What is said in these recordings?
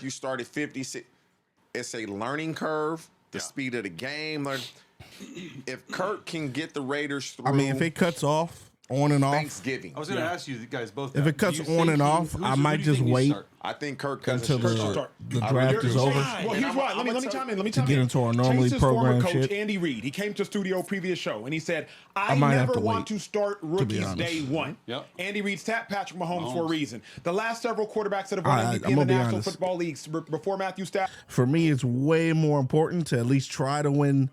Matthew started 56. It's a learning curve. The speed of the game. If Kirk can get the Raiders through, I mean, if it cuts off on and off, Thanksgiving. I was going to ask you guys both. If it cuts on and off, I might just wait I think Kirk until Cousins the draft is over. Well, here's why. Let me chime in. To get into our normally Chase's programmed former coach, shit. Andy Reid, he came to studio previous show, and he said, I might have never to want wait, to start rookies honest. day one. Yep. Andy Reid sat Patrick Mahomes for a reason. The last several quarterbacks that have won MVP I'm in the gonna be National honest. Football League before Matthew Stafford. For me, it's way more important to at least try to win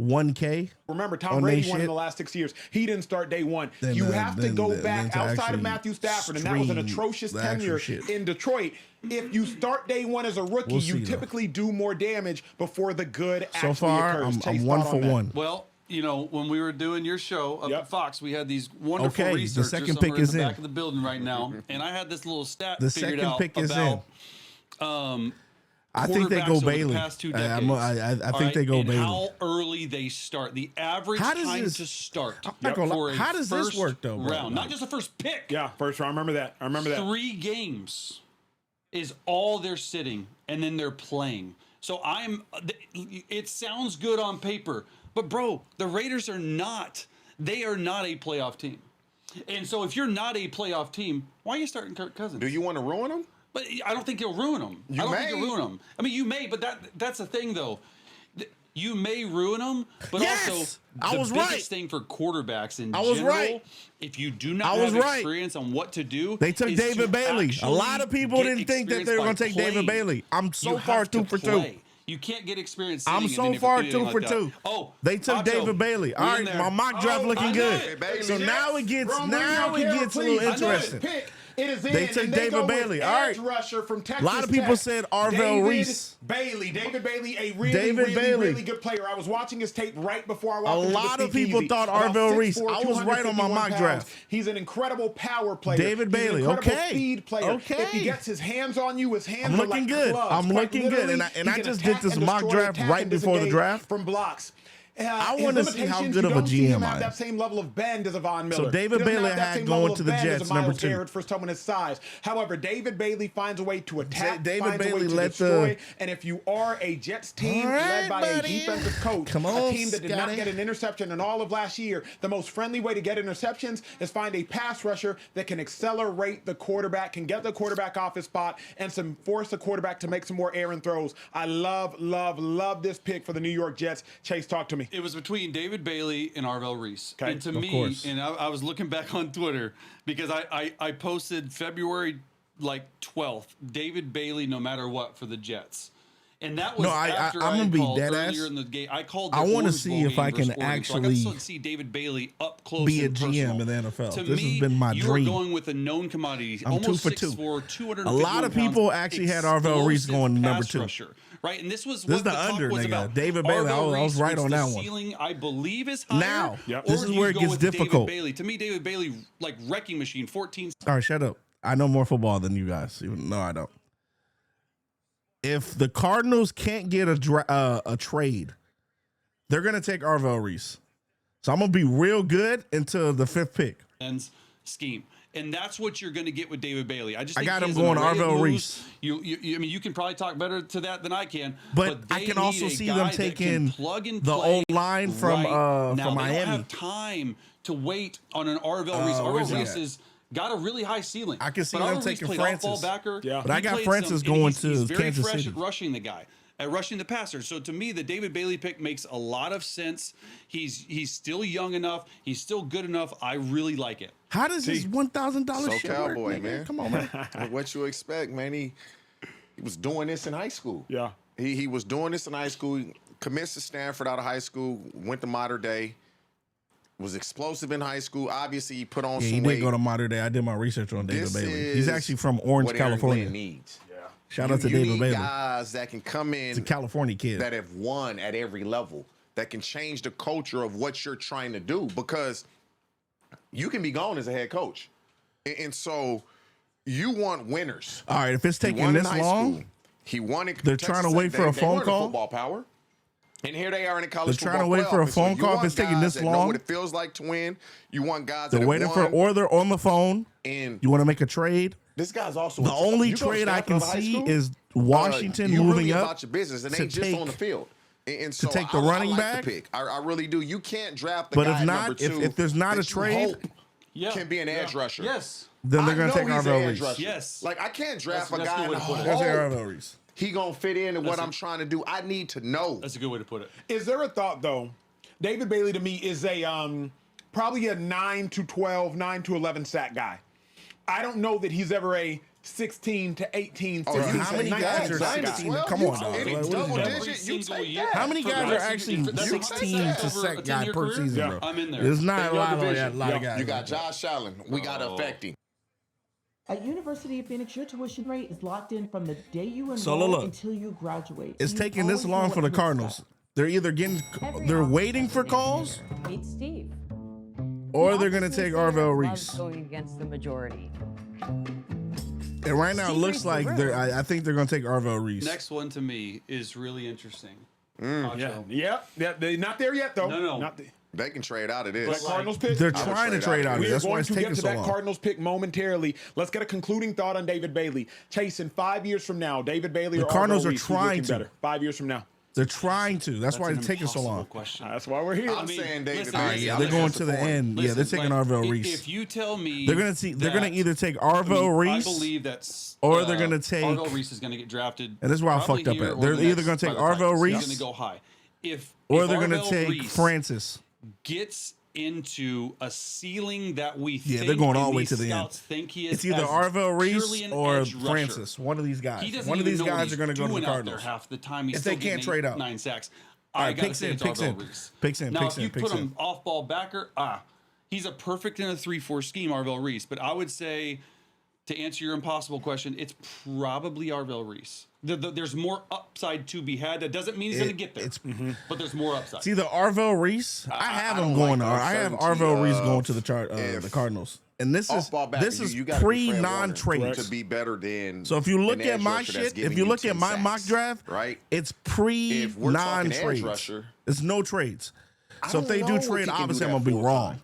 1K. Remember, Tom on Brady they won in shit. the last 6 years. He didn't start day one. Then, You have to go then back to outside of actually Matthew Stafford, and that was an stream atrocious the actual tenure shit. in Detroit. If you start day one as a rookie, We'll you see, though. typically do more damage before the good actually So far, occurs. I'm Chase, 1 thought for on that? 1. Well, you know, when we were doing your show up at Fox, we had these wonderful Okay, the researchers. second Some pick are is in the in. back of the building right now, and I had this little stat The figured second out pick is about I think they quarterbacks go over Bailey. the past 2 I decades. think they go and Bailey. how early they start. The average How does time this- to start I'm not gonna for lie. a How does this first work, though, bro? round. Not just the first pick. Yeah, first round. I remember that. 3 games is all they're sitting, and then they're playing. So it sounds good on paper, but bro, the Raiders are not. They are not a playoff team. And so if you're not a playoff team, why are you starting Kirk Cousins? Do you want to ruin them? But I don't think you'll ruin them. I don't think you'll ruin them. I mean, you may, but that's the thing, though. You may ruin them, but also I was the right. biggest thing for quarterbacks in I was general, right. if you do not I was have right. experience on what to do, They took is David to Bailey. A actually lot of people get didn't think that they were going experience to take by David playing. Bailey. I'm so You far have to 2 for 2. play. You can't get experience. I'm sitting so and then far anything 2 like for that. 2. Oh, They took Nacho, David Bailey. All we in right, there. my mock draft looking I good. knew it. So now it gets Bro, a little interesting. It is in, They took and David go with Bailey. All right. edge rusher from Texas. A lot of people Tech. said Arvell David Reese. David Bailey, a really, David Bailey. really good player. I was watching his tape right before I A walked into lot the of people speakeasy. thought About Arvell Reese. 6'4", I was right on my 251 mock pounds. draft. He's an incredible power player. David He's Bailey, an incredible okay. speed player. Okay. If he gets his hands on you, his hands I'm are looking like good. gloves. I'm Quite looking good. literally, And I he can just did attack this and mock destroy, draft attack right and before the disengage draft. from blocks. I His want to see how limitations, good of you a don't see him GM I have am. that same level of bend as a Von Miller. So David He doesn't Bailey have that had same going level to of the bend as a Jets, number Myles 2. Garrett for someone his size. However, David Bailey finds a way to attack, David finds a Bailey way to let destroy. And if you are a Jets team All right, led by a buddy. defensive coach, Come on, a team that did not Scotty. get an interception in all of last year, the most friendly way to get interceptions is find a pass rusher that can accelerate the quarterback, can get the quarterback off his spot, and force the quarterback to make some more errant throws. I love this pick for the New York Jets. Chase, talk to me. It was between David Bailey and Arvell Reese. Okay. And to Of me, course. and I was looking back on Twitter because I posted February 12th, David Bailey no matter what for the Jets. And that was after I'm I gonna be called dead earlier ass. in the game. I called. I want wanna to see if I can actually so I got to see David Bailey up close. be a and GM personal. in the NFL. To This me, has been my you dream. are going with a known commodity. I'm almost 2 for 2. 6'4", 251 A lot of people pounds, actually had Arvell Reese going explosive number pass 2. rusher, right? And this was This what is the talk under, was nigga. about. David Bailey, Arvell I was Reese, right on which that the one. Ceiling, I believe, is higher. Now, Yep. this Or is do you where it go gets with difficult. David Bailey. To me, David Bailey, like wrecking machine, 14. All right, shut up. I know more football than you guys. Even no, I don't. If the Cardinals can't get a trade, they're gonna take Arvell Reese. So I'm gonna be real good until the 5th pick. Scheme. And that's what you're going to get with David Bailey. I just I think got he him has an going array of Arvell moves. Reese. I mean, you can probably talk better to that than I can. But I they can need also a see guy them that can taking plug and the play old line from right now. from They Miami. don't have time to wait on an Arvell Reese. where's Arvell he Reese at? has got a really high ceiling. I can see but them Arvell Reese taking played Francis. off-ball backer. Yeah. But I He got played Francis and going he's to very Kansas fresh City. at rushing the guy. At rushing the passer. So to me, the David Bailey pick makes a lot of sense. He's still young enough. He's still good enough. I really like it. How does this $1,000 So shit work, cowboy, nigga? man. Come on, man. What you expect, man? He was doing this in high school. Yeah. He was doing this in high school. He commits to Stanford out of high school. Went to Modern Day. Was explosive in high school. Obviously, he put on Yeah, some he weight. did go to Modern Day. I did my research on David This Bailey. He's is actually from Orange, what Aaron California. Glenn needs. Shout out to You David need Bailey. guys that can come in He's a California kid. that have won at every level, that can change the culture of what you're trying to do, because you can be gone as a head coach. And so you want winners. All right, if it's He taking won in this high long, school. He won in They're Texas trying to Tech. wait for a They phone weren't call? Football power. And here they are in the college They're football trying to wait for a playoff. phone you call. If want it's taking guys this that know long, what it feels like to win. You want guys they're that waiting have for, won. or they're on the phone. And You want to make a trade? This guy's also The only trade I can see is Washington you moving really up about your business. It to ain't just take- on the field. And so take the I running like back. the pick. I really do. You can't draft the But guy if at not, number 2 if there's not that a you trade- hope Yeah. can be an edge rusher. Yes. Then they're I going know to take he's an Arvell edge Reese. rusher. Yes. Like I can't draft That's a a guy good and way to put it. They're hope going to take Arvell Reese. he gonna fit in what a- I'm trying to do. I need to know. That's a good way to put it. Is there a thought though? David Bailey to me is a probably a 9 to 12, 9 to 11 sack guy. I don't know that he's ever a 16 to 18, 16 you to how many 19 guys are sack guy. 16? Come on, dog. Any Like, what is double that? digit, you Single take year. that. How many guys are actually That's 16 over to a sack guy 10-year per career? season, Yeah. bro? I'm in there. There's not a In your lot of division. guys. You got Josh Allen. We got to Oh. affect him. At University of Phoenix, your tuition rate is locked in from the day you enroll So, look. until you graduate. It's You taking this always know long what for the to Cardinals. expect. They're either getting, Every they're offensive waiting for coordinator calls, Meet Steve. or The they're going to offensive take coordinator Arvell loves Reese. going against the majority. And right now, it Steve looks Reese like the they're. room. I think they're going to take Arvell Reese. Next one to me is really interesting. Yeah. They're not there yet though. No. Not the, They can trade out of that this. Cardinals pick. They're would trying to trade trade out out of of it. it. We are That's why going it's to taking get to so that long. Cardinals pick momentarily. Let's get a concluding thought on David Bailey. Chase, in 5 years from now, David Bailey The or Cardinals Arvell are Reese, who's looking trying to. better? 5 years from now. They're trying to. That's why an it's taking so impossible long. Question. That's why we're here. I'm saying David listen, Bailey. listen, Yeah, I'm they're not going to the disappointed. end. Yeah, they're taking Arvell Reese. If you tell me They're gonna see. They're gonna that- either take I Arvell mean, Reese, I believe that's or they're gonna take- Arvell Reese is going to get drafted. And this is where I probably fucked up here at. or They're the either next gonna take by the Arvell Titans. Reese, He's going to go high. If they're gonna Arvell take Reese Francis. gets into a ceiling that we Yeah, think they're going all and the way these to the end. scouts think he is It's either as Arvell Reese purely an or edge rusher. Francis. One of these guys. He doesn't One of even these know what guys he's are going to go to the doing out there Cardinals. half the time. He's If still they can't getting trade out. 9 sacks. All I right, got to picks say in, it's picks Arvell in. Reese. Picks in, Now, picks if in, you picks put in. him off-ball backer, he's a perfect in a 3-4 scheme, Arvell Reese. But I would say, to answer your impossible question, it's probably Arvell Reese. There's more upside to be had. That doesn't mean he's going to get there, but there's more upside. It's either Arvell Reese. I have I him don't going. like the I have uncertainty Arvell Reese of going to the Cardinals. And this is Off-ball back, this you is gotta be Fred Warner pre-non-trade. to be better than. So if you look an at edge my rusher that's shit, giving if you look 10 at my mock sacks, draft, right? it's If we're talking edge pre-non-trades. rusher, It's no trades. So if don't they know do if trade, he can do obviously I'm that gonna be full wrong. time.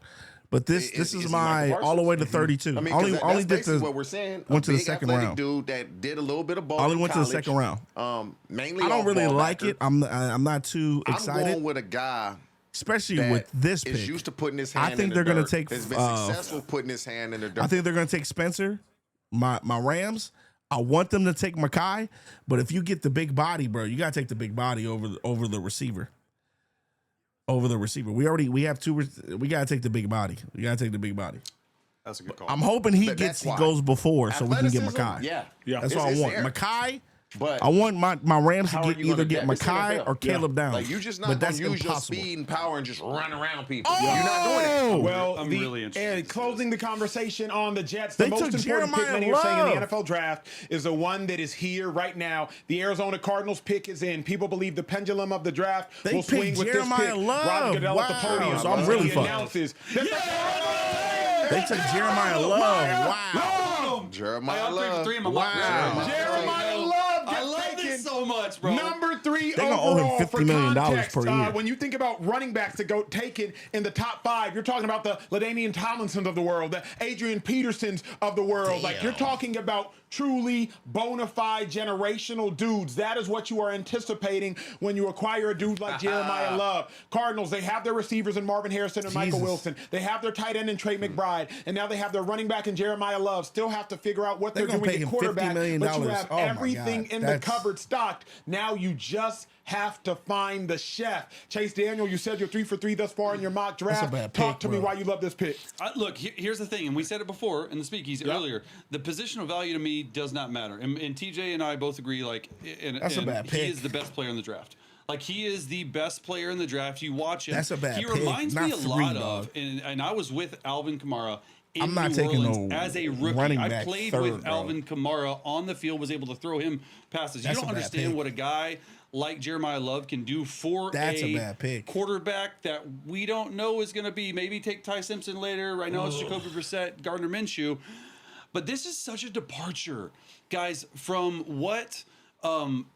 But this Is is he my Michael all the way to Parsons? 32. I mean, only that's only did basically the what we're saying. went to the big second athletic round. dude that did a little bit of ball. I only in went to the college. second round. Mainly, I don't really off-ball like backer. it. I'm not too I'm excited, going with a guy especially that with this is pick. used to putting his hand. I think in they're the gonna dirt, take, Has been successful putting his hand in the dirt. I think they're going to take Spencer, my Rams. I want them to take Makai, but if you get the big body, bro, you got to take the big body over the receiver. Over the receiver. We have two. We got to take the big body. We got to take the big body. That's a good call. I'm hoping he That's why. goes before so we can get Athleticism, Makai. Yeah, That's It's- what I it's want. there. Makai. But I want my Rams to how are get you either gonna get this Makai NFL? or Caleb Downs. Like you just not but gonna that's use your impossible. speed and power and just run around people. Oh! You're not doing it. Well, I'm really interested and to see closing the conversation on the Jets, They the most took important pick Jeremiah many are saying in the Love. NFL draft is the one that is here right now. The Arizona Cardinals pick is in. People believe the pendulum of the draft They will swing picked with Jeremiah this pick. Love. Rob Goodell at the Wow. podium. So I'm as really he fucked. announces that They took Jeremiah Love. Wow. Jeremiah I upgraded Love. 3 in my Wow. mock draft. Jeremiah Love I gets love taken. this so much, bro. Number 3 They gonna owe him overall $50 for million context, per year. when you think about running backs that go taken in the top 5, you're talking about the LaDainian Tomlinsons of the world, the Adrian Petersons of the world. Like you're talking about truly bona fide generational dudes. That is what you are anticipating when you acquire a dude like Jeremiah Love. Cardinals, they have their receivers in Marvin Harrison and Michael Jesus. Wilson. They have their tight end in Trey McBride, and now they have their running back in Jeremiah Love. Still have to figure out what They're they're gonna doing pay at him $50 quarterback, million. but you have Oh my everything God. in the That's- cupboard stocked. Now you just have to find the chef. Chase Daniel, you said you're 3 for 3 thus far in your mock draft. That's a bad Talk pick, to me bro. why you love this pick. Look, here's the thing, and we said it before in the speakeasy earlier. The positional value to me does not matter, and TJ and I both agree. Like, That's a bad he pick. is the best player in the draft. Like, he is the best player in the draft. You watch him. That's a bad He pick, reminds me not a 3, lot dog. of, and I was with Alvin Kamara in I'm not New taking Orleans no as a rookie. running I back played third, with bro. Alvin Kamara on the field, was able to throw him passes. That's You a don't bad understand pick. what a guy like Jeremiah Love can do for That's a a bad pick. quarterback that we don't know is going to be. Maybe take Ty Simpson later. Right now it's Jacoby Brissett, Gardner Minshew. But this is such a departure, guys, from what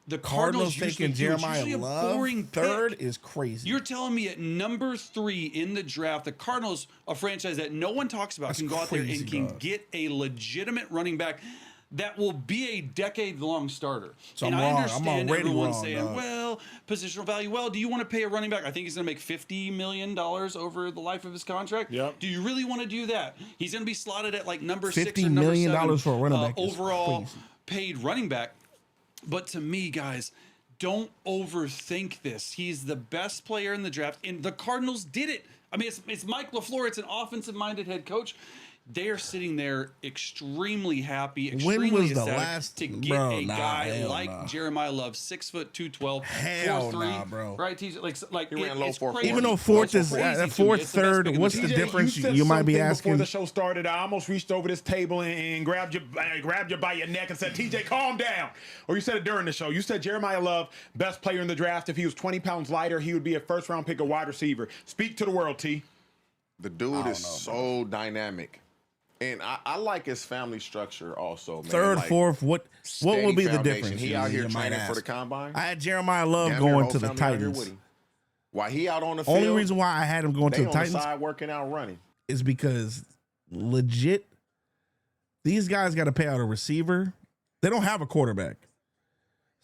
the Cardinals taking usually do. It's Jeremiah usually a Love boring third pick. is crazy. You're telling me at number 3 in the draft, the Cardinals, a franchise that no one talks about, That's can go out there crazy, and can dog. get a legitimate running back. that will be a decade-long starter. So and I'm I wrong. I'm understand already everyone wrong, saying, dog. well, positional value. Well, do you want to pay a running back? I think he's going to make $50 million over the life of his contract. Yep. Do you really want to do that? He's going to be slotted at like number 6 $50 or number million 7 for a running back is overall crazy. paid running back. But to me, guys, don't overthink this. He's the best player in the draft, and the Cardinals did it. I mean, it's Mike LaFleur. It's an offensive-minded head coach. They are sitting there extremely happy, extremely was the ecstatic last- to get bro, a nah, guy hell like nah. Jeremiah Love, 6 foot 212, Hell 4'3", nah, bro. right? He's like He ran low it's 4'4". crazy. Even though fourth It's is crazy that to me. fourth, It's the best third, pick in what's the the draft. difference? You, said You might be something asking. before the show started. I almost reached over this table and grabbed you by your neck and said, "TJ, calm down." Or you said it during the show. You said Jeremiah Love, best player in the draft. If he was 20 pounds lighter, he would be a first-round pick, a wide receiver. Speak to the world, T. The dude is so dynamic. And I like his family structure also, man. Third, Like, fourth, what steady would be the foundation. difference? He out here you might training for ask? the combine. I had Jeremiah Love Damn near going whole to the family out here with Titans. him. While he out on the field, Only reason why I had him going to they the on the Titans side working out running. is because legit, these guys got to pay out a receiver. They don't have a quarterback.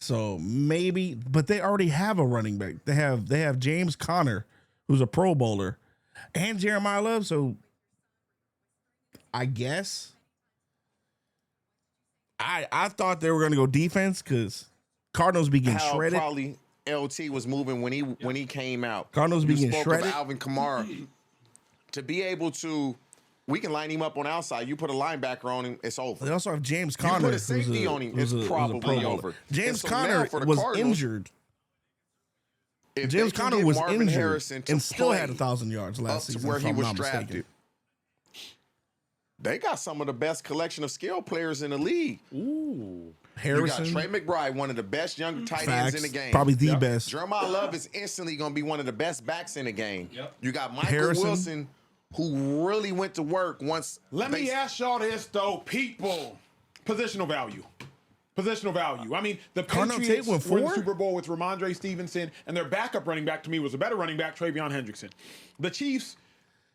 So maybe, but they already have a running back. They have James Conner, who's a Pro Bowler, and Jeremiah Love. So I guess I thought they were going to go defense because Cardinals be getting How shredded. probably LT was moving when he came out. Cardinals You be getting spoke shredded. of Alvin Kamara. To be able to, we can line him up on outside. You put a linebacker on him, it's over. They also have James You Conner. put a safety on him, it's probably Pro Bowler. over. James And so Conner now for the was Cardinals, injured. If James they can Conner get was Marvin injured Harrison to and still play had 1,000 yards up last to season. where if he I'm was not mistaken. drafted, they got some of the best collection of skill players in the league. You Harrison, got Trey McBride, one of the best young tight ends in the game. probably the best. Jeremiah Love is instantly going to be one of the best backs in the game. Yep. You got Michael Harrison. Wilson, who really went to work once. Let me ask y'all this, though, people. Positional value. Positional value. I mean, the Cardinal Patriots Tate went won the four? Super Bowl with Ramondre Stevenson, and their backup running back to me was a better running back, Travion Hendrickson. The Chiefs.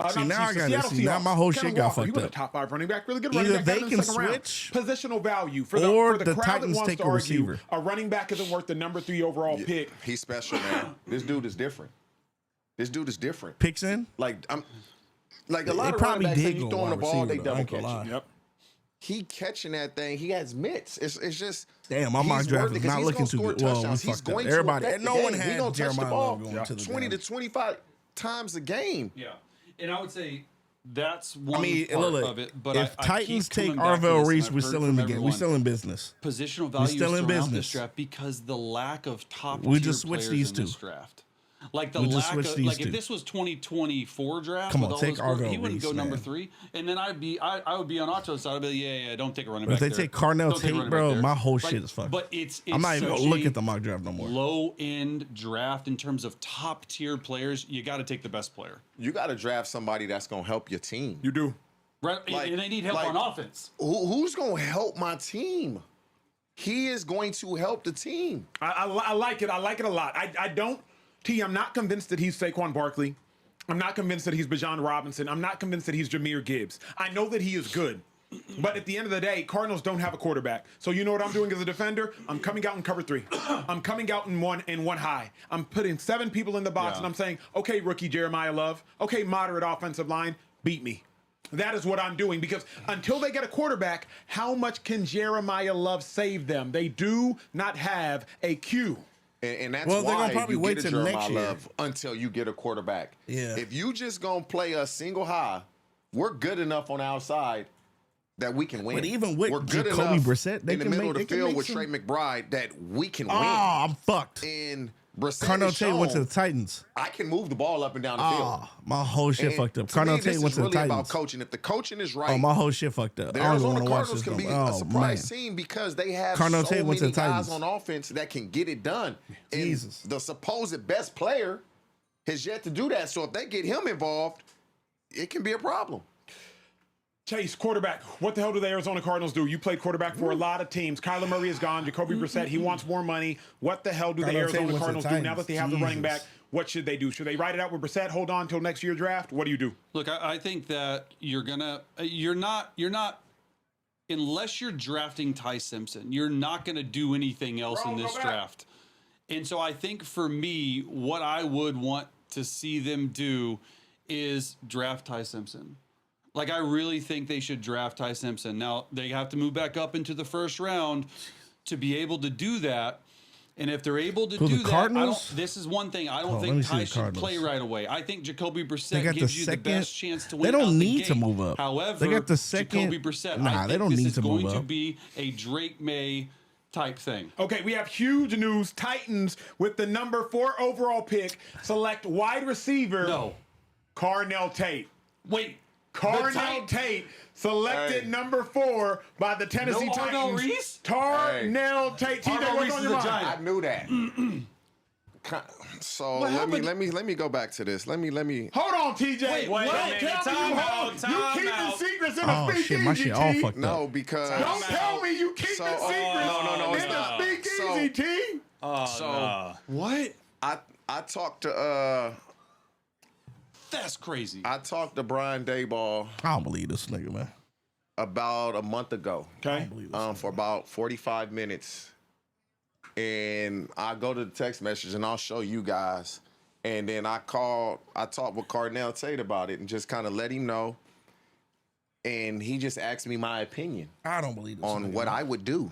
See, not now I the gotta Seattle see, now Seahawks, my whole Kevin shit got Walker, he fucked was up. a top 5 running back, really good Either running back. they got him in the can second round. switch, Positional value for or the the crowd Titans that wants take to a argue receiver. a running back isn't worth the number 3 overall pick. He's special, man. This dude is different. This dude is different. Picks in. Like I'm. Like a They lot of probably running backs, did when you go throw him the wide ball, they receiver, though. I double ain't catch gonna lie. you. Yep. He catching that thing. He has mitts. It's just Damn, my mock he's draft worth it is 'cause not he's looking gonna too score good. Well, we touchdowns. He's fucked up. going to Everybody, affect no the one game. He had gonna touch the Jeremiah ball Love going to the 20 to damn. 25 times a game. Yeah, and I would say that's one I mean, part look, of it. But if I Titans keep take coming back to Arvell this, and Reese, I've we're heard still in from the game. We're everyone, still in business. positional value still in surround this business. draft because the lack of top We tier just switched players these in two. this draft. Like the We just lack switched of these like two. if this was 2024 draft, Come with on, all take those quarterbacks, he Arvell wouldn't go Reese, number man. 3, and then I would be on Otto's side. I'd be like, yeah, don't take a running But back. if they there. take Carnell Don't take a Tate, running bro, back there. my whole Like, shit is fucked. But it's I'm not even such gonna look a at the mock draft no more. low end draft in terms of top tier players. You got to take the best player, You got to draft somebody that's going to help your team. You do. right? Like- and they need help like- on offense. Who's going to help my team? He is going to help the team. I like it. I like it a lot. I don't. I'm not convinced that he's Saquon Barkley. I'm not convinced that he's Bijan Robinson. I'm not convinced that he's Jahmyr Gibbs. I know that he is good. But at the end of the day, Cardinals don't have a quarterback. So you know what I'm doing as a defender? I'm coming out in cover 3. I'm coming out in one high. I'm putting 7 people in the box, and I'm saying, okay, rookie Jeremiah Love. Okay, moderate offensive line, beat me. That is what I'm doing, because until they get a quarterback, how much can Jeremiah Love save them? They do not have a Q. And that's Well, they're why gonna probably you wait get a till Jeremiah next year. Love until you get a quarterback. Yeah. If you just going to play a single high, we're good enough on the outside that we can win. But even with we're good Jacoby enough Brissett, they in the can middle make- of the they can field make with some- Trey McBride that we can Oh, win. I'm fucked. And Brissett Carnell has Tate went to shown the Titans. I can move the ball up and down the field. Oh, my whole shit And fucked up. to me, Carnell this Tate is went to the really about Titans. coaching. If the coaching is right, Oh, my whole shit fucked up. the I don't even Arizona want to watch Cardinals this. can be no a more. surprise Man. team because they have Carnell so Tate went to many the Titans. guys on offense that can get it done. And Jesus. the supposed best player has yet to do that. So if they get him involved, it can be a problem. Chase, quarterback. What the hell do the Arizona Cardinals do? You played quarterback for a lot of teams. Kyler Murray is gone. Jacoby Brissett, he wants more money. What the hell do the Carnell Tate Arizona went to the Cardinals do now Titans. that they have the running Jesus. back? What should they do? Should they ride it out with Brissett, hold on until next year draft? What do you do? Look, I think that you're not unless you're drafting Ty Simpson, you're not going to do anything else in this draft. And so I think for me, what I would want to see them do is draft Ty Simpson. Like, I really think they should draft Ty Simpson. Now, they have to move back up into the first round to be able to do that. And if they're able to do that, this is one thing. I don't think Ty should play right away. I think Jacoby Brissett gives you the best chance to win. They don't need to move up. However, they got the second. Jacoby Brissett, Nah, they don't need to move up. this is going to be a Drake May type thing. Okay, we have huge news. Titans, with the number 4 overall pick, select wide receiver Carnell Tate. Wait. Carnell Tate selected number 4 by the Tennessee Titans. Reese? Carnell Tate. TJ, what's on your mind? I knew that. So let me go back to this. Let me. Hold on, TJ. Wait a minute. Time out. You keeping secrets in the speakeasy, shit, my shit all fucked up. No, because Don't tell me you keeping secrets in the speakeasy, T. What? I talked to That's crazy. I talked to Brian Daboll I don't believe this nigga, man. about a month ago. Okay. For about 45 minutes. And I go to the text message and I'll show you guys. And then I talked with Carnell Tate about it and just kind of let him know. And he just asked me my opinion I don't believe this on nigga, what man. I would do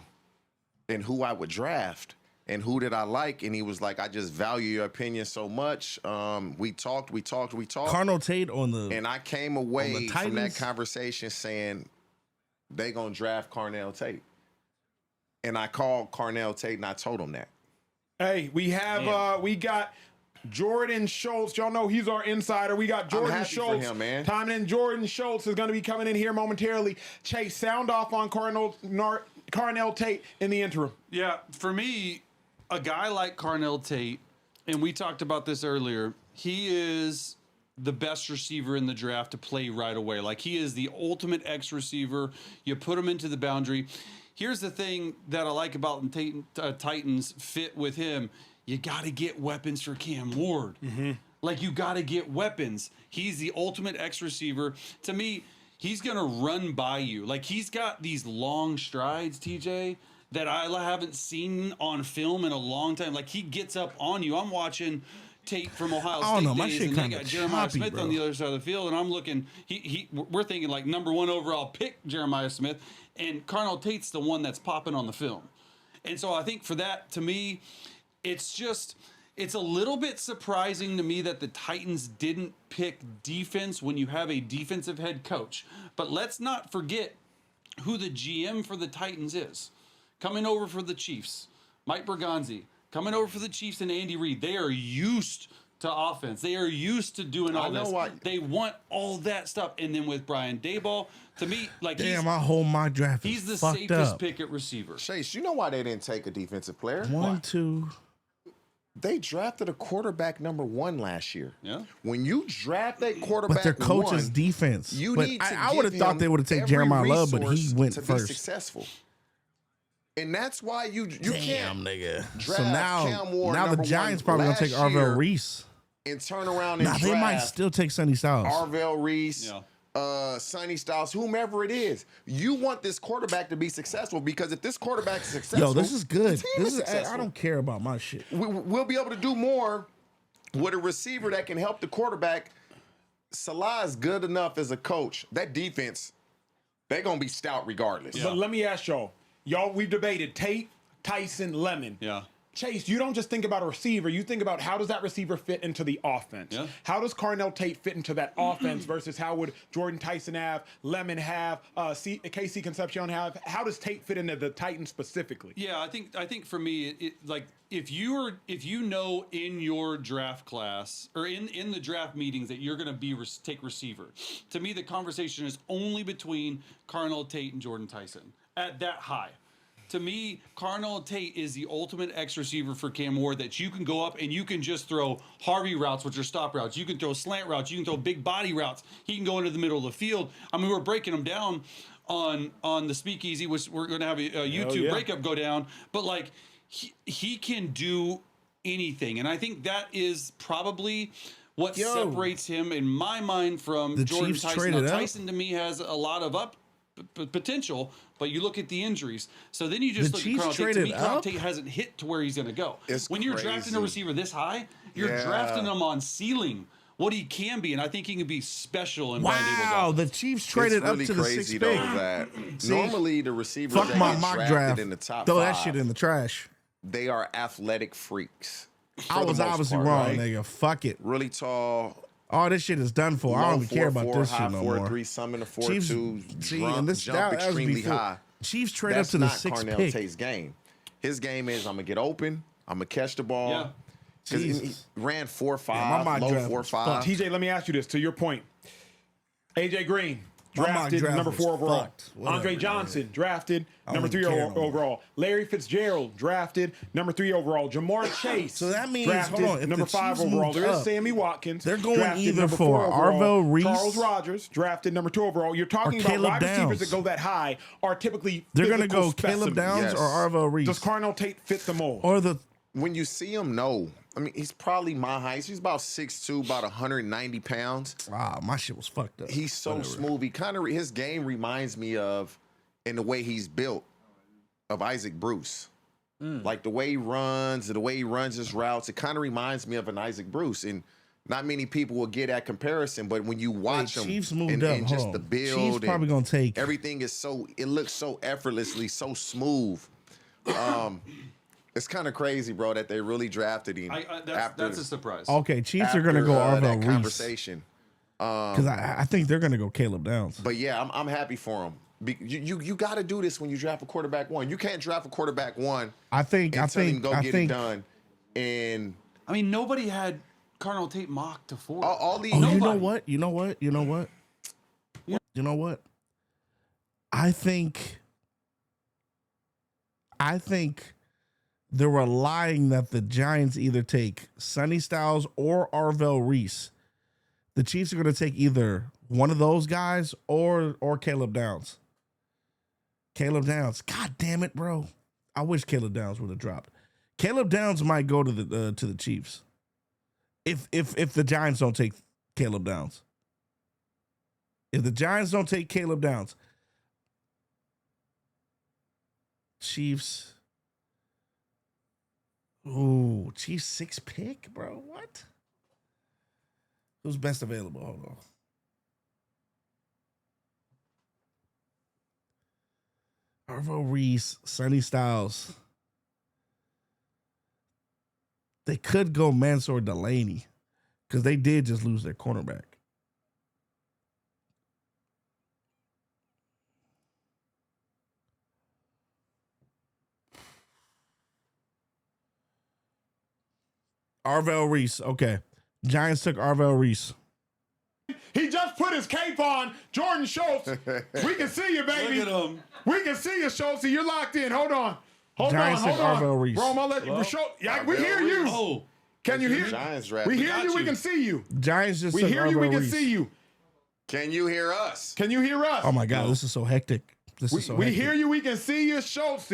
and who I would draft and who did I like. And he was like, I just value your opinion so much. We talked. Carnell Tate on the. And I came away from that Titans? conversation saying they gonna draft Carnell Tate. And I called Carnell Tate and I told him that. Hey, we have we got Jordan Schultz. Y'all know he's our insider. We got Jordan happy for Schultz. him, man. Timing in. Jordan Schultz is going to be coming in here momentarily. Chase, sound off on Carnell Tate in the interim. Yeah, for me, a guy like Carnell Tate, and we talked about this earlier, he is the best receiver in the draft to play right away. Like, he is the ultimate X receiver. You put him into the boundary. Here's the thing that I like about Titans fit with him. You got to get weapons for Cam Ward. Like, you got to get weapons. He's the ultimate X receiver. To me, he's going to run by you. Like, he's got these long strides, TJ, that I haven't seen on film in a long time. Like, he gets up on you. I'm watching Tate from Ohio State know, my days, shit and they kinda got Jeremiah choppy, Smith bro. on the other side of the field, and I'm looking. We're thinking like number 1 overall pick Jeremiah Smith, and Carnell Tate's the one that's popping on the film, and so I think for that, to me, it's a little bit surprising to me that the Titans didn't pick defense when you have a defensive head coach. But let's not forget who the GM for the Titans is. Coming over for the Chiefs, Mike Berganzi. Coming over for the Chiefs and Andy Reid. They are used to offense. They are used to doing all this. They want all that stuff. And then with Brian Daboll, to me, like, Damn, I hold my draft. he's the fucked safest up. pick at receiver. Chase, you know why they didn't take a defensive player? 1, 2. They drafted a quarterback number 1 last year. Yeah. When you draft that quarterback, But their coach's 1, defense. you But need to I would have give thought him they would have taken every Jeremiah Love, but he resource went to be first. successful. And that's why you Damn, can't nigga. draft So Cam Ward now the number Giants 1 probably gonna last take Arvell year Reese. and turn around and Nah, draft they might still take Sonny Styles. Arvell Reese, Yeah. Sonny Styles, whomever it is. You want this quarterback to be successful, because if this quarterback is successful, Yo, this is good. the team This is. successful. I don't care about my shit. We'll be able to do more with a receiver that can help the quarterback. Salah is good enough as a coach. That defense, they're going to be stout regardless. But let me ask y'all. We've debated Tate, Tyson, Lemon. Yeah. Chase, you don't just think about a receiver. You think about, how does that receiver fit into the offense? Yeah. How does Carnell Tate fit into that offense versus how would Jordan Tyson have, Lemon have, KC Concepcion have? How does Tate fit into the Titans specifically? Yeah, I think for me, like, if you know in your draft class or in the draft meetings that you're going to take receiver, to me the conversation is only between Carnell Tate and Jordan Tyson at that high. To me, Carnell Tate is the ultimate X receiver for Cam Ward, that you can go up and you can just throw Harvey routes, which are stop routes. You can throw slant routes. You can throw big body routes. He can go into the middle of the field. I mean, we're breaking them down on the speakeasy, which we're going to have a YouTube breakup go down. But, like, he can do anything. And I think that is probably what separates him, in my mind, from The Jordan Chiefs Tyson. traded Now, up? Tyson, to me, has a lot of potential, but you look at the injuries. So then you just The look Chiefs at Carnell Tate. To traded me, Carnell up? Tate hasn't hit to where he's going to go. It's when you're drafting a crazy. receiver this high, you're Yeah. drafting him on ceiling. What he can be, and I think he can be special in Brian Daboll's Wow, offense. the Chiefs traded it's really up to the crazy sixth though pick. that See? normally the receivers Fuck that my get mock drafted draft. in the top Throw that five, shit in the trash. they are athletic freaks. I for the was most obviously part, wrong, right? nigga. Fuck it. Really tall. All this shit is done for. I don't even care about this shit no more. 4.3, some in the Chiefs, 4.2, see, jump, and this jump that was extremely before. high. Chiefs trade That's up to the not sixth Carnell pick. Tate's game. His game is I'm gonna get open, I'm gonna catch the ball. Yeah. 'Cause he Jesus. ran 4.5, Yeah, my mock low draft was 4.5. TJ, let me ask you this. To your point, AJ Green My mock drafted draft number was 4 overall. fucked. Whatever, Andre man. Johnson drafted I number don't 3 care no more. overall. Larry Fitzgerald drafted number 3 overall. Jamar Chase. So that means, drafted hold on, if number the 5 Chiefs overall. moved There is up, Sammy Watkins. they're going drafted either number for 4 overall. Arvell Reese Charles Rogers drafted number 2 overall. You're talking about Caleb wide receivers Downs. that go that high are typically They're gonna physical go Caleb specimens. Downs Yes. or Arvell Reese Does Carnell Tate fit the mold? or the. When you see him, no. I mean, he's probably my height. He's about 6'2", about 190 pounds. My shit was fucked up. He's so Whatever. smooth. He kind of his game reminds me of, in the way he's built, of Isaac Bruce. Like the way he runs, his routes. It kind of reminds me of an Isaac Bruce. And not many people will get that comparison, but when you watch him Chiefs moved and, up. and Hold just on. the build, Chiefs probably and gonna take. everything is it looks so effortlessly, so smooth. It's kind of crazy, bro, that they really drafted him. That's a surprise. Okay, Chiefs are gonna go that Arvell Reese conversation. because I think they're gonna go Caleb Downs. But yeah, I'm happy for him. You got to do this when you draft a quarterback 1. You can't draft a quarterback 1 I think and tell him go I get think it done. And I mean, nobody had Carnell Tate mocked to 4. all these, Oh, you know Nobody. what? You know what? You know what? You know what? I think they're relying that the Giants either take Sonny Styles or Arvell Reese. The Chiefs are going to take either one of those guys or Caleb Downs. Caleb Downs. God damn it, bro. I wish Caleb Downs would have dropped. Caleb Downs might go to the Chiefs. If the Giants don't take Caleb Downs. If the Giants don't take Caleb Downs, Chiefs. Ooh, Chiefs 6th pick, bro. What? Who's best available? Hold on. Arvell Reese, Sonny Styles. They could go Mansour Delaney because they did just lose their cornerback. Arvell Reese. Okay. Giants took Arvell Reese. He just put his cape on. Jordan Schultz. We can see you, baby. Look at him. We can see you, Schultz. You're locked in. Hold on. Hold Giants on. took Hold on. Arvell Reese. Bro, I'm gonna let you. Schultz, yeah, we hear you. Oh, Can you hear? Giants drafted. We hear got you. We you. can see you. Giants just We took hear Arvell you. We can Reese. see you. Can you hear us? Can you hear us? Oh my God, this is so hectic. This is so We hectic. hear you. We can see you, Schultz.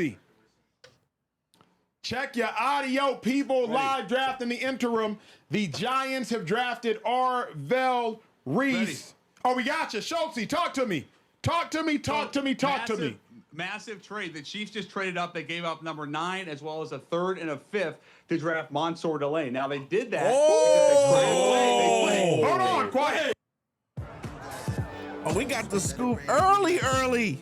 Check your audio, people. Live draft in the interim. The Giants have drafted Arvell Reese. Ready. Oh, we got you, Schultz. Talk to me. Talk to me. Talk to me. Talk to me. Massive trade. The Chiefs just traded up. They gave up number 9 as well as a 3rd and a 5th to draft Mansour Delaney. Now they did that because they traded away. Hold on, quiet. Oh, we got the scoop early.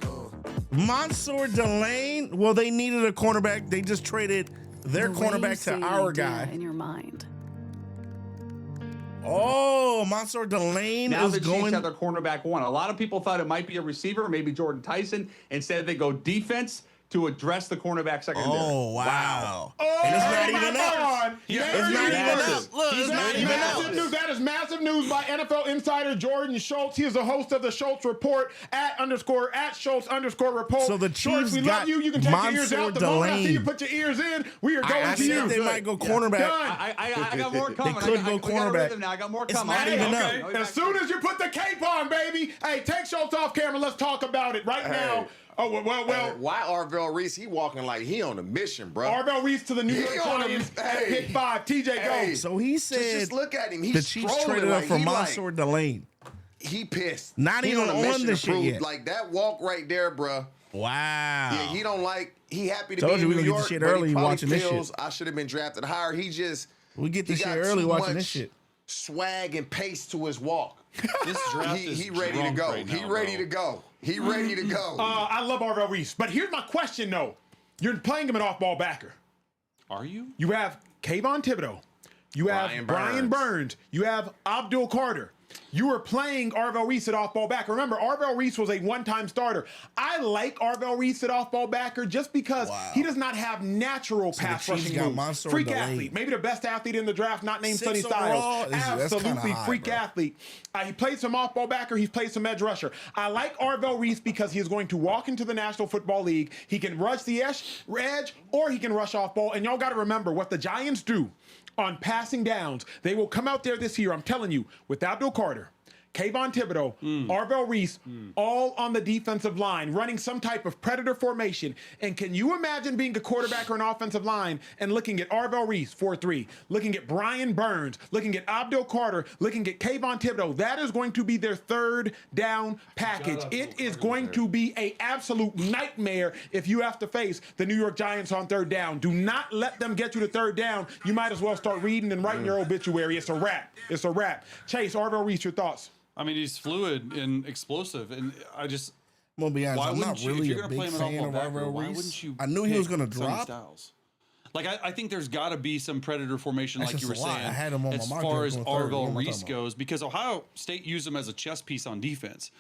Mansour Delaney. Well, they needed a cornerback. They just traded their The way you cornerback say to an our idea guy. in your mind. Oh, Mansour Delaney Now is the Chiefs going. have their cornerback 1. A lot of people thought it might be a receiver, maybe Jordan Tyson. Instead, they go defense to address the cornerback secondary. Oh, wow. Oh, And it's not my even God. up. It's not even up. Look, it's not even Massive up. news. That is massive news by NFL insider Jordan Schultz. He is the host of the Schultz Report at Schultz_report. So the Schultz, Chiefs we got love you. You can take your ears Mansour out the phone. I Delaney. see you put your ears in. We are going I to you. said they might go cornerback. Done. I got more coming. could go we got a cornerback. rhythm now. I got more It's coming. not Okay. even Okay. up. As soon as you put the cape on, baby. Hey, take Schultz off camera. Let's talk about it right now. Oh, well. Why Arvell Reese? He walking like he on a mission, bro. Arvell Reese to the New York He on Giants him. at pick 5. TJ, go. Hey. So he said Just look at him. He's the Chiefs strolling traded up like for he Mansour Delaney. he pissed. Not he even a on mission the to shit prove, yet. Like that walk right there, bruh. Wow. Yeah, he don't like. He happy to Told be you in we New gonna get York, the shit but early he probably watching this feels shit. I should have been drafted higher. He just We get he this shit got early too watching this much shit. swag and pace to his walk. This draft is He ready to drunk go. right He now, ready bro. to go. He ready to go. I love Arvell Reese, but here's my question though: you're playing him an off-ball backer. Are you? You have Kayvon Thibodeau. You have Brian Burns. You have Abdul Carter. You are playing Arvell Reese at off-ball backer. Remember, Arvell Reese was a one-time starter. I like Arvell Reese at off-ball backer just because he does not have natural pass rushing moves. Freak athlete. Maybe the best athlete in the draft, not named Sonny Styles. Absolutely freak athlete. He plays some off-ball backer. He plays some edge rusher. I like Arvell Reese because he is going to walk into the National Football League. He can rush the edge or he can rush off-ball. And y'all got to remember what the Giants do on passing downs. They will come out there this year, I'm telling you, with Abdul Carter, Kayvon Thibodeau, Arvell Reese, all on the defensive line, running some type of predator formation. And can you imagine being a quarterback or an offensive line and looking at Arvell Reese, 4-3, looking at Brian Burns, looking at Abdul Carter, looking at Kayvon Thibodeau? That is going to be their third down package. It is going to be an absolute nightmare if you have to face the New York Giants on third down. Do not let them get you to third down. You might as well start reading and writing your obituary. It's a wrap. It's a wrap. Chase, Arvell Reese, your thoughts? I mean, he's fluid and explosive, and I just. I'm gonna be honest. I'm not really a big fan of Arvell why Reese. wouldn't you I knew he was gonna pick Sonny drop. Styles? Like I think there's got to be some predator formation, That's like you were just a lot. saying, I had him on as my mock far draft as going third. What Arvell am I Reese talking about? goes, because Ohio State used him as a chess piece on defense.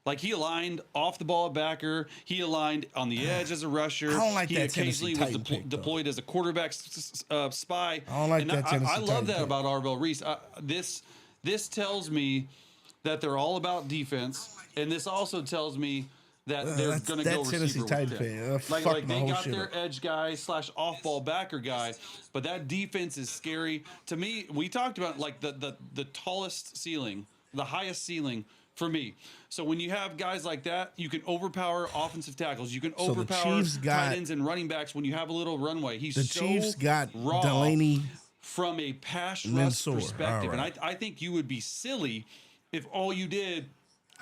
Like he aligned off the ball at backer, he aligned on the edge as a rusher. I don't like he that occasionally Tennessee was Titan pick, deployed as a quarterback spy. I don't like and that Tennessee I love Titan that pick. about Arvell Reese. This tells me that they're all about defense, and this also tells me that they're going to go Tennessee receiver Titan with pick. Like Fuck my they whole got shit their up. edge guy / off-ball backer guy, but that defense is scary to me. We talked about like the tallest ceiling, the highest ceiling for me. So when you have guys like that, you can overpower offensive tackles. You can So the overpower Chiefs got- tight ends and running backs when you have a little runway. He's The so Chiefs got raw Delaney from a pass rush Mansour. perspective, All right. and I think you would be silly if all you did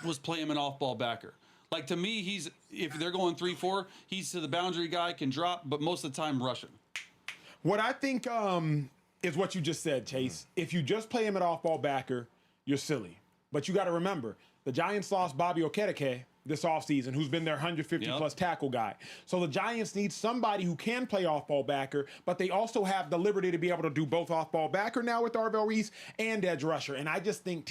was play him an off-ball backer. Like to me, if they're going 3-4, he's to the boundary guy, can drop, but most of the time rushing. What I think is what you just said, Chase. If you just play him at off-ball backer, you're silly. But you got to remember, the Giants lost Bobby Okereke this offseason, who's been their 150-plus tackle guy. So the Giants need somebody who can play off-ball backer, but they also have the liberty to be able to do both off-ball backer now with Arvell Reese and edge rusher. And I just think,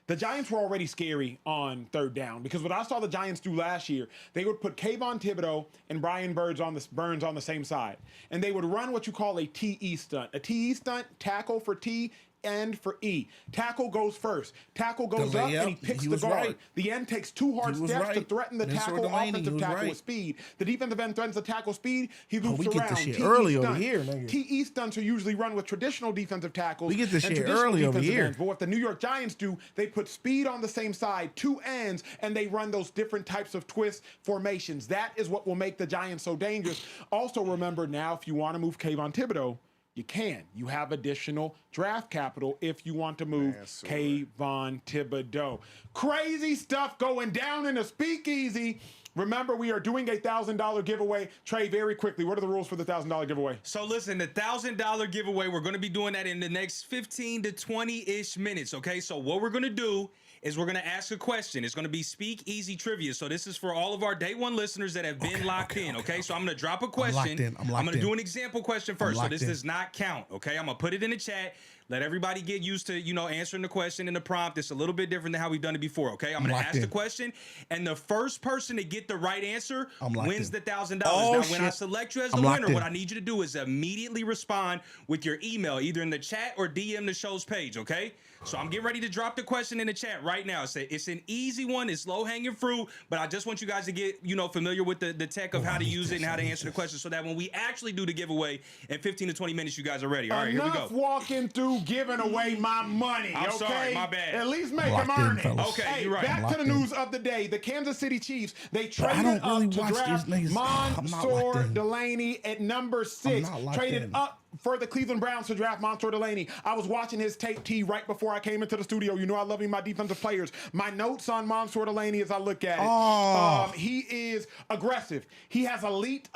the Giants were already scary on third down because what I saw the Giants do last year, they would put Kayvon Thibodeau and Brian Burns on the same side. And they would run what you call a TE stunt. A TE stunt, tackle for T, end for E. Tackle goes first. Tackle goes up and he picks the guard. Right. The end takes two hard steps to threaten the tackle, offensive tackle with speed. The defensive end threatens the tackle speed. He loops we get around. this shit TE early over stunt. here, nigga. TE stunts are usually run with traditional defensive tackles. We get this and shit traditional early over defensive here. ends. But what the New York Giants do, they put speed on the same side, two ends, and they run those different types of twist formations. That is what will make the Giants so dangerous. Also remember now, if you want to move Kayvon Thibodeau, you can. You have additional draft capital if you want to move Kayvon Thibodeau. Crazy stuff going down in the speakeasy. Remember, we are doing a $1,000 giveaway. Trey, very quickly, what are the rules for the $1,000 giveaway? So listen, the $1,000 giveaway, we're going to be doing that in the next 15 to 20-ish minutes, okay? So what we're going to do is we're going to ask a question. It's going to be Speak Easy Trivia. So this is for all of our day one listeners that have been locked in, okay? So I'm going to drop a question. I'm going to do an example question first. So this in. does not count, okay? I'm going to put it in the chat. Let everybody get used to, answering the question in the prompt. It's a little bit different than how we've done it before, okay? I'm going to ask the question, and the first person to get the right answer wins the $1,000. Now, when I select you as the winner, what I need you to do is immediately respond with your email, either in the chat or DM the show's page, okay? So I'm getting ready to drop the question in the chat right now. It's an easy one. It's low-hanging fruit, but I just want you guys to get, familiar with the tech of how to use it and how to answer the question so that when we actually do the giveaway in 15 to 20 minutes, you guys are ready. All right, here we go. Enough walking through giving away my money, I'm okay? sorry, my bad. At least make them earn it. Okay, hey, you're right. Back to the news of the day. The Kansas City Chiefs, they I traded don't really up to watch draft these niggas. I'm not locked Mansour in. Delaney at number 6. not locked Traded in. up for the Cleveland Browns to draft Mansour Delaney. I was watching his tape T right before I came into the studio. You know I love my defensive players. My notes on Mansour Delaney as I look at it. He is aggressive. He has elite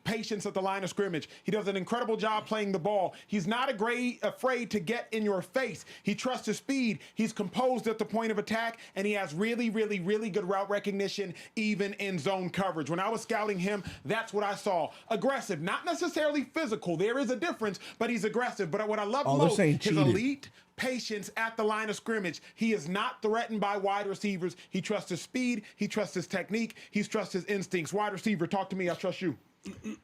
patience at the line of scrimmage. He does an incredible job playing the ball. He's not afraid to get in your face. He trusts his speed. He's composed at the point of attack, and he has really good route recognition, even in zone coverage. When I was scouting him, that's what I saw. Aggressive, not necessarily physical. There is a difference, but he's aggressive. But what I love most, his elite patience at the line of scrimmage. He is not threatened by wide receivers. He trusts his speed. He trusts his technique. He trusts his instincts. Wide receiver, talk to me. I trust you.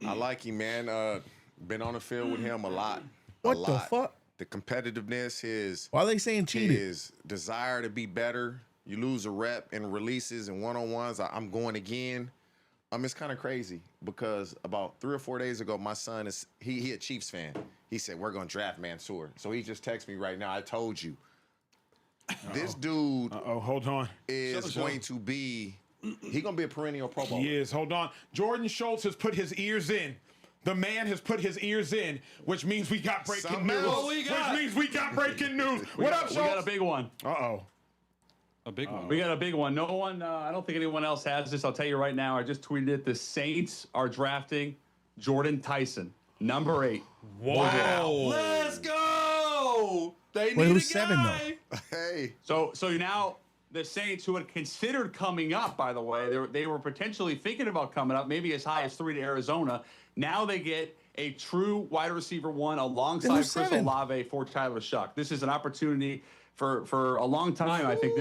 I like him, man. Been on the field with him a lot. What the fuck? The competitiveness, why are they saying cheated? his desire to be better. You lose a rep in releases and one-on-ones. I'm going again. It's kind of crazy because about 3 or 4 days ago, my son he a Chiefs fan. He said, we're going to draft Mansour. So he just texted me right now. I told you. This dude hold on. is going to be a perennial Pro Bowler. He is. Hold on. Jordan Schultz has put his ears in. The man has put his ears in, which means we got breaking news. What up, Schultz? We got a big one. A big one. We got a big one. No one, I don't think anyone else has this. I'll tell you right now. I just tweeted it. The Saints are drafting Jordan Tyson, number 8. Wow. Let's go. They need who's a guy. 7 though? Hey. So now the Saints, who had considered coming up, by the way, they were potentially thinking about coming up, maybe as high as 3 to Arizona. Now they get a true wide receiver 1 alongside Chris 7. Olave for Tyler Shuck. This is an opportunity for a long time, I think,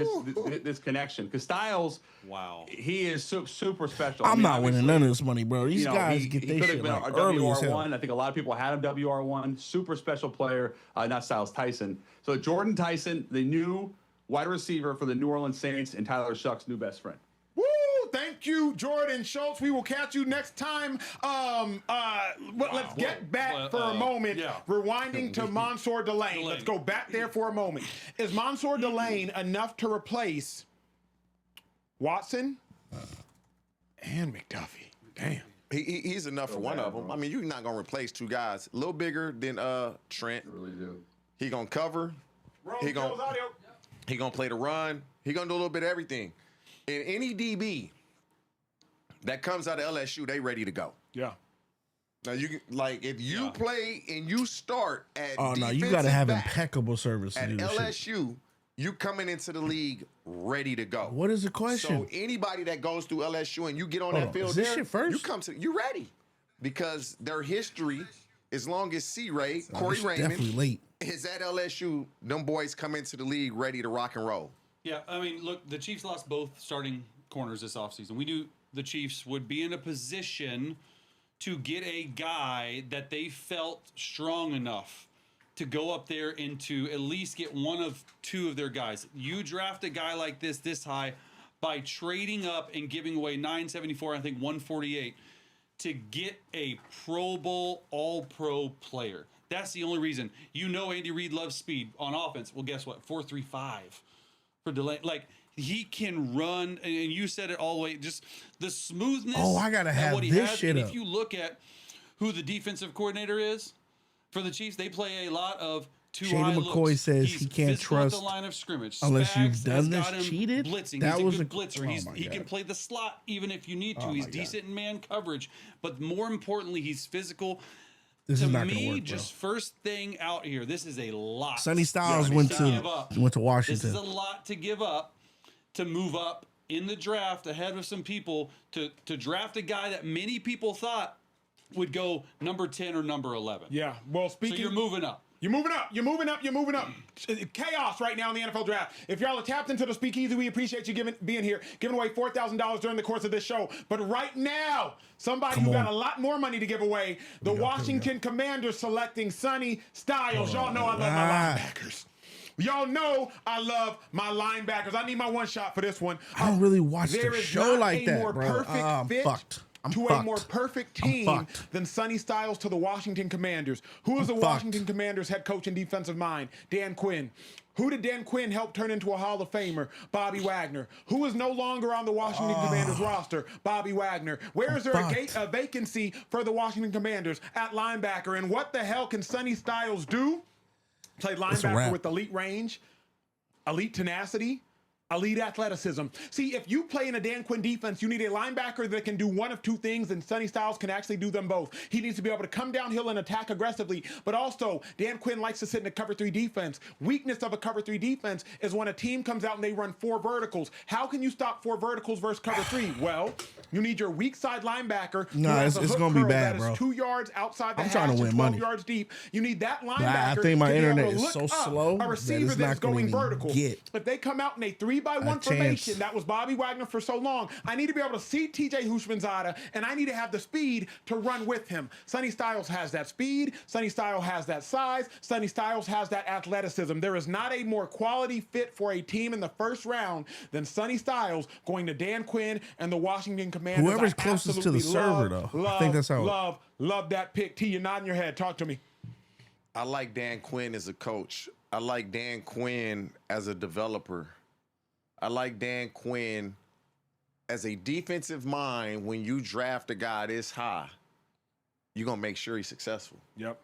this connection. Because Styles, wow, he is super special. I'm not winning none of this money, bro. These guys get he their could shit have been like a early as hell. WR1. I think a lot of people had him WR1. Super special player, not Styles, Tyson. So Jordan Tyson, the new wide receiver for the New Orleans Saints, and Tyler Shuck's new best friend. Woo! Thank you, Jordan Schultz. We will catch you next time. Let's get back for a moment. Yeah. Rewinding to Mansour Delaney. Let's go back there for a moment. Is Mansour Delaney enough to replace Watson and McDuffie? Damn. He's enough for one of them. I mean, you're not going to replace 2 guys. A little bigger than Trent. I really do. He going to cover. He going to play the run. He going to do a little bit of everything. And any DB that comes out of LSU, they ready to go. Yeah. Now you can, like, if you play and you start at you got to have back impeccable service to at do this shit. LSU, you coming into the league ready to go. What is the question? So anybody that goes through LSU and you get on Hold that on. field Is this there, shit first? you ready. Because their history, as long as C-Ray, Corey It's Raymond, definitely late. is at LSU, them boys come into the league ready to rock and roll. Yeah, I mean, look, the Chiefs lost both starting corners this offseason. We knew the Chiefs would be in a position to get a guy that they felt strong enough to go up there and to at least get one of 2 of their guys. You draft a guy like this high by trading up and giving away 974, I think 148, to get a Pro Bowl, All-Pro player. That's the only reason. You know Andy Reid loves speed on offense. Well, guess what? 4.35 for Delaney. Like, he can run, and you said it all the way, just the smoothness. Oh, I gotta have what he this has. shit and up. if you look at who the defensive coordinator is for the Chiefs, they play a lot of 2 Shady high McCoy looks. says He's he can't physical at trust the line of scrimmage. unless you've Spags done has this got him cheated. blitzing. That He's was a good a- blitzer. oh my He can God. play the slot even if you need to. Oh He's my God. decent in man coverage, but more importantly, he's physical. This To is not me, going to work, bro. just first thing out here, this is a lot. Sonny Styles Yeah, went give to up. Washington. This is a lot to give up to move up in the draft ahead of some people to draft a guy that many people thought would go number 10 or number 11. Yeah. Well, So speaking. you're moving up. You're moving up. You're moving up. You're moving up. Chaos right now in the NFL draft. If y'all are tapped into the speakeasy, we appreciate you being here, giving away $4,000 during the course of this show. But right now, somebody who got a lot more money to give away, the Washington Commanders selecting Sonny Styles. Y'all know I love my linebackers. Y'all know I love my linebackers. I need my one shot for this one. I don't really watch There the is show not like a that, more bro. perfect I'm fit fucked. to a fucked. more perfect I'm team fucked. than Sonny Styles to the Washington Commanders. Who is the fucked. Washington Commanders head coach and defensive mind? Dan Quinn. Who did Dan Quinn help turn into a Hall of Famer? Bobby Wagner. Who is no longer on the Washington Commanders roster? Bobby Wagner. Where is there a vacancy for the Washington Commanders at linebacker? And what the hell can Sonny Styles do? Play linebacker with elite range, elite tenacity, elite athleticism. See, if you play in a Dan Quinn defense, you need a linebacker that can do one of two things, and Sonny Styles can actually do them both. He needs to be able to come downhill and attack aggressively, but also Dan Quinn likes to sit in a cover 3 defense. Weakness of a cover 3 defense is when a team comes out and they run 4 verticals. How can you stop 4 verticals versus cover 3? Well, you need your weak side linebacker. No, it's going to be bad, bro. That is 2 yards outside the I'm hash trying to win 12 money. yards deep. You need that linebacker. I think my to be able internet to is look so up slow a that receiver it's that's not gonna going even vertical. get If they come out in a 3-by-1 a formation, chance. that was Bobby Wagner for so long. I need to be able to see TJ Hushmanzada, and I need to have the speed to run with him. Sonny Styles has that speed. Sonny Styles has that size. Sonny Styles has that athleticism. There is not a more quality fit for a team in the first round than Sonny Styles going to Dan Quinn and the Washington Commanders. Whoever's closest to the server, though. I think that's how. Love that pick. T, you're nodding your head. Talk to me. I like Dan Quinn as a coach. I like Dan Quinn as a developer. I like Dan Quinn as a defensive mind. When you draft a guy this high, you're going to make sure he's successful. Yep.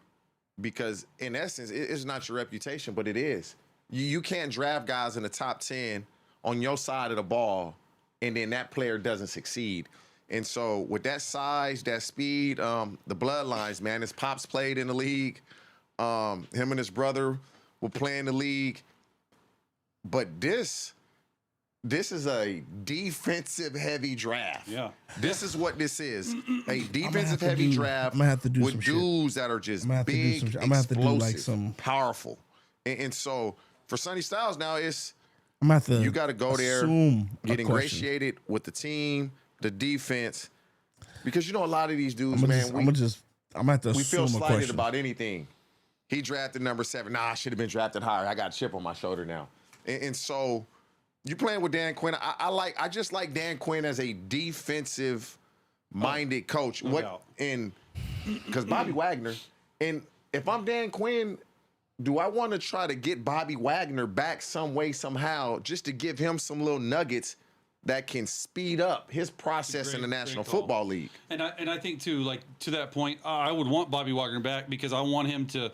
Because in essence, it's not your reputation, but it is. You can't draft guys in the top 10 on your side of the ball, and then that player doesn't succeed. And so with that size, that speed, the bloodlines, man, his pops played in the league. Him and his brother will play in the league. But this is a defensive-heavy draft. Yeah. This is what this is. A defensive-heavy draft I'm gonna have to do with some shit. dudes that are just I'm gonna have to do big, some shit. I'm gonna have to do, like, explosive, some- powerful. And so for Sonny Styles now, it's I'm gonna have to you got to go there, assume a get question. ingratiated with the team, the defense, because you know a lot of these dudes, I'm man, gonna have to we feel assume a slighted question. about anything. He drafted number 7. Nah, I should have been drafted higher. I got a chip on my shoulder now. And so you playing with Dan Quinn. I just like Dan Quinn as a defensive minded coach. doubt. Because Bobby Wagner, and if I'm Dan Quinn, do I want to try to get Bobby Wagner back some way, somehow, just to give him some little nuggets that can speed up his process in the National great call. Football League? And I think too, like to that point, I would want Bobby Wagner back because I want him to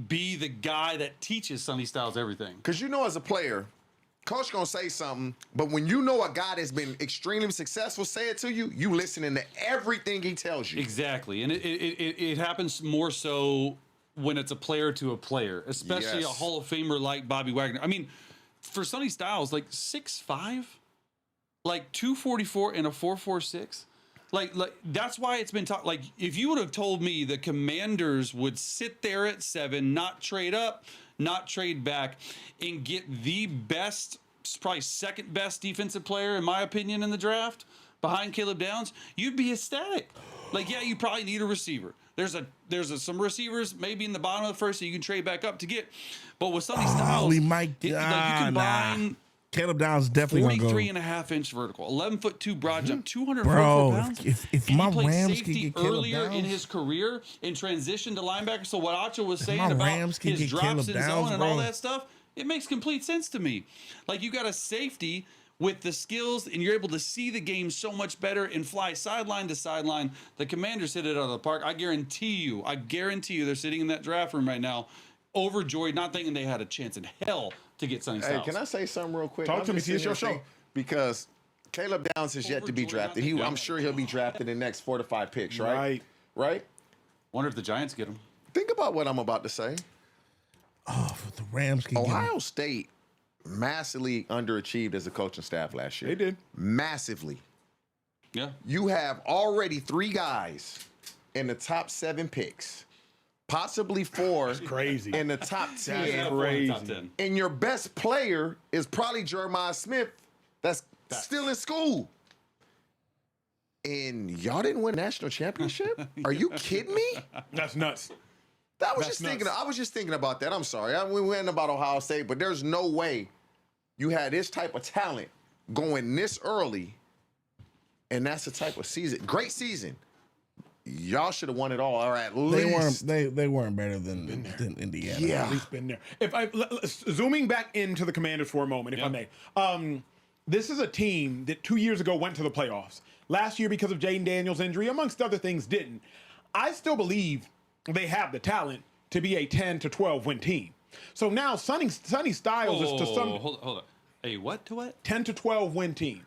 be the guy that teaches Sonny Styles everything. Because you know, as a player, coach gonna say something, but when you know a guy that's been extremely successful say it to you, you listening to everything he tells you. Exactly, and it happens more so when it's a player to a player, especially a Yes. Hall of Famer like Bobby Wagner. I mean, for Sonny Styles, like 6'5", like 244 and a 4.46. Like that's why it's been taught. Like, if you would have told me the Commanders would sit there at 7, not trade up, not trade back, and get the best, probably second best defensive player, in my opinion, in the draft behind Caleb Downs, you'd be ecstatic. Like, yeah, you probably need a receiver. There's some receivers maybe in the bottom of the first that you can trade back up to get. But with Sonny Styles, we might. you combine Caleb Downs definitely gonna go. 43.5-inch vertical, 11'2" broad jump, 244 Bro, pounds. if And my he played Rams could safety get Caleb earlier in Downs, his career and transition to linebacker. So what Acho was saying my about Rams could his get drops Caleb in Downs, zone and all bro. that stuff, it makes complete sense to me. Like, you got a safety with the skills, and you're able to see the game so much better and fly sideline to sideline. The Commanders hit it out of the park. I guarantee you they're sitting in that draft room right now, overjoyed, not thinking they had a chance in hell to get Sonny Hey, Styles. can I say something real quick? Talk I'm to me, just T. It's sitting your here show. thinking- Because Caleb Downs is yet to be drafted. I'm sure he'll be drafted in the next 4 to 5 picks, right? Right? Wonder if the Giants get him. Think about what I'm about to say. Oh, if the Rams can get him. Ohio State massively underachieved as a coaching staff last year. They did. Massively. Yeah. You have already 3 guys in the top 7 picks, possibly 4 Crazy. in the top 10. Yeah, crazy. top 10. And your best player is probably Jeremiah Smith, that's still in school. And y'all didn't win a national championship? Are you kidding me? That's nuts. I was That's just thinking about that. I'm sorry. We went about Ohio State, but there's no way you had this type of talent going this early And that's the type of season. Great season. Y'all should have won it all, or at least. They weren't better than Indiana. Yeah. At least been there. If zooming back into the Commanders for a moment, if I may. This is a team that 2 years ago went to the playoffs. Last year, because of Jaden Daniels' injury, amongst other things, didn't. I still believe they have the talent to be a 10 to 12 win team. So now Sonny Styles is to some Hold on. A what to what? 10 to 12 win team.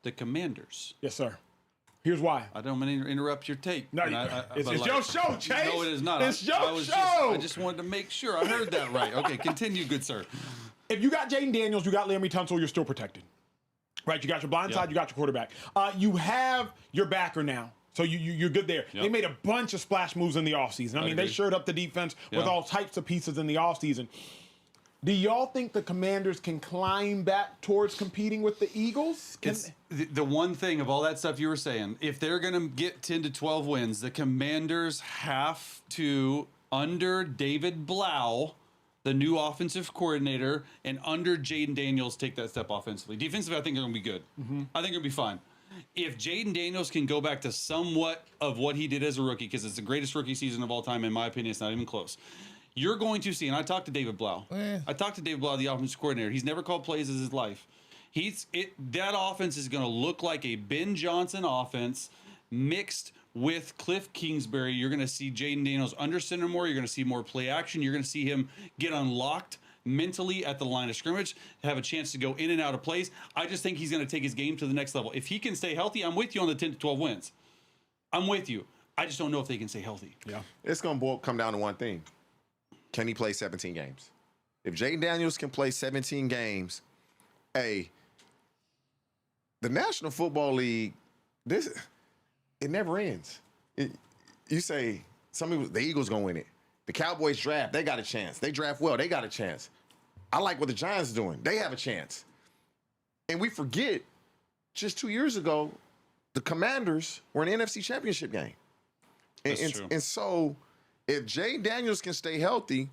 The Commanders. Yes, sir. Here's why. I don't mean to interrupt your take. No, it's your show, Chase. No, it is not. It's your show. I just wanted to make sure I heard that right. Okay, continue, good sir. If you got Jaden Daniels, you got Laremy Tunsil, you're still protected. Right? You got your blind side, you got your quarterback. You have your backer now. So you're good there. They made a bunch of splash moves in the offseason. I mean, they shored up the defense with all types of pieces in the offseason. Do y'all think the Commanders can climb back towards competing with the Eagles? It's the one thing of all that stuff you were saying, if they're going to get 10 to 12 wins, the Commanders have to, under David Blau, the new offensive coordinator, and under Jaden Daniels, take that step offensively. Defensively, I think they're going to be good. I think it'll be fine. If Jaden Daniels can go back to somewhat of what he did as a rookie, because it's the greatest rookie season of all time, in my opinion, it's not even close. You're going to see, and I talked to David Blau. I talked to David Blau, the offensive coordinator. He's never called plays in his life. That offense is going to look like a Ben Johnson offense mixed with Cliff Kingsbury. You're going to see Jaden Daniels under center more. You're going to see more play action. You're going to see him get unlocked mentally at the line of scrimmage, have a chance to go in and out of plays. I just think he's going to take his game to the next level. If he can stay healthy, I'm with you on the 10 to 12 wins. I'm with you. I just don't know if they can stay healthy. Yeah. It's going to come down to one thing. Can he play 17 games? If Jaden Daniels can play 17 games, the National Football League, it never ends. You say the Eagles gonna win it. The Cowboys draft, they got a chance. They draft well, they got a chance. I like what the Giants are doing. They have a chance. And we forget, just 2 years ago, the Commanders were in an NFC Championship game. That's true. And so, if Jaden Daniels can stay healthy,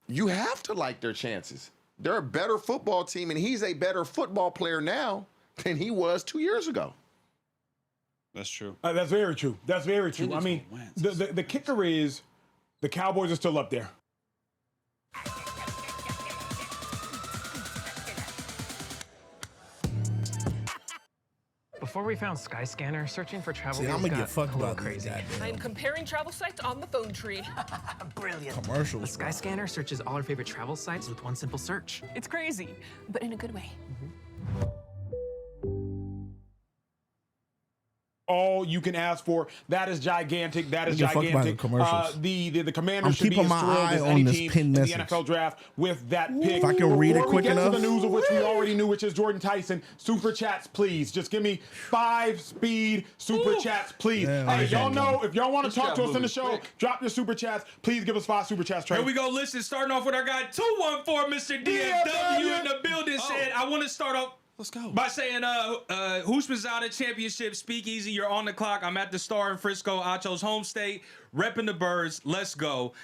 you have to like their chances. They're a better football team, and he's a better football player now than he was 2 years ago. That's true. That's very true. That's very true. I mean, the kicker is the Cowboys are still up there. Before we found Skyscanner, searching for travel I'm deals gonna got get fucked a little about crazy. I'm comparing travel sites on the phone tree. Brilliant. Commercials. The Skyscanner searches all our favorite travel sites with one simple search. It's crazy, but in a good way. All you can ask for. That is gigantic. That is Get fucked by the gigantic. commercials. The Commanders I'm should be keeping as my thrilled eye as on any this team pin in the message. NFL draft with that pick. If I can read it Before quick we get enough. to the news of which we already knew, which is Jordan Tyson, super chats, please. Just give me 5 speed super chats, please. Yeah, Hey, y'all know, if y'all want to talk to us in the moving show, quick. drop your super chats. Please give us 5 super chats, Trey. Here we go. Listen, starting off with our guy 214, Mr. DFW in the building said, I want to start off. Let's go. By saying, Hooshmazada Championship Speakeasy, you're on the clock. I'm at the Star in Frisco, Acho's home state, repping the Birds. Let's go.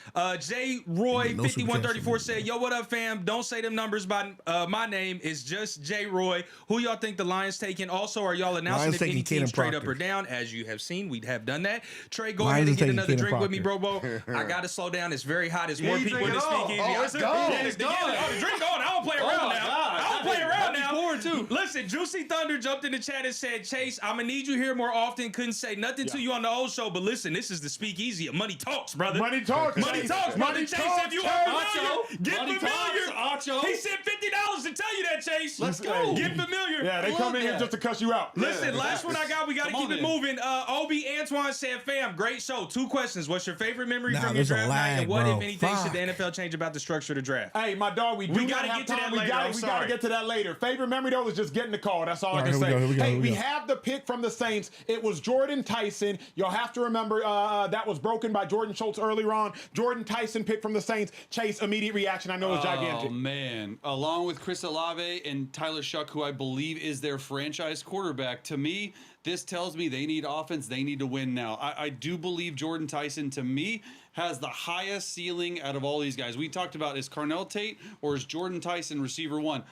J. Roy, No super 5134 chats. said, yo, what up, fam? Don't say them numbers by my name. It's just J. Roy. Who y'all think the Lions taking? Also, are y'all announcing Lions if taking any Kenan team straight up Proctor. or down? As you have seen, we have done that. Trey, go Lions ahead is and get taking another Kenan drink with me, Proctor. bro. I got to slow down. It's very hot. It's more you people in drink the it all. speakeasy. Oh, it's I- gone. Yeah, It's together. gone. Oh, the drink going. I don't play around my now. God. I don't play around Happy now. forward, too. Listen, Juicy Thunder jumped in the chat and said, Chase, I'm going to need you here more often. Couldn't say nothing to you on the old show, but listen, this is the speakeasy of Money Talks, brother. Money talks. Money Chase. Talks, brother. Money Chase, talks, if you Chase. are familiar, Acho. get Money familiar. talks, Acho. He said $50 to tell you that, Chase. Let's go. Get familiar. Yeah, they I come love in here that. just to cuss you out. Listen, last one I got, we got to Come keep on it in. moving. Obi Antoine said, fam, great show. 2 questions. What's your favorite memory Nah, from your there's a draft night? lag, And what, bro. if anything, should Fuck. the NFL change about the structure of the draft? Hey, my dog, we do gotta not have get to time. that later. I'm We gotta sorry. get to that later. Favorite memory though is just getting the call. That's all I All can right, say. here we go, Hey, here we we go. have the pick from the Saints. It was Jordan Tyson. You'll have to remember that was broken by Jordan Schultz earlier on. Jordan Tyson pick from the Saints. Chase, immediate reaction. I know is gigantic. Oh, man. Along with Chris Olave and Tyler Shuck, who I believe is their franchise quarterback, to me, this tells me they need offense. They need to win now. I do believe Jordan Tyson, to me, has the highest ceiling out of all these guys. We talked about, is Carnell Tate or is Jordan Tyson receiver 1?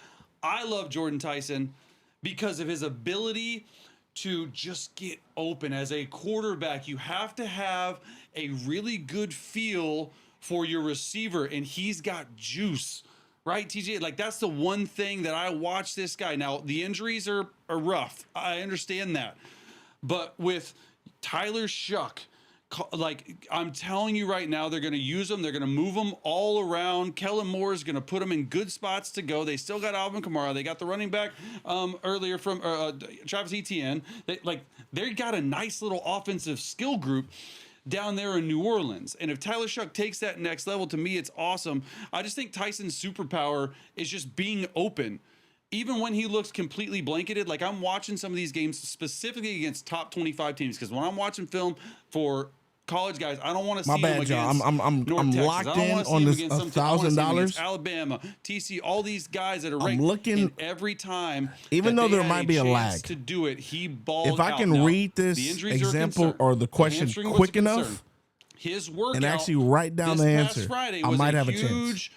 I love Jordan Tyson because of his ability to just get open. As a quarterback, you have to have a really good feel for your receiver, and he's got juice, right, TJ? Like, that's the one thing that I watch this guy. Now, the injuries are rough. I understand that. But with Tyler Shuck, like, I'm telling you right now, they're going to use them. They're going to move them all around. Kellen Moore is going to put them in good spots to go. They still got Alvin Kamara. They got the running back earlier from Travis Etienne. They got a nice little offensive skill group down there in New Orleans. And if Tyler Shuck takes that next level, to me, it's awesome. I just think Tyson's superpower is just being open. Even when he looks completely blanketed, like, I'm watching some of these games specifically against top 25 teams, because when I'm watching film for college guys, I don't want to see them against I'm North Texas. locked I don't in wanna see on them this against some team. I wanna see them against $1,000. Alabama, TC, all these guys that are ranked. looking- and every time, even that though they there had might be a chance lag. to do it, he balled If I out. can Now, read this the injuries are a example concern. or the question hamstring was a quick concern. enough His workout and actually write down this the past answer, Friday I was might a have a chance. huge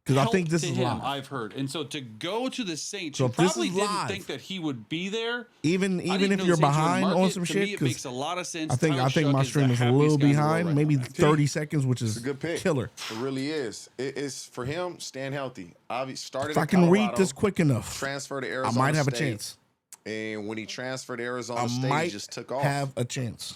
because I help think this to is him, live. I've heard. And so to go to the Saints, So you if this probably is didn't live, think that he would be there. Even I didn't if know you're the Saints were behind market. on some To shit, me, it 'cause makes a lot of sense. I think Tyler my Shuck is stream the is a little happiest guy in the world behind, right maybe now. 30 seconds, which is It's a good pick. killer. It really is. It's for him, staying healthy. Started If I in can read Colorado, this quick enough, transfer to I Arizona might have a State, chance. And when he transferred to Arizona I State, he might just took off. have a chance.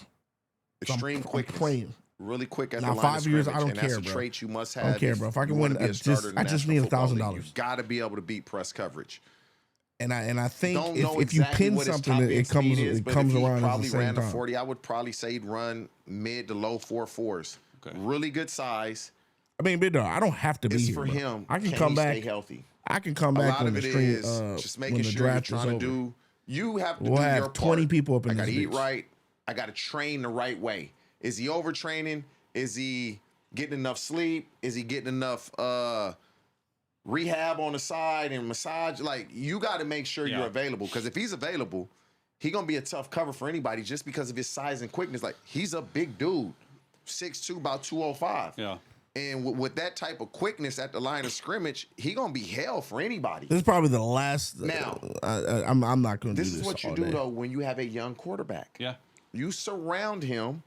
Extreme I'm quickness. praying. Really quick at Now, the line 5 of years, scrimmage, I don't and care, that's a bro. trait you must I have. don't care, if bro. If I can you wanna win, be a starter in the I just National need Football League. $1,000. You got to be able to beat press coverage. And I think Don't know if you exactly pin what his something, top it end comes speed is, it but comes if he around at the probably same ran the time. 40, I would probably say he'd run mid to low 4.4s. Okay. Really good size. I mean, big dog, I don't have to be It's here. for bro. him. I can Can come he back. stay healthy? I can come A back lot when of the it stream, is just when making the sure you're draft is trying to over. do. You have to We'll do have your part. 20 people up in I got to this eat bitch. right. I got to train the right way. Is he overtraining? Is he getting enough sleep? Is he getting enough rehab on the side and massage? Like, you got to make sure you're available, because if he's available, he gonna be a tough cover for anybody just because of his size and quickness. Like, he's a big dude, 6'2", about 205. Yeah. And with that type of quickness at the line of scrimmage, he gonna be hell for anybody. This is probably the last. Now, I'm not going to do This this. is what you all do day. though when you have a young quarterback. Yeah. You surround him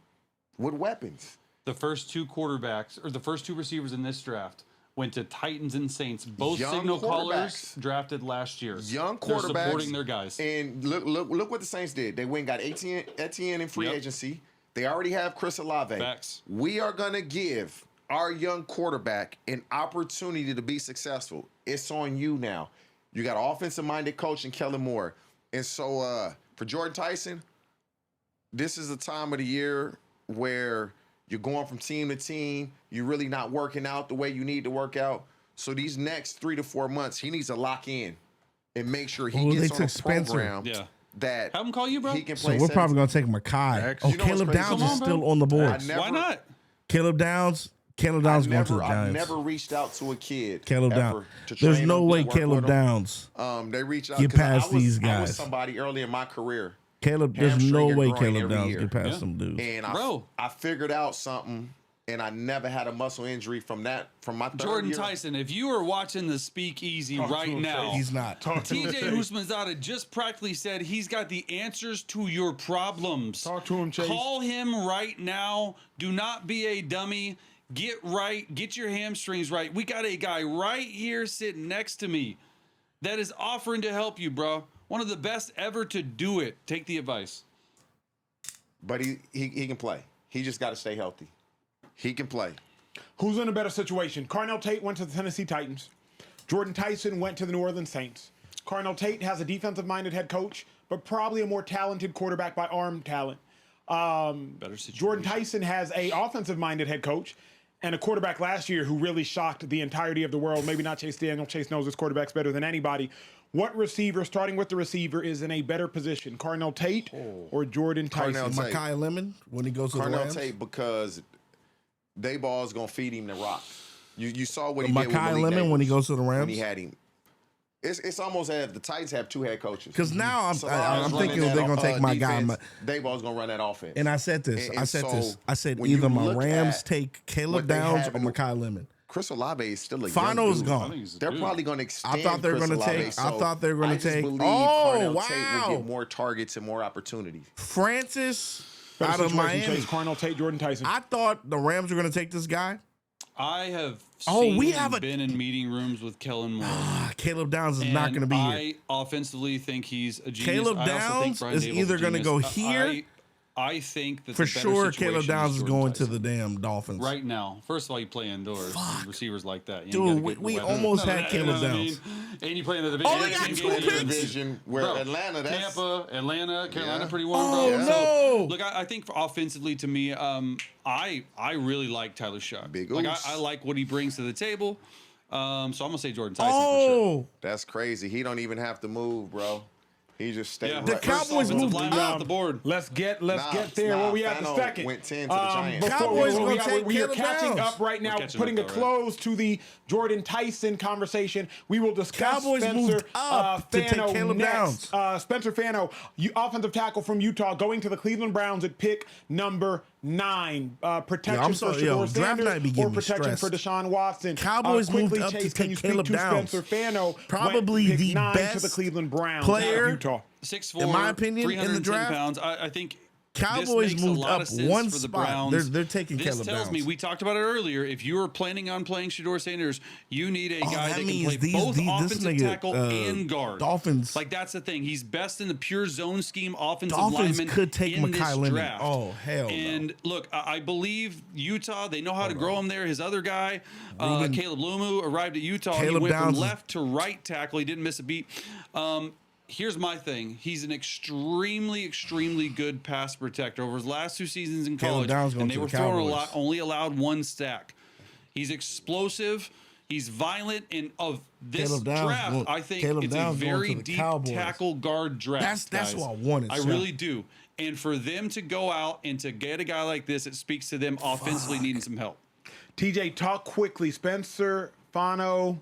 with weapons. The first two quarterbacks, or the first two receivers in this draft, went to Titans and Saints. Both Young signal callers quarterbacks. drafted last year. Young They're quarterbacks supporting their guys. And look what the Saints did. They went and got Etienne in free Yep. agency. They already have Chris Olave. Facts. We are gonna give our young quarterback an opportunity to be successful. It's on you now. You got an offensive-minded coach in Kellen Moore. And so for Jordan Tyson, this is the time of the year where you're going from team to team. You're really not working out the way you need to work out. So these next 3 to 4 months, he needs to lock in and make sure he They gets on took a Spencer. program Yeah. that Have him call you, bro. he can So play. we're probably going to take Makai. Oh, You know what's Caleb crazy? Downs Come is on, still bro. on the board. I never- Why not? Caleb Downs going to the I've Giants. never reached out to a kid. Caleb ever Downs. to There's train no them, way work Caleb with them. Downs. They reached out Get 'cause past these I guys. was somebody early in my career. Caleb, there's Hamstring no and way groin Caleb every Downs year. get past Yeah. some dudes. And Bro. I figured out something, and I never had a muscle injury from my third Jordan year. Tyson, if you are watching the Speakeasy right now, He's not. TJ Houshmandzadeh just practically said he's got the answers to your problems. Talk to him, Chase. Call him right now. Do not be a dummy. Get right. Get your hamstrings right. We got a guy right here sitting next to me that is offering to help you, bro. One of the best ever to do it. Take the advice. But he can play. He just got to stay healthy. He can play. Who's in a better situation? Carnell Tate went to the Tennessee Titans. Jordan Tyson went to the New Orleans Saints. Carnell Tate has a defensive-minded head coach, but probably a more talented quarterback by arm talent. Better situation. Jordan Tyson has a offensive-minded head coach and a quarterback last year who really shocked the entirety of the world. Maybe not Chase Daniel. Chase knows his quarterback's better than anybody. What receiver, starting with the receiver, is in a better position? Carnell Tate or Jordan Tyson? Carnell Tate. Makai Lemon when he goes to the Carnell Rams. Tate, because Dayball is going to feed him the rock. You saw what he did with Makai Malik Lemon when he Neighbors goes to the when Rams. he had him. It's almost as if the Titans have two head coaches. Because now I'm Savard's thinking running they're going to that, take my guy. defense. Dayball's going to run that offense. And I said this. And I said so this. I said when you either my look Rams at take Caleb what they Downs have or in the- Makai Lemon. Chris Olave is still a Fano's young dude. I gone. think he's a They're dude. probably going to extend. I thought they were Chris going to Olave, take. so I thought they were going I to just take. believe Oh Carnell Tate will wow! get more targets and more opportunities. Francis Better out of situation, Miami. Chase, Carnell Tate, Jordan Tyson. I thought the Rams were going to take this guy. I have Oh, seen we and have a- been in meeting rooms with Kellen Moore. Caleb Downs is not going to be here. I offensively think he's a genius. Caleb I also think Downs Brian is Daboll's either a gonna genius. go here- I think that For the better sure, situation Caleb Downs is Jordan going to Tyson. the damn Dolphins. Right now, first of all, you play indoors. And receivers like that, Dude, we almost had Caleb Downs. And you play in the division. Oh, they got same 2 game picks? Division where Bro, Atlanta, that's Tampa, Atlanta, Carolina, Yeah. pretty warm, Oh, bro. no. So, look, I think offensively, to me, I really like Tyler Shuck. Big like oops. I like what he brings to the table. So I'm gonna say Jordan Tyson for sure. Oh, that's crazy. He don't even have to move, bro. He just stay. Yeah, right. The first Cowboys offensive moved lineman up. off the board. Let's get there. Nah, Where we at the Fano second? went 10 to the Giants. Cowboys we gonna take are Caleb catching Downs. up right now, We're catching putting up a though, right? close to the Jordan Tyson conversation. We will discuss Cowboys Spencer moved up to take Fano Caleb next. Downs. Spencer Fano, offensive tackle from Utah, going to the Cleveland Browns at pick number 9. Protection I'm for sorry, Shador draft Sanders night be or getting me protection stressed. for Deshaun Watson. Cowboys Quickly, moved up to Chase, can you take speak Caleb to Downs. Spencer Fano? Probably went pick the 9 to the best Cleveland Browns player out of Utah. 6'4", in my opinion, in the 310 draft, pounds. I think Cowboys this makes moved a lot up of sense one for the spot. Browns. They're taking this Caleb tells me, Downs. we talked about it earlier. If you are planning on playing Shador Sanders, you need a guy that that can means play these- both this offensive nigga, tackle and guard. Dolphins- Like, that's the thing. He's best in the pure zone scheme offensive Dolphins lineman could take in Mekhi this Lemon. draft. Oh, hell no. And look, I believe Utah, they know how to grow him there. His other guy, Caleb Lumu, arrived at Utah. Caleb he went Downs from is- left to right tackle. He didn't miss a beat. Here's my thing. He's an extremely, extremely good pass protector. Over his last 2 seasons in Caleb college, Downs going and they to were the throwing a Cowboys. lot, only allowed 1 stack. He's explosive. He's violent. And of this Caleb Downs draft, going- I think Caleb it's a Downs going very to the deep Cowboys. tackle guard draft. That's guys. what I wanted, I son. really do. And for them to go out and to get a guy like this, it speaks to them offensively needing some help. TJ, talk quickly. Spencer Fano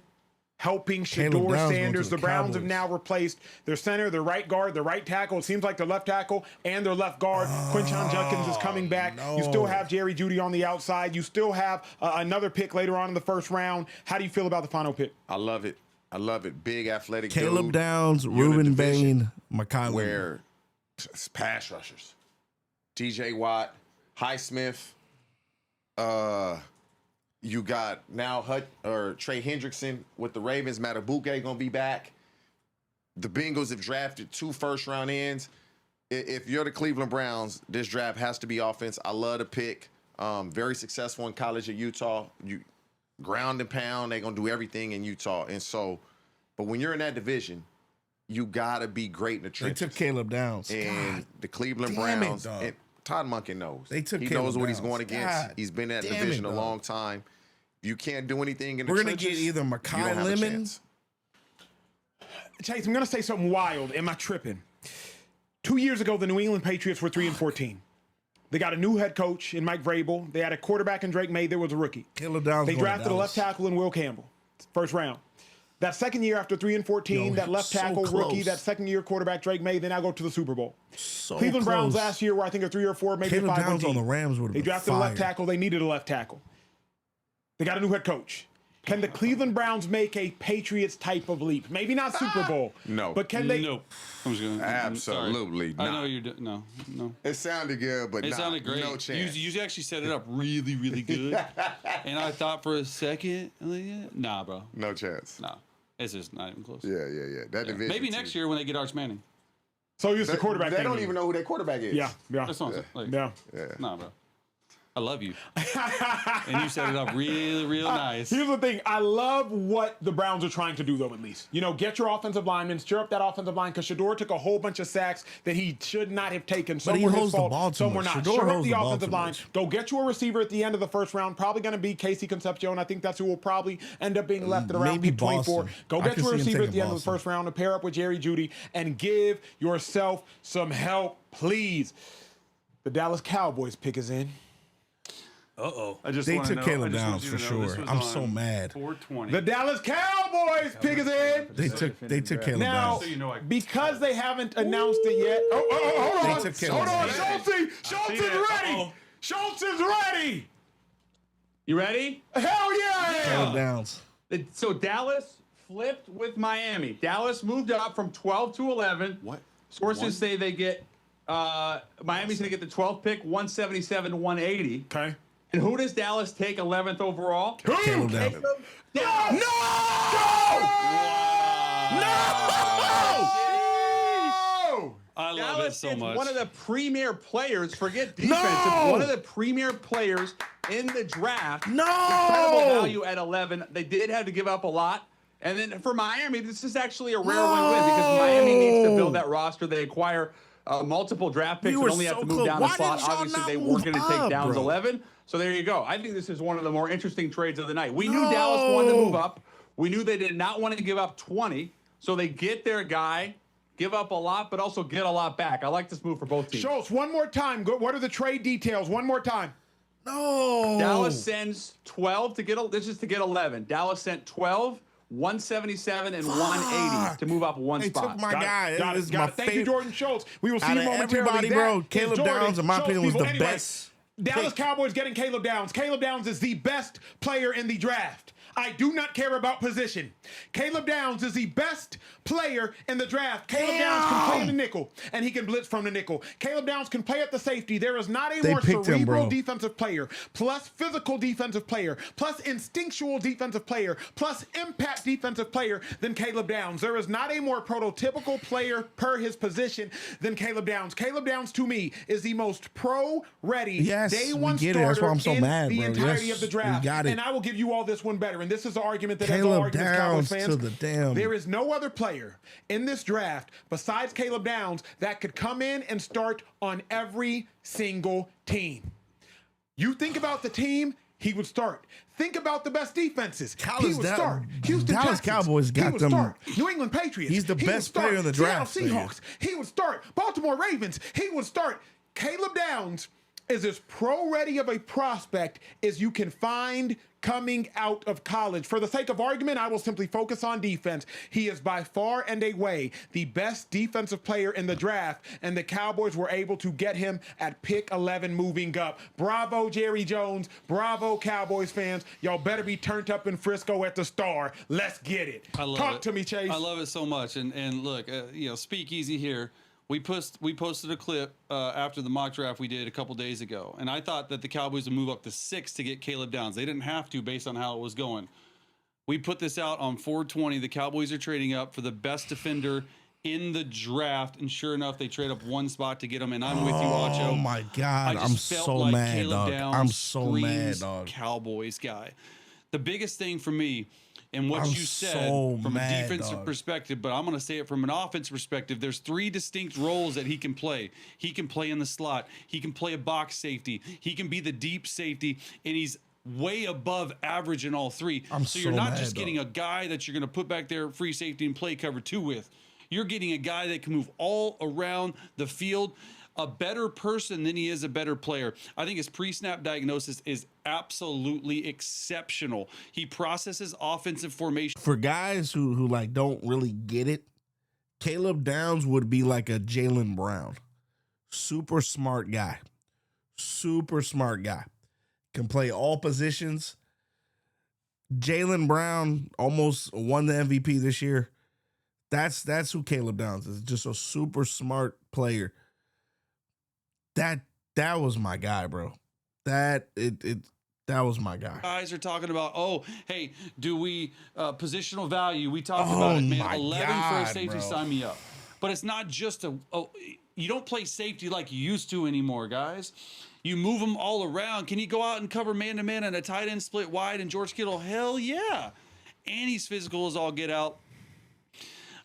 helping Caleb Shador Downs going Sanders. to The the Browns have Cowboys. now replaced their center, their right guard, their right tackle. It seems like their left tackle and their left guard. Quinton Judkins is coming back. no. You still have Jerry Jeudy on the outside. You still have another pick later on in the first round. How do you feel about the final pick? I love it. I love it. Big athletic Caleb dude. Downs, You're in a Reuben division Bain, Mekhi Lemon. where it's pass rushers. TJ Watt, Highsmith, you got now Trey Hendrickson with the Ravens. Matabuke gonna be back. The Bengals have drafted 2 first-round ends. If you're the Cleveland Browns, this draft has to be offense. I love the pick. Very successful in college at Utah. You ground and pound. They're gonna do everything in Utah. And so, but when you're in that division, you gotta be great in the They trenches. took Caleb Downs. And God, the Cleveland damn it, Browns, dog. and Todd Monken knows. They took He Caleb knows what he's Downs. going against. God He's been in that damn division it, a dog. long time. If you can't do anything in the We're gonna trenches, get either you Mekhi don't have a Lemon. chance. Chase, I'm going to say something wild. Am I tripping? 2 years ago, the New England Patriots were 3-14. They got a new head coach in Mike Vrabel. They had a quarterback in Drake May. There was a rookie. Caleb Downs. They going to drafted a left Dallas. tackle in Will Campbell, first round. That second year after 3-14, Yo, that left so tackle rookie, close. that second year quarterback Drake May, they now go to the Super Bowl. So Cleveland Browns close. last year were I think a 3 or 4, maybe Caleb a 5 Downs on team. the Rams would have They been drafted a left fire. tackle. They needed a left tackle. They got a new head coach. Can the Cleveland Browns make a Patriots type of leap? Maybe not Super Bowl. No. But can they? Nope. I'm just gonna, Absolutely I'm sorry. I know not. you're. No. It sounded good, but It nah, sounded great. no chance. You actually set it up really, really good. And I thought for a second, like, yeah, nah, bro. No chance. Nah. It's just not even close. Yeah. That division. Maybe next year when they get Arch Manning. So it's the quarterback. They thing don't here. even know who their quarterback is. Yeah. That's what I'm saying. Like, Yeah. Nah, bro. I love you. And you set it up really, real nice. Here's the thing. I love what the Browns are trying to do, though, at least. You know, get your offensive linemen, stir up that offensive line, because Shador took a whole bunch of sacks that he should not have taken. Some But he were his holds the fault, ball too some were much. not. Shador Stir up holds the the ball offensive too line. much. Go get you a receiver at the end of the first round. Probably going to be Casey Concepcion. I think that's who will probably end up being left at around Maybe pick 24. Boston. Go I get can you a see him receiver at taking the end of the Boston. first round to pair up with Jerry Jeudy and give yourself some help, please. The Dallas Cowboys pick is in. I just They wanna took know- Caleb I just want Downs you for to know this sure. was I'm on so mad. 420. The Dallas Cowboys pick is in. They took Caleb Now, Downs. you know I- because they haven't announced it yet. Hold on. They took Caleb Hold on. Downs. Schultz is that. ready. Uh-oh. Schultz is ready. You ready? Hell yeah, I am. Caleb Downs. So Dallas flipped with Miami. Dallas moved up from 12 to 11. What? Sources say they get Miami's going to get the 12th pick, 177 to 180. Okay. And who does Dallas take 11th overall? Caleb Downs. Downs. I love Dallas it so is much. one of the premier players. Forget defense. It's one of the premier players in the draft. Incredible value at 11. They did have to give up a lot. And then for Miami, this is actually a rare win-win because Miami needs to build that roster. They acquire multiple draft picks and only have to move down the slot. Obviously, they weren't going to take Downs 11. So there you go. I think this is one of the more interesting trades of the night. We knew Dallas wanted to move up. We knew they did not want to give up 20. So they get their guy, give up a lot, but also get a lot back. I like this move for both teams. Schultz, one more time. What are the trade details? One more time. No. Dallas sends 12 to get. This is to get 11. Dallas sent 12, 177, and 180 to move up one They spot. took my guy. Got This it. is my Thank you, favorite. Jordan Schultz. We will see Out you of momentarily. everybody, That bro, is Caleb Jordan Downs, in my Schultz, opinion, was people. the Anyway, best. Dallas Cowboys getting Caleb Downs. Caleb Downs is the best player in the draft. I do not care about position. Caleb Downs is the best player in the draft. Caleb Downs can play in the nickel, and he can blitz from the nickel. Caleb Downs can play at the safety. There is not a more cerebral defensive player, plus physical defensive player, plus instinctual defensive player, plus impact defensive player than Caleb Downs. There is not a more prototypical player per his position than Caleb Downs. Caleb Downs, to me, is the most pro-ready day one we get it. starter That's why I'm so in mad, the bro. entirety Yes, of the we draft. got it. And I will give you all this one better. And this is the argument that Caleb all arguments, Cowboys Downs fans. to the damn. There is no other player in this draft besides Caleb Downs that could come in and start on every single team. You think about the team, he would start. Think about the best defenses. He would start. Houston Dallas Texans, Cowboys he got would them. start. New England Patriots. He's the he would best start. player in the draft. Seattle Seahawks. He would start. Baltimore Ravens. He would start. Caleb Downs is as pro-ready of a prospect as you can find coming out of college. For the sake of argument, I will simply focus on defense. He is by far and away the best defensive player in the draft, and the Cowboys were able to get him at pick 11 moving up. Bravo, Jerry Jones. Bravo, Cowboys fans. Y'all better be turned up in Frisco at the Star. Let's get it. I love Talk it. to me, Chase. I love it so much. And look, speak easy here. We posted a clip after the mock draft we did a couple days ago, and I thought that the Cowboys would move up to 6 to get Caleb Downs. They didn't have to based on how it was going. We put this out on 420. The Cowboys are trading up for the best defender in the draft, and sure enough, they trade up one spot to get him. And I'm with you, Acho. Oh my God, I I'm just felt so like mad, Caleb dog. Downs I'm so mad, screams dog. Cowboys guy. The biggest thing for me, and what I'm you said so from mad, a defensive dog. perspective, but I'm going to say it from an offensive perspective. There's 3 distinct roles that he can play. He can play in the slot. He can play a box safety. He can be the deep safety, and he's way above average in all 3. So you're not just getting a guy that you're going to put back there free safety and play cover 2 with. You're getting a guy that can move all around the field. A better person than he is a better player. I think his pre-snap diagnosis is absolutely exceptional. He processes offensive formation. For guys who like don't really get it, Caleb Downs would be like a Jaylen Brown. Super smart guy. Super smart guy. Can play all positions. Jaylen Brown almost won the MVP this year. That's who Caleb Downs is. Just a super smart player. That was my guy, bro. That was my guy. Guys are talking about, oh, hey, do we positional value? We talked about it, man. 11 for a safety, sign me up. But it's not just you don't play safety like you used to anymore, guys. You move them all around. Can he go out and cover man-to-man and a tight end split wide and George Kittle? Hell yeah. And he's physical as all get out.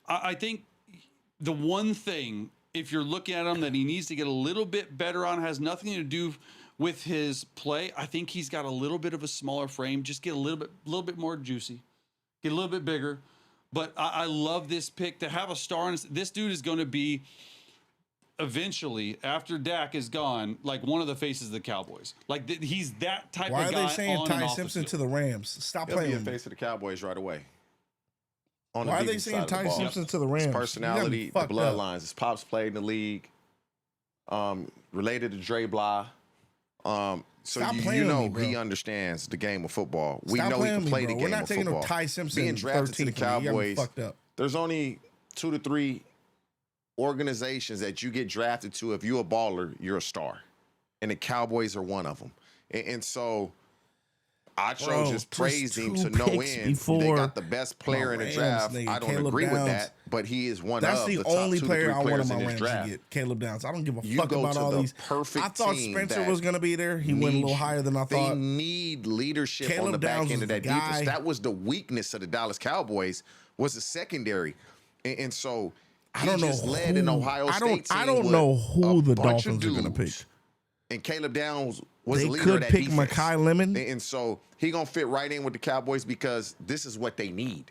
I think the one thing, if you're looking at him, that he needs to get a little bit better on, has nothing to do with his play. I think he's got a little bit of a smaller frame. Just get a little bit more juicy, get a little bit bigger. But I love this pick to have a star. This dude is going to be eventually, after Dak is gone, like one of the faces of the Cowboys. Like he's that type Why of guy. are they saying on Ty and off Simpson the to the Rams? Stop He'll playing be a with me. face of the Cowboys right away. On Why the are they defensive saying side of the Ty ball. Simpson to the Rams? His personality, the fucked up. bloodlines. His pops played in the league. Related to Dre Bly. So Stop you playing with know me, bro. he understands the game of football. We Stop know he playing can with play me, the bro. game We're not of taking no football. Ty Simpson Being drafted to the 13th. You got me Cowboys, fucked up. there's only 2 to 3 organizations that you get drafted to. If you're a baller, you're a star. And the Cowboys are one of them. And so Acho just praised him to no end. They got the best player in the draft. I don't agree with that, but he is one That's of the the top only 2 to 3 player I players wanted in my his Rams draft. to get. Caleb Downs. I don't give a You fuck go about to all the these. perfect I thought team Spencer that was going to be there. He went a little needs- higher than I They thought. need leadership on Caleb the back Downs end was of the that defense. guy. That was the weakness of the Dallas Cowboys, was the secondary. And so he just led an Ohio State team I don't with know who a the bunch of Dolphins are going to pick. dudes. And Caleb Downs was They the leader could of that pick defense. Mekhi Lemon. And so he going to fit right in with the Cowboys because this is what they need.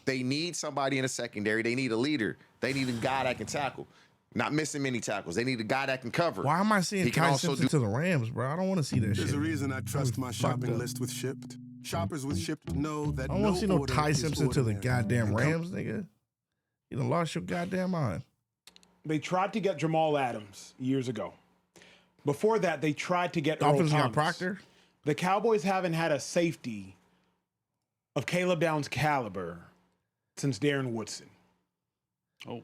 They need somebody in the secondary. They need a leader. They need a guy that can tackle. Not missing many tackles. They need a guy that can cover. Why am I seeing He can Ty also Simpson do- to the Rams, bro? I don't want to see that shit. There's a reason I trust my shopping up. list with Shipped. Shoppers with Shipped know that I don't want to see no order Ty is Simpson to the ordinary. goddamn Rams, nigga. You done lost your goddamn mind. They tried to get Jamal Adams years ago. Before that, they tried to get Dolphins Earl got Thomas. Proctor. The Cowboys haven't had a safety of Caleb Downs' caliber since Darren Woodson. Oh.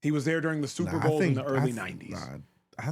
He was there during the Super Bowls in the early 90s.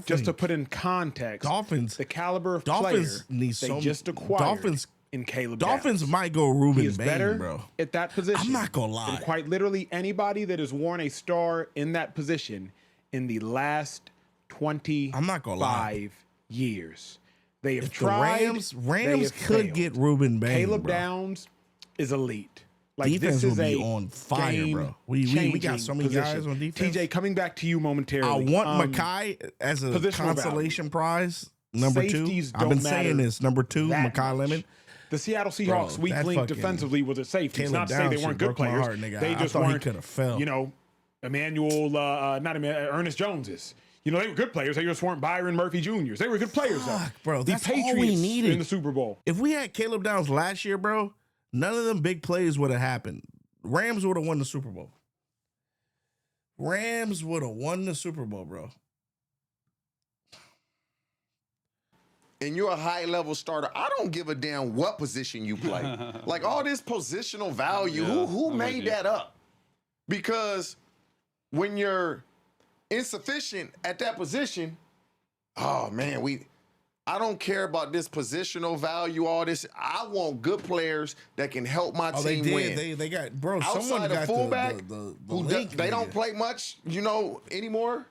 Just to put in context, Dolphins, the caliber of Dolphins player need they some just acquired Dolphins. in Caleb Dolphins Downs. might go Ruben He is Bain, better bro. at that position. I'm not gonna lie. than quite literally anybody that has worn a star in that position in the last 25 I'm not gonna lie. years. They have If tried. the they Rams have could failed. get Ruben Bain. Caleb bro. Downs is elite. Like Defense this is will be a on fire, bro. We got so many guys on defense. TJ, coming back to you momentarily. I want Mekhi as a positional consolation prize. Number Safeties 2. I've been don't saying matter this. Number 2, that Mekhi much. Lemon. The Seattle Seahawks Bro, weak that link fucking defensively was its safety. It's Caleb not to say they Downs weren't shit good broke my players. heart, nigga. They I just thought he weren't, coulda fell. you know, Ernest Joneses. You know, they were good players. They just weren't Byron Murphy Jr.'s. They were good players, though. Fuck, bro. The That's all we Patriots needed in the Super Bowl. If we had Caleb Downs last year, bro, none of them big plays would have happened. Rams would have won the Super Bowl. Rams would have won the Super Bowl, bro. And you're a high-level starter. I don't give a damn what position you play. Like all this positional value, who made that up? Because when you're insufficient at that position, oh man, I don't care about this positional value, all this. I want good players that can help my team win. They got, bro, someone Outside got of fullback, the who link, they don't nigga. play much, anymore.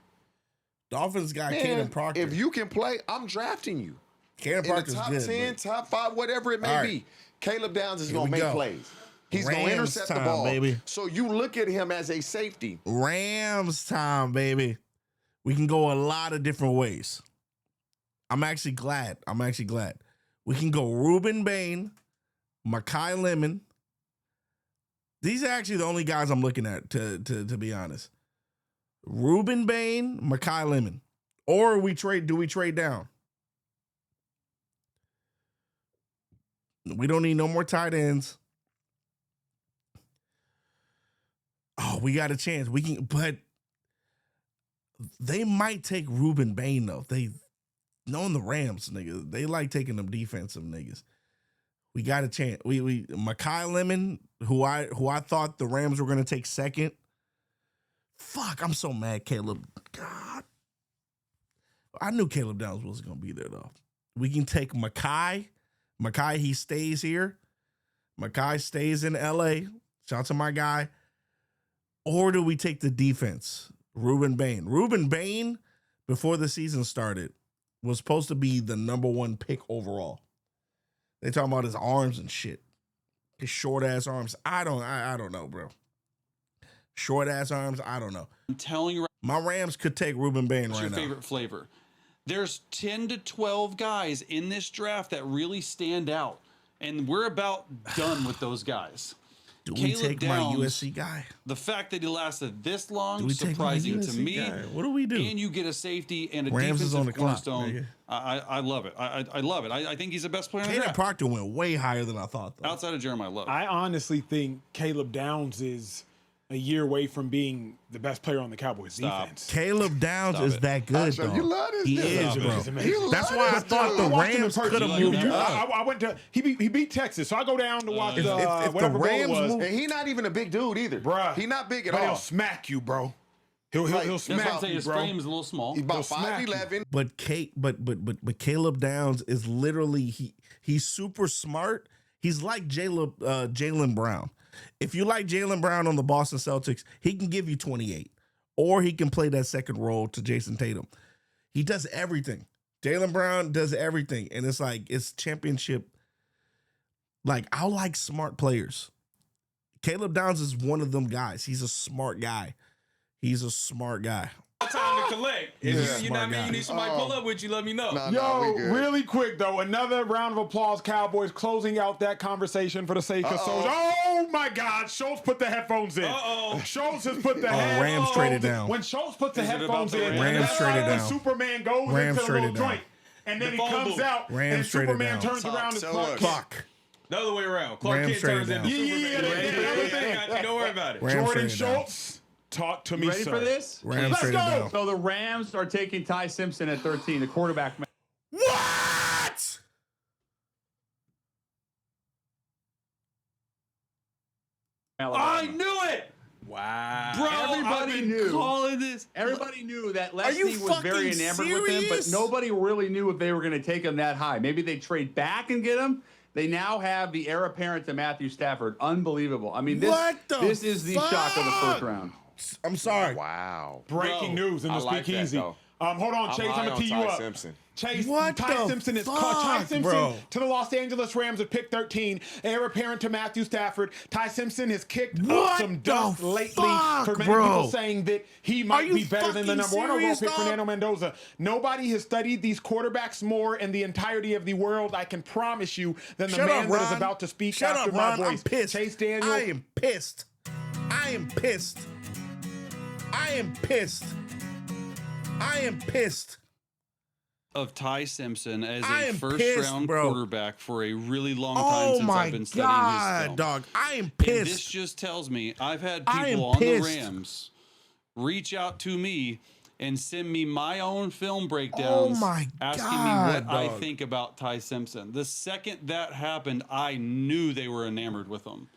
Dolphins got Man, Caden Proctor. if you can play, I'm drafting you. Caden In the Proctor's top good, 10, but- top 5, whatever it may All be, right. Caleb Downs is Here going to we make go. plays. He's going to Rams intercept the time, ball. baby. So you look at him as a safety. Rams time, baby. We can go a lot of different ways. I'm actually glad. We can go Ruben Bain, Mekhi Lemon. These are actually the only guys I'm looking at, to be honest. Ruben Bain, Mekhi Lemon. Or do we trade down? We don't need no more tight ends. Oh, we got a chance. We can, but they might take Ruben Bain though. They knowing the Rams, nigga. They like taking them defensive niggas. We got a chance. We Mekhi Lemon, who I thought the Rams were gonna take second. Fuck, I'm so mad, Caleb. God. I knew Caleb Downs wasn't gonna be there though. We can take Mekhi. Mekhi, he stays here. Mekhi stays in LA. Shout out to my guy. Or do we take the defense? Ruben Bain. Ruben Bain, before the season started, was supposed to be the number 1 pick overall. They talking about his arms and shit. His short ass arms. I don't know, bro. Short ass arms. I don't know. I'm telling you, My Rams could take Ruben Bain what's right your now. favorite flavor? There's 10 to 12 guys in this draft that really stand out, and we're about done with those guys. Do we Caleb take Downs, my USC guy? The fact that he lasted this long, Do we take my surprising to USC me. guy? What do we do? And you get a safety and a Rams is defensive on the clock, cornerstone. nigga. I love it. I love it. I think he's the best player in the Caden draft. Proctor went way higher than I thought, though. Outside of Jeremiah Love. I honestly think Caleb Downs is a year away from being the best player on the Cowboys defense. Caleb Downs is that good, though. You love this He dude. is, Stop bro. it. You That's love why I this thought dude. the I watched him in Rams person. could have You moved like up. I went to he beat Texas, so I go down to watch if the whatever bowl it Rams was. move- And he not even a big dude either. Bruh. He not big at But he'll all. smack you, bro. He'll Like, That's smack what I'm saying. you, His bro. frame's a little small. He's about He'll smack you. 5'11". But Caleb Downs is literally he's super smart. He's like Jalen Brown. If you like Jalen Brown on the Boston Celtics, he can give you 28, or he can play that second role to Jason Tatum. He does everything. Jalen Brown does everything, and it's like it's championship. Like, I like smart players. Caleb Downs is one of them guys. He's a smart guy. He's a smart guy. Time to collect. If you know what I Smart mean, guy. you need somebody to pull up with you, let me know. Yo, we good. really quick though, another round of applause, Cowboys, closing out that conversation for the sake of Soldier. Oh my God, Schultz put the headphones in. Schultz has put the headphones Rams traded down. When Schultz puts the Is it headphones about the in, Rams? that's traded like when down. Superman goes Rams into the little traded down. joint, and then he phone comes booth. out, Rams and traded Superman down. turns around as So Clark look. Kent. Fuck. The other way around. Clark Rams Kent turns traded into down. Yeah, Don't worry about it. Rams Jordan traded down. Schultz, talk to me, Ready sir. for this? Rams Let's traded go. down. So the Rams are taking Ty Simpson at 13, the quarterback. What? I knew it, Wow. bro. Everybody I've been knew. calling this. Everybody knew that you Leslie was very fucking enamored with him, but serious? nobody really knew if they were going to take him that high. Maybe they trade back and get him. They now have the heir apparent to Matthew Stafford. Unbelievable. I mean, this is the shock of the first round. I'm sorry. Wow. Breaking Bro, news in I the like that, speakeasy. though. Hold on, Chase. I'm high gonna on tee you Ty up. Simpson. Chase, What Ty the Simpson is fuck, Ty Simpson bro? to the Los Angeles Rams at pick 13, heir apparent to Matthew Stafford. Ty Simpson has kicked up What some the dust lately fuck, for many bro? people saying that he might you be better than the fucking number one overall serious, pick, dog? Fernando Mendoza. Nobody has studied these quarterbacks more in the entirety of the world, I can promise you, than the Shut man up, that is Ron. about to speak Shut after up, my Ron. I'm voice. pissed. Chase Daniel. I am pissed. I am pissed. I am pissed. I am pissed. Of Ty Simpson as I a am first pissed, round bro. quarterback for a really long time Oh since my I've been studying his God, film. dog. I am And this pissed. just tells me I've had I am people on the pissed. Rams reach out to me and send me my own film breakdowns Oh my asking God, me what I dog. think about Ty Simpson. The second that happened, I knew they were enamored with him.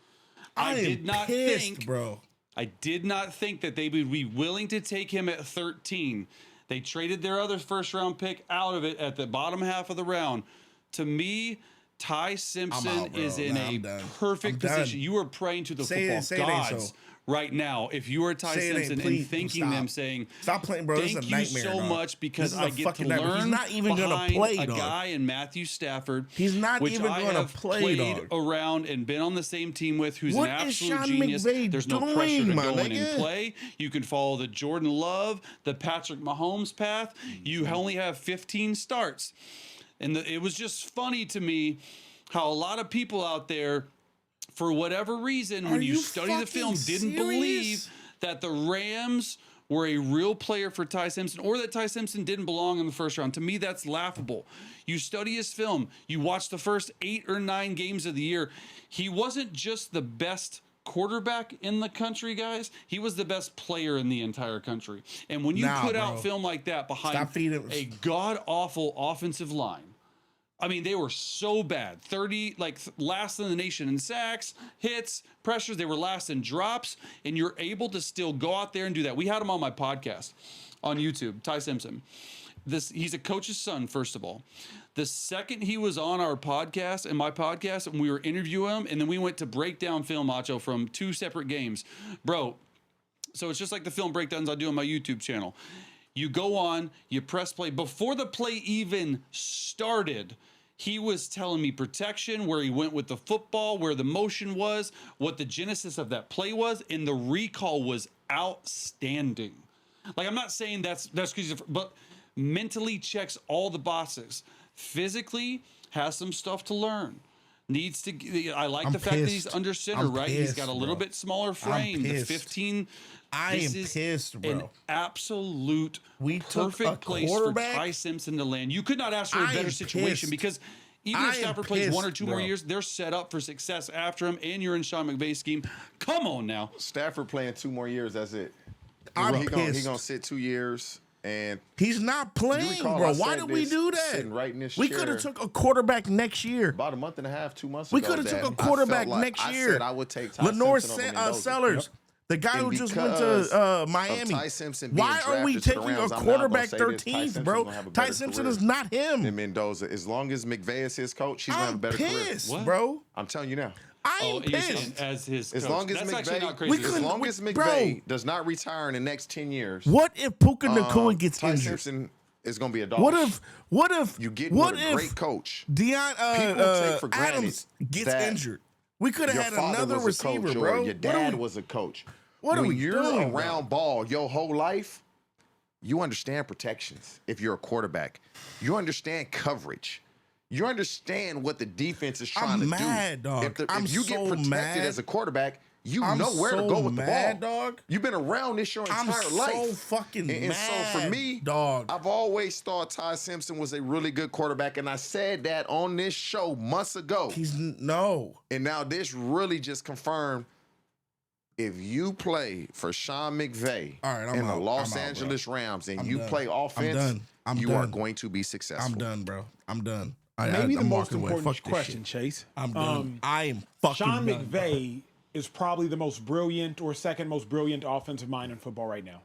I am did not pissed, think, bro. I did not think that they would be willing to take him at 13. They traded their other first round pick out of it at the bottom half of the round. To me, Ty Simpson out, bro. is in Nah, a I'm done. perfect I'm done. position. You are praying to the Say it- football say it ain't gods so. right now. If you are Ty Say it ain't, Simpson please. and thanking Stop. them, saying, Stop playing, bro. This is thank a you nightmare, so dog. much because This is I a get to fucking nightmare. learn He's not even gonna behind play, a dog. guy in Matthew Stafford. He's not which even I gonna have play, played dog. around and been on the same team with, who's What an is absolute Sean genius. McVay There's no doing, pressure to my go in nigga? and play. You can follow the Jordan Love, the Patrick Mahomes path. You only have 15 starts. And it was just funny to me how a lot of people out there, for whatever reason, when you study the film, didn't believe that the Rams were a real player for Ty Simpson, or that Ty Simpson didn't belong in the first round. To me, that's laughable. You study his film, you watch the first 8 or 9 games of the year. He wasn't just the best quarterback in the country, guys. He was the best player in the entire country. And when you put out film like that behind a god-awful offensive line, I mean, they were so bad. 30, last in the nation in sacks, hits, pressures. They were last in drops, and you're able to still go out there and do that. We had him on my podcast on YouTube, Ty Simpson. He's a coach's son, first of all. The second he was on our podcast and my podcast, and we were interviewing him, and then we went to break down film, Macho, from 2 separate games. Bro, so it's just like the film breakdowns I do on my YouTube channel. You go on, you press play. Before the play even started, he was telling me protection, where he went with the football, where the motion was, what the genesis of that play was, and the recall was outstanding. Like, I'm not saying that's because, but mentally checks all the boxes. Physically has some stuff to learn. Needs to. I like the fact that he's under center, right? He's got a little bit smaller frame. The 15. I am pissed, bro. An absolute took a perfect place for quarterback? Ty Simpson to land. You could not ask for a better situation because Even if I am Stafford plays 1 or pissed, 2 more bro. years, they're set up for success after him, and you're in Sean McVay's scheme. Come on now. Stafford playing 2 more years. That's it. I'm He pissed. gonna sit 2 years, and He's not playing, recall bro. I Why said did we this do that? sitting right in this We chair could have took a quarterback next year. about a month and a half, 2 months We ago. could have took a that quarterback I felt like next I year. said I would take Ty Lenore Simpson over Mendoza. Sellers, the guy And who just went because to of Miami. Ty Simpson being Why are we drafted to the taking a Rams, I'm now quarterback gonna say this, Ty 13th, Simpson's bro? gonna have a Ty better Simpson career is not him. than Mendoza. As long as McVay is his coach, he's gonna have a I'm better career. pissed, bro. I'm telling you now. I'm you're saying pissed. as his As coach. long as That's actually not McVay, crazy. We to as couldn't- say. long as bro. McVay does not retire in the next 10 years, What if Puka Nacua gets Ty injured? Simpson is gonna be a dog. What if you get what with a if great coach? Deion People take for granted Adams gets that injured? We could have Your had father another was a receiver, coach, bro. or your dad was a coach. What are when we you're doing, around ball your whole life, you understand protections. If you're a quarterback, you understand coverage. You understand what the defense is trying to mad, do. dog. I'm If you so get protected mad. as a quarterback, you I'm know where to so go with mad, the ball. dog. You've been around this your I'm entire so life. fucking And so for mad, me, dog. I've always thought Ty Simpson was a really good quarterback, and I said that on this show months ago. No. And now this really just confirmed. If you play for Sean McVay All right, I'm and the out. Los I'm out, Angeles Rams and I'm you done. play offense, done. I'm you are done. going to be successful. I'm done, bro. I'm done. Maybe the I'm most walking away. important Fuck this question, shit. Chase. I'm done. I am fucking Sean done. McVay is probably the most brilliant or second most brilliant offensive mind in football right now.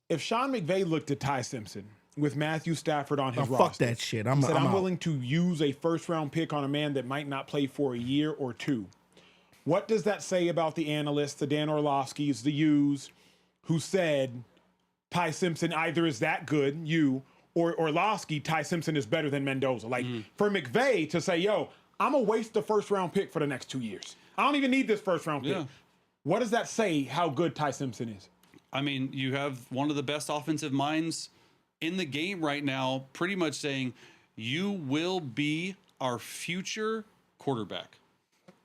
If Sean McVay looked at Ty Simpson with Matthew Stafford on his fuck roster, that shit. and said, I'm I'm out." willing to use a first-round pick on a man that might not play for a year or two. What does that say about the analysts, the Dan Orlovskis, the U's, who said Ty Simpson either is that good, or Orlovsky, Ty Simpson is better than Mendoza? Like, for McVay to say, yo, I'm going to waste the first-round pick for the next 2 years. I don't even need this first-round pick. Yeah. What does that say how good Ty Simpson is? I mean, you have one of the best offensive minds in the game right now, pretty much saying, you will be our future quarterback.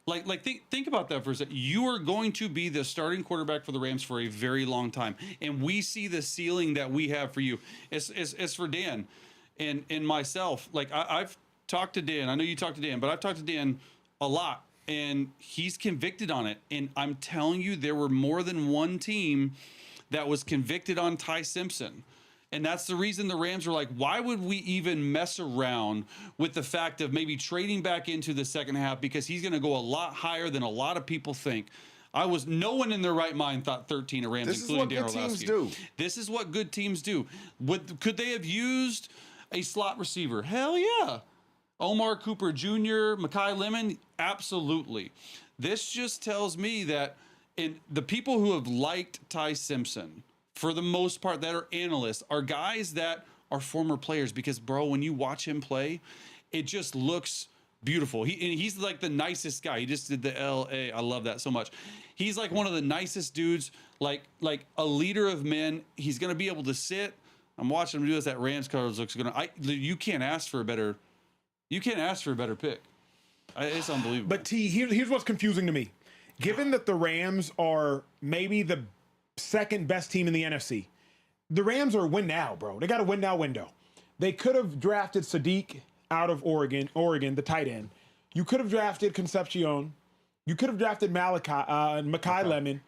Like think about that for a second. You are going to be the starting quarterback for the Rams for a very long time. And we see the ceiling that we have for you. It's for Dan and myself. Like I've talked to Dan. I know you talked to Dan, but I've talked to Dan a lot. And he's convicted on it. And I'm telling you, there were more than one team that was convicted on Ty Simpson. And that's the reason the Rams were like, why would we even mess around with the fact of maybe trading back into the second half, because he's going to go a lot higher than a lot of people think. No one in their right mind thought 13 of Rams, This is including what Dan good teams Orlovsky. do. This is what good teams do. Could they have used a slot receiver? Hell yeah. Omar Cooper Jr., Mekhi Lemon, absolutely. This just tells me that the people who have liked Ty Simpson, for the most part, that are analysts, are guys that are former players. Because, bro, when you watch him play, it just looks beautiful. He's like the nicest guy. He just did the LA. I love that so much. He's like one of the nicest dudes, like a leader of men. He's going to be able to sit. I'm watching him do this. That Rams card looks going to. You can't ask for a better. You can't ask for a better pick. It's unbelievable. But here's what's confusing to me. Given that the Rams are maybe the second best team in the NFC, the Rams are win now, bro. They got a win now window. They could have drafted Sadiq out of Oregon, the tight end. You could have drafted Concepcion. You could have drafted Mekhi Lemon.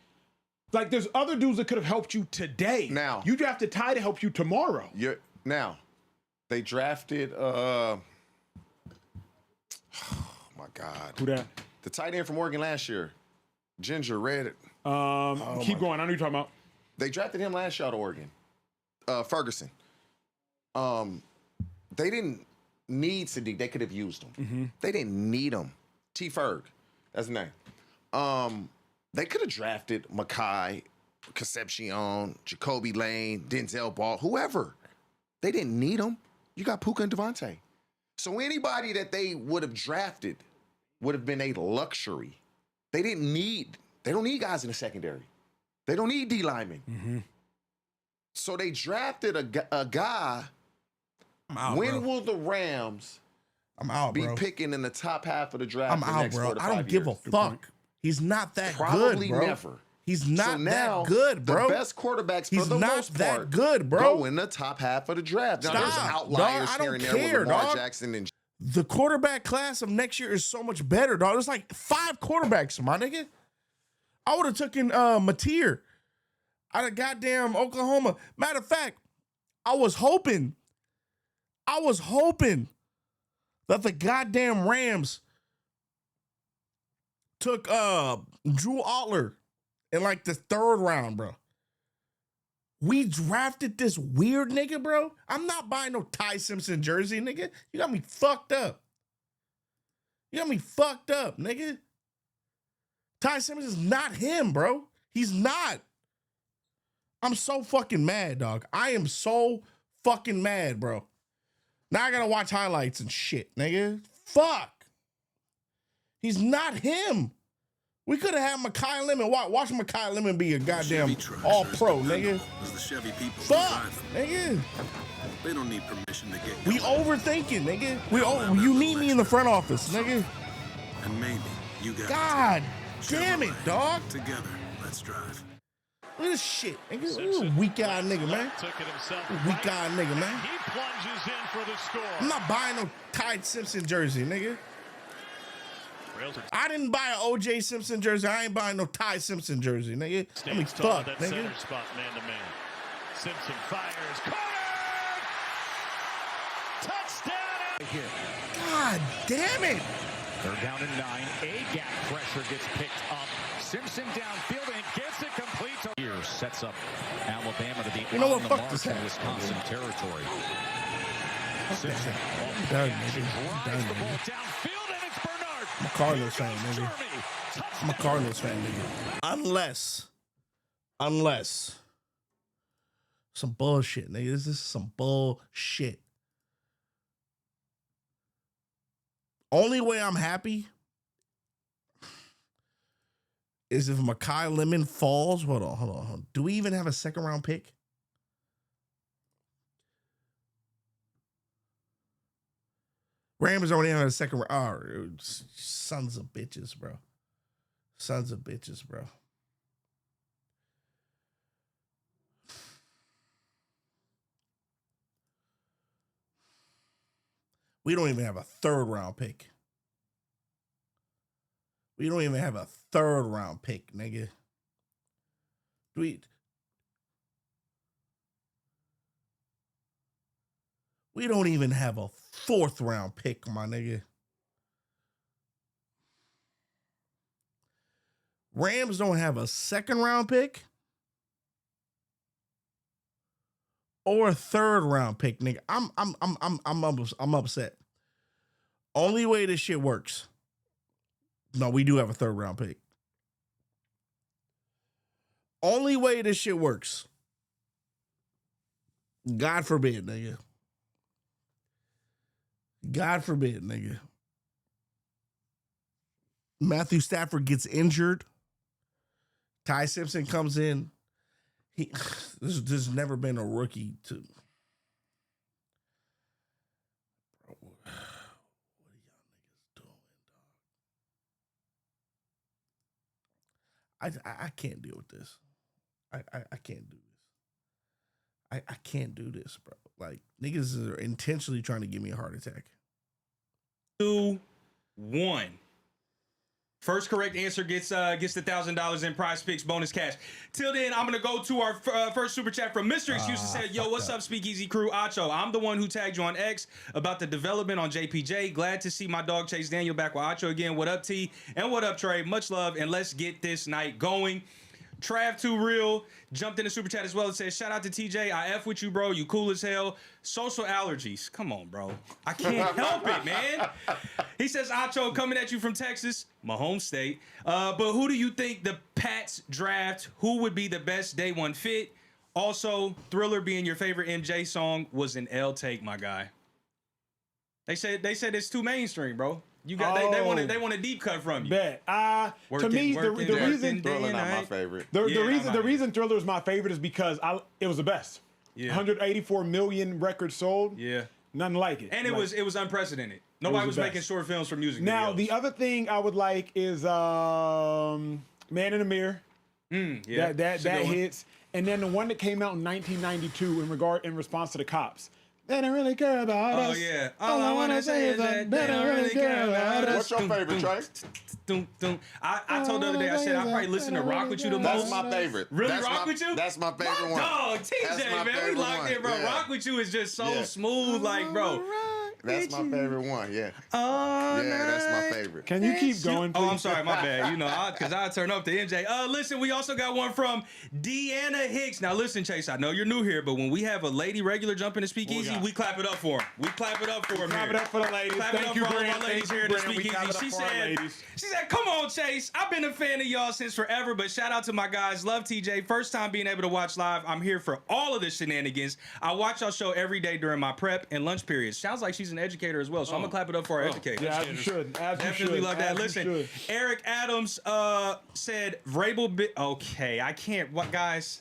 Like, there's other dudes that could have helped you today. Now you drafted Ty to help you tomorrow. Now they drafted. Oh my God. Who that? The tight end from Oregon last year, Ginger Red. Keep going. I know you're talking about. They drafted him last year out of Oregon. Ferguson. They didn't need Sadiq. They could have used him. Mm-hmm. They didn't need him. T. Ferg. That's his name. They could have drafted Mekhi, Concepcion, Jacoby Lane, Denzel Ball, whoever. They didn't need him. You got Puka and Devontae. So anybody that they would have drafted would have been a luxury. They don't need guys in the secondary. They don't need D linemen. Mm-hmm. So they drafted a guy. I'm out, when bro. will the Rams be bro. picking in the top half of the draft? I'm the out, next bro. 4 to I don't 5 give a years? fuck. He's not that Probably good, bro. never. He's not So now, that good, bro. The best quarterbacks for He's the not most that part good, bro. go in the top half of the draft. Now there's Stop, outliers dog. I here don't and there care, with Lamar dog. Jackson and The quarterback class of next year is so much better, dog. There's like 5 quarterbacks, my nigga. I would have taken Mateer out of goddamn Oklahoma. Matter of fact, I was hoping that the goddamn Rams took Drew Otler in like the 3rd round, bro. We drafted this weird nigga, bro. I'm not buying no Ty Simpson jersey, nigga. You got me fucked up. Nigga. Ty Simpson is not him, bro. He's not. I'm so fucking mad, dog. I am so fucking mad, bro. Now I gotta watch highlights and shit, nigga. Fuck. He's not him. We could have had Mekhi Lemon. Watch Mekhi Lemon be a goddamn all-pro, nigga. The Chevy people Fuck, nigga. They don't need permission to get We overthinking, nigga. You need me in the front office, nigga. And maybe you got God damn it, dog. Together, let's drive. Look at this shit, nigga. You a weak-eyed nigga, man. Weak-eyed nigga, man. He plunges in for the score. I'm not buying no Ty Simpson jersey, nigga. I didn't buy an O.J. Simpson jersey. I ain't buying no Ty Simpson jersey, nigga. I mean, fuck, that nigga. center spot, man to man. Simpson fires. Corner! Touchdown! Here. God damn it. They're down in 9. A gap pressure gets picked up. Simpson downfield and gets it complete. Here sets up Alabama to be You know what? on the Fuck march this in hat. Wisconsin territory. Simpson. I'm done, nigga. I'm done, nigga. Downfield and it's Bernard. I'm a Cardinals fan, nigga. I'm a Cardinals fan, nigga. Unless some bullshit, nigga. This is some bullshit. Only way I'm happy is if Mekhi Lemon falls. Hold on. Do we even have a 2nd round pick? Rams already have a 2nd round. Oh, sons of bitches, bro. We don't even have a 3rd round pick. We don't even have a 3rd round pick, nigga. We don't even have a 4th round pick, my nigga. Rams don't have a 2nd round pick or a 3rd round pick, nigga. I'm upset. Only way this shit works. No, we do have a 3rd round pick. Only way this shit works. God forbid, nigga. God forbid, nigga. Matthew Stafford gets injured. Ty Simpson comes in. There's never been a rookie to. Bro, what are y'all niggas doing, dog? I can't deal with this. I can't do this. I can't do this, bro. Like, niggas are intentionally trying to give me a heart attack. 2, 1. First correct answer gets the $1,000 in Prize Picks bonus cash. Till then, I'm gonna go to our first super chat from Mr. Excuse. Said, "Yo, what's up, Speakeasy crew? Acho, I'm the one who tagged you on X about the development on JPJ. Glad to see my dog Chase Daniel back with Acho again. What up, T? And what up, Trey? Much love, and let's get this night going." Trav2Real jumped in the super chat as well and said, "Shout out to TJ. I F with you, bro. You cool as hell. Social allergies. Come on, bro. I can't help it, man." He says, "Acho, coming at you from Texas, my home state. But who do you think the Pats draft? Who would be the best day one fit? Also, Thriller being your favorite MJ song was an L take, my guy." They said it's too mainstream, bro. You got they want a deep cut from you. Bet. To me, the reason Thriller not my favorite. The reason Thriller is my favorite is because it was the best. Yeah. 184 million records sold. Yeah. Nothing like it. And it was unprecedented. Nobody was making short films for music Now, videos. the other thing I would like is Man in the Mirror. Yeah. That hits. And then the one that came out in 1992 in response to the cops. They don't really care about us. Oh yeah. All I wanna say is that they don't really care about us. What's your favorite, Trey? I told the other day, I said I probably listen to Rock With You the most. That's my favorite. Really, That's Rock With You? That's my favorite one. Dog, That's TJ, my man, we favorite locked in, bro. one. Rock With You is just so smooth, like, bro. That's my favorite one. Yeah. Oh, Yeah, that's my favorite. Can you keep going, please? Oh, I'm sorry, my bad. You know, because I turn up to MJ. Listen, we also got one from Deanna Hicks. Now, listen, Chase, I know you're new here, but when we have a lady regular jump in the speakeasy, we clap it up for him. We clap it up for him. Clap it up for the ladies. Clap it Thank up you, for all Brent. our ladies Thank here you, in the Brent. We clap it speakeasy. up for our ladies. She said, come on, Chase. I've been a fan of y'all since forever, but shout out to my guys. Love TJ. First time being able to watch live. I'm here for all of the shenanigans. I watch y'all show every day during my prep and lunch periods. Sounds like she's an educator as well, so I'm going to clap it up for our educators. Yeah, as you should. As you Definitely should. love that. As you Listen, should. Eric Adams said Vrabel. Okay, I can't. What, guys?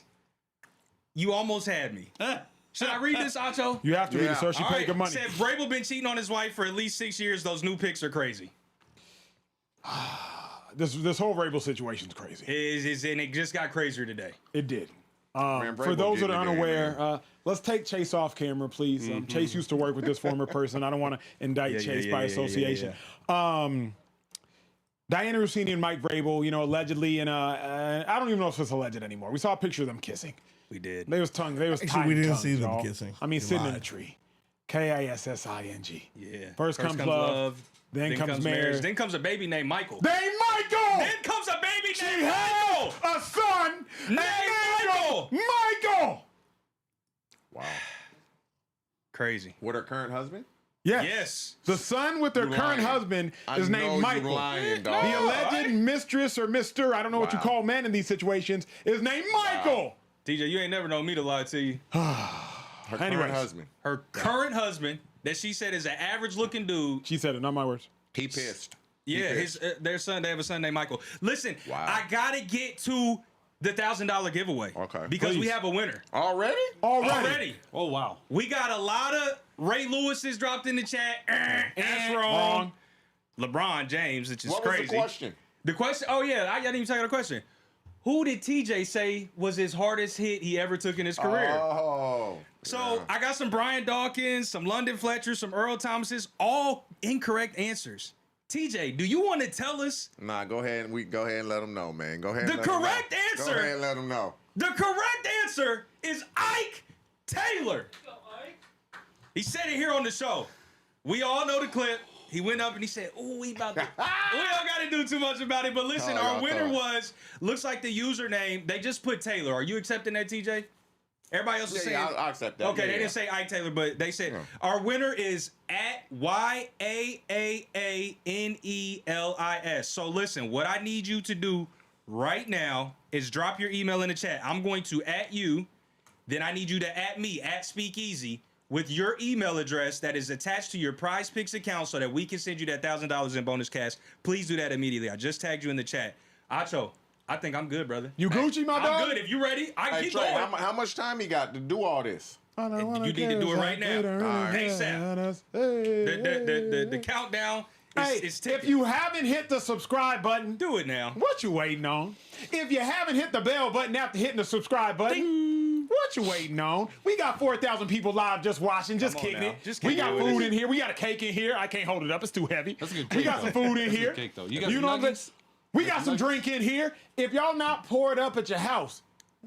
You almost had me. Should I read this, Acho? You have to read it, sir. She All paid right. good money. Said Vrabel been cheating on his wife for at least 6 years. Those new picks are crazy. This whole Rabel situation's crazy. And it just got crazier today. It did. For Vrabel those that did are the game, unaware, man. let's take Chase off camera, please. Chase used to work with this former person. I don't want to indict Chase by association. Diana Rossini and Mike Vrabel, you know, allegedly, and I don't even know if it's alleged anymore. We saw a picture of them kissing. We did. They was tongue. They was Actually, we didn't see them kissing. I mean, You sitting in a lied. tree. Kissing. Yeah. First comes love. Then comes marriage. Then comes a baby named Michael. Named Michael. Then comes a baby She named had Michael. a son Named Michael. Michael. Wow. Crazy. With her current husband? Yes. The son with their You current lying. husband I is know named you Michael. lying, dog. The alleged mistress or mister, I don't know what you Wow. call men in these situations, is named Michael. TJ, you ain't never known me to lie to you. Her Anyways. current husband. Her current husband, that she said is an average looking dude. She said it, not my words. He pissed. Yeah, their son. They have a son named Michael. Listen, Wow. I gotta get to the $1,000 givewiveaway. Okay. Because we Please. have a winner Already? already. Oh, wow. We got a lot of Ray Lewis's dropped in the chat. That's wrong. LeBron James, which is What crazy. was the question? The question. Oh yeah, I didn't even tell you the question. Who did TJ say was his hardest hit he ever took in his career? Oh. So I got some Brian Dawkins, some London Fletcher, some Earl Thomases, all incorrect answers. TJ, do you want to tell us Nah, go ahead and let them know, man. Go ahead. The and let 'em know. correct answer- Go ahead and let them know. the correct answer is Ike Taylor. He said it here on the show. We all know the clip. He went up and he said, "Oh, we about to." We don't got to do too much about it. But listen, Oh, our y'all winner thought. looks like the username. They just put Taylor. Are you accepting that, TJ? Everybody else is saying. I'll accept that. Okay, Yeah, they yeah. didn't say Ike Taylor, but they said our winner is at YAAANELIS. So listen, what I need you to do right now is drop your email in the chat. I'm going to at you, then I need you to at me at Speakeasy with your email address that is attached to your Prize Picks account so that we can send you that $1,000 in bonus cash. Please do that immediately. I just tagged you in the chat. Acho, I think I'm good, brother. You Gucci, my dog? I'm good. If you ready, I Hey, keep Trey, going. how much time you got to do all this? You need to do it right now. ASAP. The countdown Hey, is if ticking. you haven't hit the subscribe button, Do it now. what you waiting on? If you haven't hit the bell button after hitting the subscribe button, what you waiting on? We got 4,000 people live just watching, just Come on kicking now. it. Just We kick got it with food us. in here. We got a cake in here. I can't hold it up. It's too heavy. That's a good We cake, got some though. food in That's a here. good cake, though. You got some know what I'm saying? nuggets? We got some drink in here. If y'all not poured up at your house,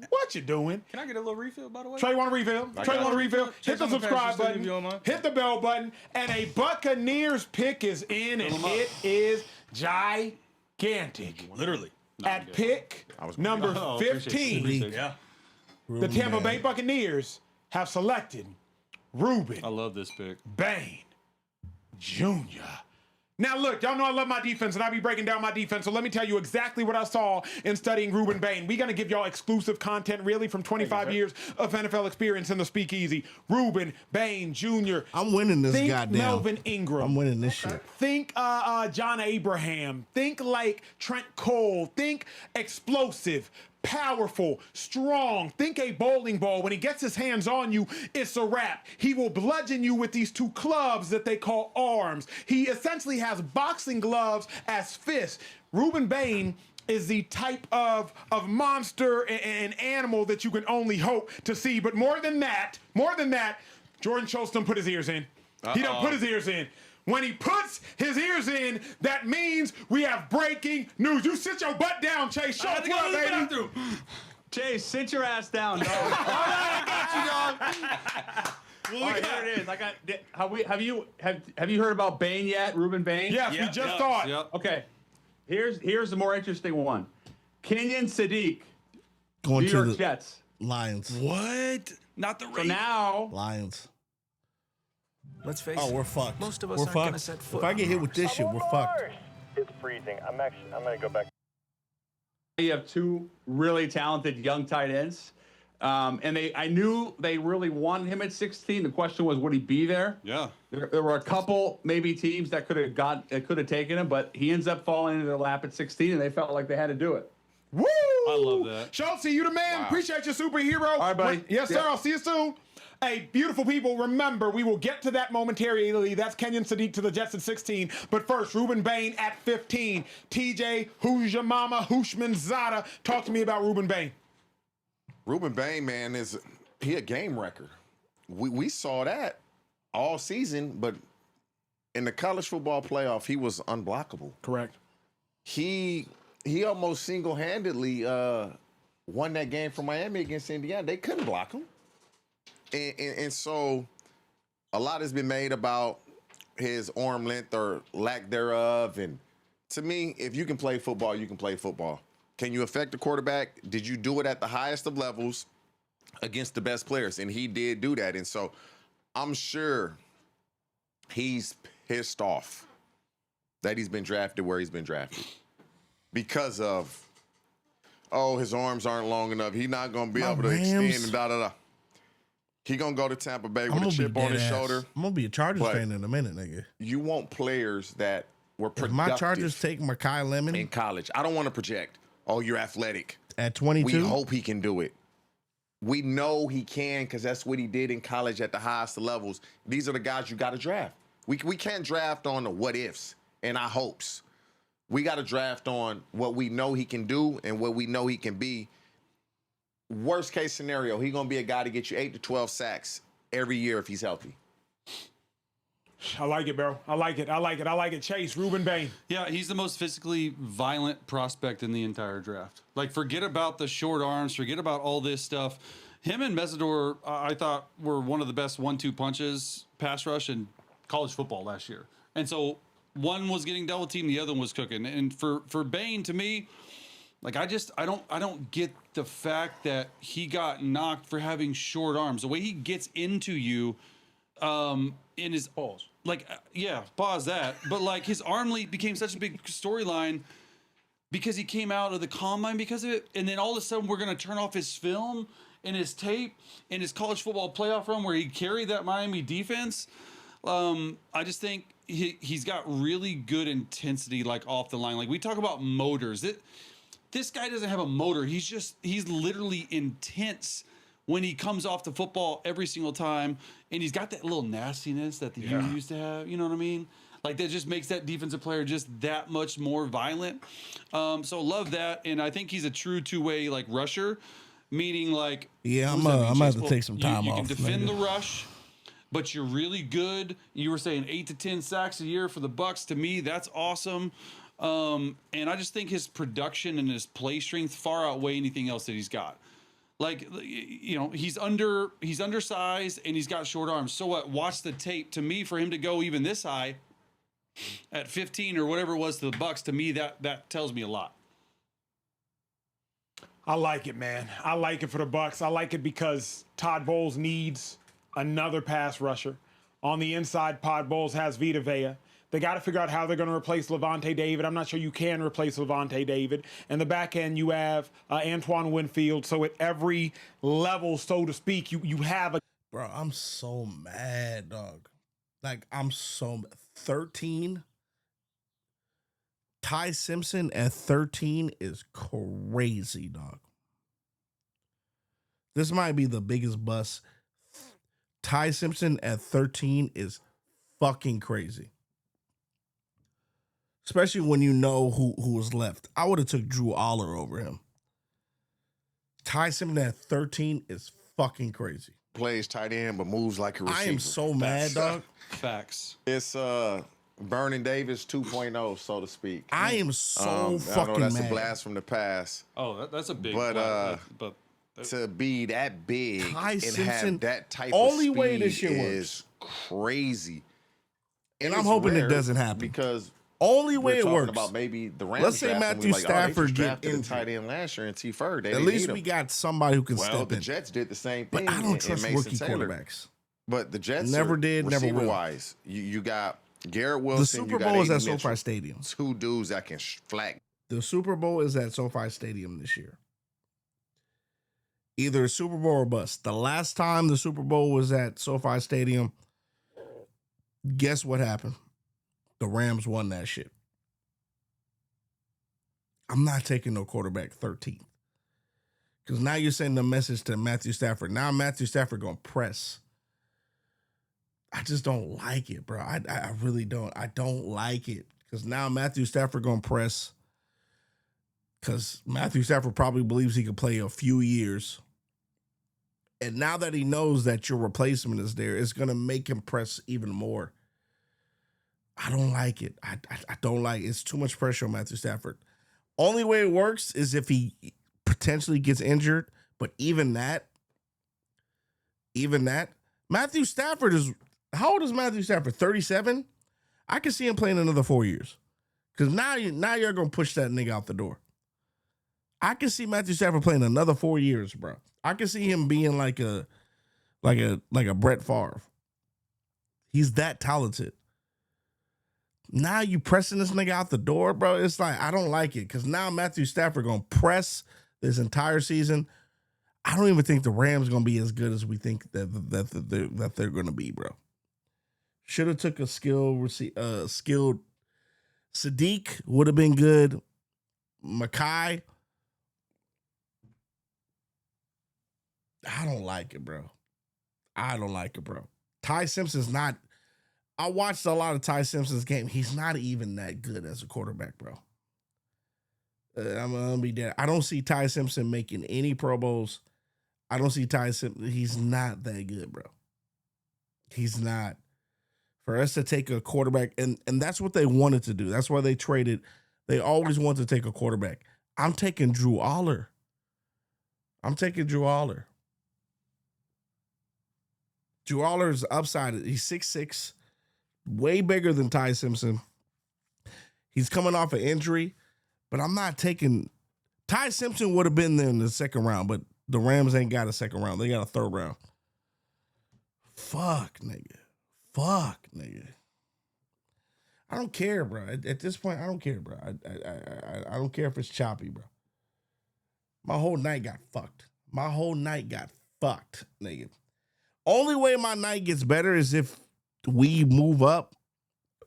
what you doing? Can I get a little refill, by the way? Trey want to refill? Trey want to refill? Hit the I'm gonna pass subscribe this to you if you don't button. mind. Hit the bell button. And a Buccaneers pick is in, and it is gigantic. Literally. At pick number Oh, appreciate it. 15, Yeah. the Tampa Bay Buccaneers have selected Ruben I love this pick. Bain Jr. Now, look, y'all know I love my defense, and I be breaking down my defense, so let me tell you exactly what I saw in studying Ruben Bain. We're going to give y'all exclusive content, really, from 25 years of NFL experience in the speakeasy. Ruben Bain Jr. I'm winning this Think goddamn. Melvin Ingram. I'm winning this shit. Think John Abraham. Think like Trent Cole. Think explosive, powerful, strong. Think a bowling ball. When he gets his hands on you, it's a wrap. He will bludgeon you with these two clubs that they call arms. He essentially has boxing gloves as fists. Ruben Bain is the type of monster and animal that you can only hope to see. But more than that, Jordan Schultz done put his ears in. He done put his ears in. When he puts his ears in, that means we have breaking news. You sit your butt down, Chase Schultz. What up, baby? Chase, sit your ass down, dog. I got you, dog. All right, here it is. I got. Have you heard about Bain yet? Ruben Bain? Yes, we just saw it. Yep. Okay. Here's the more interesting one. Kenyon Sadiq, Going New to York the Jets. Lions. What? Not the So Ravens. now, Lions. Let's face Oh, it. we're fucked. Most of us We're aren't gonna fucked. set foot If I on get hit with this shit, we're fucked. It's freezing. I'm gonna go back. you have two really talented young tight ends. And I knew they really wanted him at 16. The question was, would he be there? Yeah. There were a couple maybe teams that could have taken him, but he ends up falling into their lap at 16, and they felt like they had to do it. Woo! I love that. Schultz, you the man. Wow. Appreciate your superhero. All right, buddy. Yes, sir. Yep. I'll see you soon. Hey, beautiful people, remember, we will get to that momentarily. That's Kenyon Sadiq to the Jets at 16. But first, Ruben Bain at 15. TJ, who's your mama? Hushman Zada. Talk to me about Ruben Bain. Ruben Bain, man, he a game wrecker. We saw that all season, but in the college football playoff, he was unblockable. Correct. He almost single-handedly won that game for Miami against Indiana. They couldn't block him. And so a lot has been made about his arm length or lack thereof. And to me, if you can play football, you can play football. Can you affect the quarterback? Did you do it at the highest of levels against the best players? And he did do that. And so I'm sure he's pissed off that he's been drafted where he's been drafted because of, his arms aren't long enough. He's not going to be able to extend and da-da-da. He going to go to Tampa Bay with a chip on his shoulder. I'm going to be a Chargers But fan in a minute, nigga. You want players that were If productive my Chargers take Makai Lemon in college. I don't want to project, you're athletic. at 22, We hope he can do it. We know he can because that's what he did in college at the highest levels. These are the guys you got to draft. We can't draft on the what ifs and our hopes. We got to draft on what we know he can do and what we know he can be. Worst case scenario, he's going to be a guy to get you 8 to 12 sacks every year if he's healthy. I like it, bro. I like it. Chase, Ruben Bain. Yeah, he's the most physically violent prospect in the entire draft. Like, forget about the short arms, forget about all this stuff. Him and Mesidor, I thought, were one of the best 1-2 punches pass rush in college football last year. And so one was getting double teamed, the other one was cooking. And for Bain, to me, like I don't get the fact that he got knocked for having short arms. The way he gets into you, in his pause. Like pause that. But like his arm lead became such a big storyline because he came out of the combine because of it, and then all of a sudden we're gonna turn off his film and his tape and his college football playoff run where he carried that Miami defense. I just think he's got really good intensity, like off the line. Like we talk about motors. This guy doesn't have a motor. He's literally intense when he comes off the football every single time. And he's got that little nastiness that the U used to have. You know what I mean? Like that just makes that defensive player just that much more violent. So love that. And I think he's a true two-way like rusher, meaning like, yeah, I'm what does that gonna mean, have Chase? to take some time you off. can defend nigga. the rush, but you're really good. You were saying 8 to 10 sacks a year for the Bucs. To me, that's awesome. And I just think his production and his play strength far outweigh anything else that he's got. Like, you know, he's undersized and he's got short arms. So what? Watch the tape. To me, for him to go even this high at 15 or whatever it was to the Bucs, to me that tells me a lot. I like it, man. I like it for the Bucs. I like it because Todd Bowles needs another pass rusher. On the inside, Todd Bowles has Vita Vea. They got to figure out how they're going to replace Levante David. I'm not sure you can replace Levante David. And the back end, you have Antoine Winfield. So at every level, so to speak, you have a... Bro, I'm so mad, dog. Like, I'm so 13. Ty Simpson at 13 is crazy, dog. This might be the biggest bust. Ty Simpson at 13 is fucking crazy. Especially when you know who was left. I would have took Drew Aller over him. Ty Simpson at 13 is fucking crazy. plays tight end but moves like a receiver. I am so mad, dog. Facts. It's Vernon Davis 2.0, so to speak. I am so I know fucking that's mad. a blast from the past. Oh, that's a big. But to be that big Ty and Simpson, have that type only of speed way this shit is crazy. And I'm it's hoping it rare doesn't happen. because only way we're it talking works. about maybe the Rams. Let's say draft, and Matthew we're like, they Stafford just get drafted a injured. tight end last year in T. Fur. At least we got somebody who can well, step the in. Jets did the same But thing. I don't in trust Mason rookie Taylor. quarterbacks. But the Jets Never did, never will. receiver-wise. You got Garrett Wilson. The Super you got Bowl is A.D. at SoFi Mitchell. Stadium. Two dudes that can flag. The Super Bowl is at SoFi Stadium this year. Either Super Bowl or bust. The last time the Super Bowl was at SoFi Stadium, guess what happened? The Rams won that shit. I'm not taking no quarterback 13th. Because now you're sending a message to Matthew Stafford. Now Matthew Stafford going to press. I just don't like it, bro. I really don't. I don't like it. Because now Matthew Stafford going to press. Because Matthew Stafford probably believes he could play a few years. And now that he knows that your replacement is there, it's going to make him press even more. I don't like it. I don't like it. It's too much pressure on Matthew Stafford. Only way it works is if he potentially gets injured. But even that, Matthew Stafford is, how old is Matthew Stafford? 37? I can see him playing another 4 years. Because now you're going to push that nigga out the door. I can see Matthew Stafford playing another 4 years, bro. I can see him being like a Brett Favre. He's that talented. Now you pressing this nigga out the door, bro. It's like, I don't like it. Because now Matthew Stafford going to press this entire season. I don't even think the Rams going to be as good as we think that they're going to be, bro. Should have took a skilled Sadiq would have been good. Makai. I don't like it, bro. Ty Simpson's not. I watched a lot of Ty Simpson's game. He's not even that good as a quarterback, bro. I'm gonna be dead. I don't see Ty Simpson making any Pro Bowls. I don't see Ty Simpson. He's not that good, bro. He's not. For us to take a quarterback, and that's what they wanted to do. That's why they traded. They always want to take a quarterback. I'm taking Drew Aller. Drew Aller's upside. He's 6'6", way bigger than Ty Simpson. He's coming off an injury, but I'm not taking. Ty Simpson would have been there in the second round, but the Rams ain't got a second round. They got a third round. Fuck, nigga. I don't care, bro. At this point, I don't care, bro. I don't care if it's choppy, bro. My whole night got fucked. Nigga. Only way my night gets better is if we move up.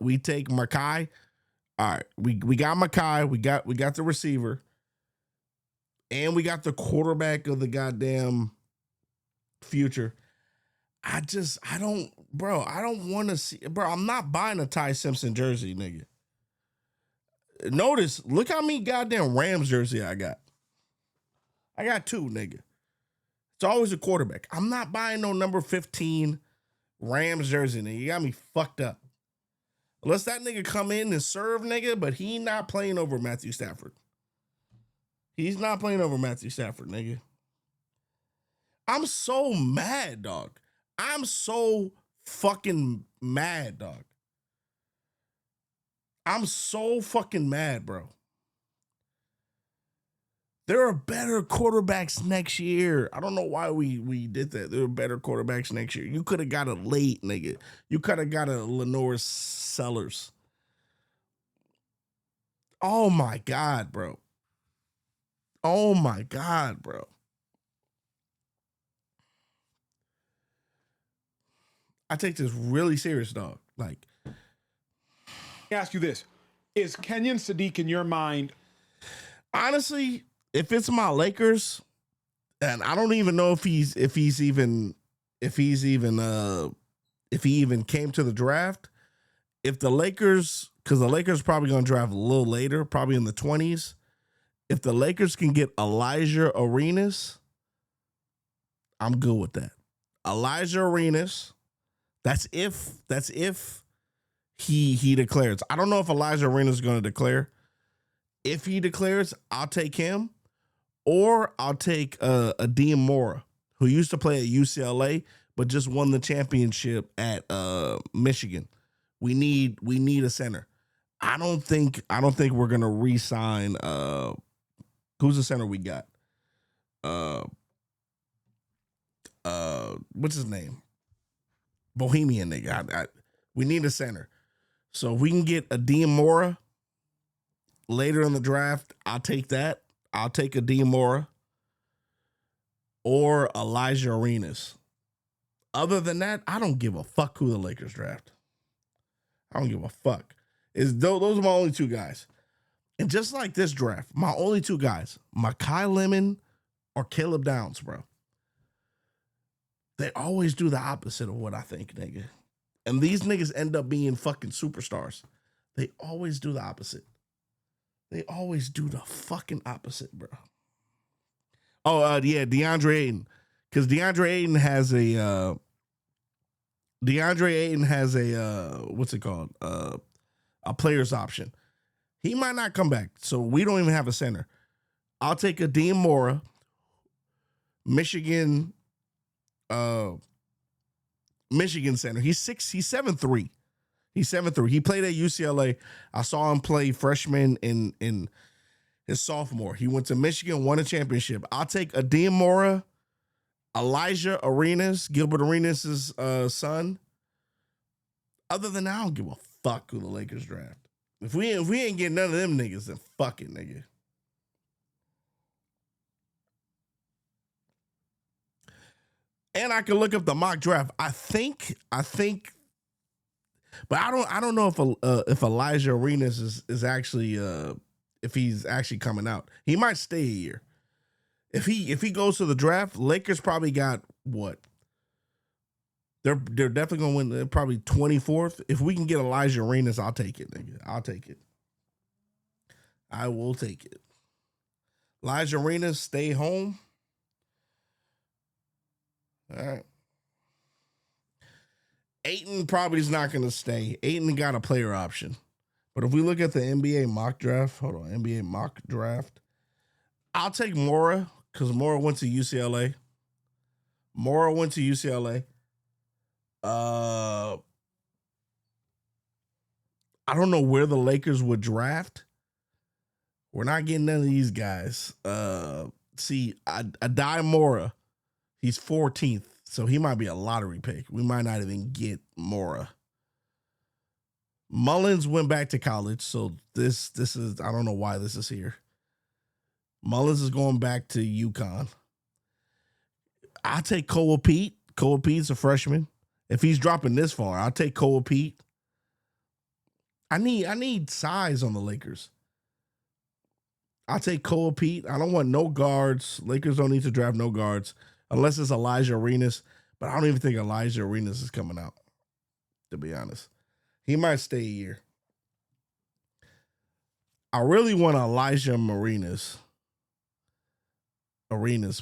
We take Makai. All right, we got Makai. We got the receiver, and we got the quarterback of the goddamn future. I don't want to see, bro. I'm not buying a Ty Simpson jersey, nigga. Notice, look how many goddamn Rams jersey I got. I got two, nigga. It's always a quarterback. I'm not buying no number 15 Rams jersey, nigga. You got me fucked up. Unless that nigga come in and serve, nigga, but he not playing over Matthew Stafford. He's not playing over Matthew Stafford, nigga. I'm so mad, dog. I'm so fucking mad, dog. I'm so fucking mad, bro. There are better quarterbacks next year. I don't know why we did that. There are better quarterbacks next year. You could have got a late, nigga. You could have got a Lenore Sellers. Oh my God, bro. I take this really serious, dog. Like, let me ask you this. Is Kenyon Sadiq in your mind? Honestly, if it's my Lakers, and I don't even know if he even came to the draft. If the Lakers, because the Lakers probably gonna draft a little later, probably in the 20s. If the Lakers can get Elijah Arenas, I'm good with that. Elijah Arenas. That's if he declares. I don't know if Elijah Arenas is going to declare. If he declares, I'll take him, or I'll take Adim Mora, who used to play at UCLA but just won the championship at Michigan. We need a center. I don't think we're gonna re-sign. Who's the center we got? What's his name? Bohemian nigga. We need a center. So if we can get Adim Mora later in the draft, I'll take that. I'll take Adim Mora or Elijah Arenas. Other than that, I don't give a fuck who the Lakers draft. I don't give a fuck. Those are my only two guys. And just like this draft, my only two guys, Mekhi Lemon or Caleb Downs, bro. They always do the opposite of what I think, nigga. And these niggas end up being fucking superstars. They always do the opposite. They always do the fucking opposite, bro. Oh, yeah, DeAndre Ayton. Because DeAndre Ayton has a what's it called? A player's option. He might not come back, so we don't even have a center. I'll take Adim Mora, Michigan center. He's 7'3". He's 7'3". He played at UCLA. I saw him play freshman in his sophomore. He went to Michigan, won a championship. I'll take Adim Mora, Elijah Arenas, Gilbert Arenas' son. Other than that, I don't give a fuck who the Lakers draft. If we ain't getting none of them niggas, then fuck it, nigga. And I can look up the mock draft. I think, but I don't know if Elijah Arenas is actually if he's actually coming out. He might stay a year. If he goes to the draft, Lakers probably got what? They're definitely gonna win. They're probably 24th. If we can get Elijah Arenas, I'll take it, nigga. I'll take it. I will take it. Elijah Arenas, stay home. All right. Ayton probably is not going to stay. Ayton got a player option. But if we look at the NBA mock draft, NBA mock draft, I'll take Mora because Mora went to UCLA. I don't know where the Lakers would draft. We're not getting none of these guys. See, Adai Mora, he's 14th, so he might be a lottery pick. We might not even get Mora. Mullins went back to college, so this is, I don't know why this is here. Mullins is going back to UConn. I'll take Cole Pete. Cole Pete's a freshman. If he's dropping this far, I'll take Cole Pete. I need size on the Lakers. I'll take Cole Pete. I don't want no guards. Lakers don't need to draft no guards unless it's Elijah Arenas. But I don't even think Elijah Arenas is coming out, to be honest. He might stay a year. I really want Elijah Arenas.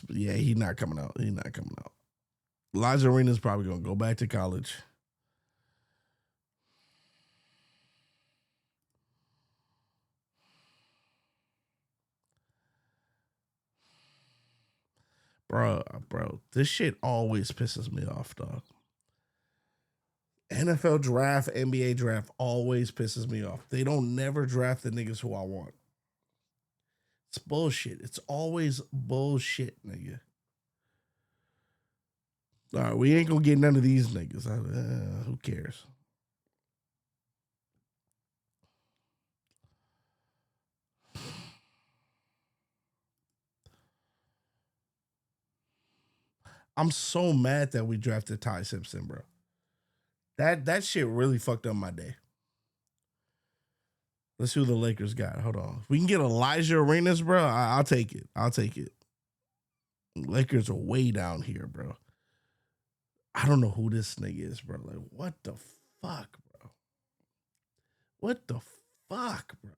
Yeah, he's not coming out. Elijah Arenas probably going to go back to college. Bro, this shit always pisses me off, dog. NFL draft, NBA draft always pisses me off. They don't never draft the niggas who I want. It's bullshit. It's always bullshit, nigga. All right, we ain't gonna get none of these niggas. Who cares? I'm so mad that we drafted Ty Simpson, bro. That shit really fucked up my day. Let's see who the Lakers got. Hold on. If we can get Elijah Arenas, bro, I'll take it. Lakers are way down here, bro. I don't know who this nigga is, bro. Like, what the fuck, bro? What the fuck, bro?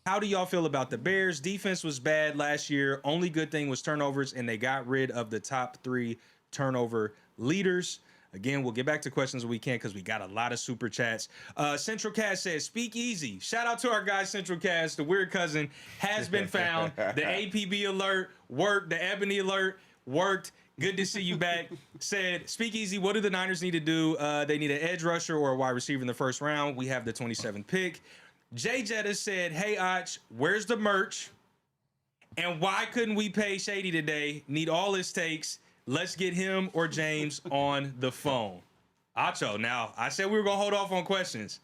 How do y'all feel about the Bears? Defense was bad last year. Only good thing was turnovers, and they got rid of the top 3 turnover leaders. Again, we'll get back to questions when we can because we got a lot of super chats. Central Cast says, speak easy. Shout out to our guy, Central Cast. The weird cousin has been found. The APB alert worked. The Ebony alert worked. Good to see you back. Said, speak easy. What do the Niners need to do? They need an edge rusher or a wide receiver in the first round. We have the 27th pick. Jay Jetta said, hey, Och, where's the merch? And why couldn't we pay Shady today? Need all his takes. Let's get him or James on the phone. Acho, now, I said we were going to hold off on questions,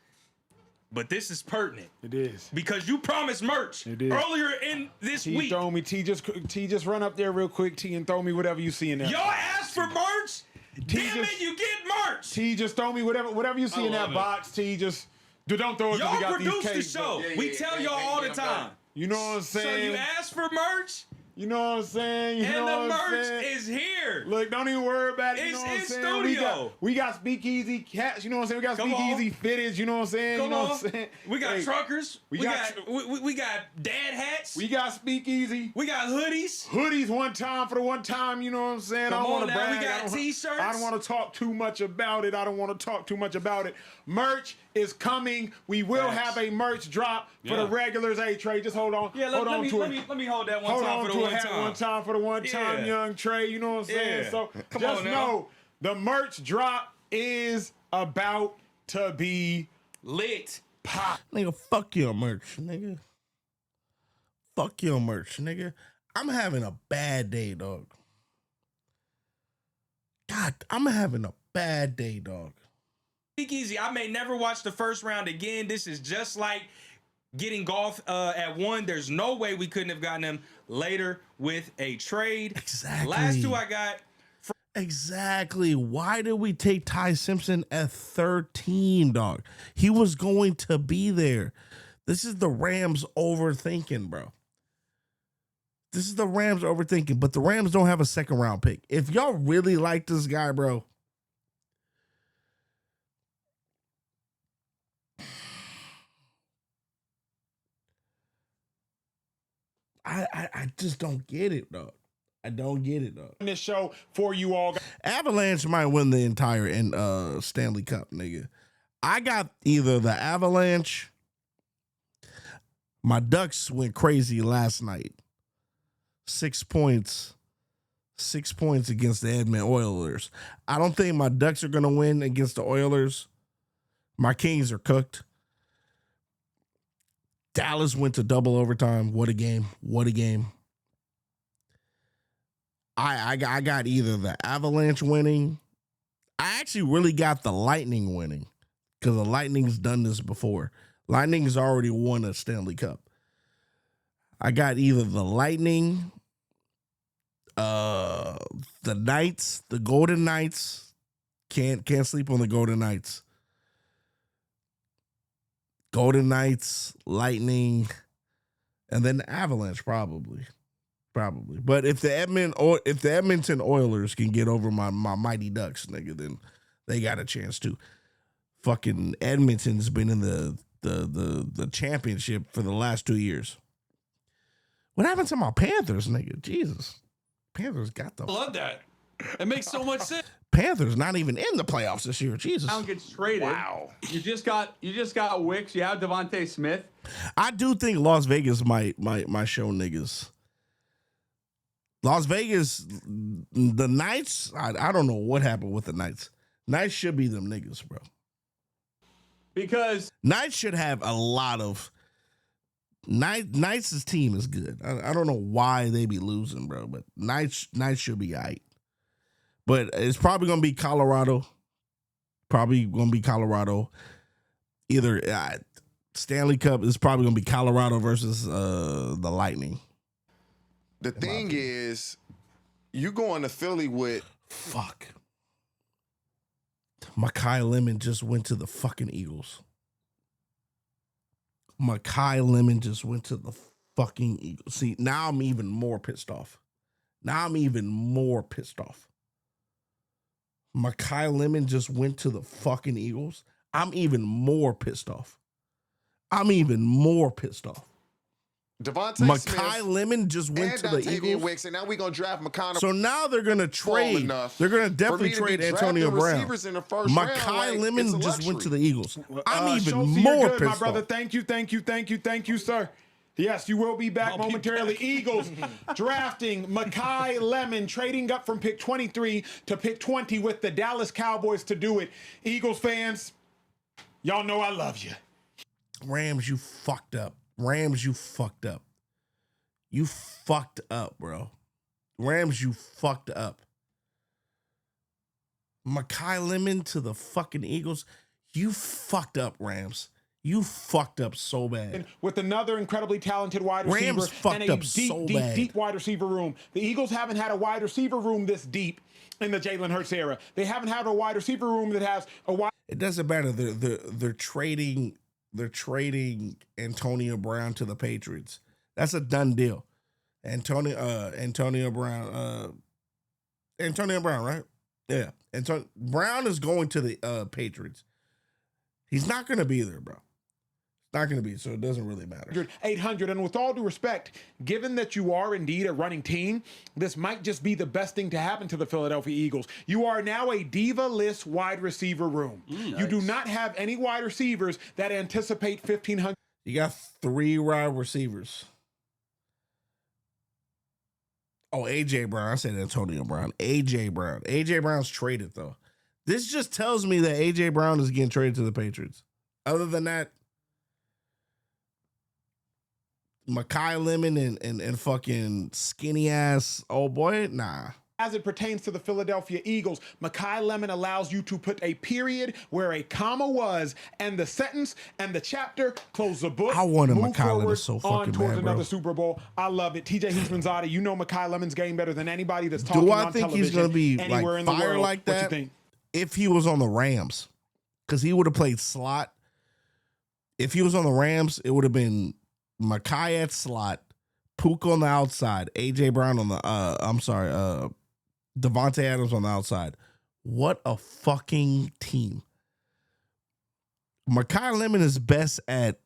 but this is pertinent. It is. Because you promised merch earlier in this week. Throw me, T, just run up there real quick, T, and throw me whatever you see in there. Y'all asked for merch? Damn it, you get merch. T, just throw me whatever you see in that box, T, just don't throw it. Y'all produce the show. We tell y'all all the time. You know what I'm saying? So you asked for merch? You know what I'm saying? And the merch is here. Look, don't even worry about it. You know what I'm saying? Studio. We got speakeasy cats. You know what I'm saying? We got speakeasy fitteds. You know what I'm saying? You know what I'm saying? We got truckers. We got dad hats. We got speakeasy. We got hoodies. Hoodies one time for the one time. You know what I'm saying? I don't want to brag. We got t-shirts. I don't want to talk too much about it. Merch is coming. We will have a merch drop for the regulars. Hey, Trey, just hold on. Yeah, let me hold that one time for the one time. One time for the one time, young Trey. You know what I'm saying? Yeah. So Come just on now. know the merch drop is about to be lit. Pop. Nigga, fuck your merch, nigga. Fuck your merch, nigga. I'm having a bad day, dog. God, I'm having a bad day, dog. Speak easy. I may never watch the first round again. This is just like getting golf at 1. There's no way we couldn't have gotten him later with a trade. Exactly. Last 2 I got. Exactly. Why did we take Ty Simpson at 13, dog? He was going to be there. This is the Rams overthinking, bro. This is the Rams overthinking, but the Rams don't have a second round pick. If y'all really like this guy, bro, I just don't get it, dog. I don't get it, dog. This show for you all. Avalanche might win the entire Stanley Cup, nigga. I got either the Avalanche. My Ducks went crazy last night. 6 points. 6 points against the Edmonton Oilers. I don't think my Ducks are going to win against the Oilers. My Kings are cooked. Dallas went to double overtime. What a game. What a game. I got either the Avalanche winning. I actually really got the Lightning winning because the Lightning's done this before. Lightning's already won a Stanley Cup. I got either the Lightning, the Knights, the Golden Knights. Can't sleep on the Golden Knights. Golden Knights, Lightning, and then the Avalanche probably. But if the Edmonton Oilers can get over my Mighty Ducks, nigga, then they got a chance too. Fucking Edmonton's been in the championship for the last 2 years. What happened to my Panthers, nigga? Jesus. Panthers got the... I love that. It makes so much sense. Panthers not even in the playoffs this year. Jesus. Brown gets traded. Wow. You just got Wicks. You have Devontae Smith. I do think Las Vegas might show niggas. Las Vegas, the Knights, I don't know what happened with the Knights. Knights should be them niggas, bro. Because Knights should have a lot of... Knights' team is good. I don't know why they be losing, bro, but Knights should be all right. But it's probably going to be Colorado. Either Stanley Cup is probably going to be Colorado versus the Lightning. The thing is, you going to Philly with... Fuck. Makai Lemon just went to the fucking Eagles. Makai Lemon just went to the fucking Eagles. See, now I'm even more pissed off. Makai Lemon just went to the fucking Eagles. I'm even more pissed off. Devontae Smith, Makai Lemon just went and to the Dontavian Eagles. Wicks, and now we're gonna draft McConnell. So now they're gonna trade. enough They're gonna for definitely me to be trade drafting Antonio Brown. receivers in the first round, Makai like, it's a Lemon just went to luxury. the Eagles. I'm even Schultz, more you're good, pissed my brother. off. Thank you, sir. Yes, you will be back momentarily. Eagles drafting Makai Lemon, trading up from pick 23 to pick 20 with the Dallas Cowboys to do it. Eagles fans, y'all know I love you. Rams, you fucked up. Rams, you fucked up. You fucked up, bro. Rams, you fucked up. Makai Lemon to the fucking Eagles. You fucked up, Rams. You fucked up so bad. With another incredibly talented wide receiver Rams fucked and a up so bad. deep wide receiver room. The Eagles haven't had a wide receiver room this deep in the Jalen Hurts era. They haven't had a wide receiver room that has a wide. It doesn't matter. They're trading Antonio Brown to the Patriots. That's a done deal. Antonio Brown, right? Yeah. Brown is going to the Patriots. He's not going to be there, bro. Not going to be, so it doesn't really matter. 800, and with all due respect, given that you are indeed a running team, this might just be the best thing to happen to the Philadelphia Eagles. You are now a diva-less wide receiver room. Nice. You do not have any wide receivers that anticipate 1,500. You got 3 wide receivers. Oh, A.J. Brown. I said Antonio Brown. A.J. Brown. A.J. Brown's traded, though. This just tells me that A.J. Brown is getting traded to the Patriots. Other than that, Makai Lemon and fucking skinny ass old boy, nah. As it pertains to the Philadelphia Eagles, Makai Lemon allows you to put a period where a comma was, and the sentence and the chapter, close the book. I wanted move Makai Lemon forward so on fucking towards bad, bro. another Super Bowl. I love it. TJ Husmanzada, you know Makai Lemon's game better than anybody that's talking Do on I think television he's going to be anywhere like in the fire world. like What you that think? if he was on the Rams? Because he would have played slot. If he was on the Rams, it would have been Makai at slot, Pook on the outside, A.J. Brown on the, Devontae Adams on the outside. What a fucking team. Makai Lemon is best at,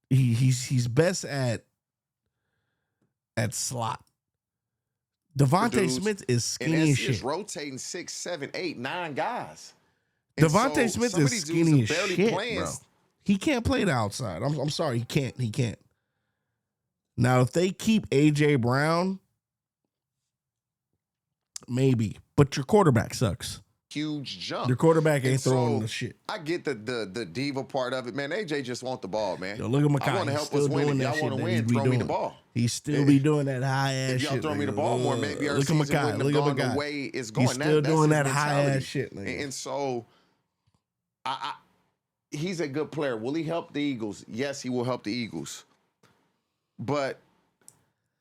he's best at slot. Devontae Smith is skinny as shit. Is rotating 6, 7, 8, 9 guys. Devontae Smith is skinny as shit, playing. bro. He can't play the outside. I'm sorry, he can't. Now, if they keep A.J. Brown, maybe. But your quarterback sucks. Huge jump. Your quarterback ain't throwing the shit. I get the diva part of it, man. AJ just want the ball, man. Yo, look at Makai. I want to help us win. If y'all want to win, throw me the ball. He still be doing that high ass shit. If y'all throw me the ball more, maybe our season wouldn't have gone the way it's going. He's still doing that high ass shit. And so, he's a good player. Will he help the Eagles? Yes, he will help the Eagles. But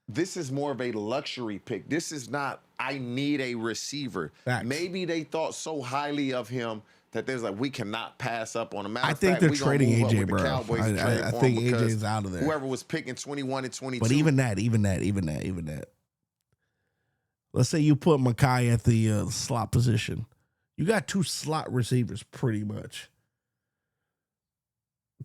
this is more of a luxury pick. This is not, I need a receiver. Facts. Maybe they thought so highly of him that there's like, we cannot pass up on him. I think they're trading AJ Brown. I think AJ's out of there. Whoever was picking 21 and 22. But even that. Let's say you put Makai at the slot position. You got 2 slot receivers pretty much.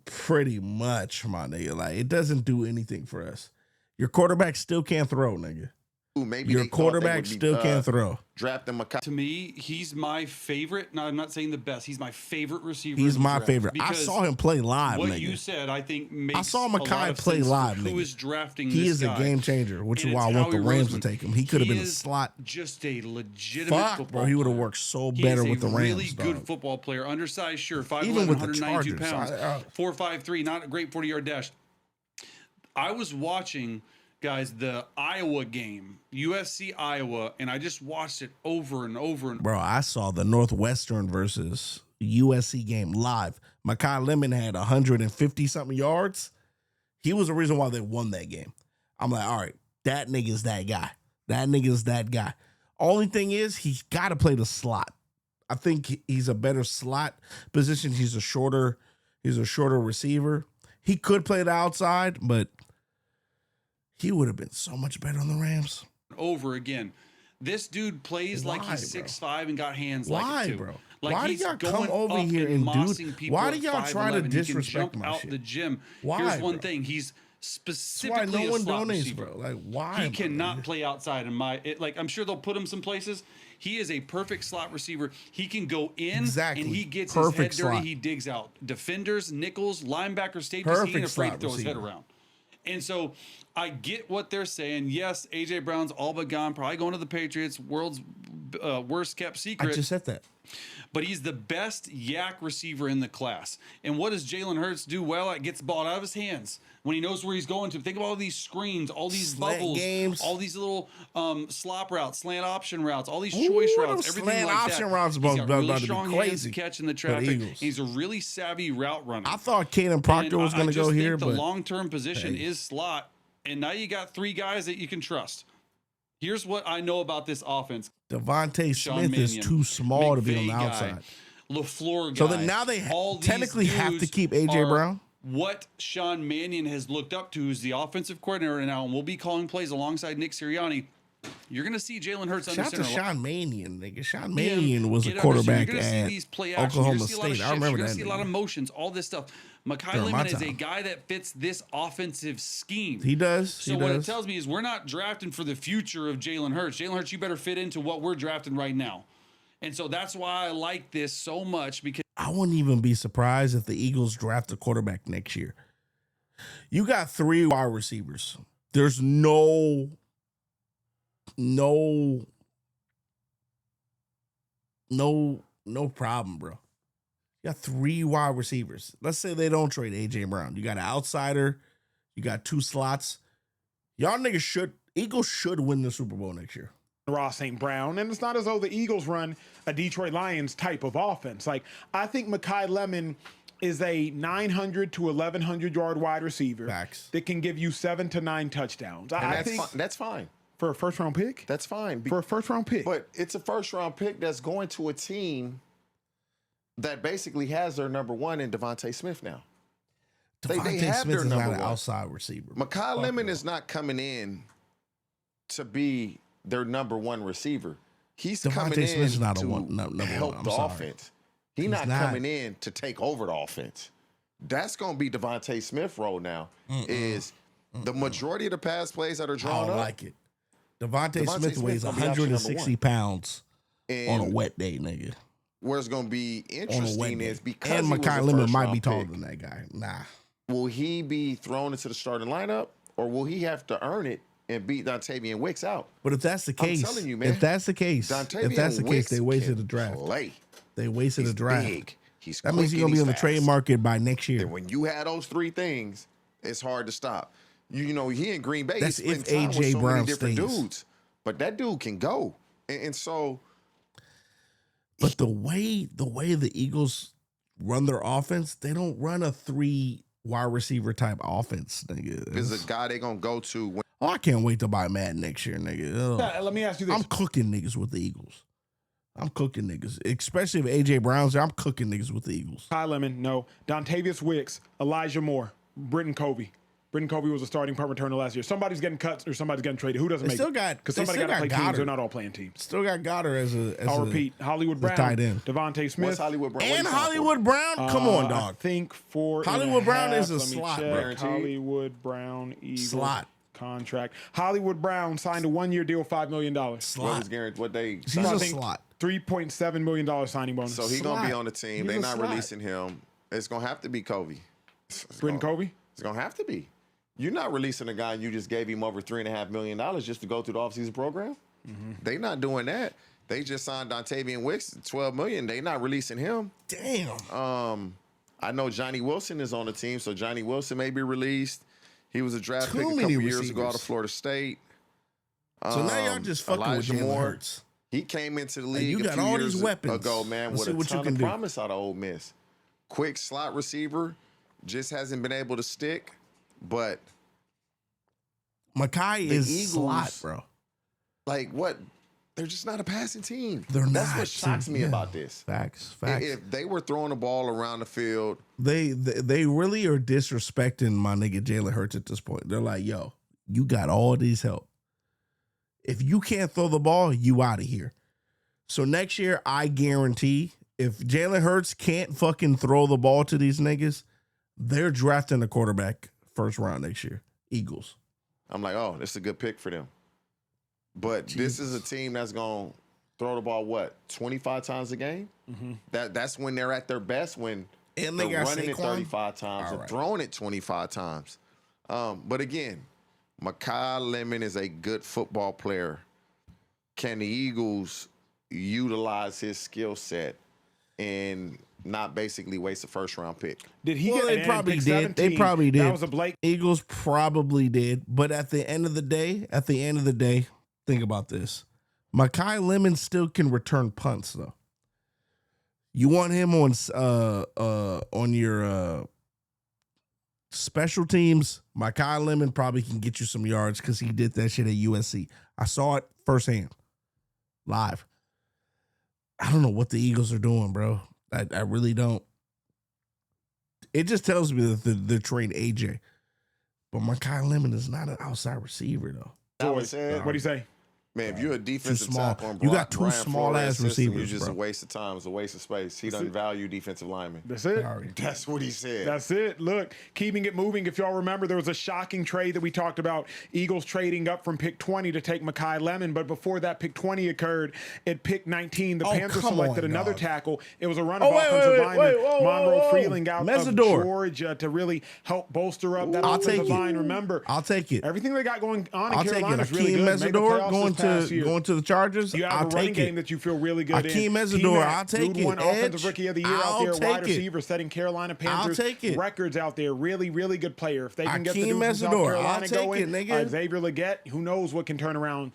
Pretty much, my nigga. Like, it doesn't do anything for us. Your quarterback still can't throw, nigga. Ooh, maybe your quarterback still can't throw. Drafting Makai. To me, he's my favorite. No, I'm not saying the best. He's my favorite receiver. He's my favorite. I saw him play live, what nigga. you said, I think, makes I saw a lot Makai of play sense live, for nigga. Who is drafting He this is a guy. game changer, which And is why I it's want the Howie Rams to Roseman. take him. He could have been a is slot. Just a legitimate Fuck, football bro. He would have player. worked so He better is with the Rams, really good dog. football player. Undersized, sure. 5'11", Even with the 192 Chargers, pounds. 4.53, not a great 40-yard dash. I was watching, guys, the Iowa game, USC Iowa, and I just watched it over and over and over. Bro, I saw the Northwestern versus USC game live. Makai Lemon had 150-something yards. He was the reason why they won that game. I'm like, all right, that nigga's that guy. That nigga's that guy. Only thing is, he's got to play the slot. I think he's a better slot position. He's a shorter receiver. He could play the outside, but he would have been so much better on the Rams. Over again. This dude plays like he's 6'5" and got hands like it too. Bro? Like why do he's y'all going come over up here and and mossing do? people Why do at y'all try to 5'11". disrespect he can jump my out shit? the gym. Why, Here's one bro? thing. He's specifically That's why no a one slot donates, receiver. bro. Like, why? He cannot play outside like I'm sure they'll put him some places. He is a perfect slot receiver. He can go in Exactly. and he gets Perfect his head dirty. slot. He digs out defenders, nickels, linebackers, safeties. Perfect He ain't afraid to slot throw his head receiver. around. And so I get what they're saying. Yes, AJ Brown's all but gone. Probably going to the Patriots. World's worst kept secret. I just said that. But he's the best yak receiver in the class. And what does Jalen Hurts do well at? Gets the ball out of his hands when he knows where he's going to. Think of all these screens, all these Slant bubbles, games. all these little slop routes, slant option routes, all these choice routes, everything slant like option that. routes He's got about really to be strong hands to crazy catch in the for the traffic. Eagles. He's a really savvy route runner. I thought Caden Proctor was going to go here, the but long-term position is slot, and now you got 3 guys that you can trust. Here's what I know about this offense. Devontae Sean Smith is Mannion, too small to be on the McVay guy, outside. LaFleur guy. So then now they all these technically have to dudes keep A.J. are Brown? What Sean Mannion has looked up to, who's the offensive coordinator now, and will be calling plays alongside Nick Sirianni. You're going to see Jalen Hurts under Shout out to center. Sean Mannion, nigga. Sean Mannion was a Get under center. quarterback You're going to see at these play actions. Oklahoma You're going to see a lot of State. I shifts. remember You're going that. to see a lot of nigga. motions, all this stuff. Mekhi During my Lemon is a time. guy that fits this offensive scheme. He does. So He what does. it tells me is we're not drafting for the future of Jalen Hurts. Jalen Hurts, you better fit into what we're drafting right now. And so that's why I like this so much, because I wouldn't even be surprised if the Eagles draft a quarterback next year. You got 3 wide receivers. There's no problem, bro. You got 3 wide receivers. Let's say they don't trade A.J. Brown. You got an outsider. You got 2 slots. Y'all niggas Eagles should win the Super Bowl next year. Ross St. Brown, and it's not as though the Eagles run a Detroit Lions type of offense. Like, I think Mekhi Lemon is a 900 to 1,100 yard wide receiver that can give you 7 to 9 touchdowns. I think that's fine. For a first round pick? That's fine. For a first round pick. But it's a first round pick that's going to a team that basically has their number 1 in Devontae Smith now. They have Smith their is number not 1. an outside receiver. Mekhi Lemon is not coming in to be their number 1 receiver. He's coming in Smith's not to number help 1. I'm the sorry. offense. He's not coming in to take over the offense. That's going to be Devontae Smith's role now. Is the majority of the pass plays that are I drawn don't up. like it. Devontae Smith weighs gonna be option number 160 1. pounds on a And wet day, nigga. where it's going to be On a wet interesting day. is because And he was a Mekhi Lemon first might round be taller pick, than that guy. Nah. will he be thrown into the starting lineup, or will he have to earn it and beat Dontavian Wicks out? But if that's the case, I'm telling you, man. if that's the case, Dontavian they wasted Wicks the draft. can play. They wasted He's the draft. big. He's That means quick he's gonna and be he's on the fast. trade market by next year. And when you have those 3 things, it's hard to stop. You know, he in Green Bay. That's he's if spent time A.J. with so Brown many different stays. dudes, but that dude can go. And so, But the way the Eagles run their offense, they don't run a 3 wide receiver type offense, nigga. is a guy they're gonna go to. When, Oh, I can't wait to buy Madden next year, nigga. Ugh. Yeah, let me ask you this. I'm cooking niggas with the Eagles. I'm cooking niggas, especially if AJ Brown's there. I'm cooking niggas with the Eagles. Ty Lemon, no. Dontavius Wicks, Elijah Moore, Britton Covey. Britton Covey was a starting punt returner last year. Somebody's getting cut or somebody's getting traded. Who doesn't They make still it? got Because they somebody still got to play got teams. Goddard. They're not all playing teams. Still got Goddard as a. I'll repeat. Hollywood Brown, tight end. Devontae Smith. what's Hollywood Brown? And Hollywood Brown. Come on, I dog. think 4. Hollywood Brown is a Let me slot, check. bro. Guaranteed. Hollywood Brown Eagles Slot. contract. Hollywood Brown signed a 1-year deal, $5 million. What Slot. was guaranteed? What they? He's I a think slot. $3.7 million signing bonus. So he's gonna be Slot. on the team. He's They're a not slot. releasing him. It's gonna have to be Covey. Britton Covey? It's gonna have to be. You're not releasing a guy you just gave him over $3.5 million just to go through the offseason program. They not doing that. They just signed Dontavian Wicks $12 million. They not releasing him. Damn. I know Johnny Wilson is on the team, so Johnny Wilson may be released. He was a draft Too pick a couple many years ago out of receivers. Florida State. So now y'all just fucking Elijah with Jalen Moore. Hurts. He came into the Hey, league you a got few all years these weapons. ago, man, Let's with see a what you ton can of do. promise out of Ole Miss. Quick slot receiver, just hasn't been able to stick. But Mekhi the is Eagles, slot, bro. like what? They're just not a passing team. They're That's not. what shocks me Yeah. about this. Facts. If they were throwing the ball around the field, They really are disrespecting my nigga Jalen Hurts at this point. They're like, yo, you got all these help. If you can't throw the ball, you out of here. So next year, I guarantee if Jalen Hurts can't fucking throw the ball to these niggas, they're drafting a quarterback first round next year. Eagles. I'm like, oh, this is a good pick for them. But this is a team that's going to throw the ball, 25 times a game? Mm-hmm. That's when they're at their best, when and they're got running Saquon? it 35 times and right. throwing it 25 times. But again, Mekhi Lemon is a good football player. Can the Eagles utilize his skill set and not basically waste a first-round pick? Did he Well, get they probably did. 17? They probably did. That was a Blake. Eagles probably did. But at the end of the day, think about this. Mekhi Lemon still can return punts, though. You want him on your special teams. Mekhi Lemon probably can get you some yards because he did that shit at USC. I saw it firsthand, live. I don't know what the Eagles are doing, bro. I really don't. It just tells me that they're trained AJ. But Mekhi Lemon is not an outside receiver, though. What do you say? Man, if you're a defensive small. tackle on You got two Brian small-ass Flores' system, receivers, you're just bro. a waste of time. It's a waste of space. He doesn't value defensive linemen. That's it. That's what he said. That's it. Look, keeping it moving. If y'all remember, there was a shocking trade that we talked about. Eagles trading up from pick 20 to take Mekhi Lemon. But before that pick 20 occurred, at pick 19, the Panthers selected another tackle. It was a run of offensive lineman, Monroe Freeling out of Georgia to really help bolster up that offensive line. Remember, I'll take it. Everything they got going on in I'll take Carolina it. is really good. Mesidor going to the Chargers. You have I'll a running take game it. that you feel really good Akeem in. Mesidor, T-Mac, I'll take dude it. won Offensive Edge, Rookie of the Year I'll out there, take wide it. receiver, setting Carolina Panthers take it. records out there. Really, really good player. If they can get the Akeem dude from South Mesidor, Carolina I'll take going, it, nigga. Xavier Legette, who knows what can turn around.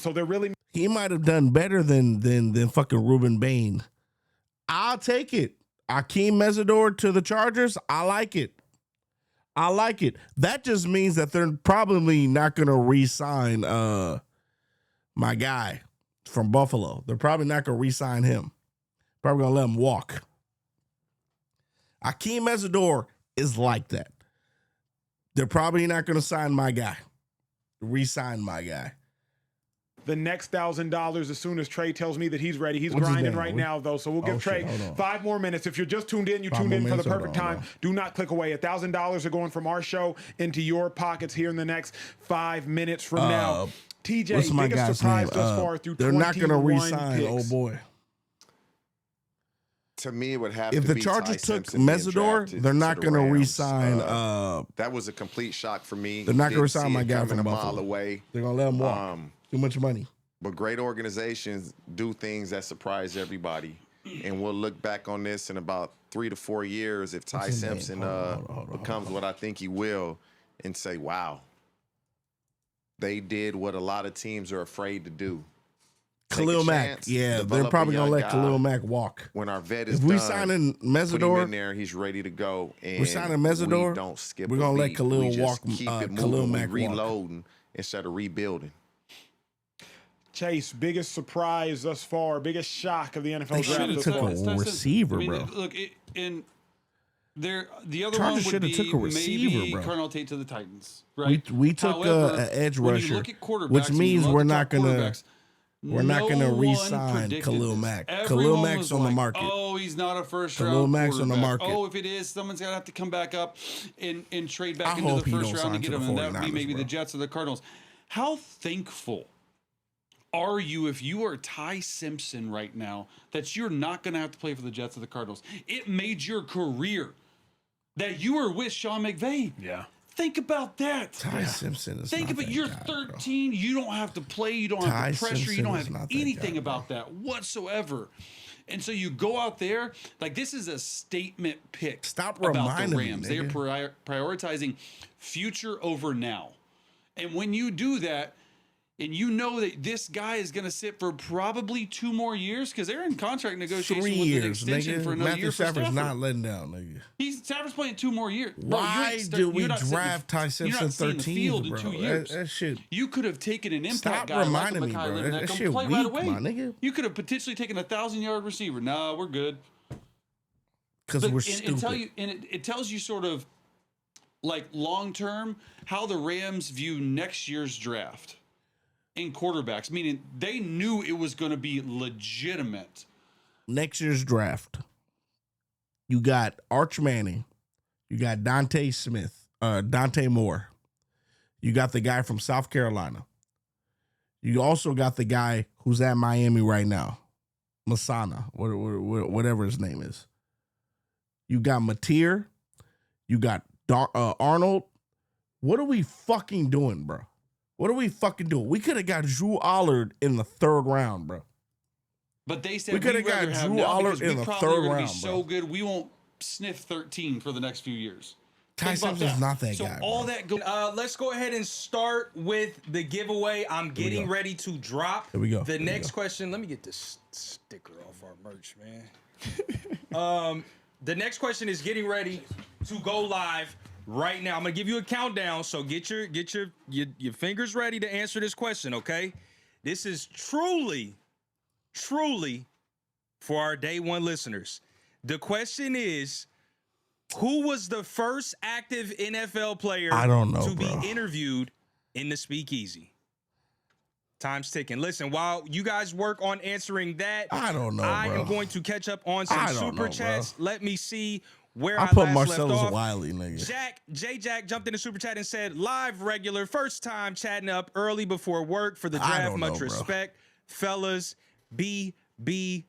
So they're really. He might have done better than fucking Ruben Bain. I'll take it. Akeem Mesidor to the Chargers. I like it. That just means that they're probably not going to re-sign my guy from Buffalo. They're probably not going to re-sign him. Probably going to let him walk. Akeem Mesidor is like that. They're probably not going to sign my guy. Re-sign my guy. The next $1,000 as soon as Trey tells me that he's ready. He's What's his grinding name? right now, though. So we'll give Trey 5 more minutes. If you're just tuned in, you tuned in for the perfect time. Do not click away. $1,000 are going from our show into your pockets here in the next 5 minutes from now. TJ, biggest surprise thus far through 21 They're not going to re-sign picks. old boy. To me, it would have If to the be Chargers Ty took Simpson being Mesidor, drafted they're not the going to Rams. re-sign. That was a complete shock for me. They're not going to Didn't re-sign see my it guy coming from a Buffalo. mile away. They're going to let him walk. Too much money. But great organizations do things that surprise everybody. And we'll look back on this in about 3 to 4 years if Ty Simpson becomes what I think he will and say, wow, they did what a lot of teams are afraid to do. Khalil Mack. Yeah, they're probably going to let Khalil Mack walk. When our vet is if we done, signing put him Mesidor, in there, he's ready to go. And we're signing Mesidor. We don't skip We're going to let beat. Khalil We just walk. Keep it moving. Khalil Mack we walk. reloading instead of rebuilding. Chase, biggest surprise thus far, biggest shock of the NFL They draft should have thus took far. a receiver, bro. Look, the other Chargers one would be took a receiver, maybe bro. Carnell Tate to the Titans, right? We took an edge when rusher, you look at quarterbacks, which and you means look we're at not top gonna quarterbacks, re-sign one predicted Khalil this. Mack. Everyone Khalil Mack's was on the like, market. Oh, he's not a first Khalil round Mack's on the quarterback. market. Oh, if it is, someone's gonna have to come back up and trade back I into hope the he first don't round to sign get to him, the and that would be 49ers, maybe bro. the Jets or the Cardinals. How thankful are you if you are Ty Simpson right now that you're not going to have to play for the Jets or the Cardinals? It made your career that you were with Sean McVay. Yeah. Think about that. Ty Simpson is Think not about that you're guy, 13. You don't have to play. You don't Ty have the pressure. Simpson You don't is have not that anything guy, about that whatsoever. And so you go out there like this is a statement pick. Stop about the reminding me, Rams. They are nigga. prioritizing future over now. And when you do that, and you know that this guy is going to sit for probably 2 more years because they're in contract negotiation 3 with an years, extension nigga. for another Matthew year for Stafford's Stafford. not letting down, nigga. Stafford's playing 2 more years. Bro, Why did we draft Ty Simpson 13, field bro? in 2 years. That shit. You could have taken an impact Stop guy reminding like me, Mekhi bro. Lemon That that shit can play weak, right away. my nigga. You could have potentially taken a 1,000-yard receiver. Nah, we're good. Because we're stupid. It tells you sort of like long term how the Rams view next year's draft in quarterbacks, meaning they knew it was going to be legitimate. Next year's draft, you got Arch Manning, you got Dante Moore, You got the guy from South Carolina. You also got the guy who's at Miami right now, Masana, whatever his name is. You got Mateer. You got Arnold. What are we fucking doing, bro? What are we fucking doing? We could have got Drew Allard in the 3rd round, bro. But they said we could have got Drew Allard in the 3rd round, so good, we won't sniff 13 for the next few years. Ty Simpson's not that guy. All that let's go ahead and start with the giveaway. I'm getting ready to drop. Here we go. The next question. Let me get this sticker off our merch, man. The next question is getting ready to go live right now. I'm gonna give you a countdown, so get your fingers ready to answer this question. Okay, this is truly for our day one listeners. The question is, who was the first active NFL player to be interviewed in the Speakeasy? Time's ticking. Listen, while you guys work on answering that, I don't know. I am going to catch up on some super chats. Let me see where I put last Marcellus left off. Wiley, nigga. Jack jumped in the super chat and said, live regular, first time chatting up early before work for the draft. Much respect. Fellas, BBNG.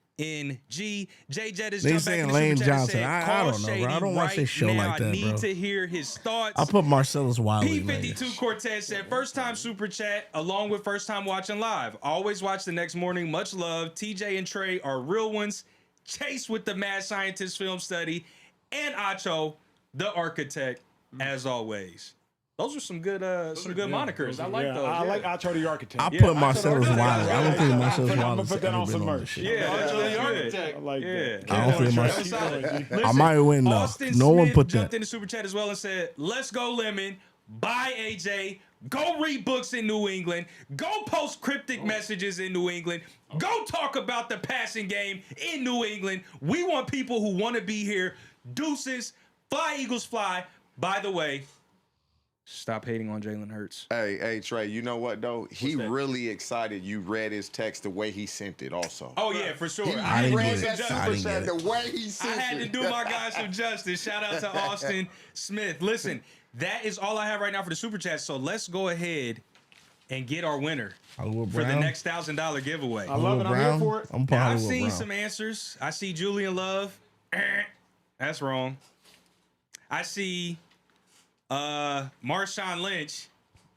J-Jet is jumping back in the Lane super chat Johnson. and said, I don't know, bro. I don't watch this show like that, bro. I need to hear his thoughts. I put Marcellus Wiley. P52 Cortez said, first time super chat along with first time watching live. Always watch the next morning. Much love. TJ and Trey are real ones. Chase with the mad scientist film study. And Acho, the architect, as always. Those are some good monikers. I like those. I like Acho the architect. I put Marcellus Wiley. I don't think Marcellus Wiley. I'm gonna put that on some merch. Yeah, Acho the architect. I like that. I don't think Marcellus. I might win though. Austin No one Smith put jumped that. in the super chat as well and said, let's go Lemon. Bye AJ. Go read books in New England. Go post cryptic messages in New England. Go talk about the passing game in New England. We want people who want to be here. Deuces. Fly Eagles fly. By the way, stop hating on Jalen Hurts. Hey, Trey, you know what, though? He really excited you read his text the way he sent it also. Oh, yeah, for sure. He read that super chat the way he sent it. I had to do my guys some justice. Shout out to Austin Smith. Listen, that is all I have right now for the super chat. So let's go ahead and get our winner for the next $1,000 giveaway. I love it. I'm here for it. I've seen some answers. I see Julian Love. That's wrong. I see Marshawn Lynch.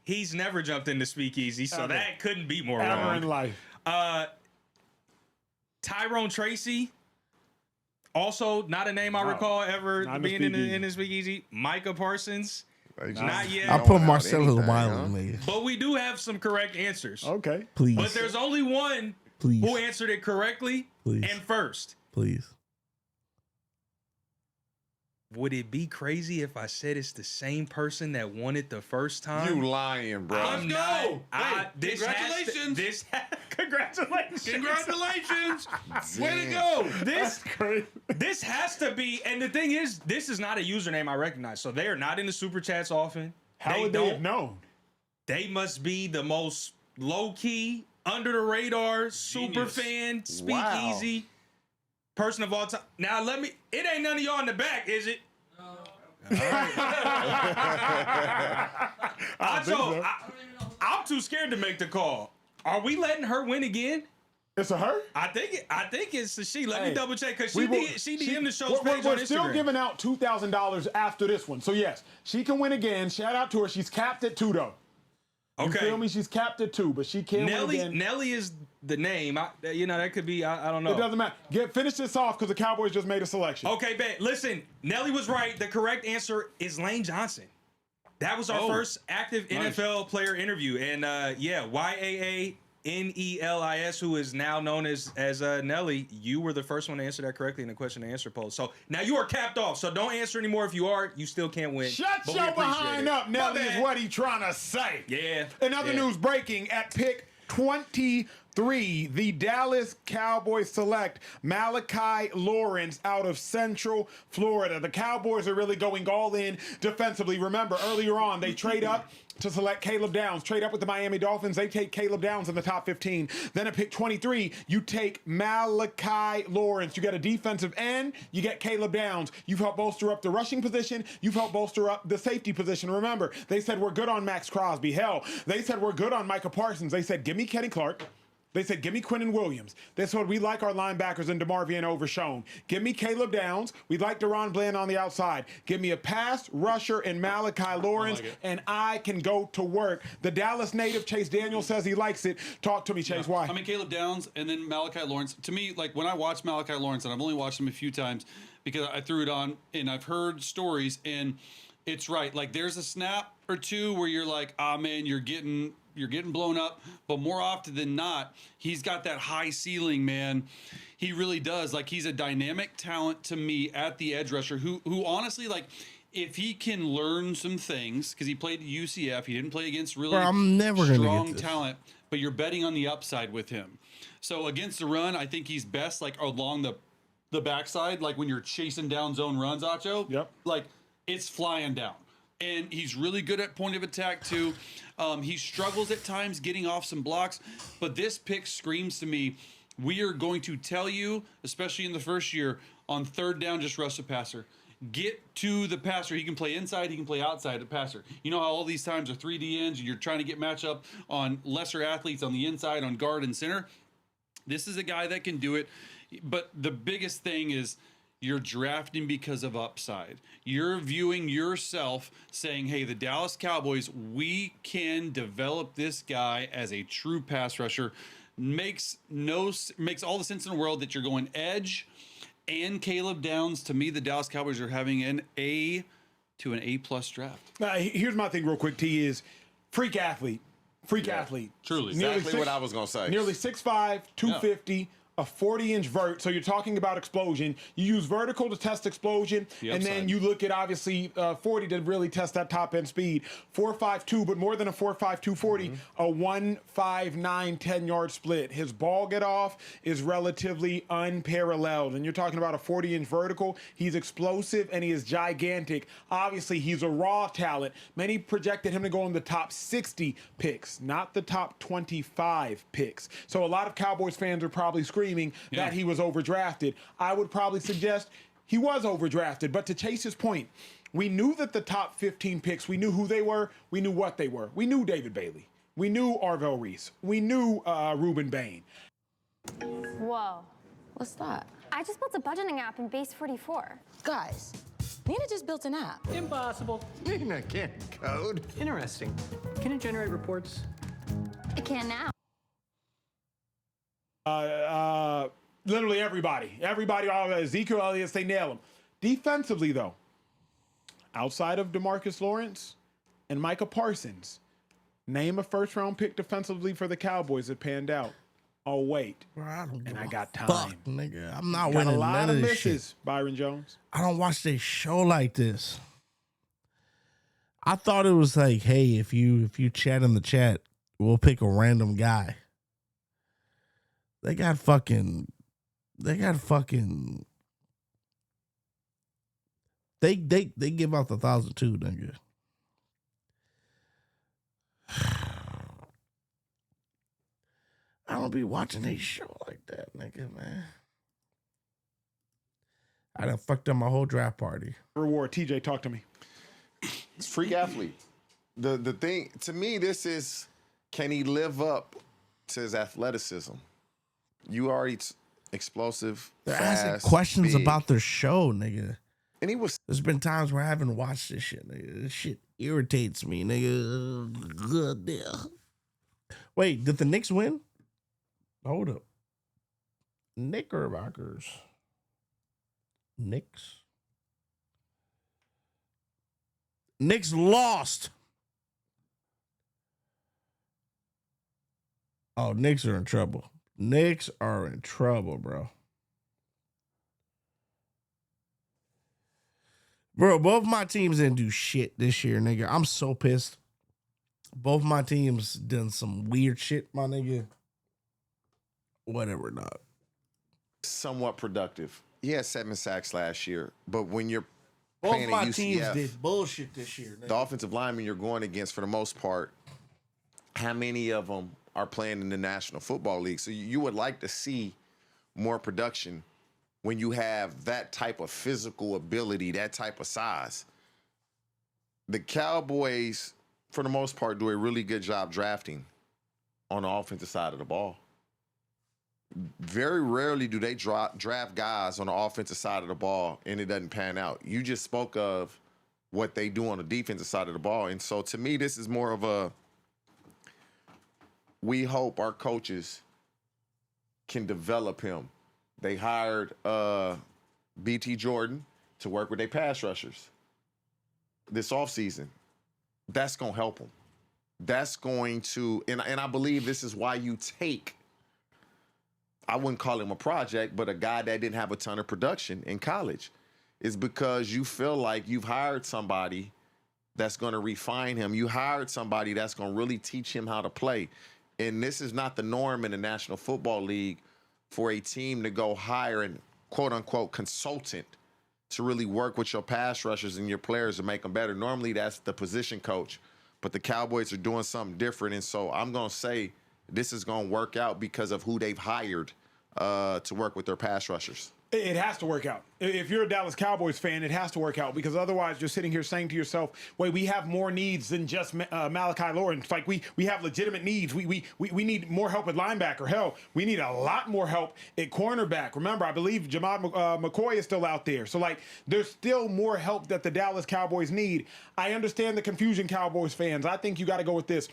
He's never jumped into Speakeasy, so that couldn't be more wrong. Ever in life. Tyrone Tracy. Also, not a name I recall ever being in the Speakeasy. Micah Parsons. Not yet. I put Marcellus Wiley. But we do have some correct answers. Okay. Please. But there's only one who answered it correctly and first. Please. Would it be crazy if I said it's the same person that won it the first time? You lying, bro. Let's go. Congratulations. Congratulations. Congratulations. Way to go. This has to be, and the thing is, this is not a username I recognize. So they are not in the super chats often. How would they have known? They must be the most low-key, under the radar, super fan, speakeasy person of all time. Now it ain't none of y'all in the back, is it? No. All right. I'm too scared to make the call. Are we letting her win again? It's a her? I think it's a she. Let me double check because she DM'd the show's page on We're Instagram. still giving out $2,000 after this one. So yes, she can win again. Shout out to her. She's capped at 2 though. You feel me? She's capped at 2, but she can win again. Nelly is the name. That could be. I don't know. It doesn't matter. Finish this off because the Cowboys just made a selection. Okay, bet. Listen, Nelly was right. The correct answer is Lane Johnson. That was our first active NFL player interview, and YAANELIS, who is now known as Nelly. You were the first one to answer that correctly in the question and answer poll. So now you are capped off. So don't answer anymore. If you are, you still can't win. Shut your behind up, Nelly, is what he trying to say. Yeah. In other news breaking, at pick 25, 3, the Dallas Cowboys select Malachi Lawrence out of Central Florida. The Cowboys are really going all in defensively. Remember, earlier on, they trade up to select Caleb Downs. Trade up with the Miami Dolphins. They take Caleb Downs in the top 15. Then at pick 23, you take Malachi Lawrence. You get a defensive end. You get Caleb Downs. You've helped bolster up the rushing position. You've helped bolster up the safety position. Remember, they said we're good on Max Crosby. Hell, they said we're good on Micah Parsons. They said, give me Kenny Clark. They said, give me Quinnen Williams. They said, we like our linebackers and DeMarvion Overshown. Give me Caleb Downs. We like Deron Bland on the outside. Give me a pass rusher and Malachi Lawrence, and I can go to work. The Dallas native, Chase Daniel, says he likes it. Talk to me, Chase. Why? I mean, Caleb Downs and then Malachi Lawrence. To me, like when I watch Malachi Lawrence, and I've only watched him a few times because I threw it on, and I've heard stories, and it's right. Like there's a snap or two where you're like, ah, man, you're getting blown up, but more often than not, he's got that high ceiling, man. He really does. Like he's a dynamic talent to me at the edge rusher who honestly, like if he can learn some things, because he played at UCF, he didn't play against really I'm never gonna strong get this. talent, but you're betting on the upside with him. So against the run, I think he's best like along the backside, like when you're chasing down zone runs, Acho. Yep. Like it's flying down. And he's really good at point of attack, too. He struggles at times getting off some blocks. But this pick screams to me, we are going to tell you, especially in the first year, on third down, just rush the passer. Get to the passer. He can play inside. He can play outside the passer. You know how all these times are 3D ends and you're trying to get matchup on lesser athletes on the inside, on guard and center? This is a guy that can do it. But the biggest thing is, you're drafting because of upside. You're viewing yourself saying, hey, the Dallas Cowboys, we can develop this guy as a true pass rusher. Makes all the sense in the world that you're going edge and Caleb Downs. To me, the Dallas Cowboys are having an A to an A+ draft. Here's my thing real quick, T, is freak athlete. Freak athlete. Truly. Exactly what I was going to say. Nearly 6'5", 250. A 40-inch vert, so you're talking about explosion. You use vertical to test explosion, and then you look at obviously 40 to really test that top end speed. 4.52, but more than a 4.52 40, a 1.59 10-yard split. His ball get off is relatively unparalleled, and you're talking about a 40-inch vertical. He's explosive and he is gigantic. Obviously, he's a raw talent. Many projected him to go in the top 60 picks, not the top 25 picks. So a lot of Cowboys fans are probably screaming that he was overdrafted. I would probably suggest he was overdrafted, but to Chase's point, we knew that the top 15 picks, we knew who they were, we knew what they were. We knew David Bailey. We knew Arvell Reese. We knew Ruben Bain. Whoa. What's that? I just built a budgeting app in Base 44. Guys, Nina just built an app. Impossible. Nina can't code. Interesting. Can it generate reports? It can now. Literally everybody, all Ezekiel Elliott, they nail him. Defensively, though, outside of DeMarcus Lawrence and Micah Parsons, name a first-round pick defensively for the Cowboys that panned out. Oh, wait. Bro, I got time. Fuck, nigga. I'm not Got winning a lot none of of this misses, shit. Byron Jones. I don't watch this show like this. I thought it was like, hey, if you chat in the chat, we'll pick a random guy. They got fucking. They give out the 1,002, nigga. I don't be watching a show like that, nigga, man. I done fucked up my whole draft party. Reward. TJ, talk to me. It's freak athlete. The thing, to me, this is, can he live up to his athleticism? You already explosive, They're fast, asking questions big. about their show, nigga. And he was. There's been times where I haven't watched this shit, nigga. This shit irritates me, nigga. Good deal. Wait, did the Knicks win? Hold up. Knickerbockers. Knicks. Knicks lost. Oh, Knicks are in trouble. Knicks are in trouble, bro. Bro, both my teams didn't do shit this year, nigga. I'm so pissed. Both my teams done some weird shit, my nigga. Whatever, dog. Somewhat productive. He had 7 sacks last year, but when you're Both playing my at teams UCF, did bullshit this year. the offensive linemen you're going against, for the most part, how many of them are playing in the National Football League? So you would like to see more production when you have that type of physical ability, that type of size. The Cowboys, for the most part, do a really good job drafting on the offensive side of the ball. Very rarely do they draft guys on the offensive side of the ball and it doesn't pan out. You just spoke of what they do on the defensive side of the ball. And so to me, this is more of a, we hope our coaches can develop him. They hired BT Jordan to work with their pass rushers this offseason. That's going to help them. That's going to, and I believe this is why you take, I wouldn't call him a project, but a guy that didn't have a ton of production in college, is because you feel like you've hired somebody that's going to refine him. You hired somebody that's going to really teach him how to play. And this is not the norm in the National Football League for a team to go hire an quote-unquote consultant to really work with your pass rushers and your players to make them better. Normally, that's the position coach. But the Cowboys are doing something different. And so I'm going to say this is going to work out because of who they've hired to work with their pass rushers. It has to work out. If you're a Dallas Cowboys fan, it has to work out, because otherwise you're sitting here saying to yourself, wait, we have more needs than just Malachi Lawrence. Like we have legitimate needs. We need more help at linebacker. Hell, we need a lot more help at cornerback. Remember, I believe Jamad McCoy is still out there. So, like, there's still more help that the Dallas Cowboys need. I understand the confusion, Cowboys fans. I think you got to go with this.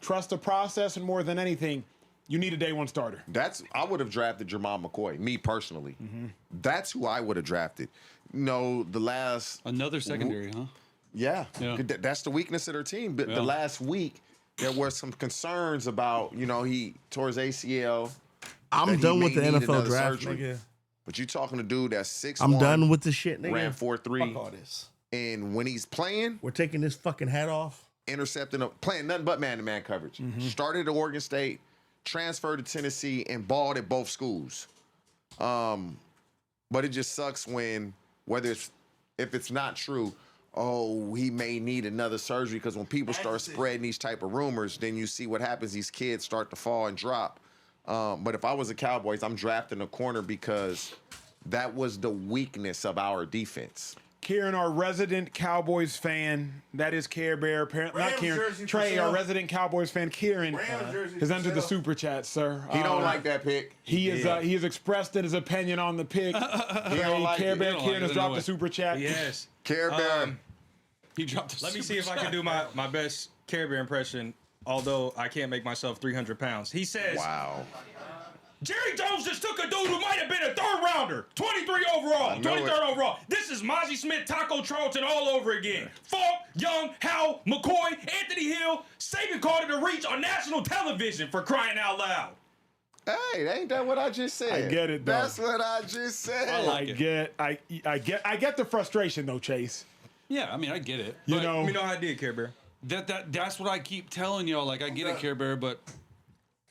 Trust the process, and more than anything, you need a day one starter. I would have drafted Jamad McCoy, me personally. Mm-hmm. That's who I would have drafted. Another secondary, huh? Yeah. That's the weakness of their team. But the last week, there were some concerns about, he tore his ACL. I'm done with the NFL draft, nigga. But you talking to dude that's 6'1". I'm done with the shit, nigga. Ran 4.3. Fuck all this. And when he's playing, we're taking this fucking hat off. Intercepting, playing nothing but man-to-man coverage. Mm-hmm. Started at Oregon State, transferred to Tennessee, and balled at both schools. But it just sucks when, if it's not true, he may need another surgery, because when people start spreading these type of rumors, then you see what happens. These kids start to fall and drop. But if I was a Cowboys, I'm drafting a corner, because that was the weakness of our defense. Kieran, our resident Cowboys fan, that is Care Bear, apparently not Kieran. Trey, our resident Cowboys fan, Kieran, has entered the super chat, sir. He don't like that pick. He has expressed his opinion on the pick. He don't like Care it. Bear, Kieran has dropped the super chat. Yes. Care Bear. He dropped the Let me super see if I can do my best Care Bear impression, although I can't make myself 300 pounds. He says, wow. Jerry Jones just took a dude who might have been a third rounder, 23 overall, 23rd overall. This is Mozzie Smith, Taco Charlton all over again. Falk, Young, Howell, McCoy, Anthony Hill. Saban called it a reach on national television, for crying out loud. Hey, ain't that what I just said? I get it, though. That's what I just said. I get the frustration, though, Chase. Yeah, I mean, I get it. You But know, Let me know how I did, Care Bear. That's what I keep telling y'all. Like, I get it, Care Bear, but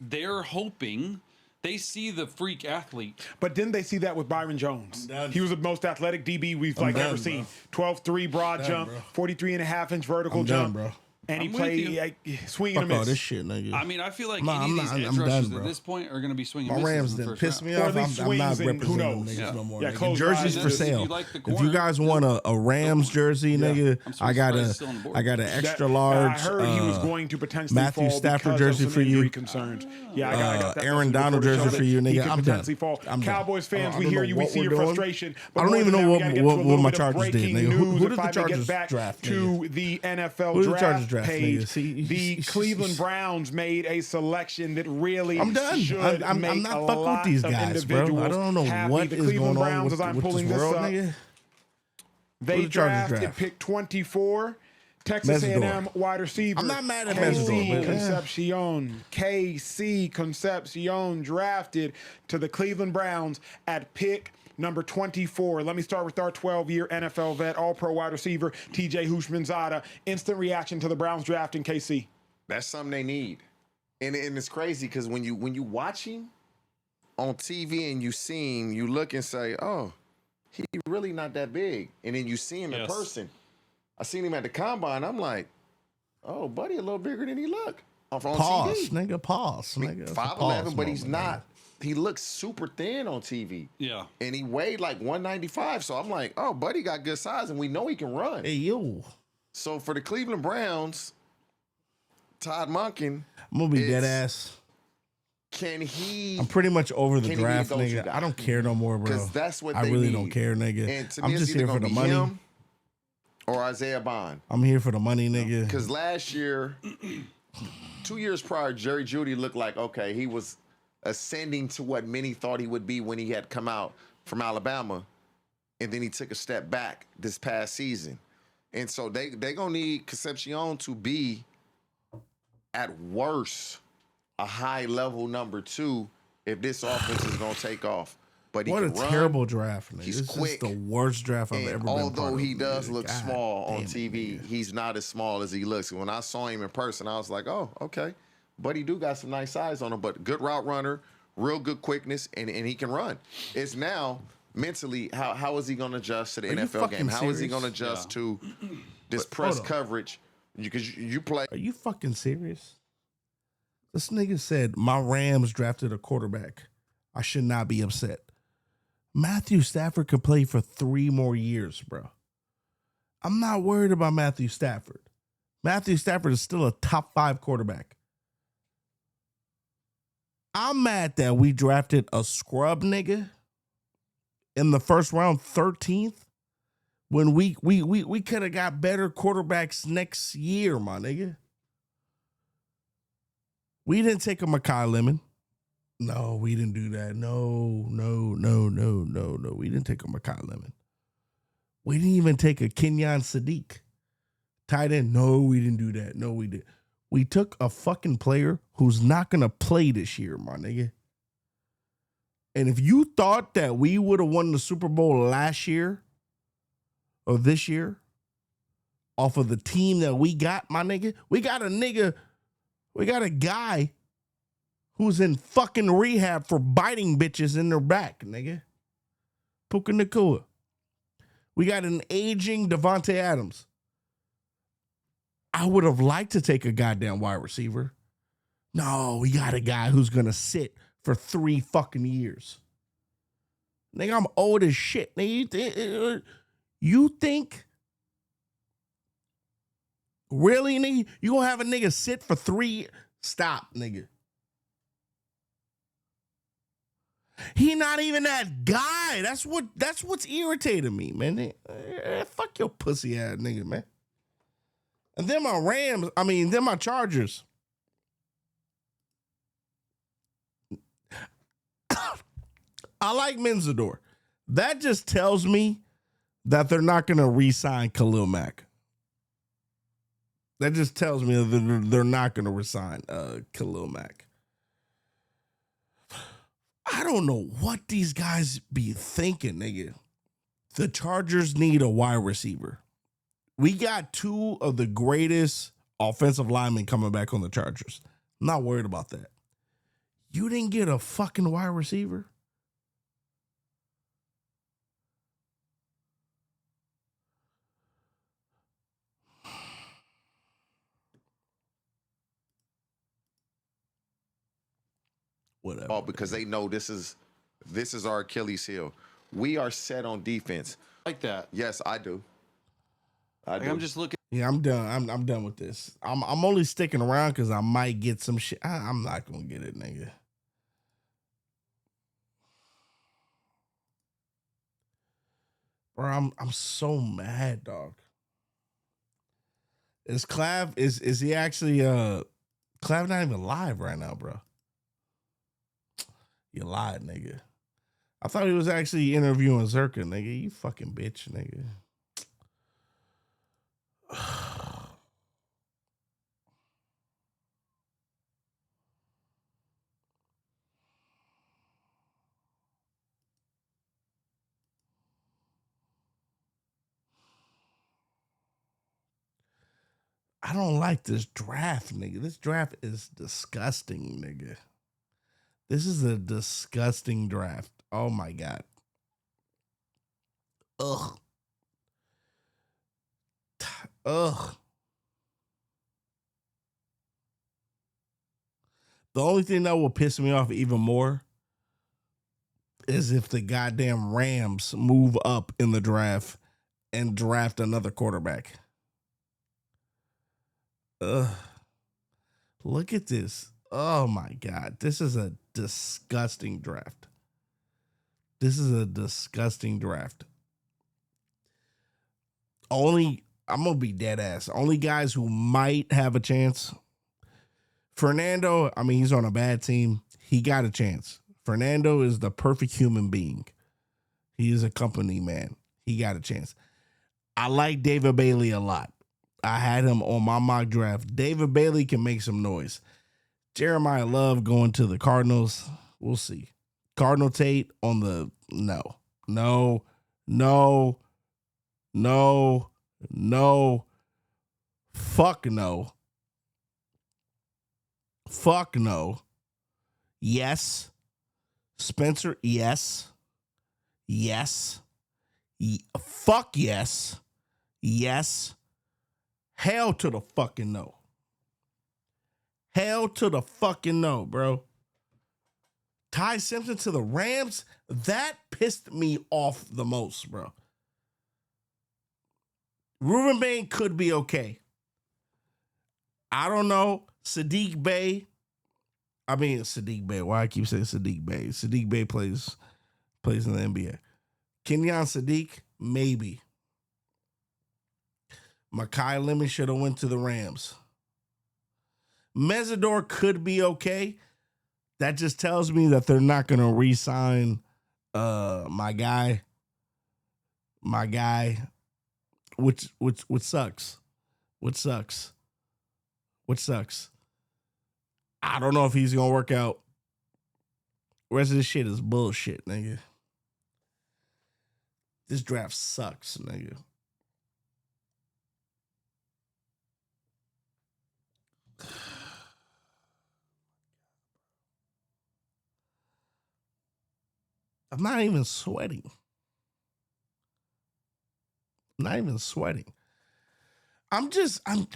they're hoping. They see the freak athlete. But didn't they see that with Byron Jones? He was the most athletic DB we've ever seen. 12-3 broad jump, 43.5-inch vertical jump. Bro. And he played swing and a Fuck all miss. this shit, nigga. I mean, I feel like Nah, any of these edge rushers at this point are going to be swinging My misses Rams in the didn't first piss round. me Or off. at least I'm not swings and who representing them knows? niggas no more. Yeah, nigga. close Jerseys eyes. for If sale. you like the If you corner, guys want a Rams jersey, nigga, I got surprised it's still on the board. an extra I large. heard he was going to potentially Matthew fall Stafford because jersey of some for you. injury concerns. Yeah, I got that Aaron message Donald before the jersey show for you, that he nigga. could I'm potentially done. fall. I'm done. Cowboys fans, I we don't hear know you. We what see we're your doing. frustration. But I don't more even than know that, we gotta get to a what little my bit of Chargers did, breaking nigga. news Who did if the I may Chargers get back draft, to the NFL Who did the Chargers draft draft, page. nigga? See, The Cleveland Browns made a selection that really I'm done. should I'm make not a fucking lot with these of guys, bro. individuals I don't know happy. what The is Cleveland going on Browns, with, as I'm with pulling this this world, up, nigga. they Who the Chargers drafted draft? pick 24. Texas Mesidor. A&M wide receiver. I'm not mad at KC Mesidor, but Concepcion. KC Concepcion drafted to the Cleveland Browns at pick number 24. Let me start with our 12-year NFL vet, all-pro wide receiver, TJ Houshmandzadeh. Instant reaction to the Browns drafting KC. That's something they need. And it's crazy because when you watch him, on TV and you see him, you look and say, oh, he really not that big. And then you see him in person. I seen him at the combine. I'm like, oh, buddy, a little bigger than he look. On Pause, TV. nigga, pause. Nigga, 5'11", but he's not. He looks super thin on TV. Yeah. And he weighed like 195. So I'm like, oh, buddy got good size, and we know he can run. Hey, yo. So for the Cleveland Browns, Todd Monken. I'm going to be dead ass. Can he? I'm pretty much over the can draft, he be a nigga. go-to guy? I don't care no more, bro. Because that's what I they really need. don't care, nigga. And to me, I'm it's just either here for gonna the be money. him or Isaiah Bond. I'm here for the money, nigga. Because last year, 2 years prior, Jerry Jeudy looked like, okay, he was ascending to what many thought he would be when he had come out from Alabama. And then he took a step back this past season. And so they going to need Concepcion to be, at worst, a high-level number 2 if this offense is going to take off. But he What a can run. terrible draft, nigga. He's this quick. is the worst draft I've And ever been part of. although he does nigga. look God small on damn it, TV, nigga. he's not as small as he looks. When I saw him in person, I was like, oh, okay. But he do got some nice size on him. But good route runner, real good quickness, and he can run. It's now mentally, how is he going to adjust to the NFL game? How is he going to adjust to this press coverage? Because you play. Are you fucking serious? This nigga said, my Rams drafted a quarterback. I should not be upset. Matthew Stafford could play for 3 more years, bro. I'm not worried about Matthew Stafford. Matthew Stafford is still a top 5 quarterback. I'm mad that we drafted a scrub nigga in the first round, 13th, when we could have got better quarterbacks next year, my nigga. We didn't take a Mekhi Lemon. No, we didn't do that. No. We didn't take a Mekhi Lemon. We didn't even take a Kenyon Sadiq. Tight end. No, we didn't do that. No, we did. We took a fucking player who's not going to play this year, my nigga. And if you thought that we would have won the Super Bowl last year or this year off of the team that we got, my nigga, we got a guy who's in fucking rehab for biting bitches in their back, nigga. Puka Nacua. We got an aging Devontae Adams. I would have liked to take a goddamn wide receiver. No, we got a guy who's going to sit for 3 fucking years. Nigga, I'm old as shit. Nigga, you think really, nigga? You gonna have a nigga sit for 3? Stop, nigga. He not even that guy. That's what's irritating me, man. Fuck your pussy ass nigga, man. And then my Chargers. I like Menzador. That just tells me that they're not going to re-sign Khalil Mack. That just tells me that they're not going to resign Khalil Mack. I don't know what these guys be thinking, nigga. The Chargers need a wide receiver. We got 2 of the greatest offensive linemen coming back on the Chargers. I'm not worried about that. You didn't get a fucking wide receiver? Whatever. Because they know this is our Achilles heel. We are set on defense. Like that. Yes, I do. I'm just looking. Yeah, I'm done. I'm done with this. I'm only sticking around because I might get some shit. I'm not gonna get it, nigga. Bro, I'm so mad, dog. Is Clav is he actually Clav not even live right now, bro? You lied, nigga. I thought he was actually interviewing Zerka, nigga. You fucking bitch, nigga. I don't like this draft, nigga. This draft is disgusting, nigga. This is a disgusting draft. Oh my God. Ugh. Ugh. The only thing that will piss me off even more is if the goddamn Rams move up in the draft and draft another quarterback. Ugh. Look at this. Oh my God. This is a disgusting draft. This is a disgusting draft. I'm going to be dead ass. Only guys who might have a chance. Fernando, I mean, he's on a bad team. He got a chance. Fernando is the perfect human being. He is a company man. He got a chance. I like David Bailey a lot. I had him on my mock draft. David Bailey can make some noise. Jeremiah Love going to the Cardinals. We'll see. Cardinal Tate on the no. Fuck no. Fuck no. Yes. Spencer, yes. Yes. Fuck yes. Yes. Hell to the fucking no. Hell to the fucking no, bro. Ty Simpson to the Rams, that pissed me off the most, bro. Ruben Bain could be okay. I don't know. Sadiq Bey. Why I keep saying Sadiq Bey? Sadiq Bey plays in the NBA. Kenyon Sadiq, maybe. Mekhi Lemon should have went to the Rams. Mesidor could be okay. That just tells me that they're not going to re-sign my guy, which sucks. Which sucks. I don't know if he's going to work out. The rest of this shit is bullshit, nigga. This draft sucks, nigga. I'm not even sweating.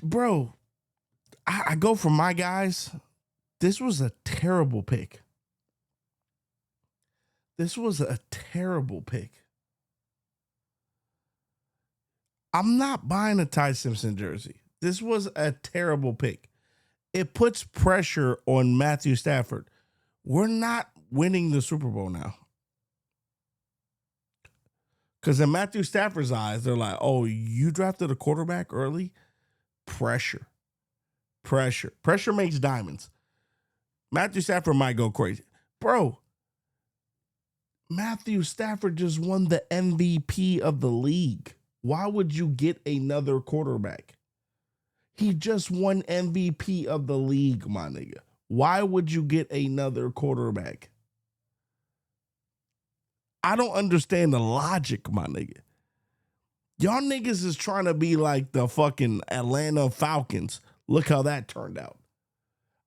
Bro, I go for my guys. This was a terrible pick. I'm not buying a Ty Simpson jersey. This was a terrible pick. It puts pressure on Matthew Stafford. We're not winning the Super Bowl now. Because in Matthew Stafford's eyes, they're like, oh, you drafted a quarterback early? Pressure. Pressure makes diamonds. Matthew Stafford might go crazy. Bro, Matthew Stafford just won the MVP of the league. Why would you get another quarterback? He just won MVP of the league, my nigga. Why would you get another quarterback? I don't understand the logic, my nigga. Y'all niggas is trying to be like the fucking Atlanta Falcons. Look how that turned out.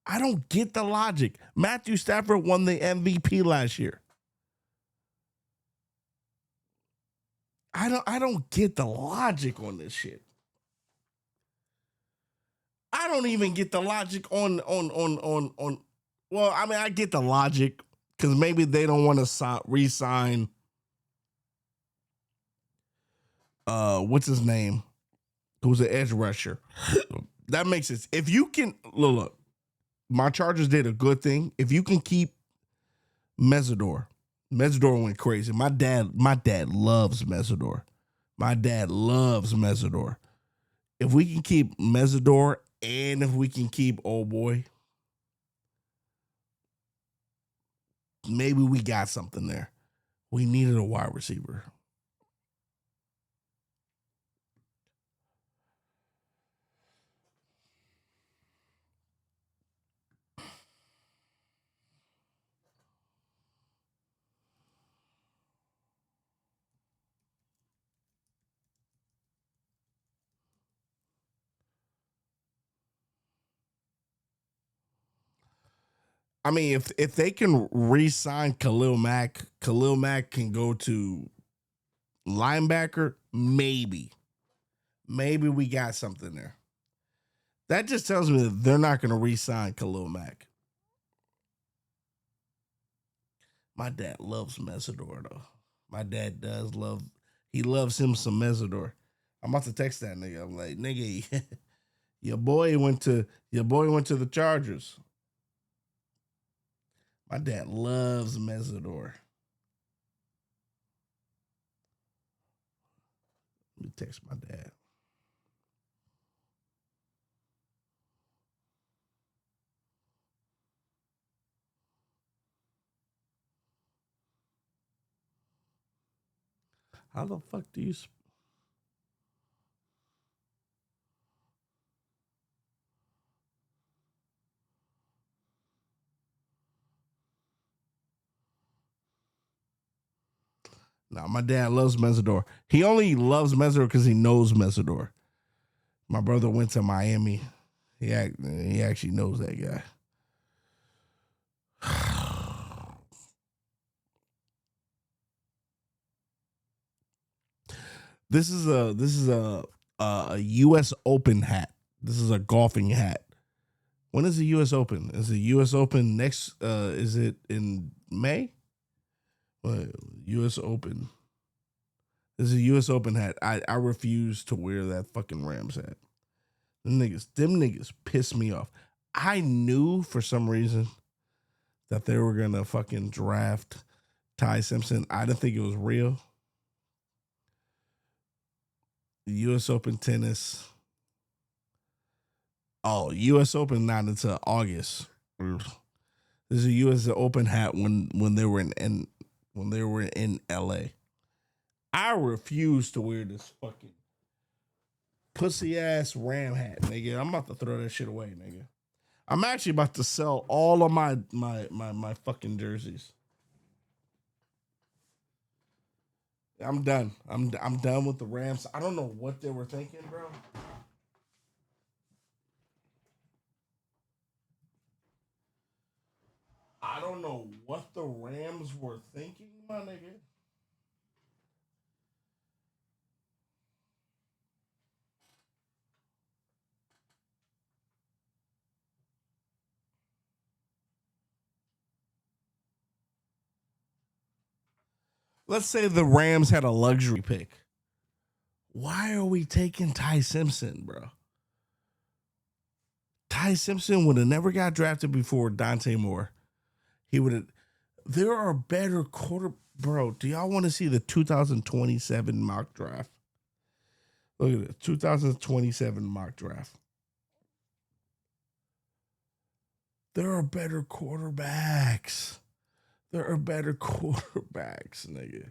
I don't get the logic. Matthew Stafford won the MVP last year. I don't get the logic on this shit. I don't even get the logic on well, I mean, I get the logic because maybe they don't want to re-sign what's his name? Who's an edge rusher. That makes sense. If you can look, my Chargers did a good thing. If you can keep Mesidor went crazy. My dad loves Mesidor. If we can keep Mesidor and if we can keep old boy, maybe we got something there. We needed a wide receiver. I mean, if they can re-sign Khalil Mack can go to linebacker. Maybe we got something there. That just tells me that they're not going to re-sign Khalil Mack. My dad loves Mesidor though. My dad does love. He loves him some Mesidor. I'm about to text that nigga. I'm like, nigga, your boy went to the Chargers. My dad loves Mesidor. Let me text my dad. How the fuck do you... Nah, my dad loves Mesidor. He only loves Mesidor because he knows Mesidor. My brother went to Miami. He actually knows that guy. This is a U.S. Open hat. This is a golfing hat. When is the U.S. Open? Is the U.S. Open next? Is it in May? U.S. Open. This is a U.S. Open hat. I refuse to wear that fucking Rams hat. Them niggas piss me off. I knew for some reason that they were gonna fucking draft Ty Simpson. I didn't think it was real. The U.S. Open tennis. Oh, U.S. Open not until August. This is a U.S. Open hat when they were in L.A. I refuse to wear this fucking pussy ass Ram hat, nigga. I'm about to throw that shit away, nigga. I'm actually about to sell all of my fucking jerseys. I'm done. I'm done with the Rams. I don't know what they were thinking, bro. I don't know what the Rams were thinking, my nigga. Let's say the Rams had a luxury pick. Why are we taking Ty Simpson, bro? Ty Simpson would have never got drafted before Dante Moore. He would have. There are better bro. Do y'all want to see the 2027 mock draft? Look at it, 2027 mock draft. There are better quarterbacks. There are better quarterbacks, nigga.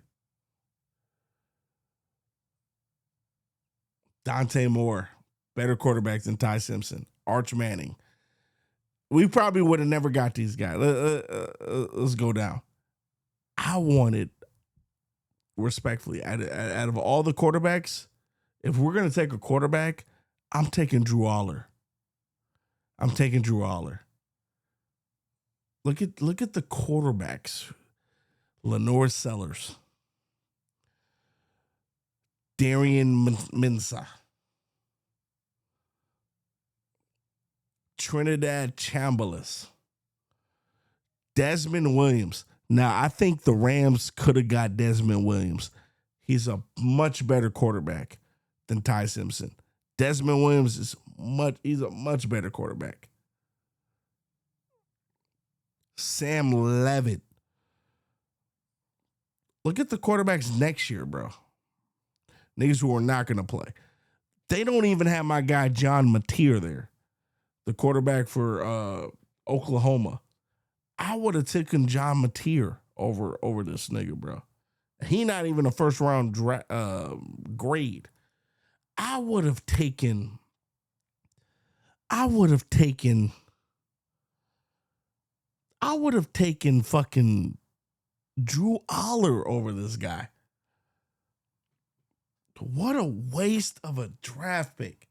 Dante Moore, better quarterbacks than Ty Simpson. Arch Manning. We probably would have never got these guys. Let's go down. I wanted, respectfully, out of all the quarterbacks, if we're going to take a quarterback, I'm taking Drew Aller. Look at the quarterbacks. Lenore Sellers. Darian Mensah. Trinidad Chambliss. Desmond Williams. Now, I think the Rams could have got Desmond Williams. He's a much better quarterback than Ty Simpson. Desmond Williams he's a much better quarterback. Sam Levitt. Look at the quarterbacks next year, bro. Niggas who are not going to play. They don't even have my guy John Mateer there, the quarterback for Oklahoma. I would have taken John Mateer over this nigga, bro. He not even a first round grade. I would have taken fucking Drew Aller over this guy. What a waste of a draft pick.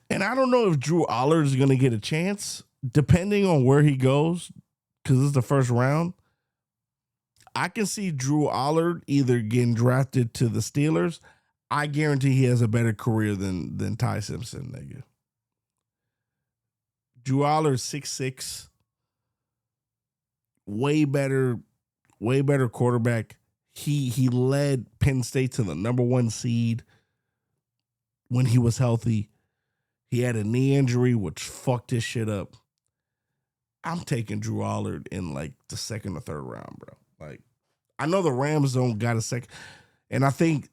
And I don't know if Drew Aller is going to get a chance depending on where he goes, because this is the first round, I can see Drew Allard either getting drafted to the Steelers. I guarantee he has a better career than Ty Simpson, nigga. Drew Allard 6'6", way better quarterback. He led Penn State to the #1 seed when he was healthy. He had a knee injury, which fucked his shit up. I'm taking Drew Allard in like the second or third round, bro. Like, I know the Rams don't got a second, and I think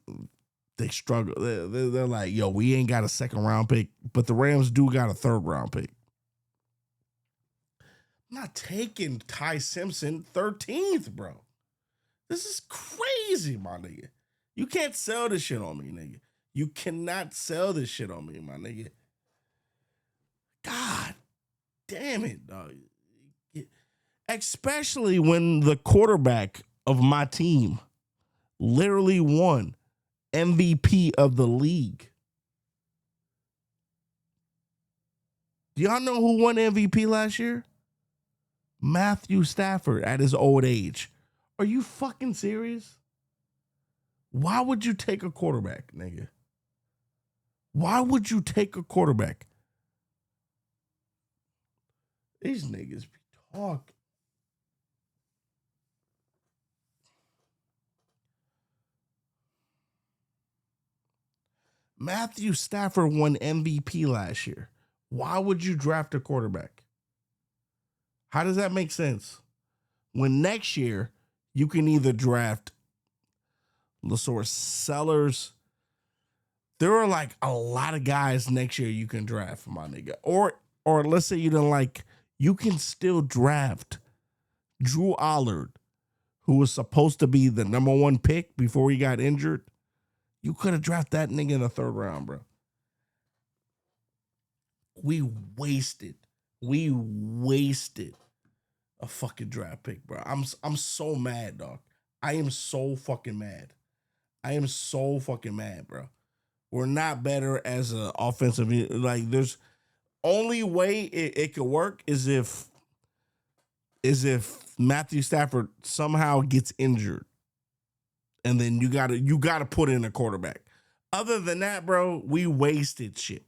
they struggle. They're like, yo, we ain't got a second round pick, but the Rams do got a third round pick. I'm not taking Ty Simpson 13th, bro. This is crazy, my nigga. You can't sell this shit on me, nigga. You cannot sell this shit on me, my nigga. God damn it, dog. Especially when the quarterback of my team literally won MVP of the league. Do y'all know who won MVP last year? Matthew Stafford at his old age. Are you fucking serious? Why would you take a quarterback, nigga? Why would you take a quarterback? These niggas be talking. Matthew Stafford won MVP last year. Why would you draft a quarterback? How does that make sense? When next year you can either draft LaSource Sellers. There are like a lot of guys next year you can draft, my nigga. Or let's say you don't like, you can still draft Drew Allard, who was supposed to be the #1 pick before he got injured. You could have drafted that nigga in the third round, bro. We wasted a fucking draft pick, bro. I'm so mad, dog. I am so fucking mad. Bro. We're not better as an offensive. Like, there's only way it could work is if Matthew Stafford somehow gets injured, and then you gotta put in a quarterback. Other than that, bro, we wasted shit.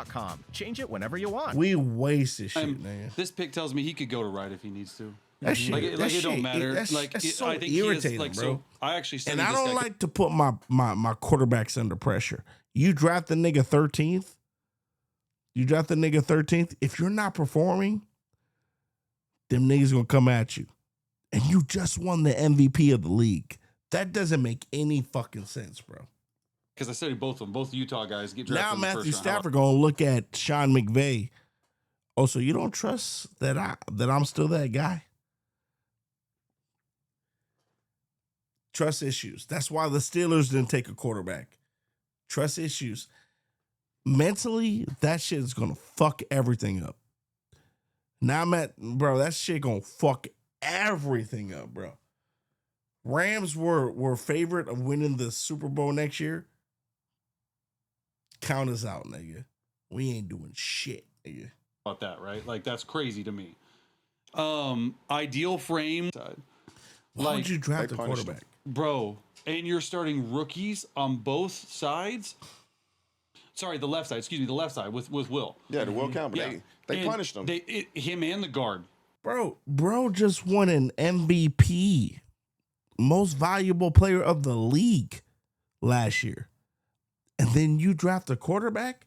.com. Change it whenever you want. We wasted shit, man. This pick tells me he could go to right if he needs to. That shit, it don't matter. That's so I think irritating, he is, bro. So I actually studied and I this don't guy. like to put my quarterbacks under pressure. You draft the nigga 13th. If you're not performing, them niggas gonna come at you. And you just won the MVP of the league. That doesn't make any fucking sense, bro. Because I studied both of them. Both Utah guys get drafted Now in the Matthew first round. Stafford gonna look at Sean McVay. Oh, so you don't trust that I'm still that guy? Trust issues. That's why the Steelers didn't take a quarterback. Trust issues. Mentally, that shit is gonna fuck everything up. Now bro, that shit gonna fuck everything up, bro. Rams were favorite of winning the Super Bowl next year. Count us out, nigga. We ain't doing shit, nigga. About that, right? Like, that's crazy to me. Ideal frame. Why would you draft a quarterback? Bro, and you're starting rookies on both sides. Sorry, the left side. Excuse me, the left side with Will. Yeah, the Will Campbell. Yeah. They punished him. Him and the guard. Bro just won an MVP, most valuable player of the league last year. And then you draft a quarterback?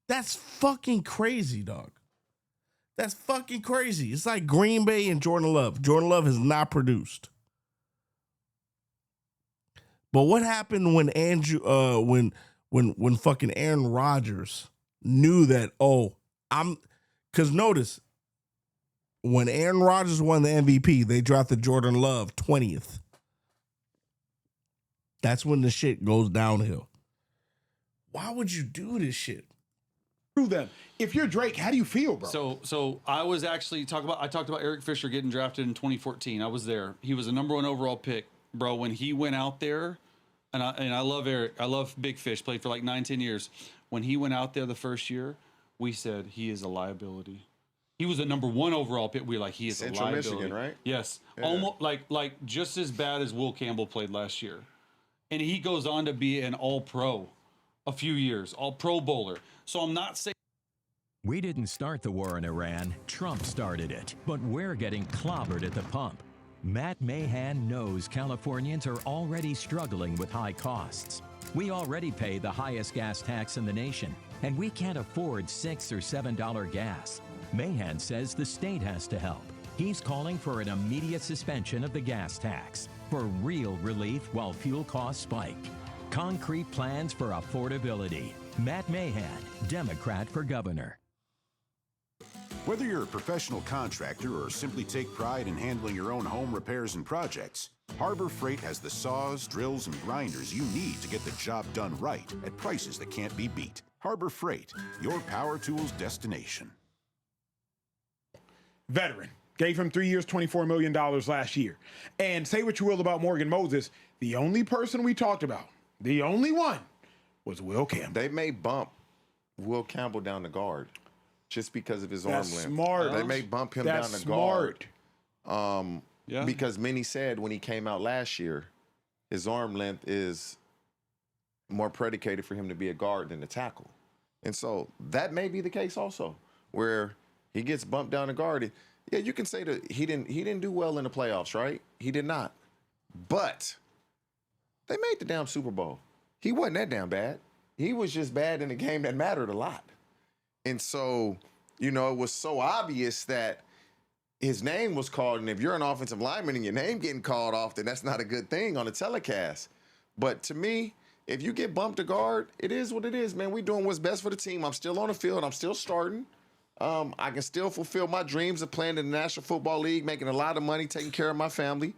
That's fucking crazy, dog. That's fucking crazy. It's like Green Bay and Jordan Love. Jordan Love has not produced. But what happened when when fucking Aaron Rodgers knew that, because notice, when Aaron Rodgers won the MVP, they drafted Jordan Love 20th. That's when the shit goes downhill. Why would you do this shit? Through them. If you're Drake, how do you feel, bro? So I was actually I talked about Eric Fisher getting drafted in 2014. I was there. He was a #1 overall pick, bro. When he went out there, and I love Eric. I love Big Fish. Played for like 9-10 years. When he went out there the first year, we said he is a liability. He was a number 1 overall pick. We were like, he is Central a liability. Michigan, right? Yes, Yeah. almost like just as bad as Will Campbell played last year, and he goes on to be an All-Pro, a few years, All-Pro bowler. So I'm not saying. We didn't start the war in Iran. Trump started it, but we're getting clobbered at the pump. Matt Mahan knows Californians are already struggling with high costs. We already pay the highest gas tax in the nation, and we can't afford $6 or $7 gas. Mahan says the state has to help. He's calling for an immediate suspension of the gas tax for real relief while fuel costs spike. Concrete plans for affordability. Matt Mahan, Democrat for governor. Whether you're a professional contractor or simply take pride in handling your own home repairs and projects, Harbor Freight has the saws, drills, and grinders you need to get the job done right at prices that can't be beat. Harbor Freight, your power tools destination. Veteran. Gave him 3 years, $24 million last year. And say what you will about Morgan Moses, the only person we talked about, the only one, was Will Campbell. They may bump Will Campbell down the guard just because of his arm length. Smart. They may bump him down the guard. Because many said when he came out last year, his arm length is more predicated for him to be a guard than a tackle. And so that may be the case also, where he gets bumped down the guard. Yeah, you can say that he didn't do well in the playoffs, right? He did not. But they made the damn Super Bowl. He wasn't that damn bad. He was just bad in a game that mattered a lot. And so, it was so obvious that his name was called. And if you're an offensive lineman and your name getting called off, then that's not a good thing on a telecast. But to me, if you get bumped to guard, it is what it is, man. We doing what's best for the team. I'm still on the field. I'm still starting. I can still fulfill my dreams of playing in the National Football League, making a lot of money, taking care of my family.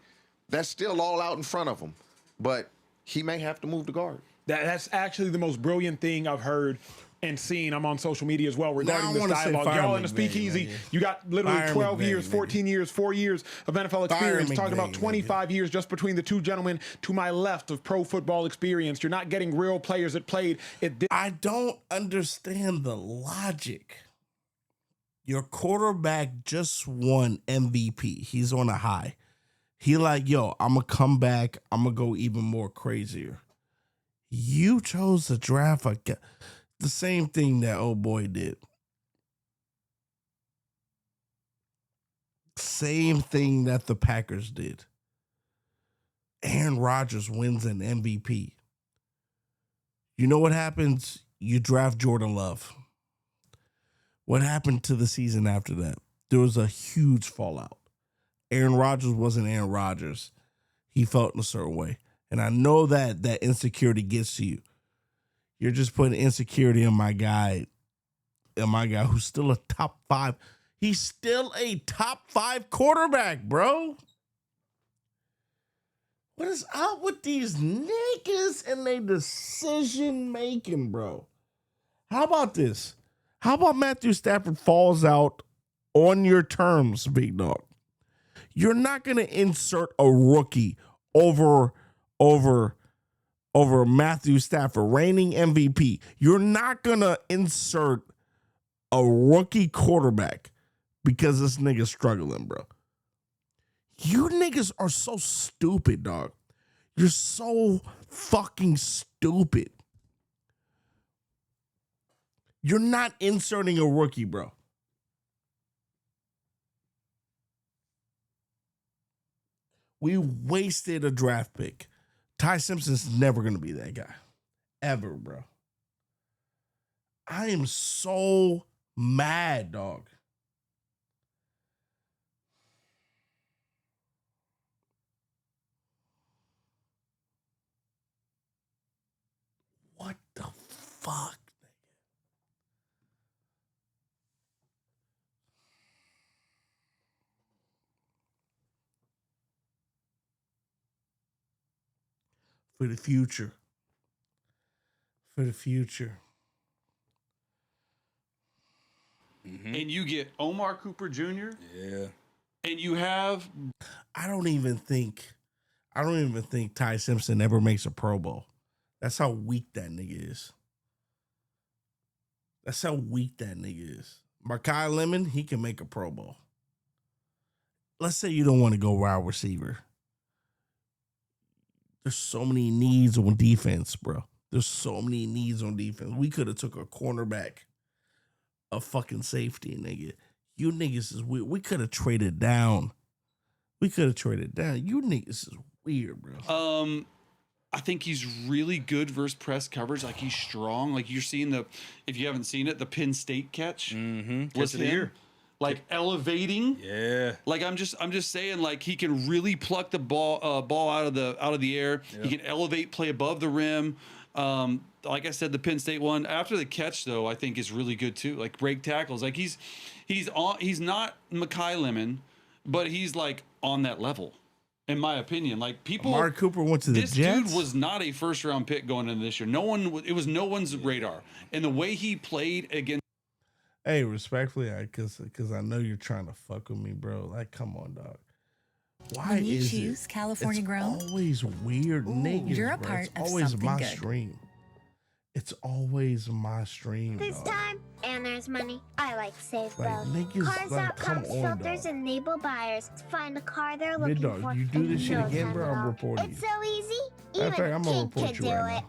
That's still all out in front of him. But he may have to move to guard. That's actually the most brilliant thing I've heard and seen. I'm on social media as well regarding this dialogue. Y'all in the speakeasy, you got literally 12 years, 14 years, 4 years of NFL experience, talking about 25 years just between the two gentlemen to my left of pro football experience. You're not getting real players that played. I don't understand the logic. Your quarterback just won MVP. He's on a high. He like, yo, I'm going to come back. I'm going to go even more crazier. You chose to draft the same thing that old boy did. Same thing that the Packers did. Aaron Rodgers wins an MVP. You know what happens? You draft Jordan Love. What happened to the season after that? There was a huge fallout. Aaron Rodgers wasn't Aaron Rodgers. He felt in a certain way. And I know that insecurity gets to you. You're just putting insecurity in my guy who's still a top 5. He's still a top 5 quarterback, bro. What is up with these niggas and their decision making, bro? How about this? How about Matthew Stafford falls out on your terms, big dog? You're not going to insert a rookie over Matthew Stafford, reigning MVP. You're not going to insert a rookie quarterback because this nigga's struggling, bro. You niggas are so stupid, dog. You're so fucking stupid. You're not inserting a rookie, bro. We wasted a draft pick. Ty Simpson's never going to be that guy. Ever, bro. I am so mad, dog. What the fuck? For the future. For the future. And you get Omar Cooper Jr. Yeah. And you have. I don't even think Ty Simpson ever makes a Pro Bowl. That's how weak that nigga is. Makai Lemon, he can make a Pro Bowl. Let's say you don't want to go wide receiver. There's so many needs on defense, bro. There's so many needs on defense. We could have took a cornerback, a fucking safety, nigga. You niggas is weird. We could have traded down. You niggas is weird, bro. I think he's really good versus press coverage. Like, he's strong. Like, you're seeing if you haven't seen it, the Penn State catch. Mm-hmm. Was him. Like, elevating. Yeah. Like, I'm just saying, like, he can really pluck the ball out of the air. Yeah. He can elevate, play above the rim. Like I said, the Penn State one after the catch, though, I think is really good too. Like, break tackles. Like, he's not Makai Lemon, but he's like on that level, in my opinion. Like, people. Mark Cooper went to the This Jets. dude was not a first round pick going into this year. It was no one's radar. And the way he played against. Hey, respectfully, because I know you're trying to fuck with me, bro. Like, come on, dog. Why When you is choose it? California It's grown, always weird niggas, you're a bro. part It's of always something my good. stream. It's always my stream, This dog. time, and there's money. I like Save Like, Both. niggas, Cars like, outcomes come on, filters dog. enable buyers to find a car they're Big looking dog, for. you do and this shit knows again, how bro, to I'm know. reporting It's you. so easy. Matter Even of fact, I'm a gonna kid report could you do right it. now.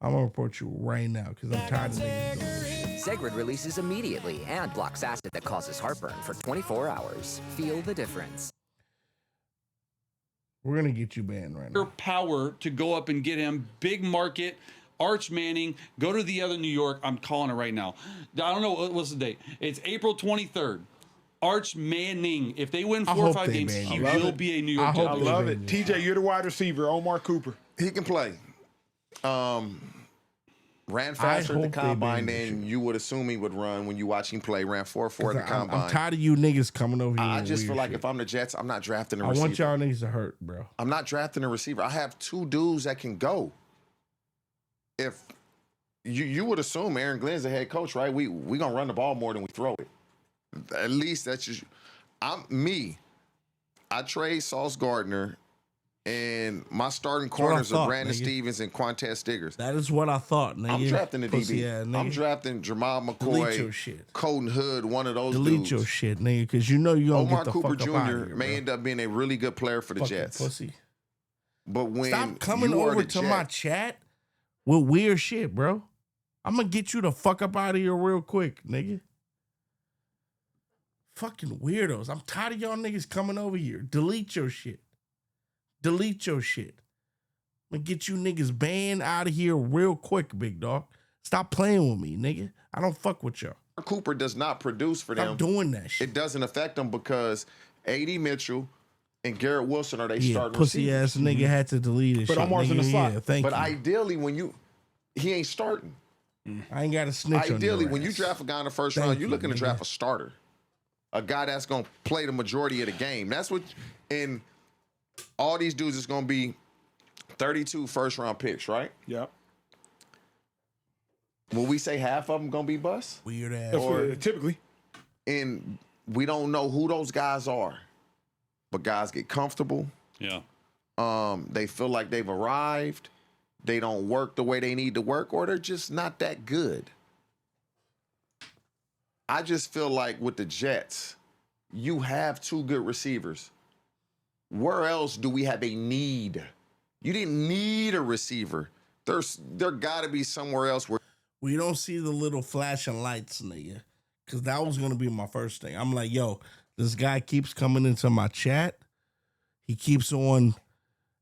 I'm gonna report you right now because I'm tired of niggas doing this shit. Segrid releases immediately and blocks acid that causes heartburn for 24 hours. Feel the difference. We're gonna get you banned right now. Power to go up and get him. Big market. Arch Manning, go to the other New York. I'm calling it right now. I don't know what's the date. It's April 23rd. Arch Manning. If they win 4 or 5 games, he will be a New York Jet. I love it. TJ, you're the wide receiver. Omar Cooper. He can play. Ran faster at the combine than you would assume he would run when you watch him play. Ran 4.4 at the combine. I'm tired of you niggas coming over here. I with just feel weird like shit. if I'm the Jets, I'm not drafting a I receiver. want y'all niggas to hurt, bro. I'm not drafting a receiver. I have 2 dudes that can go. If you would assume Aaron Glenn's the head coach, right? We gonna run the ball more than we throw it. At least that's just I trade Sauce Gardner, and my starting corners are Brandon Stevens and Quantez Stiggers. That is what I thought, nigga. I'm drafting the Pussy DB. ass nigga. I'm drafting Jamal Delete your McCoy, shit. Colton Hood, one of those Delete dudes. your shit, nigga, because you know you gonna Omar get the Cooper fuck up out Jr. of here, may bro. end up being a really good player for the Fucking Jets. pussy. But when Stop coming you are over the to my Jets- chat with weird shit, bro. I'm gonna get you the fuck up out of here real quick, nigga. Fucking weirdos. I'm tired of y'all niggas coming over here. Delete your shit. Delete your shit. I'm gonna get you niggas banned out of here real quick, big dog. Stop playing with me, nigga. I don't fuck with y'all. Cooper does not produce for them. Stop doing that shit. It doesn't affect them because A.D. Mitchell and Garrett Wilson are they Yeah, starting pussy receivers. ass nigga had to delete his But shit. Omar's in the nigga. slot. Yeah, thank But you. ideally, he ain't starting. I ain't got to snitch on Ideally, your when you ass. draft a guy in the first Thank round, you're you, looking to nigga. draft a starter, a guy that's going to play the majority of the game. That's what, and all these dudes is going to be 32 first-round picks, right? Yep. Will we say half of them going to be busts? Weird ass. Typically. And we don't know who those guys are, but guys get comfortable. Yeah. They feel like they've arrived. They don't work the way they need to work, or they're just not that good. I just feel like with the Jets, you have 2 good receivers. Where else do we have a need? You didn't need a receiver. There got to be somewhere else where We don't see the little flashing lights, nigga. Because that was going to be my first thing. I'm like, yo, this guy keeps coming into my chat. He keeps on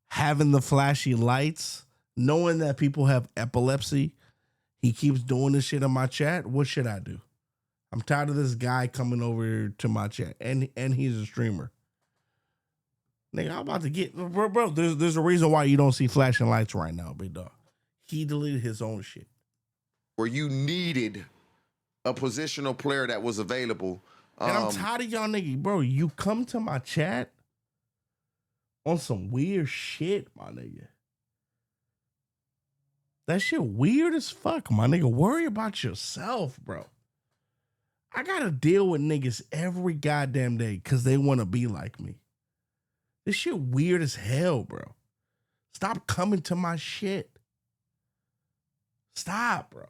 having the flashy lights, knowing that people have epilepsy. He keeps doing this shit in my chat. What should I do? I'm tired of this guy coming over to my chat. And he's a streamer. Nigga, I'm about to get... Bro, there's a reason why you don't see flashing lights right now, big dog. He deleted his own shit. where you needed a positional player that was available. And I'm tired of y'all niggas, bro. You come to my chat on some weird shit, my nigga. That shit weird as fuck, my nigga. Worry about yourself, bro. I gotta deal with niggas every goddamn day because they want to be like me. This shit weird as hell, bro. Stop coming to my shit. Stop, bro.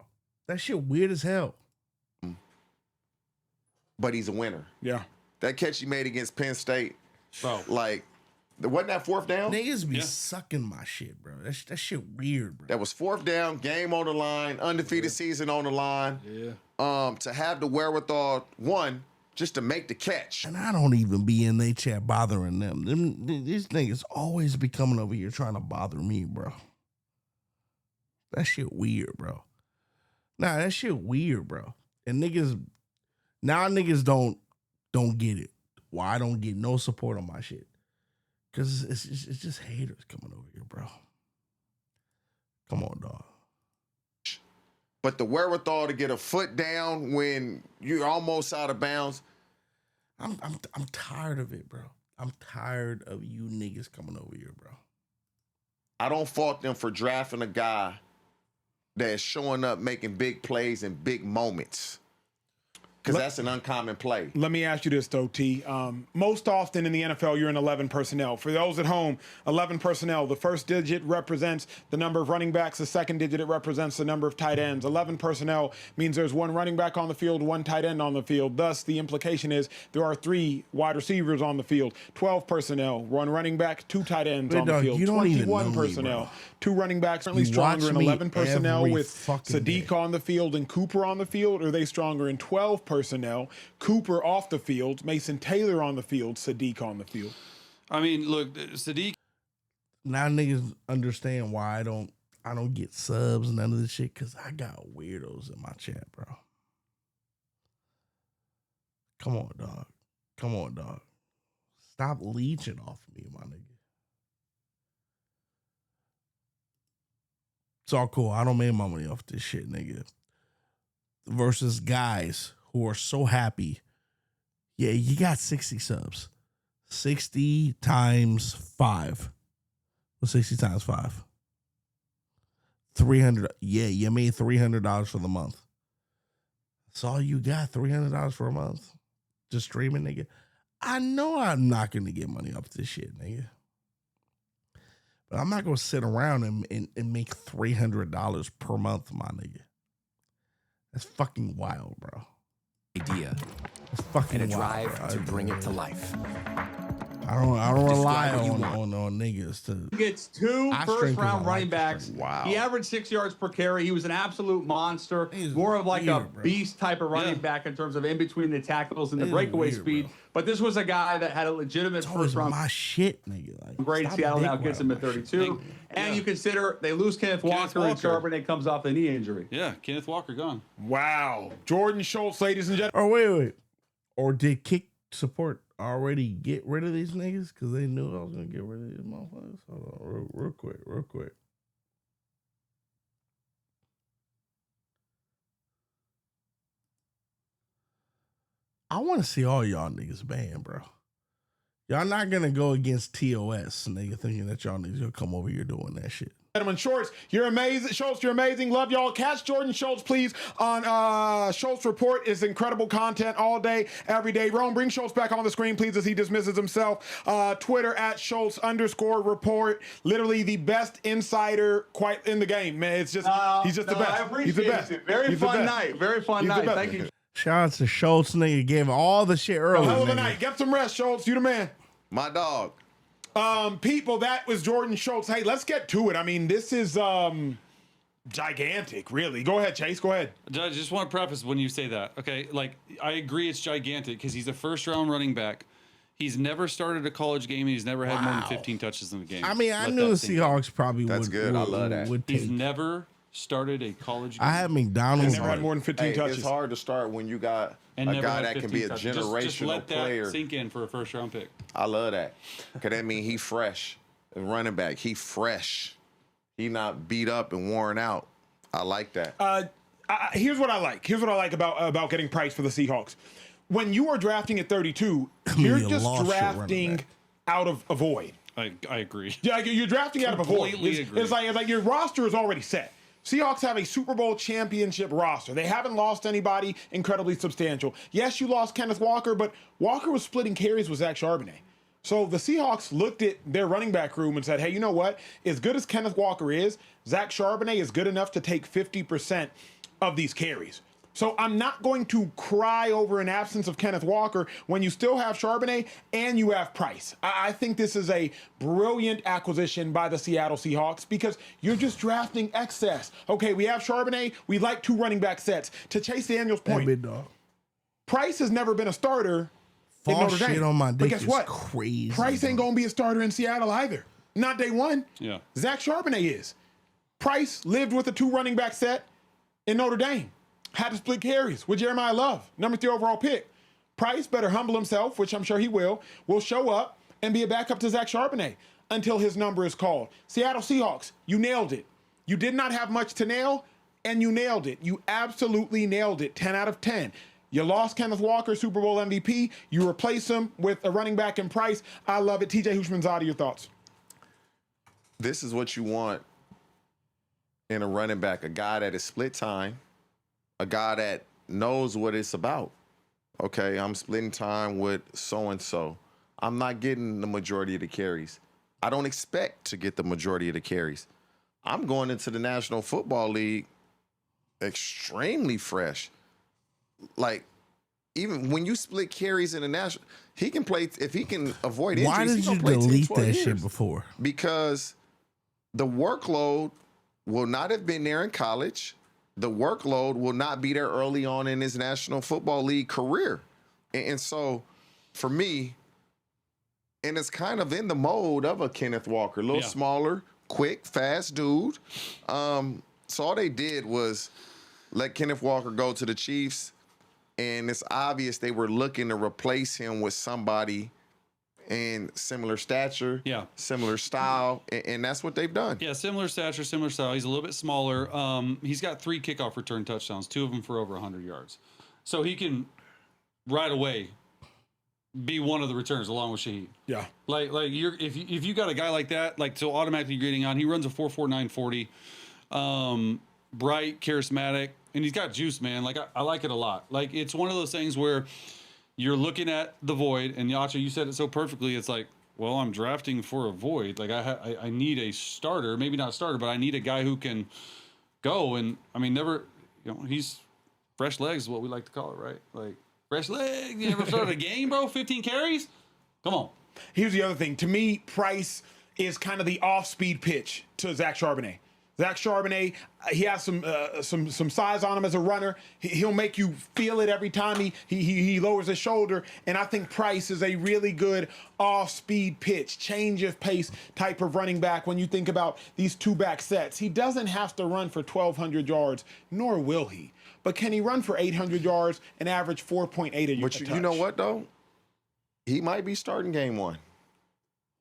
That shit weird as hell. but he's a winner. Yeah. That catch he made against Penn State, bro. Like, wasn't that fourth down? Niggas be sucking my shit, bro. That shit weird, bro. That was fourth down, game on the line, undefeated season on the line. Yeah. To have the wherewithal, one, just to make the catch. And I don't even be in their chat bothering them. These niggas always be coming over here trying to bother me, bro. That shit weird, bro. Nah, that shit weird, bro. And niggas don't get it. Why I don't get no support on my shit. Because it's just haters coming over here, bro. Come on, dog. But the wherewithal to get a foot down when you're almost out of bounds. I'm tired of it, bro. I'm tired of you niggas coming over here, bro. I don't fault them for drafting a guy that's showing up making big plays in big moments. Because that's an uncommon play. Let me ask you this, though, T. Most often in the NFL, you're in 11 personnel. For those at home, 11 personnel, the first digit represents the number of running backs. The second digit, it represents the number of tight ends. 11 personnel means there's one running back on the field, one tight end on the field. Thus, the implication is there are 3 wide receivers on the field. 12 personnel, 1 running back, 2 tight ends on the field. 21 personnel, 2 running backs. Certainly stronger in 11 personnel with Sadiq on the field and Cooper on the field? Or are they stronger in 12 personnel, Cooper off the field, Mason Taylor on the field, Sadiq on the field? I mean, look, Sadiq. Now niggas understand why I don't get subs, none of this shit, because I got weirdos in my chat, bro. Come on, dog. Come on, dog. Stop leeching off me, my nigga. It's all cool. I don't make my money off this shit, nigga. Versus guys who are so happy. Yeah, you got 60 subs. 60 times 5. What's 60 times 5? 300. Yeah, you made $300 for the month. That's all you got, $300 for a month. Just streaming, nigga. I know I'm not going to get money off this shit, nigga. But I'm not going to sit around and make $300 per month, my nigga. That's fucking wild, bro. Idea. That's fucking and a wild, drive bro. to bring it to life. I don't rely Describe what you on niggas to. He gets 2 first-round running backs. Wow. He averaged 6 yards per carry. He was an absolute monster. More of like a beast type of running back in terms of in between the tackles and the breakaway speed. Bro. But this was a guy that had a legitimate first-round. My shit, nigga. Like, Great Seattle now gets him at 32. And you consider they lose Kenneth Walker and Charbonnet comes off a knee injury. Yeah, Kenneth Walker gone. Wow. Jordan Schultz, ladies and gentlemen. Oh, wait. Or did kick support already get rid of these niggas because they knew I was gonna get rid of these motherfuckers? Hold on, real quick. I want to see all y'all niggas banned, bro. Y'all not gonna go against TOS, nigga, thinking that y'all niggas gonna come over here doing that shit. Gentlemen, Schultz, you're amazing. Schultz, you're amazing. Love y'all. Catch Jordan Schultz, please, on Schultz Report. It's incredible content all day, every day. Rome, bring Schultz back on the screen, please, as he dismisses himself. Twitter at Schultz_report. Literally the best insider quite in the game, man. It's just he's just the best. I appreciate he's the best. it. Very fun night. Very fun night. Thank you. Shout out to Schultz, nigga. Gave all the shit early. Hell of a nigga. night. Get some rest, Schultz. You the man. My dog. People, that was Jordan Schultz. Hey, let's get to it. I mean, this is gigantic, really. Go ahead, Chase. Go ahead. I just want to preface when you say that. Okay, like I agree, it's gigantic because he's a first-round running back. He's never started a college game, and he's never had more than 15 touches in the game. I mean, I knew the Seahawks probably would. That's good. I love that. He's never started a college game. I had McDonald's. Never had more than 15 touches. It's hard to start when you got and a guy that can be a generational just let player. That sink in for a first-round pick. I love that because that means he fresh. The running back, he fresh. He not beat up and worn out. I like that. Here's what I like. Here's what I like about getting Price for the Seahawks. When you are drafting at 32, you're just drafting out of a void. I agree. Yeah, you're drafting out of a void. Completely agree. It's like your roster is already set. Seahawks have a Super Bowl championship roster. They haven't lost anybody incredibly substantial. Yes, you lost Kenneth Walker, but Walker was splitting carries with Zach Charbonnet. So the Seahawks looked at their running back room and said, hey, you know what? As good as Kenneth Walker is, Zach Charbonnet is good enough to take 50% of these carries. So I'm not going to cry over an absence of Kenneth Walker when you still have Charbonnet and you have Price. I think this is a brilliant acquisition by the Seattle Seahawks because you're just drafting excess. Okay, we have Charbonnet. We like 2 running back sets. To Chase Daniels' point, Price has never been a starter in Notre Dame. Shit on my dick but guess what? Crazy. Price ain't going to be a starter in Seattle either. Not day one. Yeah. Zach Charbonnet is. Price lived with a 2 running back set in Notre Dame. Had to split carries with Jeremiah Love, number 3 overall pick. Price better humble himself, which I'm sure he will show up and be a backup to Zach Charbonnet until his number is called. Seattle Seahawks, you nailed it. You did not have much to nail, and you nailed it. You absolutely nailed it, 10 out of 10. You lost Kenneth Walker, Super Bowl MVP. You replace him with a running back in Price. I love it. TJ Hushmanzada, your thoughts? This is what you want in a running back, a guy that is split time, a guy that knows what it's about. Okay, I'm splitting time with so-and-so. I'm not getting the majority of the carries. I don't expect to get the majority of the carries. I'm going into the National Football League extremely fresh. Like, even when you split carries in the national, he can play, if he can avoid injuries, Why did you delete that shit before? Because the workload will not have been there in college. The workload will not be there early on in his National Football League career. And so, for me, and it's kind of in the mode of a Kenneth Walker, a little smaller, quick, fast dude. So all they did was let Kenneth Walker go to the Chiefs, and it's obvious they were looking to replace him with somebody in similar stature, similar style, and that's what they've done. Yeah, similar stature, similar style. He's a little bit smaller. He's got 3 kickoff return touchdowns, 2 of them for over 100 yards. So he can right away be one of the returners along with Shaheed. Yeah. Like if you got a guy like that, like so automatically grading on, he runs a 4.49 40. Bright, charismatic, and he's got juice, man. Like I like it a lot. Like it's one of those things where you're looking at the void, and Yacha, you said it so perfectly. It's like, well, I'm drafting for a void. Like I need a starter, maybe not a starter, but I need a guy who can go. And I mean, he's fresh legs is what we like to call it, right? Like fresh legs. You ever started a game, bro? 15 carries? Come on. Here's the other thing. To me, Price is kind of the off-speed pitch to Zach Charbonnet. Zach Charbonnet, he has some size on him as a runner. He'll make you feel it every time he lowers his shoulder. And I think Price is a really good off-speed pitch, change of pace type of running back when you think about these 2-back sets. He doesn't have to run for 1,200 yards, nor will he. But can he run for 800 yards and average 4.8 a yard? But you know what, though? He might be starting game 1.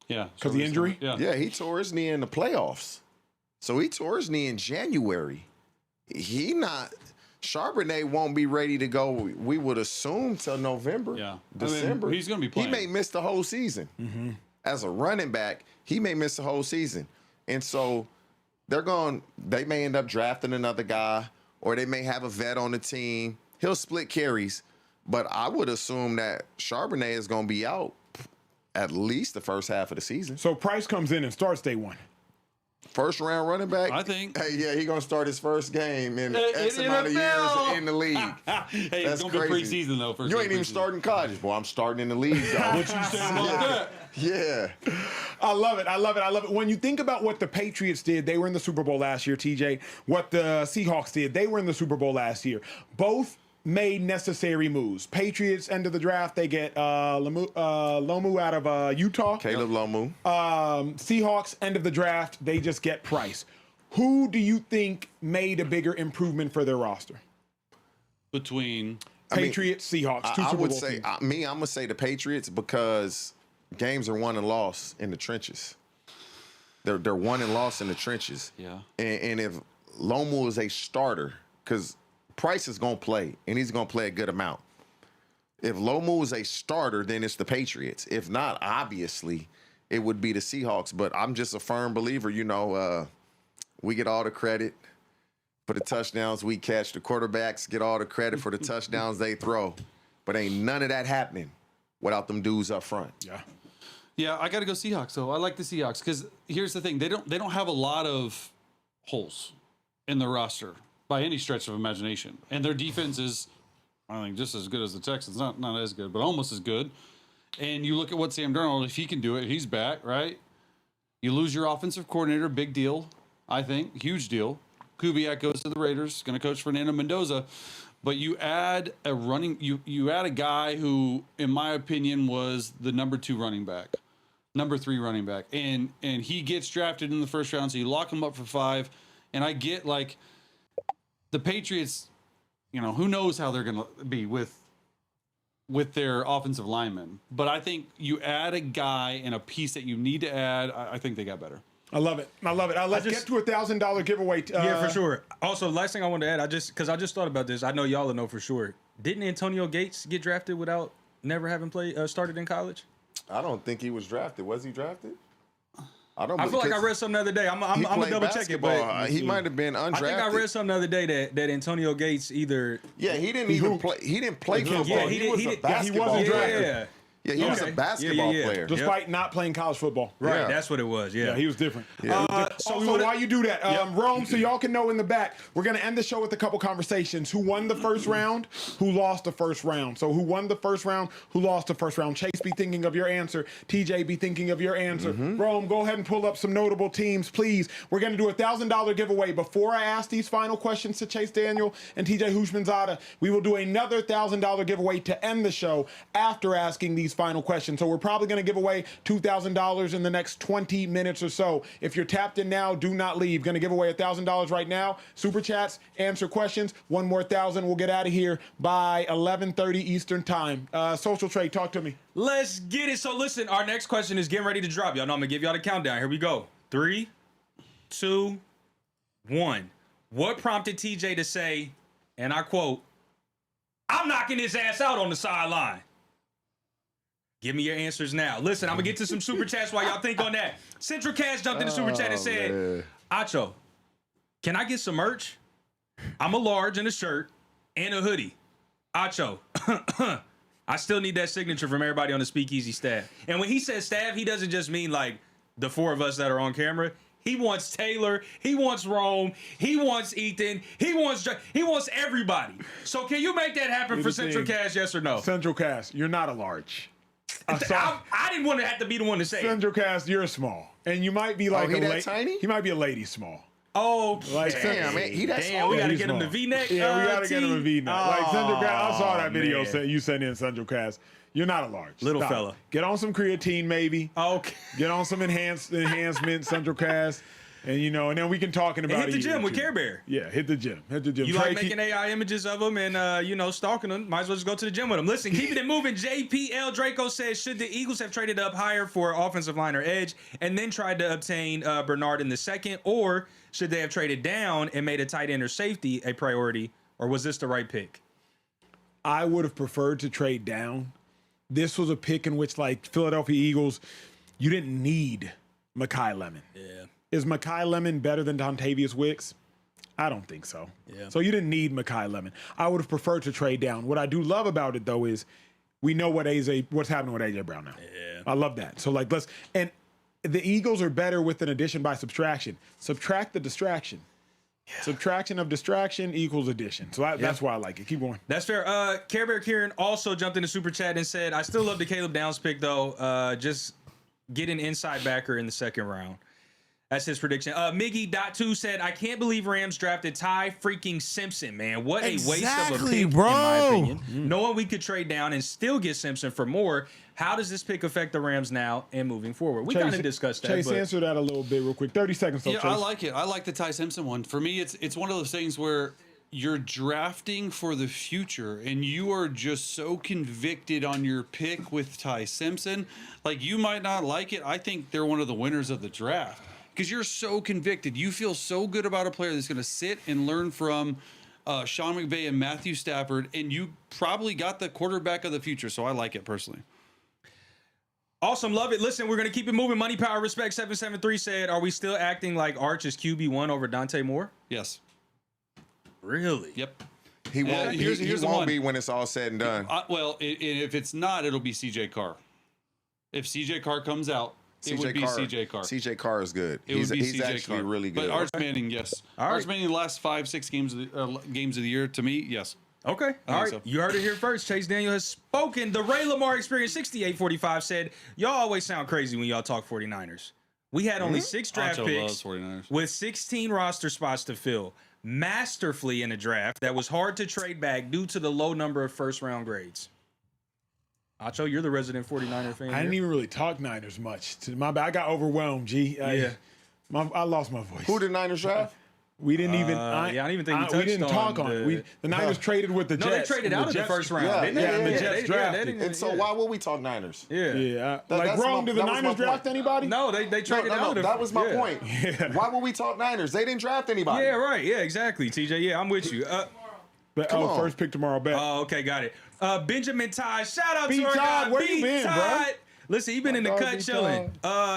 Yeah. Because the injury? Yeah, he tore his knee in the playoffs. So he tore his knee in January. Charbonnet won't be ready to go, we would assume, till November, December. I mean, he's going to be playing. He may miss the whole season. Mm-hmm. As a running back, he may miss the whole season. And so they may end up drafting another guy, or they may have a vet on the team. He'll split carries. But I would assume that Charbonnet is going to be out at least the first half of the season. So Price comes in and starts day 1. First round running back, I think. Hey, yeah, he's gonna start his first game in X amount of years in the league. Hey, that's it's gonna crazy. be preseason though. You ain't even starting college, boy. I'm starting in the league. What you saying about that? Yeah. I love it. When you think about what the Patriots did, they were in the Super Bowl last year, TJ. What the Seahawks did, they were in the Super Bowl last year. Both made necessary moves. Patriots, end of the draft, they get Lomu out of Utah. Caleb Lomu. Seahawks, end of the draft, they just get Price. Who do you think made a bigger improvement for their roster? Between Patriots, Seahawks, 2 Super Bowl teams. I'm going to say the Patriots because games are won and lost in the trenches. They're won and lost in the trenches. Yeah. And if Lomu is a starter, because Price is going to play, and he's going to play a good amount. If Lomu is a starter, then it's the Patriots. If not, obviously, it would be the Seahawks. But I'm just a firm believer, we get all the credit for the touchdowns we catch. The quarterbacks get all the credit for the touchdowns they throw. But ain't none of that happening without them dudes up front. Yeah. Yeah, I got to go Seahawks, though. I like the Seahawks because here's the thing. They don't have a lot of holes in the roster. by any stretch of imagination. And their defense is, I think, just as good as the Texans. Not as good, but almost as good. And you look at what Sam Darnold, if he can do it, he's back, right? You lose your offensive coordinator, big deal, I think, huge deal. Kubiak goes to the Raiders, going to coach Fernando Mendoza. But you add a you add a guy who, in my opinion, was the number 2 running back, number 3 running back, and he gets drafted in the first round, so you lock him up for 5. And I get, like, the Patriots, you know, who knows how they're going to be with their offensive linemen. But I think you add a guy and a piece that you need to add, I think they got better. I love it. Let's get to $1,000 giveaway. Yeah, for sure. Also, last thing I wanted to add, because I just thought about this. I know y'all will know for sure. Didn't Antonio Gates get drafted without never having started in college? I don't think he was drafted. Was he drafted? I feel like I read something the other day. I'm gonna double check it, but he might have been undrafted. I think I read something the other day that Antonio Gates either. Yeah, he didn't even play. He didn't play football. Yeah, he was a basketball player. Yeah, he was a basketball player. Despite not playing college football. Right, that's what it was. Yeah, he was different. Yeah. So while you do that, Rome, so y'all can know in the back, we're going to end the show with a couple conversations. Who won the first round? Who lost the first round? So who won the first round? Who lost the first round? Chase, be thinking of your answer. TJ, be thinking of your answer. Rome, go ahead and pull up some notable teams, please. We're going to do $1,000 giveaway. Before I ask these final questions to Chase Daniel and TJ Hushmanzada, we will do another $1,000 giveaway to end the show after asking these final questions. So we're probably going to give away $2,000 in the next 20 minutes or so. If you're tapped in now, do not leave. Going to give away $1,000 right now. Super chats, answer questions. One more 1,000. We'll get out of here by 11:30 Eastern time. Social Trade, talk to me. Let's get it. So listen, our next question is getting ready to drop. Y'all know I'm going to give y'all the countdown. Here we go. 3, 2, 1. What prompted TJ to say, and I quote, "I'm knocking his ass out on the sideline"? Give me your answers now. Listen, I'm going to get to some super chats while y'all think on that. Central Cash jumped in the super chat and said, Acho, can I get some merch? I'm a large in a shirt and a hoodie. Acho, I still need that signature from everybody on the Speakeasy staff. And when he says staff, he doesn't just mean like the 4 of us that are on camera. He wants Taylor. He wants Rome. He wants Ethan. He wants everybody. So can you make that happen for Central Cash, yes or no? Central Cash, you're not a large. I didn't want to have to be the one to say Central Cast, you're small. And you might be like tiny? He might be a lady small. Oh, like damn, man. He that small. We got to get him the V-neck. Yeah, we got to get him a V-neck. Like Central Cast, I saw that video you sent in Central Cast. You're not a large. Little fella. Get on some creatine, maybe. Okay. Get on some enhancement, Central Cast. And, and then we can talk in about hit the gym with Care Bear. Yeah, hit the gym. You like making AI images of them and, stalking them. Might as well just go to the gym with them. Listen, keeping it moving. JPL Draco says, should the Eagles have traded up higher for offensive line or edge and then tried to obtain Bernard in the second? Or should they have traded down and made a tight end or safety a priority? Or was this the right pick? I would have preferred to trade down. This was a pick in which, like, Philadelphia Eagles, you didn't need Mekhi Lemon. Yeah. Is Mekhi Lemon better than Dontavius Wicks? I don't think so. Yeah. So you didn't need Mekhi Lemon. I would have preferred to trade down. What I do love about it, though, is we know what's happening with AJ Brown now. Yeah. I love that. So, like, and the Eagles are better with an addition by subtraction. Subtract the distraction. Yeah. Subtraction of distraction equals addition. So that's why I like it. Keep going. That's fair. Care Bear Kieran also jumped in the super chat and said, I still love the Caleb Downs pick, though. Just get an inside backer in the second round. That's his prediction. Miggy.2 said, I can't believe Rams drafted Ty freaking Simpson, man. What a waste of a pick, bro. in my opinion. Knowing we could trade down and still get Simpson for more, how does this pick affect the Rams now and moving forward? We kind of discussed that. Chase, answer that a little bit real quick. 30 seconds. Yeah, Chase. I like it. I like the Ty Simpson one. For me, it's one of those things where you're drafting for the future and you are just so convicted on your pick with Ty Simpson. Like, you might not like it. I think they're one of the winners of the draft. Because you're so convicted. You feel so good about a player that's going to sit and learn from Sean McVay and Matthew Stafford, and you probably got the quarterback of the future. So I like it personally. Awesome. Love it. Listen, we're going to keep it moving. Money Power Respect 773 said, are we still acting like Arch is QB1 over Dante Moore? Yes. Really? Yep. He won't, he won't be when it's all said and done. Well, if it's not, it'll be CJ Carr. If CJ Carr comes out, It would be CJ Carr. CJ Carr is good. It would be He's CJ actually Carr. really good. But Arch Manning, yes. All Arch right. Manning, the last 5-6 games of the year, to me, yes. Okay. All right. so. You heard it here first. Chase Daniel has spoken. The Ray Lamar Experience 6845 said, y'all always sound crazy when y'all talk 49ers. We had only 6 draft Acho picks loves 49ers. with 16 roster spots to fill. Masterfully in a draft that was hard to trade back due to the low number of first-round grades. Acho, you're the resident 49er fan. I didn't even really talk Niners much. My bad. I got overwhelmed, G. Yeah. I lost my voice. Who did Niners draft? We didn't even. I don't even think we didn't talk on it. The Niners traded with the Jets. No, they traded out of the first round. Yeah, didn't they? and the Jets drafted. And so why would we talk Niners? Yeah. That's Rome, did the that was Niners my draft point. anybody? No, they traded out of the That was my yeah. point. Why would we talk Niners? They didn't draft anybody. Yeah, right. Yeah, exactly, TJ. Yeah, I'm with you. Come on. First pick tomorrow, bet. Oh, okay, got it. Benjamin Todd, shout out B. to our Todd, guy, where B. you been, bro? Todd. Listen, he been in the dog, cut B. chilling.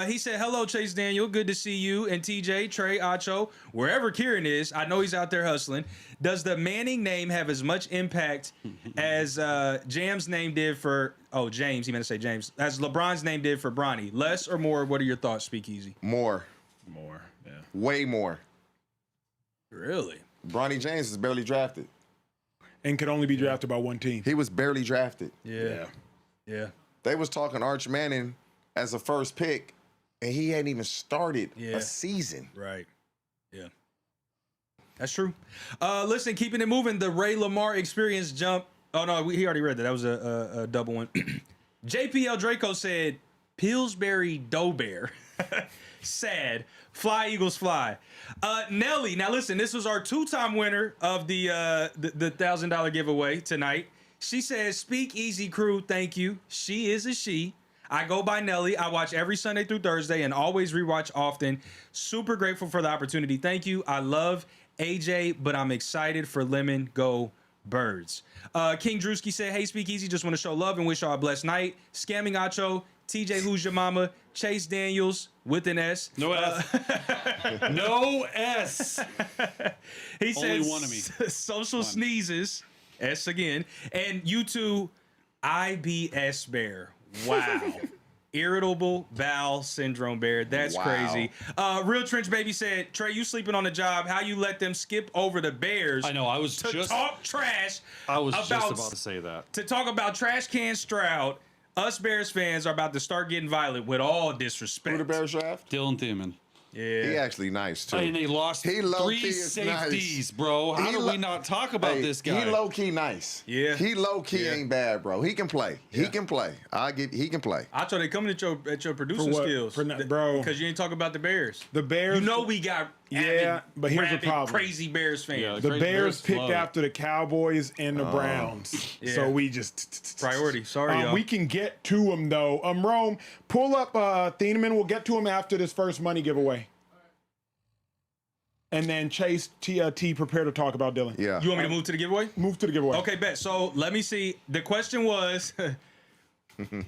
He said, hello, Chase Daniel. Good to see you. And TJ, Trey, Acho, wherever Kieran is, I know he's out there hustling. Does the Manning name have as much impact as Jam's name did for, James, he meant to say James, as LeBron's name did for Bronny? Less or more? What are your thoughts, Speakeasy? More. Yeah. Way more. Really? Bronny James is barely drafted. And could only be drafted by one team. He was barely drafted. Yeah. They was talking Arch Manning as a first pick, and he hadn't even started a season. Right. Yeah. That's true. Listen, keeping it moving, the Ray Lamar Experience jump. Oh, no, he already read that. That was a double one. JPL Draco said, Pillsbury Dough Bear. Sad. Fly, Eagles, fly. Nelly, now listen, this was our 2-time winner of the $1,000 giveaway tonight. She says, Speak Easy Crew, thank you. She is a she. I go by Nelly. I watch every Sunday through Thursday and always rewatch often. Super grateful for the opportunity. Thank you. I love AJ, but I'm excited for Lemon. Go Birds. King Drewski said, hey, Speak Easy. Just want to show love and wish y'all a blessed night. Scamming Acho, TJ Who's Your Mama, Chase Daniels with an S. No S. No S. He Only says, one of me. Social sneezes. S again. And you two, IBS Bear. Wow. Irritable bowel syndrome bear. That's crazy. Real Trench Baby said, Trey, you sleeping on the job. How you let them skip over the Bears? I know. I was to just talk trash. I was just about to say that. To talk about Trash Can Stroud. Us Bears fans are about to start getting violent with all disrespect. Who the Bears draft? Dylan Thiemann. Yeah. He actually nice, too. And they lost He 3 safeties, bro. How do we not talk about this guy? He low-key nice. Yeah. He low-key ain't bad, bro. He can play. He can play. He can play. I thought they coming at your producing skills. Bro. Because you ain't talking about the Bears. The Bears. You know we got but here's the rabid, problem. crazy Bears fans. Yeah, The crazy Bears picked love it. after the Cowboys and the Browns. Yeah. So we just Priority. Sorry, y'all. we can get to them though. Rome, pull up Thieneman. We'll get to him after this first money giveaway. And then Chase, T, prepare to talk about Dylan. Yeah. You want me to move to the giveaway? Move to the giveaway. Okay, bet. So let me see. The question was,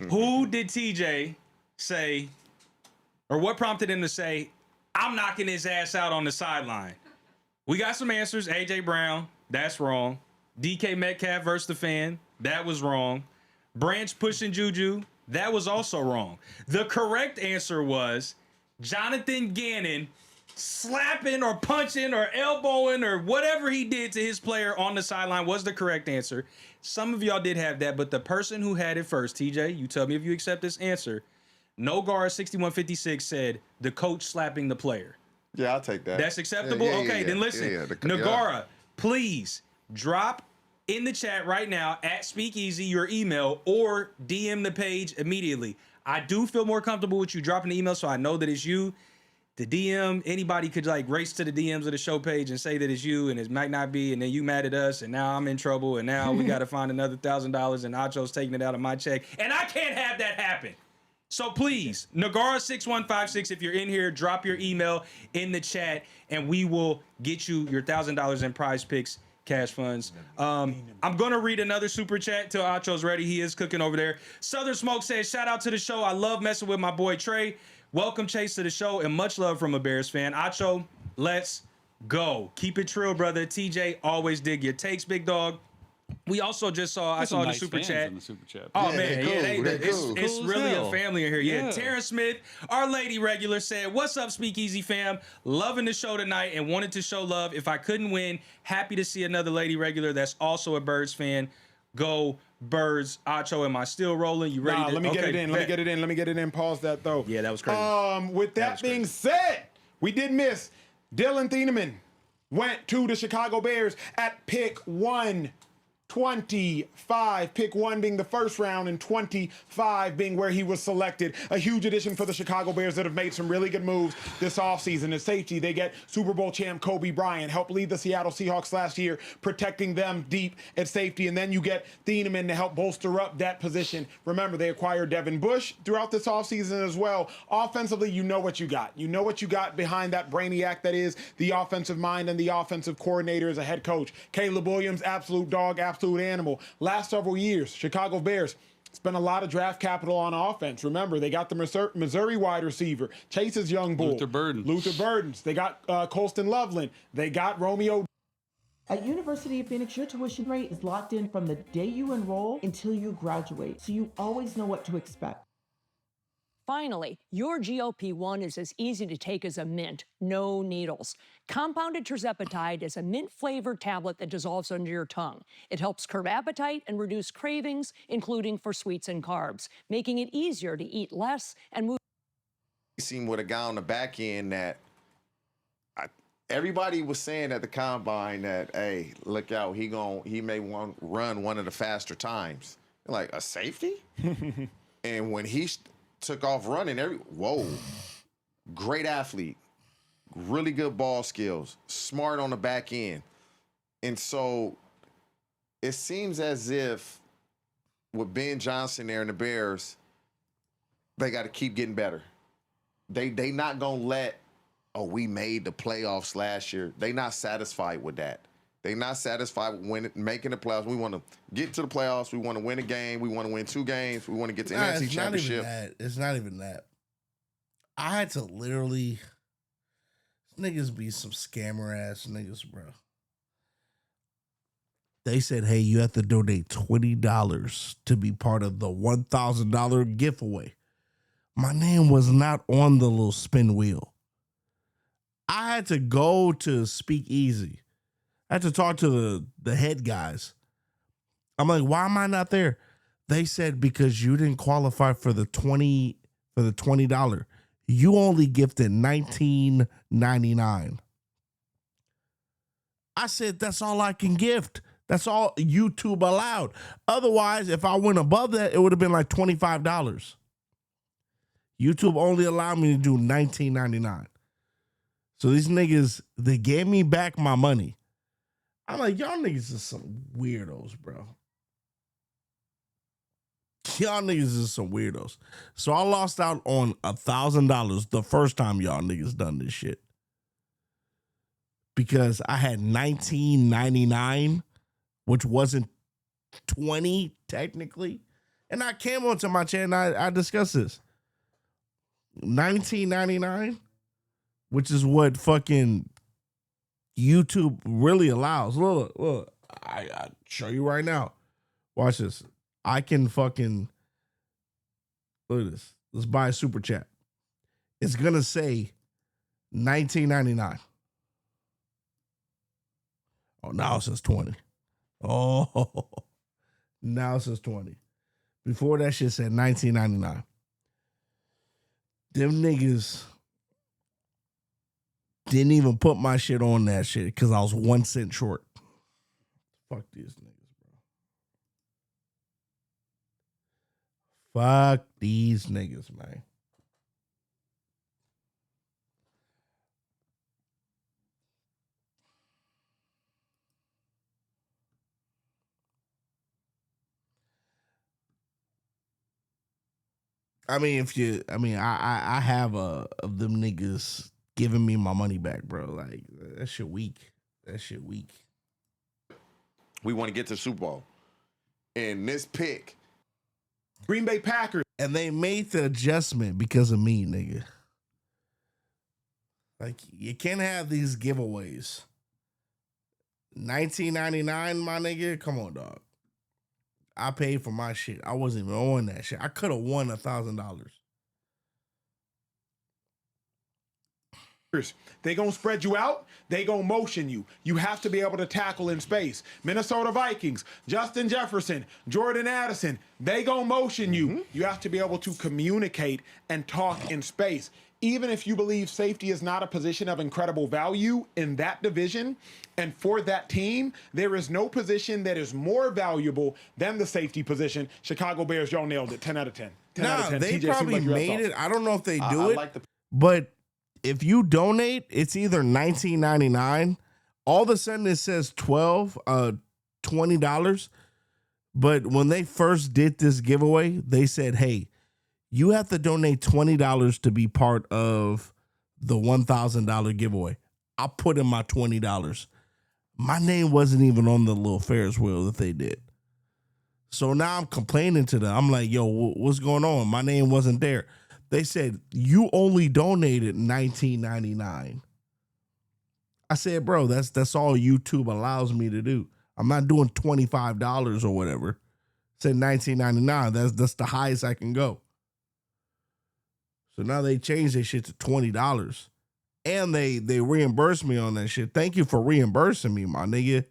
who did TJ say, or what prompted him to say, I'm knocking his ass out on the sideline? We got some answers. AJ Brown, that's wrong. DK Metcalf versus the Fan, that was wrong. Branch pushing Juju, that was also wrong. The correct answer was Jonathan Gannon slapping or punching or elbowing or whatever he did to his player on the sideline was the correct answer. Some of y'all did have that, but the person who had it first, TJ, you tell me if you accept this answer. Nogar6156 said the coach slapping the player. Yeah, I'll take that. That's acceptable? Okay, then listen. Nagara, please drop in the chat right now at Speakeasy your email or DM the page immediately. I do feel more comfortable with you dropping the email so I know that it's you. The DM, anybody could like race to the DMs of the show page and say that it's you and it might not be, and then you mad at us and now I'm in trouble and now we got to find another $1,000 and Acho's taking it out of my check and I can't have that happen. So please, Nagara6156, if you're in here, drop your email in the chat and we will get you your $1,000 in prize picks, cash funds. I'm going to read another super chat till Acho's ready. He is cooking over there. Southern Smoke says, shout out to the show. I love messing with my boy Trey. Welcome, Chase, to the show, and much love from a Bears fan. Acho, let's go. Keep it trill, brother. TJ, always dig your takes, big dog. We also just saw, I saw in the super chat. In the super chat. Oh Yeah, man, cool. it's Cool as really hell. a family in here. Yeah. Yeah. Terrence Smith, our lady regular, said, "What's up, Speakeasy fam? Loving the show tonight and wanted to show love. If I couldn't win, happy to see another lady regular that's also a Birds fan. Go Birds. Acho, am I still rolling? You ready? Nah, to, let me get okay, it in. Let me get it in. Let me get it in. Pause that though. Yeah, that was crazy. With that being said, we did miss Dylan Thieneman went to the Chicago Bears at pick 125. Pick 1 being the first round and 25 being where he was selected. A huge addition for the Chicago Bears that have made some really good moves this offseason. At safety, they get Super Bowl champ Kobe Bryant, helped lead the Seattle Seahawks last year, protecting them deep at safety. And then you get Thieneman to help bolster up that position. Remember, they acquired Devin Bush throughout this offseason as well. Offensively, you know what you got. You know what you got behind that brainiac that is the offensive mind and the offensive coordinator as a head coach. Caleb Williams, absolute dog, absolute animal. Last several years, Chicago Bears spent a lot of draft capital on offense. Remember, they got the Missouri wide receiver, Chase's young bull. Luther Burdens. They got Colston Loveland. They got Romeo. At University of Phoenix, your tuition rate is locked in from the day you enroll until you graduate, so you always know what to expect. Finally, your GLP-1 is as easy to take as a mint, no needles. Compounded tirzepatide is a mint-flavored tablet that dissolves under your tongue. It helps curb appetite and reduce cravings, including for sweets and carbs, making it easier to eat less and move. Seen with a guy on the back end that everybody was saying at the combine that, hey, look out, he may run one of the faster times. Like, a safety? And when he took off running, whoa, great athlete, really good ball skills, smart on the back end. And so it seems as if with Ben Johnson there and the Bears, they got to keep getting better. They not going to let, we made the playoffs last year. They not satisfied with that. They not satisfied with making the playoffs. We want to get to the playoffs. We want to win a game. We want to win 2 games. We want to get to NFC Championship. It's not even that. I had to literally, niggas be some scammer ass niggas, bro. They said, hey, you have to donate $20 to be part of the $1,000 giveaway. My name was not on the little spin wheel. I had to go to Speakeasy. I had to talk to the head guys. I'm like, why am I not there? They said, because you didn't qualify for the $20. You only gifted $19.99. I said, that's all I can gift. That's all YouTube allowed. Otherwise, if I went above that, it would have been like $25. YouTube only allowed me to do $19.99. So these niggas, they gave me back my money. I'm like, y'all niggas is some weirdos, bro. Y'all niggas is some weirdos. So I lost out on $1,000 the first time y'all niggas done this shit. Because I had $19.99, which wasn't $20 technically. And I came onto my channel and I discussed this. $19.99, which is what fucking YouTube really allows. Look, I show you right now. Watch this. I can fucking look at this. Let's buy a super chat. It's gonna say $19.99. Oh, now it says 20. Oh, now it says 20. Before that shit said $19.99. Them niggas didn't even put my shit on that shit because I was 1 cent short. Fuck these niggas, bro. Fuck these niggas, man. I mean, I have of them niggas giving me my money back, bro. Like, that shit weak. We want to get to the Super Bowl. And this pick, Green Bay Packers. And they made the adjustment because of me, nigga. Like, you can't have these giveaways $19.99, my nigga. Come on, dog. I paid for my shit. I wasn't even on that shit. I could have won $1,000. They gonna spread you out. They gonna motion you. You have to be able to tackle in space. Minnesota Vikings, Justin Jefferson, Jordan Addison, they gonna motion you. You have to be able to communicate and talk in space. Even if you believe safety is not a position of incredible value in that division and for that team, there is no position that is more valuable than the safety position. Chicago Bears, y'all nailed it. 10 out of 10. 10 out of 10. They TJ, probably seems like made it. I don't know if they do it, like but if you donate, it's either $19.99. All of a sudden it says $20. But when they first did this giveaway, they said, hey, you have to donate $20 to be part of the $1,000 giveaway. I put in my $20. My name wasn't even on the little Ferris wheel that they did. So now I'm complaining to them. I'm like, yo, what's going on? My name wasn't there. They said, you only donated $19.99. I said, bro, that's all YouTube allows me to do. I'm not doing $25 or whatever. It said $19.99. That's the highest I can go. So now they changed their shit to $20. And they reimbursed me on that shit. Thank you for reimbursing me, my nigga.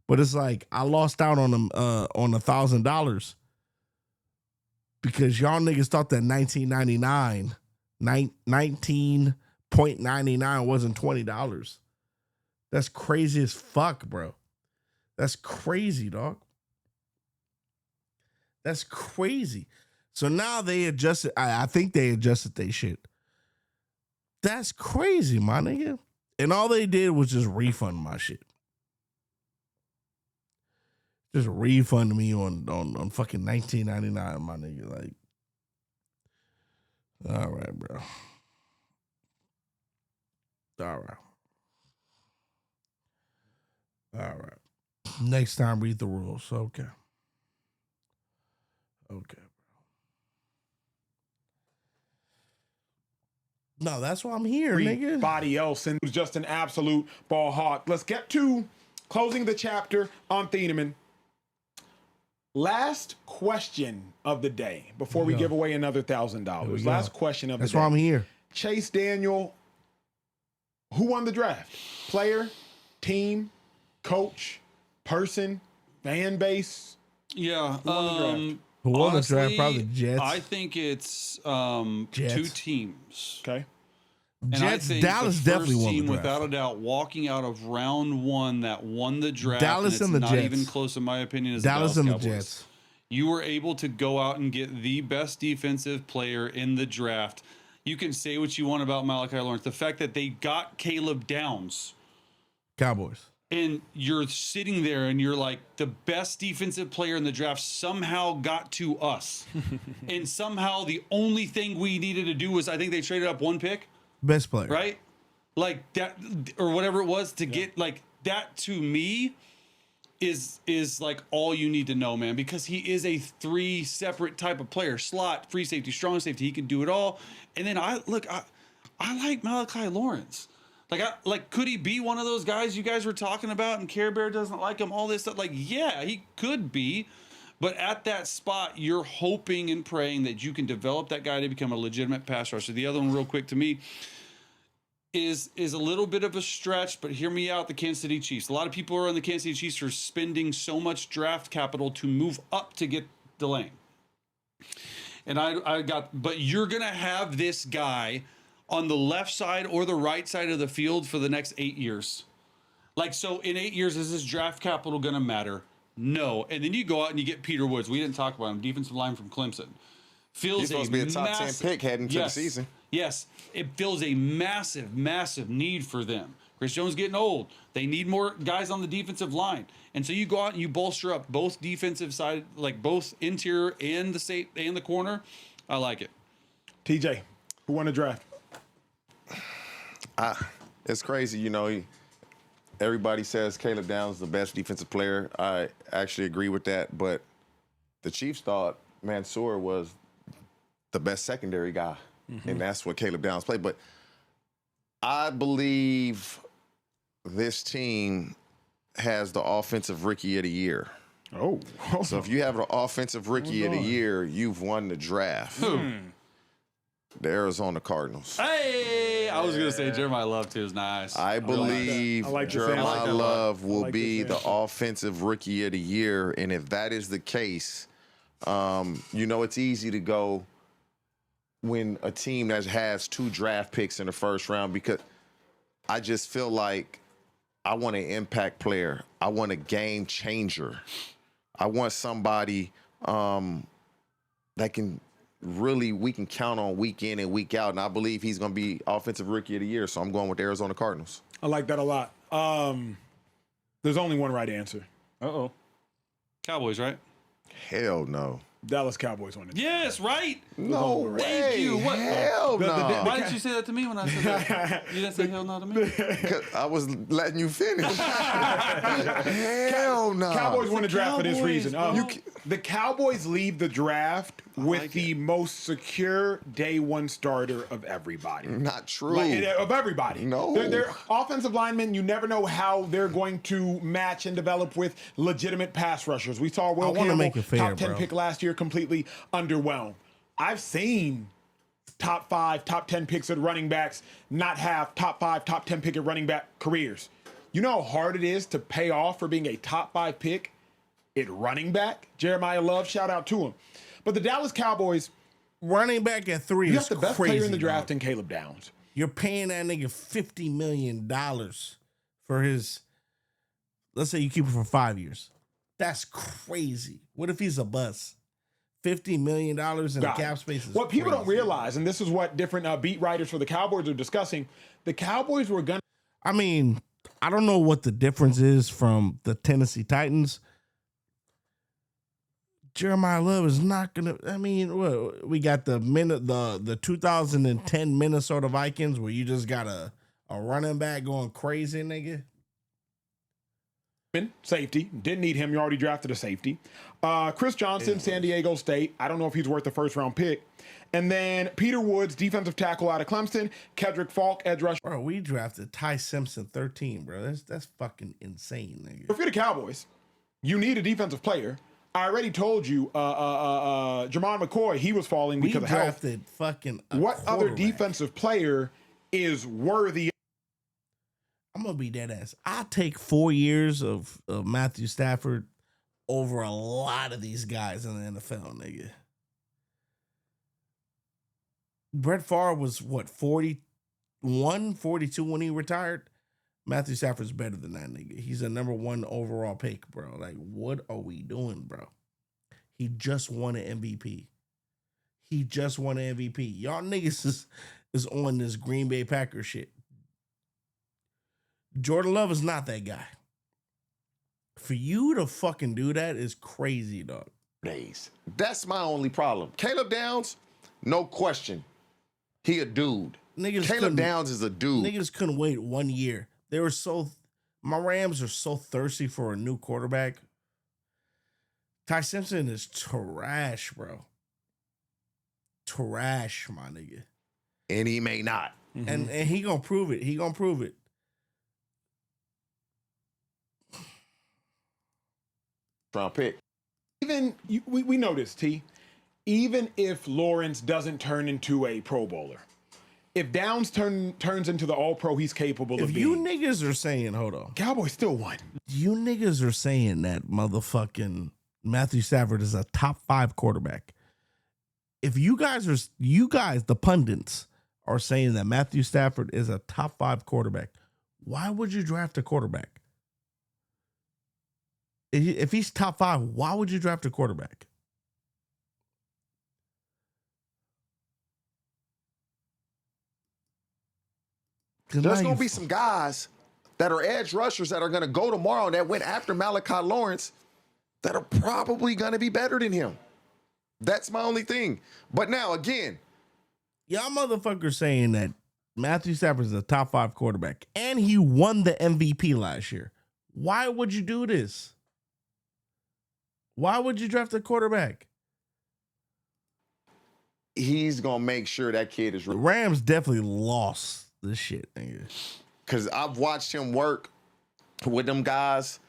But it's like I lost out on them on $1,000 because y'all niggas thought that $19.99 wasn't $20. That's crazy as fuck, bro. That's crazy, dog. That's crazy. So now they adjusted. I think they adjusted their shit. That's crazy, my nigga. And all they did was just refund my shit. Just refund me on fucking $19.99, my nigga. Like, all right, bro. All right. All right. Next time, read the rules. Okay. Okay. No, that's why I'm here, nigga. Everybody else, and it was just an absolute ball hawk. Let's get to closing the chapter on Thieneman. Last question of the day before we give away another $1,000. Last question of the day. That's why I'm here. Chase Daniel, who won the draft? Player, team, coach, person, fan base? Yeah. Who won the draft? Who won the draft? Honestly, Probably the Jets. I think it's Jets. two teams. Okay. And Jets, I think Dallas the definitely first won the team, draft. without a doubt, walking out of round one that won the draft. Dallas and and it's the not Jets. even close, in my opinion, is Dallas the and the Dallas Cowboys. Jets. You were able to go out and get the best defensive player in the draft. You can say what you want about Malachi Lawrence. The fact that they got Caleb Downs. Cowboys. And you're sitting there and you're like, the best defensive player in the draft somehow got to us. And somehow the only thing we needed to do was, I think they traded up one pick. Best player. Right? Like that, or whatever it was to get, like, that to me is like all you need to know, man, because he is a three separate type of player: slot, free safety, strong safety. He can do it all. And then I like Malachi Lawrence. Like, could he be one of those guys you guys were talking about and Care Bear doesn't like him, all this stuff? Like, yeah, he could be. But at that spot, you're hoping and praying that you can develop that guy to become a legitimate pass rusher. The other one, real quick, to me, is a little bit of a stretch, but hear me out, the Kansas City Chiefs. A lot of people are on the Kansas City Chiefs for spending so much draft capital to move up to get Delane. And but you're going to have this guy on the left side or the right side of the field for the next 8 years. Like, so in 8 years, is this draft capital going to matter? No. And then you go out and you get Peter Woods. We didn't talk about him. Defensive line from Clemson. He's supposed to be a top 10 pick heading into the season. Yes. It fills a massive, massive need for them. Chris Jones getting old. They need more guys on the defensive line. And so you go out and you bolster up both defensive side, like both interior and the corner. I like it. TJ, who won the draft? It's crazy, you know. Everybody says Caleb Downs is the best defensive player. I actually agree with that, but the Chiefs thought Mansour was the best secondary guy, and that's what Caleb Downs played. But I believe this team has the offensive rookie of the year. Oh. So if you have the offensive rookie of the year, you've won the draft. The Arizona Cardinals. Hey, I was gonna say Jeremiah Love too is nice. I believe Jeremiah Love will be the offensive rookie of the year, and if that is the case, you know it's easy to go when a team that has 2 draft picks in the first round, because I just feel like I want an impact player. I want a game changer. I want somebody that can we can count on week in and week out. And I believe he's going to be offensive rookie of the year. So I'm going with the Arizona Cardinals. I like that a lot. There's only one right answer. Uh-oh. Cowboys, right? Hell no. Dallas Cowboys won it. Yes, right? No way. Thank you. What? Hell no. Why didn't you say that to me when I said that? You didn't say hell no to me? I was letting you finish. Hell no. Cowboys won the draft for this reason. bro. The Cowboys leave the draft with the most secure day one starter of everybody. Not true. Of everybody. No. They're offensive linemen. You never know how they're going to match and develop with legitimate pass rushers. We saw Will Campbell, make it fair, top 10 pick last year, completely underwhelmed. I've seen top 5, top 10 picks at running backs not have top 5, top 10 pick at running back careers. You know how hard it is to pay off for being a top 5 pick at running back? Jeremiah Love, shout out to him. But the Dallas Cowboys, running back at 3 you is got the best crazy, player in the draft dog. in Caleb Downs. You're paying that nigga $50 million for his, let's say you keep it for 5 years. That's crazy. What if he's a bust? $50 million in the cap space is what people crazy. don't realize, and this is what different beat writers for the Cowboys are discussing, the Cowboys were going to... I mean, I don't know what the difference is from the Tennessee Titans. Jeremiah Love is not gonna. I mean, we got the 2010 Minnesota Vikings where you just got a running back going crazy, nigga. Safety. Didn't need him. You already drafted a safety. Chris Johnson, San Diego State. I don't know if he's worth the first round pick. And then Peter Woods, defensive tackle out of Clemson. Kedrick Falk, edge rusher. Bro, we drafted Ty Simpson 13, bro. That's fucking insane, nigga. If you're the Cowboys, you need a defensive player. I already told you, Jermon McCoy, he was falling because of health. We drafted fucking what other defensive player is worthy? I'm gonna be dead ass. I'll take 4 years of Matthew Stafford over a lot of these guys in the NFL, nigga. Brett Favre was what, 41, 42 when he retired? Matthew Stafford's better than that, nigga. He's a number 1 overall pick, bro. Like, what are we doing, bro? He just won an MVP. Y'all niggas is on this Green Bay Packers shit. Jordan Love is not that guy. For you to fucking do that is crazy, dog. That's my only problem. Caleb Downs, no question. He a dude. Caleb Downs is a dude. Niggas couldn't wait 1 year. They were my Rams are so thirsty for a new quarterback. Ty Simpson is trash, bro. Trash, my nigga. And he may not. And he gonna prove it. Round pick. Even, we know this, T. Even if Lawrence doesn't turn into a Pro Bowler, if Downs turns into the All-Pro he's capable of being. If you niggas are saying, hold on. Cowboys still won. You niggas are saying that motherfucking Matthew Stafford is a top 5 quarterback. If you guys, the pundits, are saying that Matthew Stafford is a top 5 quarterback, why would you draft a quarterback? If he's top 5, why would you draft a quarterback? There's going to be some guys that are edge rushers that are going to go tomorrow that went after Malachi Lawrence that are probably going to be better than him. That's my only thing. But now, again. Y'all motherfuckers saying that Matthew Stafford is a top 5 quarterback and he won the MVP last year. Why would you do this? Why would you draft a quarterback? He's going to make sure that kid is... The Rams definitely lost this shit, nigga. Because I've watched him work with them guys,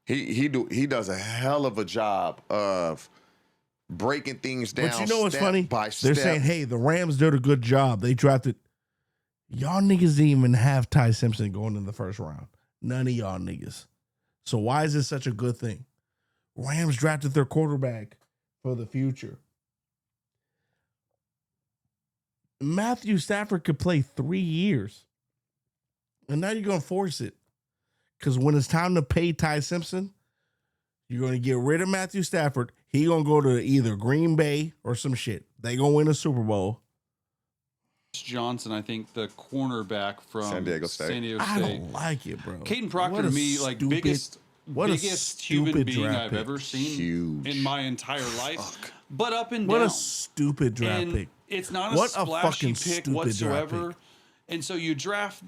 He does a hell of a job of breaking things down. But you know what's step funny? by They're step. saying, hey, the Rams did a good job. They drafted. Y'all niggas didn't even have Ty Simpson going in the first round. None of y'all niggas. So why is this such a good thing? Rams drafted their quarterback for the future. Matthew Stafford could play 3 years. And now you're going to force it. Because when it's time to pay Ty Simpson, you're going to get rid of Matthew Stafford. He going to go to either Green Bay or some shit. They going to win a Super Bowl. Johnson, I think the cornerback from San Diego State. I don't like it, bro. Caden Proctor What to a me, like stupid- what a biggest human stupid being draft I've pick. ever seen in my entire life. But up and What down. a stupid draft And pick. It's not a What a splashy fucking pick stupid draft whatsoever. pick. And so you draft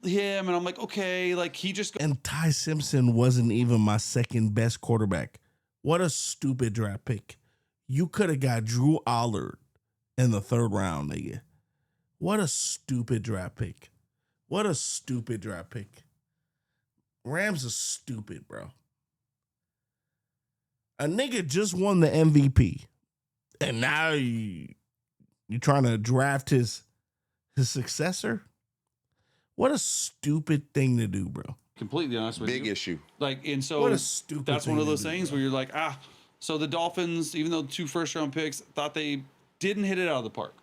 him, and I'm like, okay, like he just. And Ty Simpson wasn't even my second best quarterback. What a stupid draft pick. You could have got Drew Allard in the 3rd round, nigga. What a stupid draft pick. What a stupid draft pick. Rams are stupid, bro. A nigga just won the MVP. And now you're trying to draft his successor? What a stupid thing to do, bro. Completely honest with you. Big issue. Like, and so What a stupid that's one thing of to those do, things where you're like, so the Dolphins, even though 2 first-round picks, thought they didn't hit it out of the park.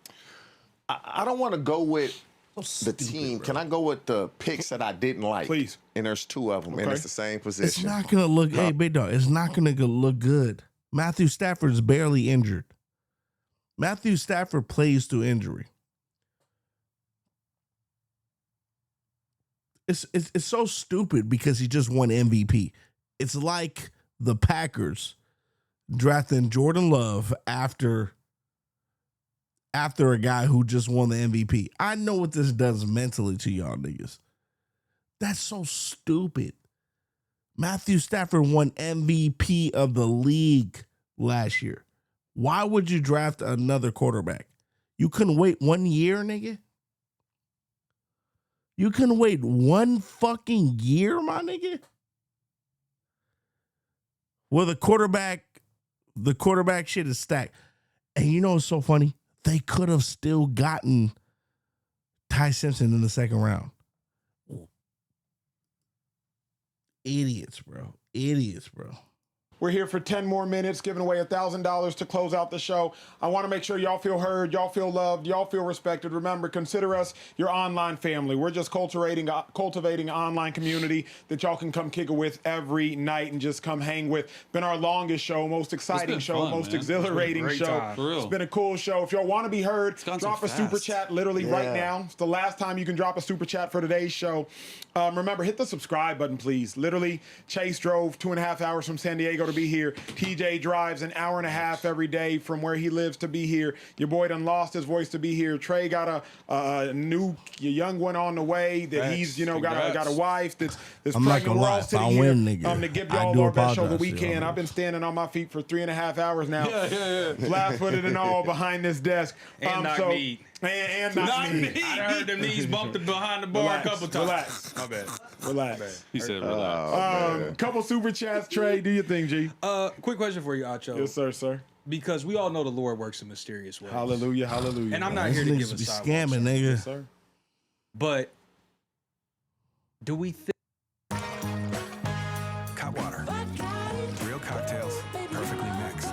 I don't want to go with the team. Bro. Can I go with the picks that I didn't like? Please. And there's 2 of them, and it's the same position. It's not going to look, hey, big dog, it's not going to look good. Matthew Stafford's barely injured. Matthew Stafford plays through injury. It's so stupid because he just won MVP. It's like the Packers drafting Jordan Love after a guy who just won the MVP. I know what this does mentally to y'all niggas. That's so stupid. Matthew Stafford won MVP of the league last year. Why would you draft another quarterback? You couldn't wait 1 year, nigga? You couldn't wait 1 fucking year, my nigga? Well, the quarterback shit is stacked. And you know what's so funny? They could have still gotten Ty Simpson in the 2nd round. Idiots, bro. Idiots, bro. We're here for 10 more minutes, giving away $1,000 to close out the show. I want to make sure y'all feel heard, y'all feel loved, y'all feel respected. Remember, consider us your online family. We're just cultivating an online community that y'all can come kick it with every night and just come hang with. Been our longest show, most exciting show, most exhilarating show. It's been a cool show. If y'all want to be heard, drop a super chat literally right now. It's the last time you can drop a super chat for today's show. Remember, hit the subscribe button, please. Literally, Chase drove 2.5 hours from San Diego to be here. TJ drives an hour and a half every day from where he lives to be here. Your boy done lost his voice to be here. Trey got a young one on the way that he's got a wife that's I'm pregnant. We're all sitting here nigga. to give y'all our best show the weekend. I've been standing on my feet for 3.5 hours now. Flat-footed and all behind this desk. And knock-kneed. And knock-kneed. I heard them knees bumped behind the bar a couple times. Relax. My bad. Relax. He said relax. Couple super chats. Trey, do your thing, G. Quick question for you, Acho. Yes, sir. Because we all know the Lord works in mysterious ways. Hallelujah, hallelujah. And I'm not here to give a be side scamming, nigga. Yes, sir. But do we think Cutwater. Real cocktails, perfectly mixed.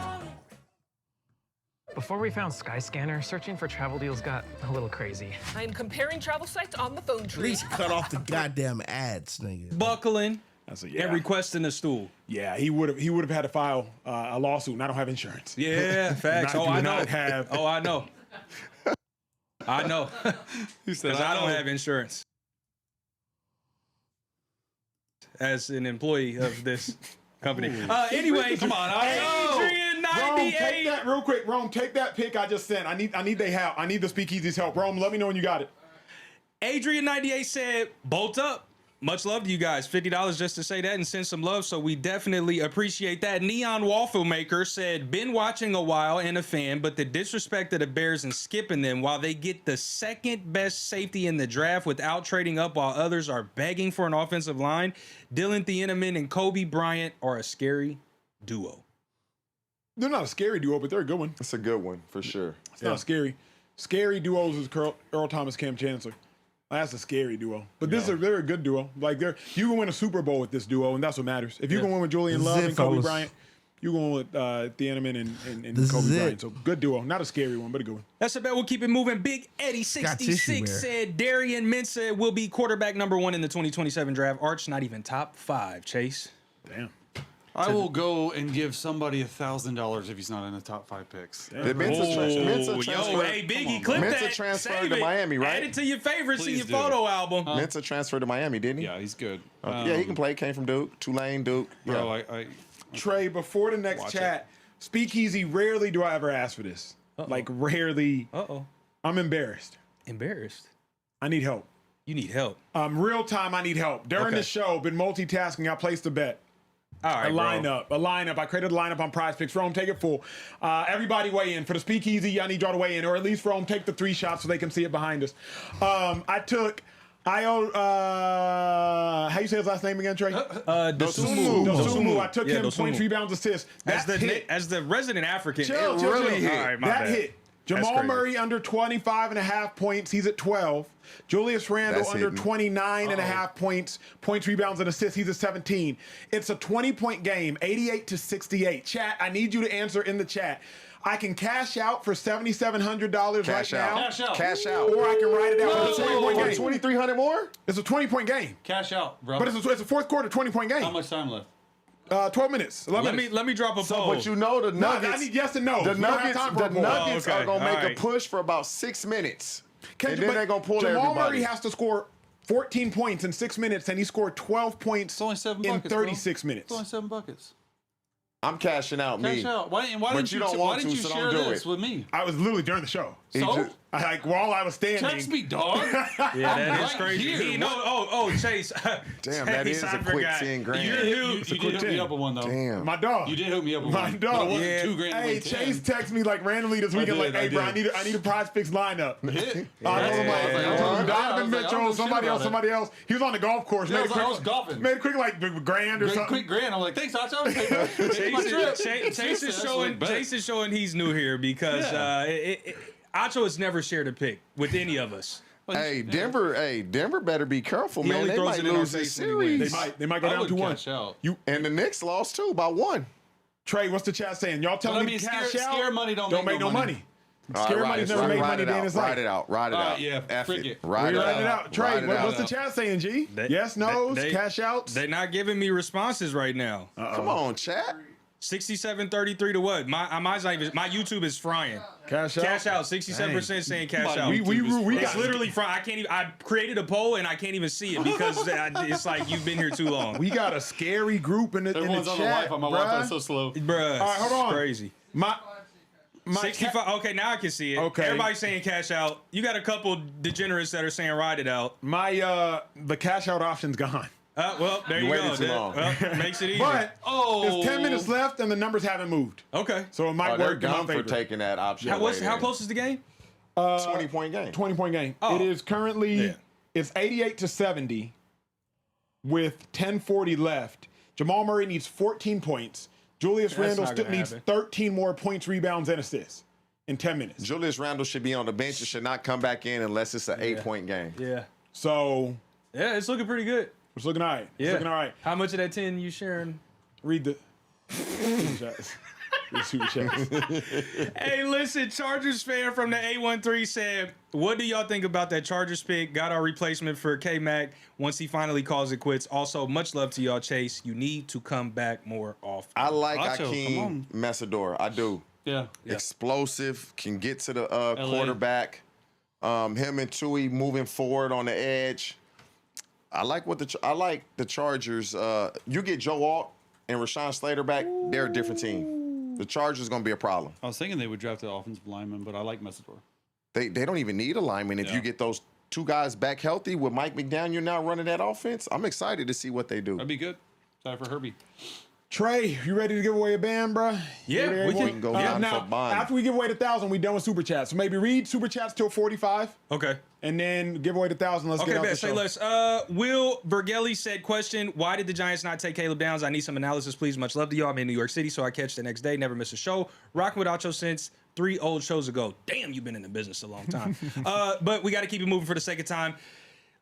Before we found Skyscanner, searching for travel deals got a little crazy. I'm comparing travel sites on the phone At tree. least cut off the goddamn ads, nigga. buckling Yeah. and requesting a stool? Yeah, he would have had to file a lawsuit, and I don't have insurance. Yeah, facts. Do I know. not have. Oh, I know. I know. He said, Because I don't have insurance as an employee of this company. Anyway, come on, Adrian Rome, take 98. that real quick. Rome, take that pick I just sent. I need their help. I need the Speakeasy's help. Rome, let me know when you got it. Adrian 98 said, bolt up. Much love to you guys. $50 just to say that and send some love. So we definitely appreciate that. Neon Waffle Maker said, been watching a while and a fan, but the disrespect of the Bears and skipping them while they get the second best safety in the draft without trading up while others are begging for an offensive line. Dylan Thieneman and Kobe Bryant are a scary duo. They're not a scary duo, but they're a good one. It's a good one for sure. It's not scary. Scary duos is Earl Thomas, Cam Chancellor. That's a scary duo. But they're a good duo. Like you can win a Super Bowl with this duo, and that's what matters. If you can win with Julian Love and Kobe Bryant, you going with Thieneman and Kobe Bryant. So good duo. Not a scary one, but a good one. That's a bet. We'll keep it moving. Big Eddie 66 said Darian Mensah will be quarterback number 1 in the 2027 draft. Arch not even top 5. Chase. Damn. I will go and give somebody $1,000 if he's not in the top 5 picks. Did Mensah transfer? Hey, Biggie, clip Mensah that. transferred Save to it. Miami, right? Add it to your favorites in Please your do. photo album. Mensah transferred to Miami, didn't he? Yeah, he's good. Yeah, he can play. Came from Duke, Tulane, Duke. Bro, Yeah. Trey, before the next chat, Speakeasy, rarely do I ever ask for this. Like, rarely. I'm embarrassed. Embarrassed? I need help. You need help? Real time, I need help. During the show, been multitasking. I placed a bet. All right, a lineup. I created a lineup on Prize Picks. Rome, take it full. Everybody weigh in. For the Speakeasy, I need y'all to weigh in, or at least Rome, take the 3 shots so they can see it behind us. I took how you say his last name again, Trey? Dosunmu. I took him points, rebounds, assists. As the resident African, Chill. really hit. All right, that hit. Jamal Murray under 25.5 points. He's at 12. Julius Randle under 29.5 points, rebounds, and assists. He's at 17. It's a 20-point game, 88-68. Chat, I need you to answer in the chat. I can cash out for $7,700 right now. Cash out. Or I can write it out for a 20-point game. $2,300 more? It's a 20-point game. Cash out, bro. But it's a fourth quarter 20-point game. How much time left? 12 minutes. 11 minutes. Let me drop a poll. But you know the Nuggets. I need yes and no. The Nuggets are going to make right. a push for about 6 minutes. And then but they're going to pull Jamal everybody. Murray has to score 14 points in 6 minutes, and he scored 12 points It's only 7 in buckets, 36 bro. minutes. It's only 7 buckets. I'm cashing out me. Cash out. Why But didn't you don't want to, so share don't do this it. with me? I was literally during the show. So? While I was standing. Text me, dog. Yeah, that is crazy. Chase. Damn, that is a quick 10 grand. You did hook me up with one, though. Damn. My dog. You did hook me up with My one. dog. But it wasn't 2 grand. Hey, Chase texted me like randomly this weekend, like, hey, bro, I need a Prize Picks lineup. I told him Donovan Mitchell, somebody else. He was on the golf course. I was golfing. Made a quick like grand or something. Quick grand. I'm like, thanks, Acho. Take my trip. Chase is showing he's new here because Acho has never shared a pick with any of us. Hey, Denver better be careful, He man. only They throws might it in our lose this face when he series. wins. They might go down to 1. And the Knicks lost too by 1. Trey, what's the chat saying? Y'all telling me to cash out? Scare money don't make no money. Scare money's never made money day in his life. Ride it out. Yeah, F frick it. it. Ride it out. Trey, what's the chat saying, G? Yes, no's, cash outs? They're not giving me responses right now. Come on, chat. 67-33 to what? My YouTube is frying. Cash out. 67% saying cash out. It's literally frying. I can't even. I created a poll and I can't even see it because it's like you've been here too long. We got a scary group in the chat. Everyone's on the Wi-Fi. My Wi-Fi's so slow. Bruh, all right, hold on. Crazy. My 65. Okay, now I can see it. Okay. Everybody's saying cash out. You got a couple degenerates that are saying ride it out. The cash out option's gone. Well, there you go. Too long. Well, makes it easy. But there's 10 minutes left and the numbers haven't moved. Okay. So it might They're work in my dumb for favor. taking that option. How close is the game? 20-point game. 20-point game. Oh. It is currently it's 88-70 with 10:40 left. Jamal Murray needs 14 points. Julius Randle still needs 13 more points, rebounds, and assists in 10 minutes. Julius Randle should be on the bench and should not come back in unless it's an 8-point game. Yeah. So yeah, it's looking pretty good. It's looking all right. Yeah. It's looking all right. How much of that 10 you sharing? Read the chats. Hey, listen, Chargers fan from the 813 said, what do y'all think about that Chargers pick? Got our replacement for K-Mac once he finally calls it quits. Also, much love to y'all, Chase. You need to come back more often. I like Acho, Akeem Messador. I do. Yeah. Explosive, can get to the quarterback. Him and Tui moving forward on the edge. I like the Chargers. You get Joe Alt and Rashawn Slater back, they're a different team. The Chargers going to be a problem. I was thinking they would draft the offensive lineman, but I like Messador. They don't even need a lineman if you get those two guys back healthy with Mike McDaniel now running that offense, I'm excited to see what they do. That'd be good. Sorry for Herbie. Trey, you ready to give away a band, bro? Yeah, we can go bond now, for bond. after we give away the 1,000, we done with super chats. So maybe read super chats till 45. Okay. And then give away the 1,000. Let's get out the show. Say less. Will Vergelli said, question, why did the Giants not take Caleb Downs? I need some analysis, please. Much love to y'all. I'm in New York City, so I catch the next day. Never miss a show. Rocking without you since 3 old shows ago. Damn, you've been in the business a long time. But we got to keep it moving for the sake of time.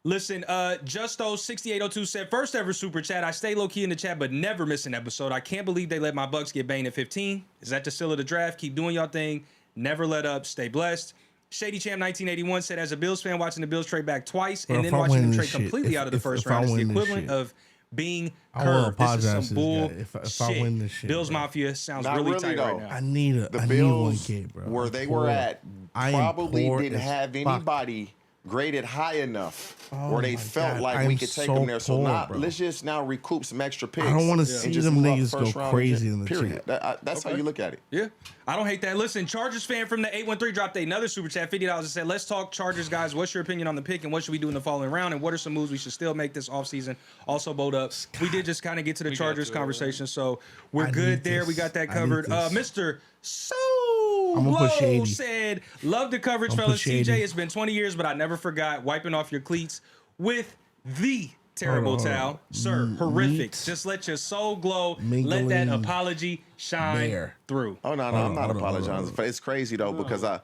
Listen, Justo6802 said, first ever super chat. I stay low key in the chat, but never miss an episode. I can't believe they let my Bucks get banged at 15. Is that the still of the draft? Keep doing y'all thing. Never let up. Stay blessed. Shady Champ 1981 said, as a Bills fan, watching the Bills trade back twice and then watching them trade completely out of the first round is the equivalent of being curved. This is some bull if I win this shit. Bills bro. Mafia sounds Not really really, tight though. right now. I need The I need Bills, 1K, bro. where I'm they poor. were at, I am probably poor didn't as have fuck. anybody graded high enough Oh where they my felt God, like I'm we could take so them there. So poor, now bro. let's just now recoup some extra picks. I don't want to and see just them move out niggas first go round crazy and in the period. chat. That's how you look at it. Yeah, I don't hate that. Listen, Chargers fan from the 813 dropped another super chat, $50, and said, let's talk Chargers, guys. What's your opinion on the pick, and what should we do in the following round, and what are some moves we should still make this offseason? Also, bold up. We did just kind of get to the Chargers conversation, so we're good there. We got that covered. Mr. I'm gonna put Low Shady. said, love the coverage, I'm fellas. put Shady. TJ, it's been 20 years, but I never forgot wiping off your cleats with the terrible Hold on. towel. Sir, horrific. Meat. Just let your soul glow. Let Mingling that apology shine bear. through. Oh no, I'm not apologizing. It's crazy though because I've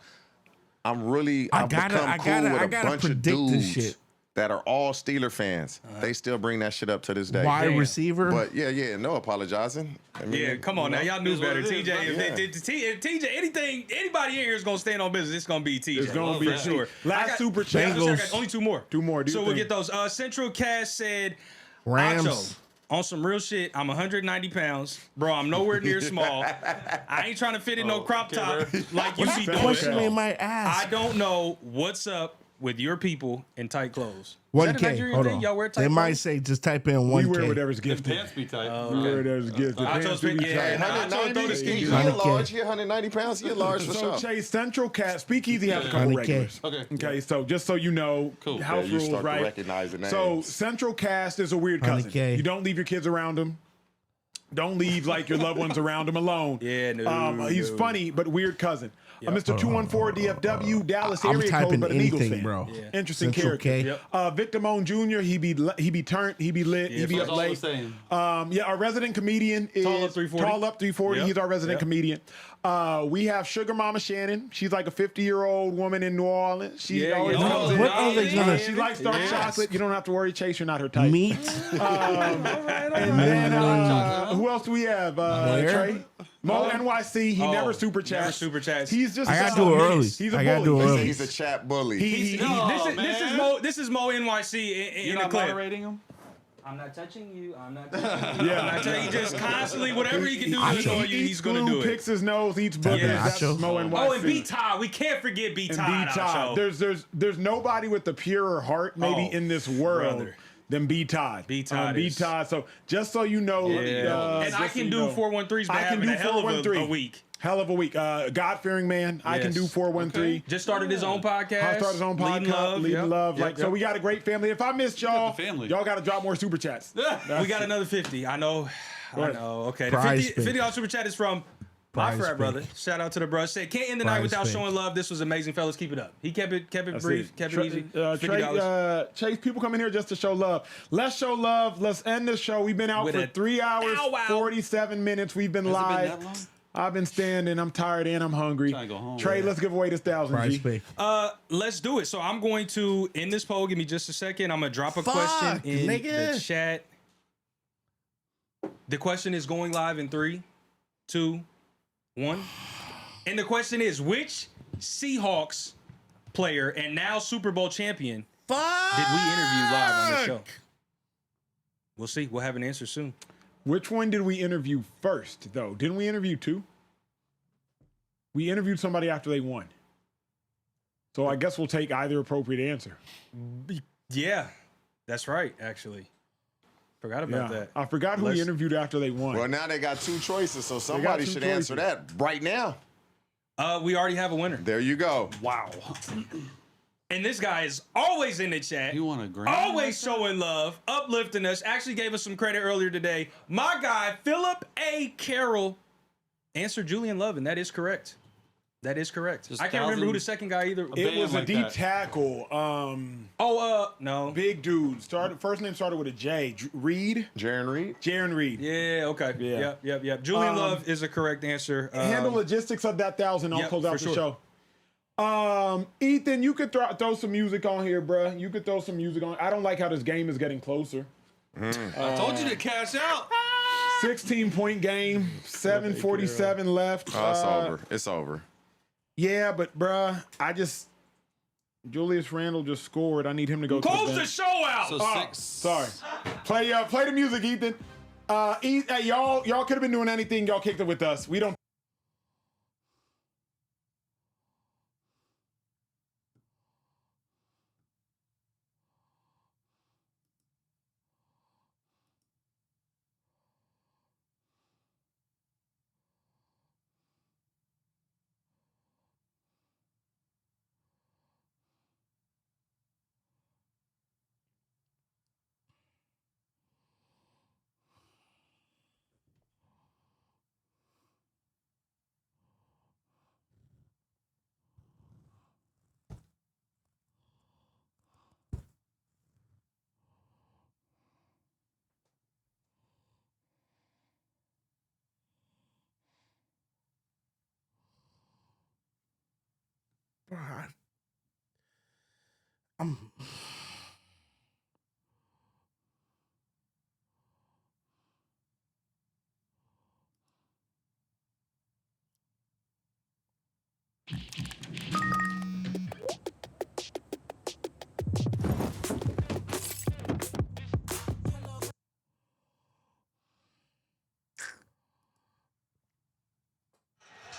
become cool with a bunch of dudes that are all Steeler fans. They still bring that shit up to this day. Wide receiver. But yeah, no apologizing. I mean, Yeah, come on now. Y'all knew better. TJ, Yeah. if TJ, anybody in here is going to stand on business, it's going to be TJ. It's gonna be for sure. Last super chat. I got only two more. Two more. So we'll get those. Central Cast said, Rams. Acho, on some real shit, I'm 190 pounds. Bro, I'm nowhere near small. I ain't trying to fit in no crop top like you be doing. Question they might ask. I don't know what's up with your people in tight clothes. 1K. Hold on. Y'all wear tight They might clothes? say just type in 1K. We wear whatever's gifted. Pants be tight. We wear whatever's gifted. Acho's Pants be yeah, tight. Acho throw the skinny He jeans. large. He 190 pounds. He large for So sure. Chase, Central Cat, Speakeasy has a couple 100K. regulars. Okay. Okay, so just so you know, house Yeah, you rules, start to right? recognize the So names. Central Cast is a weird cousin. 100K. You don't leave your kids around him. Don't leave like your loved ones around him alone. Yeah, no. He's funny but weird cousin. Mr. 214 DFW Dallas I'm area typing code, but an Eagles anything, fan. bro. Yeah. Interesting Central character. K. Victor Moan Jr. He be turned. He be lit. He be it's up all the late. same. Our resident comedian is Tall Up 340. Tall Up 340. Yep. He's our resident Yep. comedian. We have Sugar Mama Shannon. She's like a 50-year-old woman in New Orleans. She Yeah, always yeah. comes Oh, in. what are they gonna- She likes dark Yes. chocolate. You don't have to worry, Chase. You're not her type. Meat. And then who else do we have? Trey. Mo NYC. He never super chats. Never super chats. He's just. I gotta a do it menace. early. He's a I gotta bully. do it early. He's a chat bully. He- This is Mo NYC in You're the not clip. moderating him? I'm not touching you. I'm not touching you. Yeah. I'm not touching you. Just constantly, whatever he can do to Acho. annoy you, he's going to do Picks it. his nose, eats boogers. Yeah. That's Acho. Mo NYC. Oh, and B Todd. We can't forget B And Todd. B Todd. There's nobody with the purer heart maybe in this world brother. than B Todd. B Todd B is- Todd. So just so you know, And I just so can you do know, 413s, but I can having do a hell of 413. a week. Hell of a week. God-fearing man. I can Yes. do 413. Just started his own podcast. Started his own podcast, Leading Love. So we got a great family. If I missed y'all, the family. y'all got to drop more super chats. We got another 50. I know. ahead. Okay. The Prize $50 super chat is from my Prize frat pick. brother. Shout out to the bro. Said, can't end the night Prize without pick. showing love. This was amazing, fellas. Keep it up. He kept it That's brief, it. kept it easy. $50. Chase, people come in here just to show love. Let's show love. Let's end the show. We've been out With for a 3 hours, Bow wow. 47 minutes. We've been Has it been live. that long? I've been standing. I'm tired and I'm hungry. Trying to go home. Trey, let's give away this 1,000. Prize G. pick. Let's do it. So I'm going to end this poll. Give me just a second. I'm gonna drop a Fuck, question in nigga. the chat. The question is going live in 3, 2, 1. And the question is, which Seahawks player and now Super Bowl champion did we interview live on the show? We'll see. We'll have an answer soon. Which one did we interview first, though? Didn't we interview two? We interviewed somebody after they won. So I guess we'll take either appropriate answer. Yeah, that's right, actually. Forgot about that. I forgot who we interviewed after they won. Well, now they got two choices, so somebody should answer that right now. We already have a winner. There you go. Wow. And this guy is always in the chat. You want a grand? Always showing love, uplifting us. Actually gave us some credit earlier today. My guy, Philip A. Carroll, answered Julian Love, and that is correct. That is correct. Just I can't remember who the second guy either. It was a like deep that. tackle. No. Big dude. First name started with a J. Reed. Jaron Reed. Jaron Reed. Yeah, okay. Yeah. Yep. Julian Love is a correct answer. Handle logistics of that 1,000. I'll yep, close out for the sure. show. Ethan, you could throw some music on here, bruh. You could throw some music on. I don't like how this game is getting closer. I told you to cash out. 16-point game. 7:47 left. Oh, it's over. It's over. Yeah, but bruh, Julius Randle just scored. I need him to go. Close to the show out. So Sorry. Play the music, Ethan. Hey, y'all could have been doing anything. Y'all kicked it with us. We don't.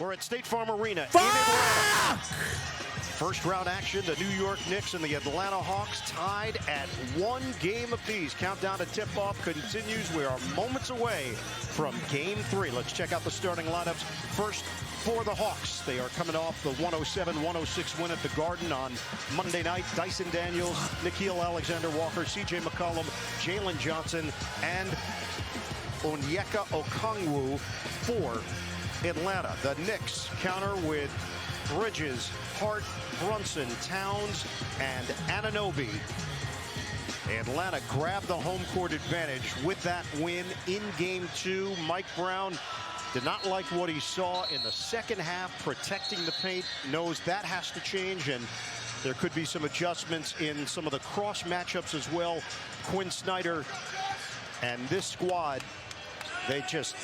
We're at State Farm Arena in Atlanta. First round action, the New York Knicks and the Atlanta Hawks tied at 1 game apiece. Countdown to tip-off continues. We are moments away from Game 3. Let's check out the starting lineups. First, for the Hawks, they are coming off the 107-106 win at the Garden on Monday night. Dyson Daniels, Nickeil Alexander-Walker, C.J. McCollum, Jalen Johnson, and Onyeka Okongwu for Atlanta. The Knicks counter with Bridges, Hart, Brunson, Towns, and Anunoby. Atlanta grabbed the home court advantage with that win in Game 2. Mike Brown did not like what he saw in the second half, protecting the paint, knows that has to change, and there could be some adjustments in some of the cross matchups as well. Quinn Snyder and this squad, they just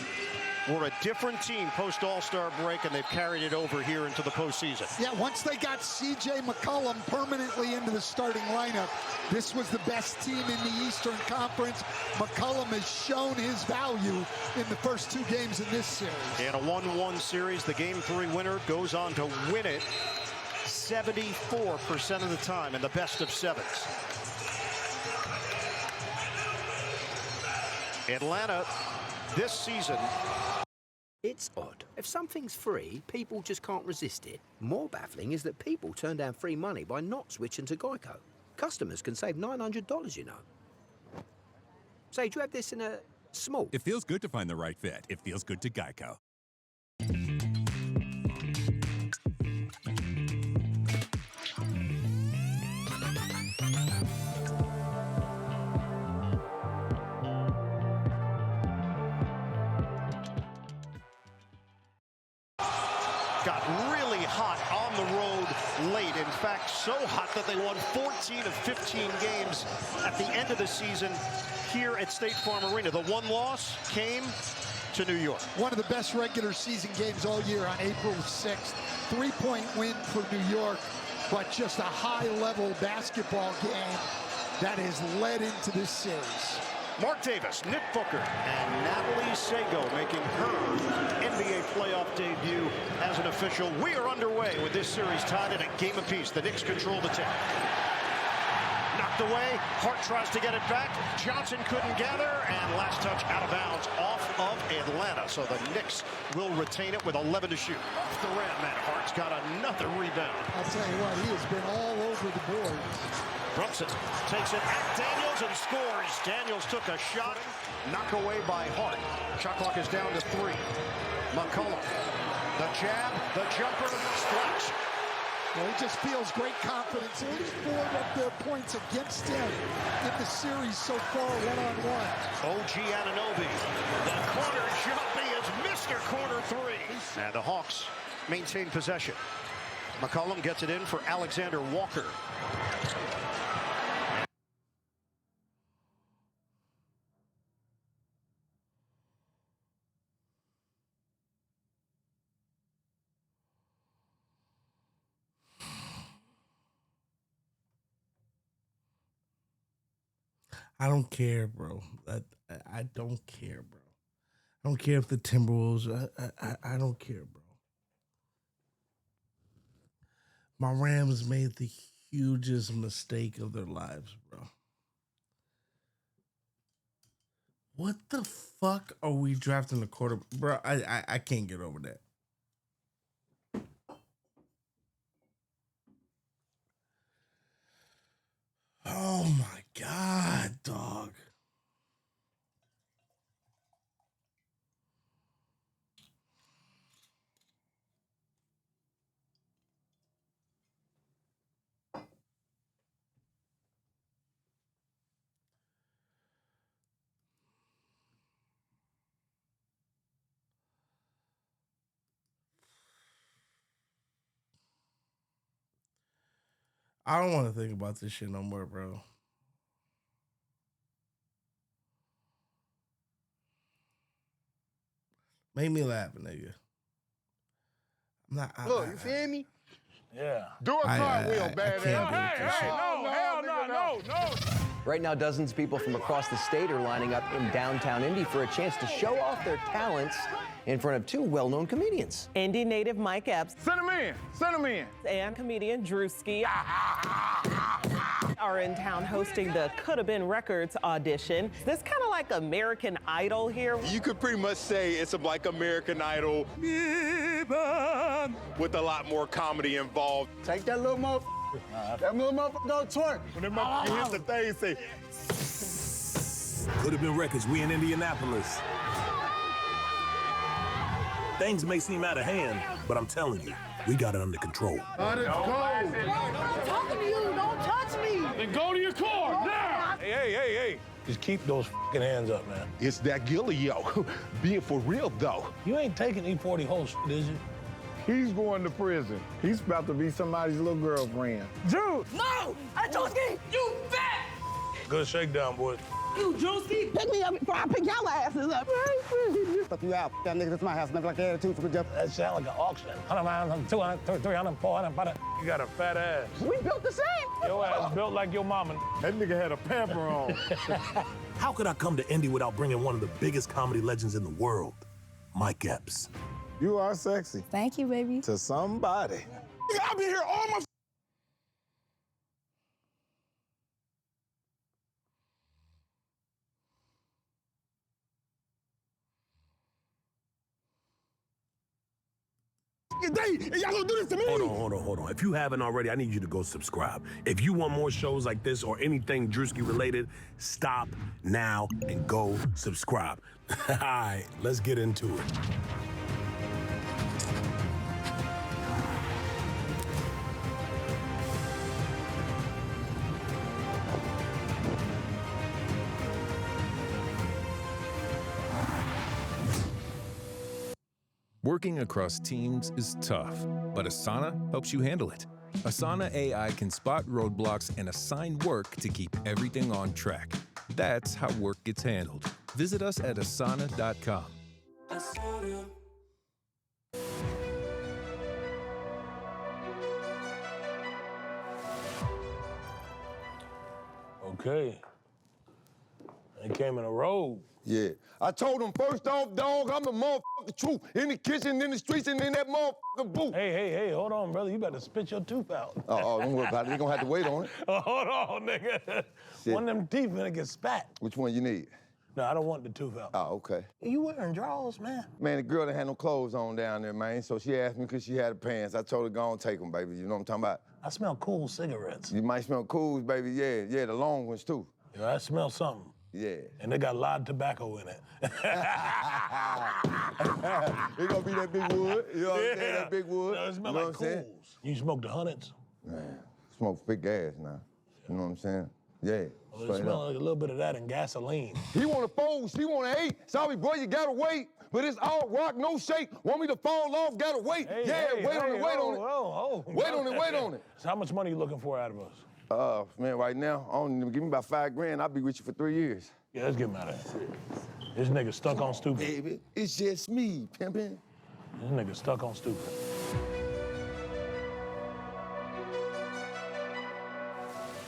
were a different team post All-Star break, and they've carried it over here into the postseason. Yeah, once they got C.J. McCollum permanently into the starting lineup, this was the best team in the Eastern Conference. McCollum has shown his value in the first 2 games in this series. In a 1-1 series, the Game 3 winner goes on to win it 74% of the time in the best of 7s. Atlanta this season. It's odd. If something's free, people just can't resist it. More baffling is that people turn down free money by not switching to Geico. Customers can save $900, you know. Say, do you have this in a small? It feels good to find the right fit. It feels good to Geico. Got really hot on the road late. In fact, so hot that they won 14 of 15 games at the end of the season here at State Farm Arena. The one loss came to New York. One of the best regular season games all year on April 6th. 3-point win for New York, but just a high-level basketball game that has led into this series. Mark Davis, Nick Booker, and Natalie Sago making her NBA playoff debut as an official. We are underway with this series tied at a game apiece. The Knicks control the tip. Knocked knocked away. Hart tries to get it back. Johnson couldn't gather, and last touch out of bounds off of Atlanta. So the Knicks will retain it with 11 to shoot. Off the rim, and Hart's got another rebound. I'll tell you what, he has been all over the board. Brunson takes it at Daniels and scores. Daniels took a shot, knocked away by Hart. Shot clock is down to 3. McCollum, the jab, the jumper, splash. Well, he just feels great confidence. He's 4 of their points against him in the series so far, one-on-one. OG Anunoby, the corner jumpy is Mr. Corner 3. And the Hawks maintain possession. McCollum gets it in for Alexander Walker. I don't care, bro. I don't care, bro. I don't care if the Timberwolves. I don't care, bro. My Rams made the hugest mistake of their lives, bro. What the fuck are we drafting the quarterback, bro? I can't get over that. Oh my God, dog. I don't want to think about this shit no more, bro. Make me laugh, nigga. I'm not. Look, you feel me? Yeah. Do a cartwheel, bad ass. No. Right now, dozens of people from across the state are lining up in downtown Indy for a chance to show off their talents in front of 2 well-known comedians. Indy native Mike Epps. Send him in. And comedian Drewski are in town hosting the Coulda Been Records audition. This kind of like American Idol here. You could pretty much say it's like American Idol with a lot more comedy involved. Take that little motherfucker. That little motherfucker go twerk. When that motherfucker hits the thing, say. Coulda Been Records, we in Indianapolis. Things may seem out of hand, but I'm telling you, we got it under control. Under control. I'm talking to you. Don't touch me. Then go to your car now. Hey. Just keep those fucking hands up, man. It's that Gillio. Being for real, though. You ain't taking E40 whole shit, is you? He's going to prison. He's about to be somebody's little girlfriend. Dude! No! Drewski, you fat! Good shakedown, boys. You, Drewski, pick me up before I pick y'all asses up. Fuck you out. That nigga, that's my house. Never like attitude for just. That sound like an auction. 100, 200, 300, 400, 500. You got a fat ass. We built the same. Your ass built like your mama. That nigga had a pamper on. How could I come to Indy without bringing one of the biggest comedy legends in the world, Mike Epps? You are sexy. Thank you, baby. To somebody. I've been here all my day, and y'all gonna do this to me? Hold on. If you haven't already, I need you to go subscribe. If you want more shows like this or anything Drewski related, stop now and go subscribe. All right, let's get into it. Working across teams is tough, but Asana helps you handle it. Asana AI can spot roadblocks and assign work to keep everything on track. That's how work gets handled. Visit us at asana.com. Okay. He came in a robe. Yeah. I told him first off, dog, I'm the motherfucking truth. In the kitchen, in the streets, and in that motherfucking booth. Hey, hold on, brother. You better spit your tooth out. Oh, don't worry about it. They gonna have to wait on it. Oh, hold on, nigga. Shit. One of them teeth gonna get spat. Which one you need? No, I don't want the tooth out. Oh, okay. You wearing drawers, man? Man, the girl that had no clothes on down there, man. So she asked me because she had the pants. I told her, go on, take them, baby. You know what I'm talking about? I smell cool cigarettes. You might smell cools, baby. Yeah, the long ones, too. Yeah, I smell something. Yeah. And they got a lot of tobacco in it. It gonna be that big wood. You know what I'm saying? That big wood. No, it smell you know like what I'm saying? cools. You smoke the hundreds? Man, smoke big gas now. You know what I'm saying? Yeah. Well, it smells like a little bit of that in gasoline. He want a 4, she want an 8. Sorry, bro, you gotta wait. But it's all rock, no shake. Want me to fall off, gotta wait. Wait on it. So how much money you looking for out of us? Man, right now, I don't even give me about $5 grand. I'll be with you for 3 years. Yeah, let's get him out of here. This nigga stuck on stupid. Baby, it's just me, pimpin'. This nigga stuck on stupid.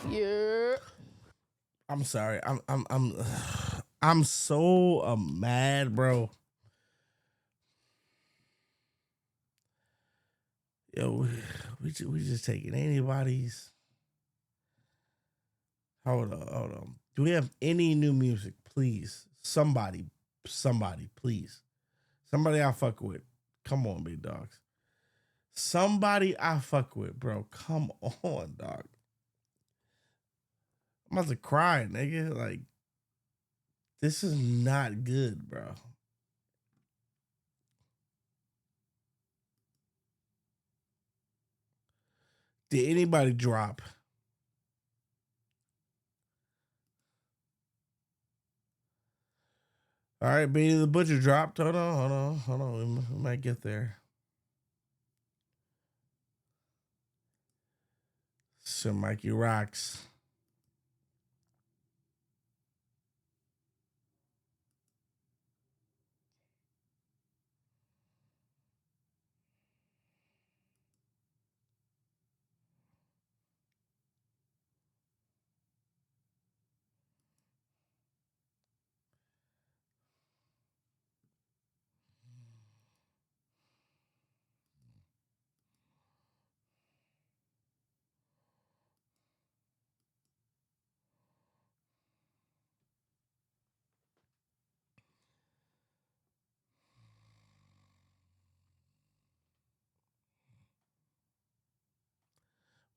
Yeah. I'm sorry. I'm so mad, bro. Yo, we just taking anybody's. Hold on. Do we have any new music, please? Somebody, please. Somebody I fuck with. Come on, big dogs. Somebody I fuck with, bro. Come on, dog. I'm about to cry, nigga. Like, this is not good, bro. Did anybody drop? All right, Beanie the Butcher dropped. Hold on. We might get there. Sir Mikey rocks.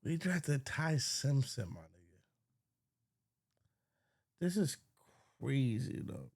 We drafted Ty Simpson, my nigga. This is crazy, though.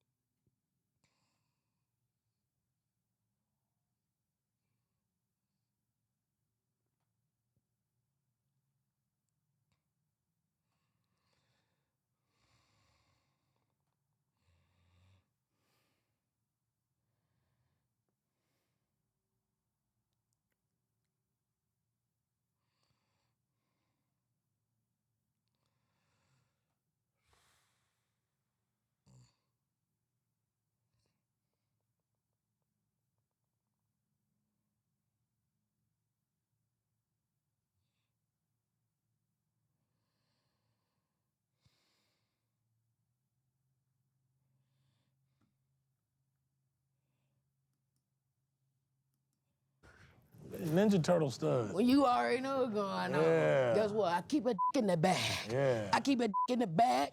Ninja Turtle stud. Well, you already know what's going on. Yeah. Guess what? I keep a in the bag. Yeah. I keep a in the bag.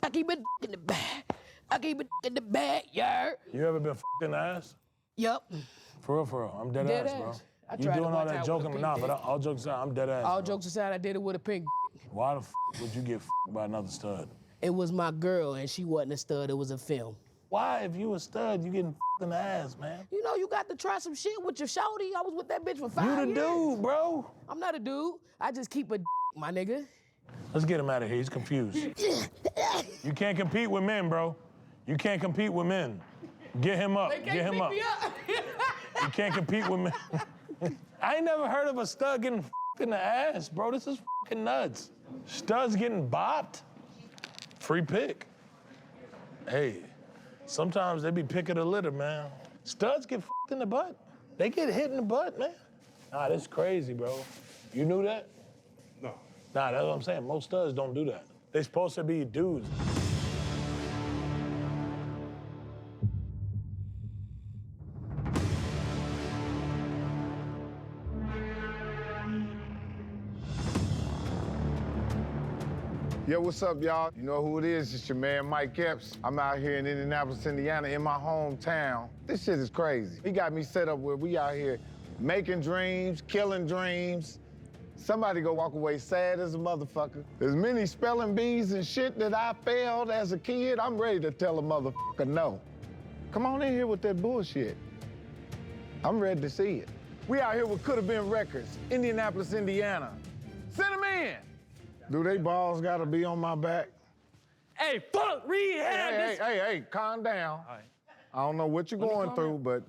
I keep a in the bag. I keep a in the bag, yeah. You ever been f***ing ass? Yep. For real. I'm dead ass, bro. I You tried doing it all one that time joking, with a nah, pink but dick. all jokes aside, I'm dead ass. All bro. jokes aside, I did it with a pink. Why the f*** would you get f***ed by another stud? It was my girl, and she wasn't a stud. It was a film. Why, if you a stud, you getting f***ed in the ass, man? You know, you got to try some shit with your shorty. I was with that bitch for 5 You years. the dude, bro. I'm not a dude. I just keep a my nigga. Let's get him out of here. He's confused. You can't compete with men, bro. You can't compete with men. Get him up. They can't Get him pick up. me up. You can't compete with men. I ain't never heard of a stud getting f***ed in the ass, bro. This is f***ing nuts. Studs getting bopped? Free pick. Hey, sometimes they be picking the litter, man. Studs get f***ed in the butt. They get hit in the butt, man. Nah, this crazy, bro. You knew that? No. Nah, that's what I'm saying. Most studs don't do that. They supposed to be dudes. Yo, what's up, y'all? You know who it is? It's your man, Mike Epps. I'm out here in Indianapolis, Indiana, in my hometown. This shit is crazy. He got me set up where we out here making dreams, killing dreams. Somebody go walk away sad as a motherfucker. As many spelling bees and shit that I failed as a kid, I'm ready to tell a motherfucker no. Come on in here with that bullshit. I'm ready to see it. We out here with Coulda Been Records, Indianapolis, Indiana. Send them in. Do they balls gotta be on my back? Hey, fuck rehab. Hey, calm down. All right. I don't know what you're going through, but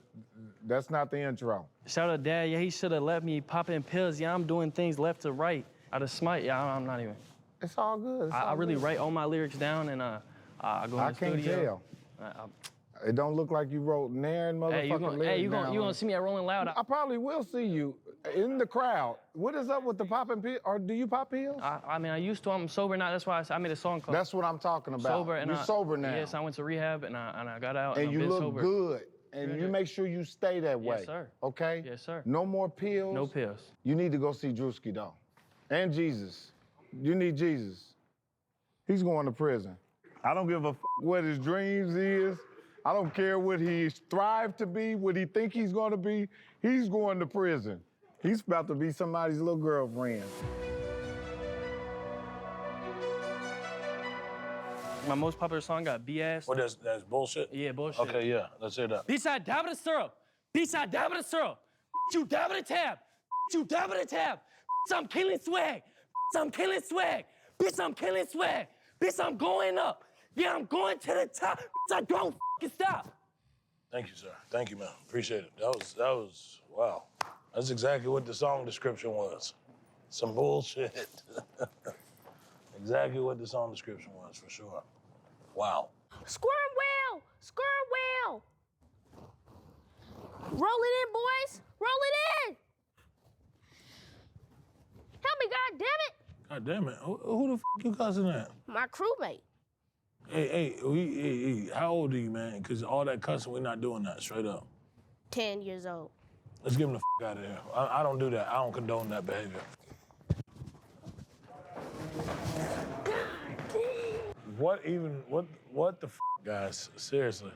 that's not the intro. Shout out Dad, yeah, he should have let me pop in pills. Yeah, I'm doing things left to right. Out of smite, yeah, I'm not even. It's all good. I really write all my lyrics down and I go in the studio. I can't tell. It don't look like you wrote Nair and motherfucking lyrics. Hey, you gonna see me at Rolling Loud? I probably will see you in the crowd. What is up with the popping pills? Or do you pop pills? I mean, I used to. I'm sober now. That's why I made a song called. That's what I'm talking about. Sober and you're sober now. Yes, I went to rehab and I got out. And I'm you look sober. good. And you make sure you stay that way. Yes, sir. Okay? Yes, sir. No more pills. No pills. You need to go see Drewski though. And Jesus. You need Jesus. He's going to prison. I don't give a what his dreams is. I don't care what he strive to be, what he think he's gonna be. He's going to prison. He's about to be somebody's little girlfriend. My most popular song got B-ass. What, that's bullshit? Yeah, bullshit. Okay, yeah, let's hear that. B-side, dab it a syrup. B-side, dab it a syrup. You dab it a tab. You dab it a tab. I'm killing swag. I'm killing swag. Bitch, I'm killing swag. Bitch, I'm going up. Yeah, I'm going to the top. Bitch, I don't fucking stop. Thank you, sir. Thank you, man. Appreciate it. That was, wow. That's exactly what the song description was. Some bullshit. Exactly what the song description was, for sure. Wow. Squirm whale! Squirm whale! Roll it in, boys! Roll it in! Help me, God damn it! God damn it. Who the f you cussing at? My crewmate. Hey, how old are you, man? Because all that cussing, we're not doing that, straight up. 10 years old. Let's get him the f out of here. I don't do that. I don't condone that behavior. What the f, guys? Seriously.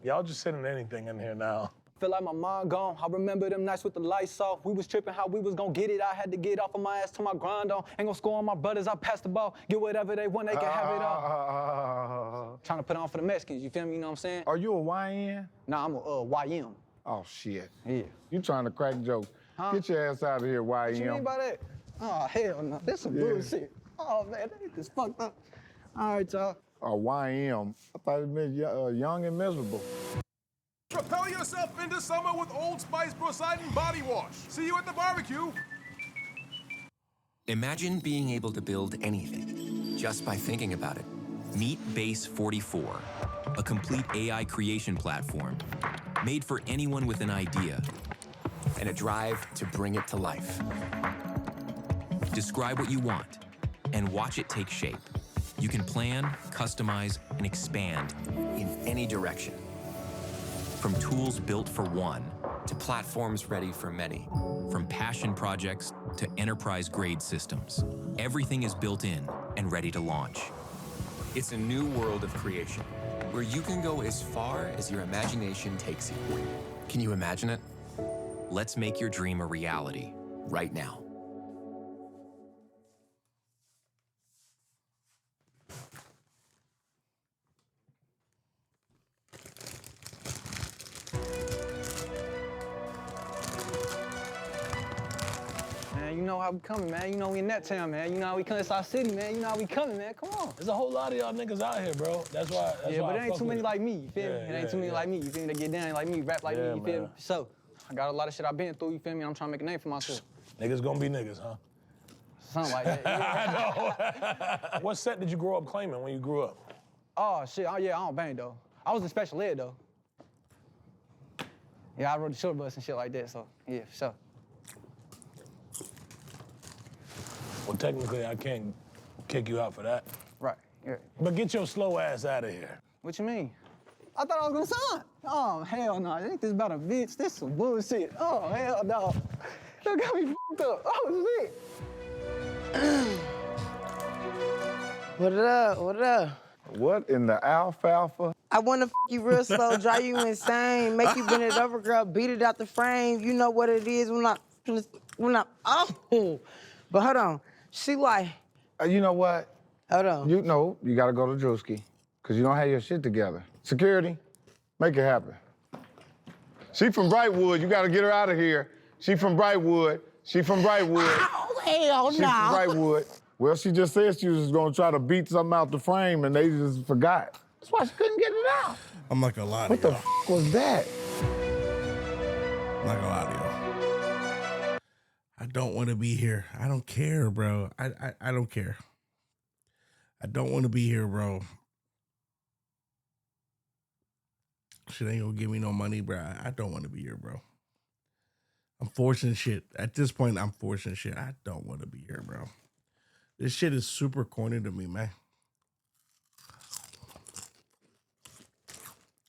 Y'all just sending anything in here now. Feel like my mind gone. I remember them nights with the lights off. We was tripping how we was gonna get it. I had to get off of my ass to my grind on. Ain't gonna score on my brothers. I passed the ball. Get whatever they want, they can have it all. Trying to put on for the Mexicans, you feel me? You know what I'm saying? Are you a YN? Nah, I'm a YM. Oh, shit. Yeah. You trying to crack jokes. Huh? Get your ass out of here, YM. What you mean by that? Oh, hell no. That's some bullshit. Oh, man, this fucked up. All right, y'all. YM. I thought it meant young and miserable. Propel yourself into summer with Old Spice Poseidon Body Wash. See you at the barbecue. Imagine being able to build anything just by thinking about it. Meet Base 44, a complete AI creation platform made for anyone with an idea and a drive to bring it to life. Describe what you want and watch it take shape. You can plan, customize, and expand in any direction. From tools built for one to platforms ready for many. From passion projects to enterprise-grade systems. Everything is built in and ready to launch. It's a new world of creation where you can go as far as your imagination takes you. Can you imagine it? Let's make your dream a reality right now. Man, you know how we coming, man. You know we in that town, man. You know how we come. It's our city, man. You know how we coming, man. Come on. There's a whole lot of y'all niggas out here, bro. That's why. Yeah, but it ain't too many like me, you feel me? It ain't too many like me, you feel me? They get down like me, rap like me, you feel me? So, I got a lot of shit I've been through, you feel me? I'm trying to make a name for myself. Niggas gonna be niggas, huh? Something like that. I know. What set did you grow up claiming when you grew up? Oh, shit. Oh, yeah, I don't bang, though. I was in special ed, though. Yeah, I rode the short bus and shit like that, so, yeah, for sure. Well, technically, I can't kick you out for that. Right, yeah. But get your slow ass out of here. What you mean? I thought I was gonna sign. Oh, hell no. Ain't this about a bitch? This some bullshit. Oh, hell no. That got me fucked up. Oh, shit. What up? What up? What in the alfalfa? I want to you real slow, drive you insane, make you bend it over, girl, beat it out the frame. You know what it is when oh. But hold on, she like. You know what? Hold on. You gotta go to Drewski, because you don't have your shit together. Security, make it happen. She from Brightwood, you gotta get her out of here. She from Brightwood. Oh, hell She from Brightwood. Well, she just said she was gonna try to beat something out the frame and they just forgot. That's why she couldn't get it out. I'm not gonna lie to What the was that? I'm not gonna lie to y'all. I don't want to be here. I don't care, bro. I don't care. I don't want to be here, bro. Shit ain't gonna give me no money, bro. I don't want to be here, bro. I'm forcing shit. At this point, I'm forcing shit. I don't want to be here, bro. This shit is super corny to me, man.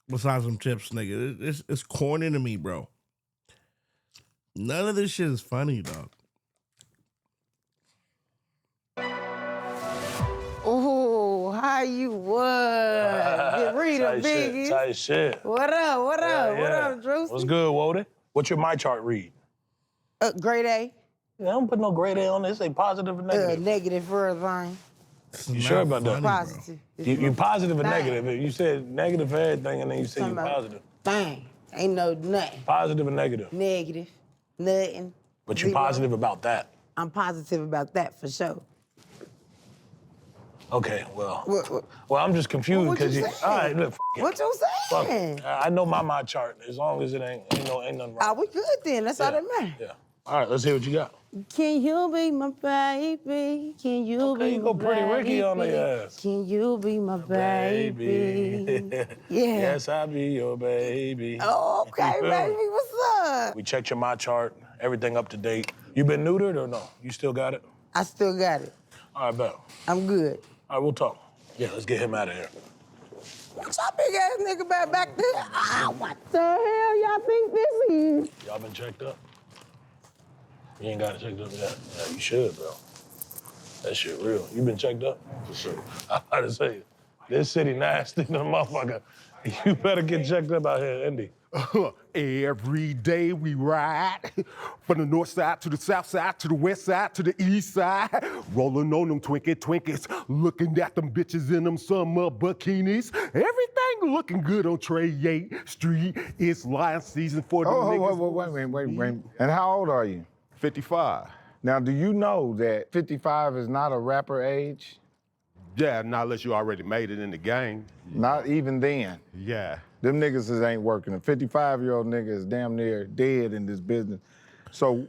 Besides some chips, nigga. It's corny to me, bro. None of this shit is funny, dog. Oh, how you what? Rita, Biggie. Tight shit. What up? What up? Yeah, What yeah. up, Drew? What's good, Wody? What's your my chart read? Grade A. Yeah, I don't put no grade A on this. Say positive or negative. Negative for everything. You sure about that? Positive. You positive or Dang. negative? You said negative for everything, and then you said you positive. Dang. Ain't no nothing. Positive or negative? Negative. Nothing. But you're Zero. positive about that. I'm positive about that for sure. Okay, well. What? Well, I'm just confused What you because saying? all right, look. F- What you Fuck saying? it. I know my chart. As long as it ain't nothing wrong. Ah, we good then. That's all that matters. Yeah. All right, let's hear what you got. Can you be my baby? Can you be you my go Pretty Ricky on baby? their ass. Can you be my baby? Yeah. Yes, I'll be your baby. Oh, okay, You feel baby. me? What's up? We checked your my chart, everything up to date. You been neutered or no? You still got it? I still got it. All right, bet. I'm good. All right, we'll talk. Yeah, let's get him out of here. What's your big ass nigga back there? Ah, what the hell y'all think this is? Y'all been checked up? You ain't got it checked up yet. Yeah, you should, bro. That shit real. You been checked up? For sure. I about to say, this city nasty than a motherfucker. You better get checked up out here, Indy. Every day we ride from the north side to the south side to the west side to the east side, rolling on them Twinkies, looking at them bitches in them summer bikinis. Everything looking good on Trey Yate Street. It's lion season for the niggas. Wait. And how old are you? 55. Now, do you know that 55 is not a rapper age? Yeah, not unless you already made it in the game. Not even then. Yeah. Them niggas ain't working. A 55-year-old nigga is damn near dead in this business. So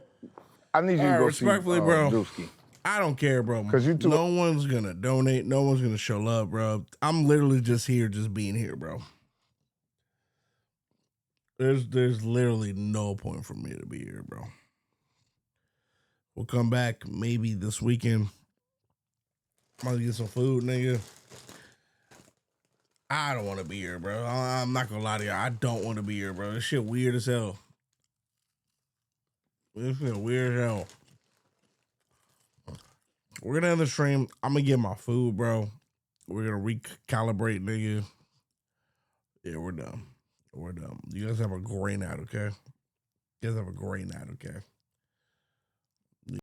I need you to go respectfully, see bro. Drewski. I don't care, bro. 'Cause you two- no one's gonna donate. No one's gonna show love, bro. I'm literally just here, just being here, bro. There's literally no point for me to be here, bro. We'll come back maybe this weekend. I'm gonna get some food, nigga. I don't want to be here, bro. I'm not gonna lie to you. I don't want to be here, bro. This shit weird as hell. This shit weird as hell. We're gonna end the stream. I'm gonna get my food, bro. We're gonna recalibrate, nigga. Yeah, we're done. We're done. You guys have a great night, okay? You guys have a great night, okay?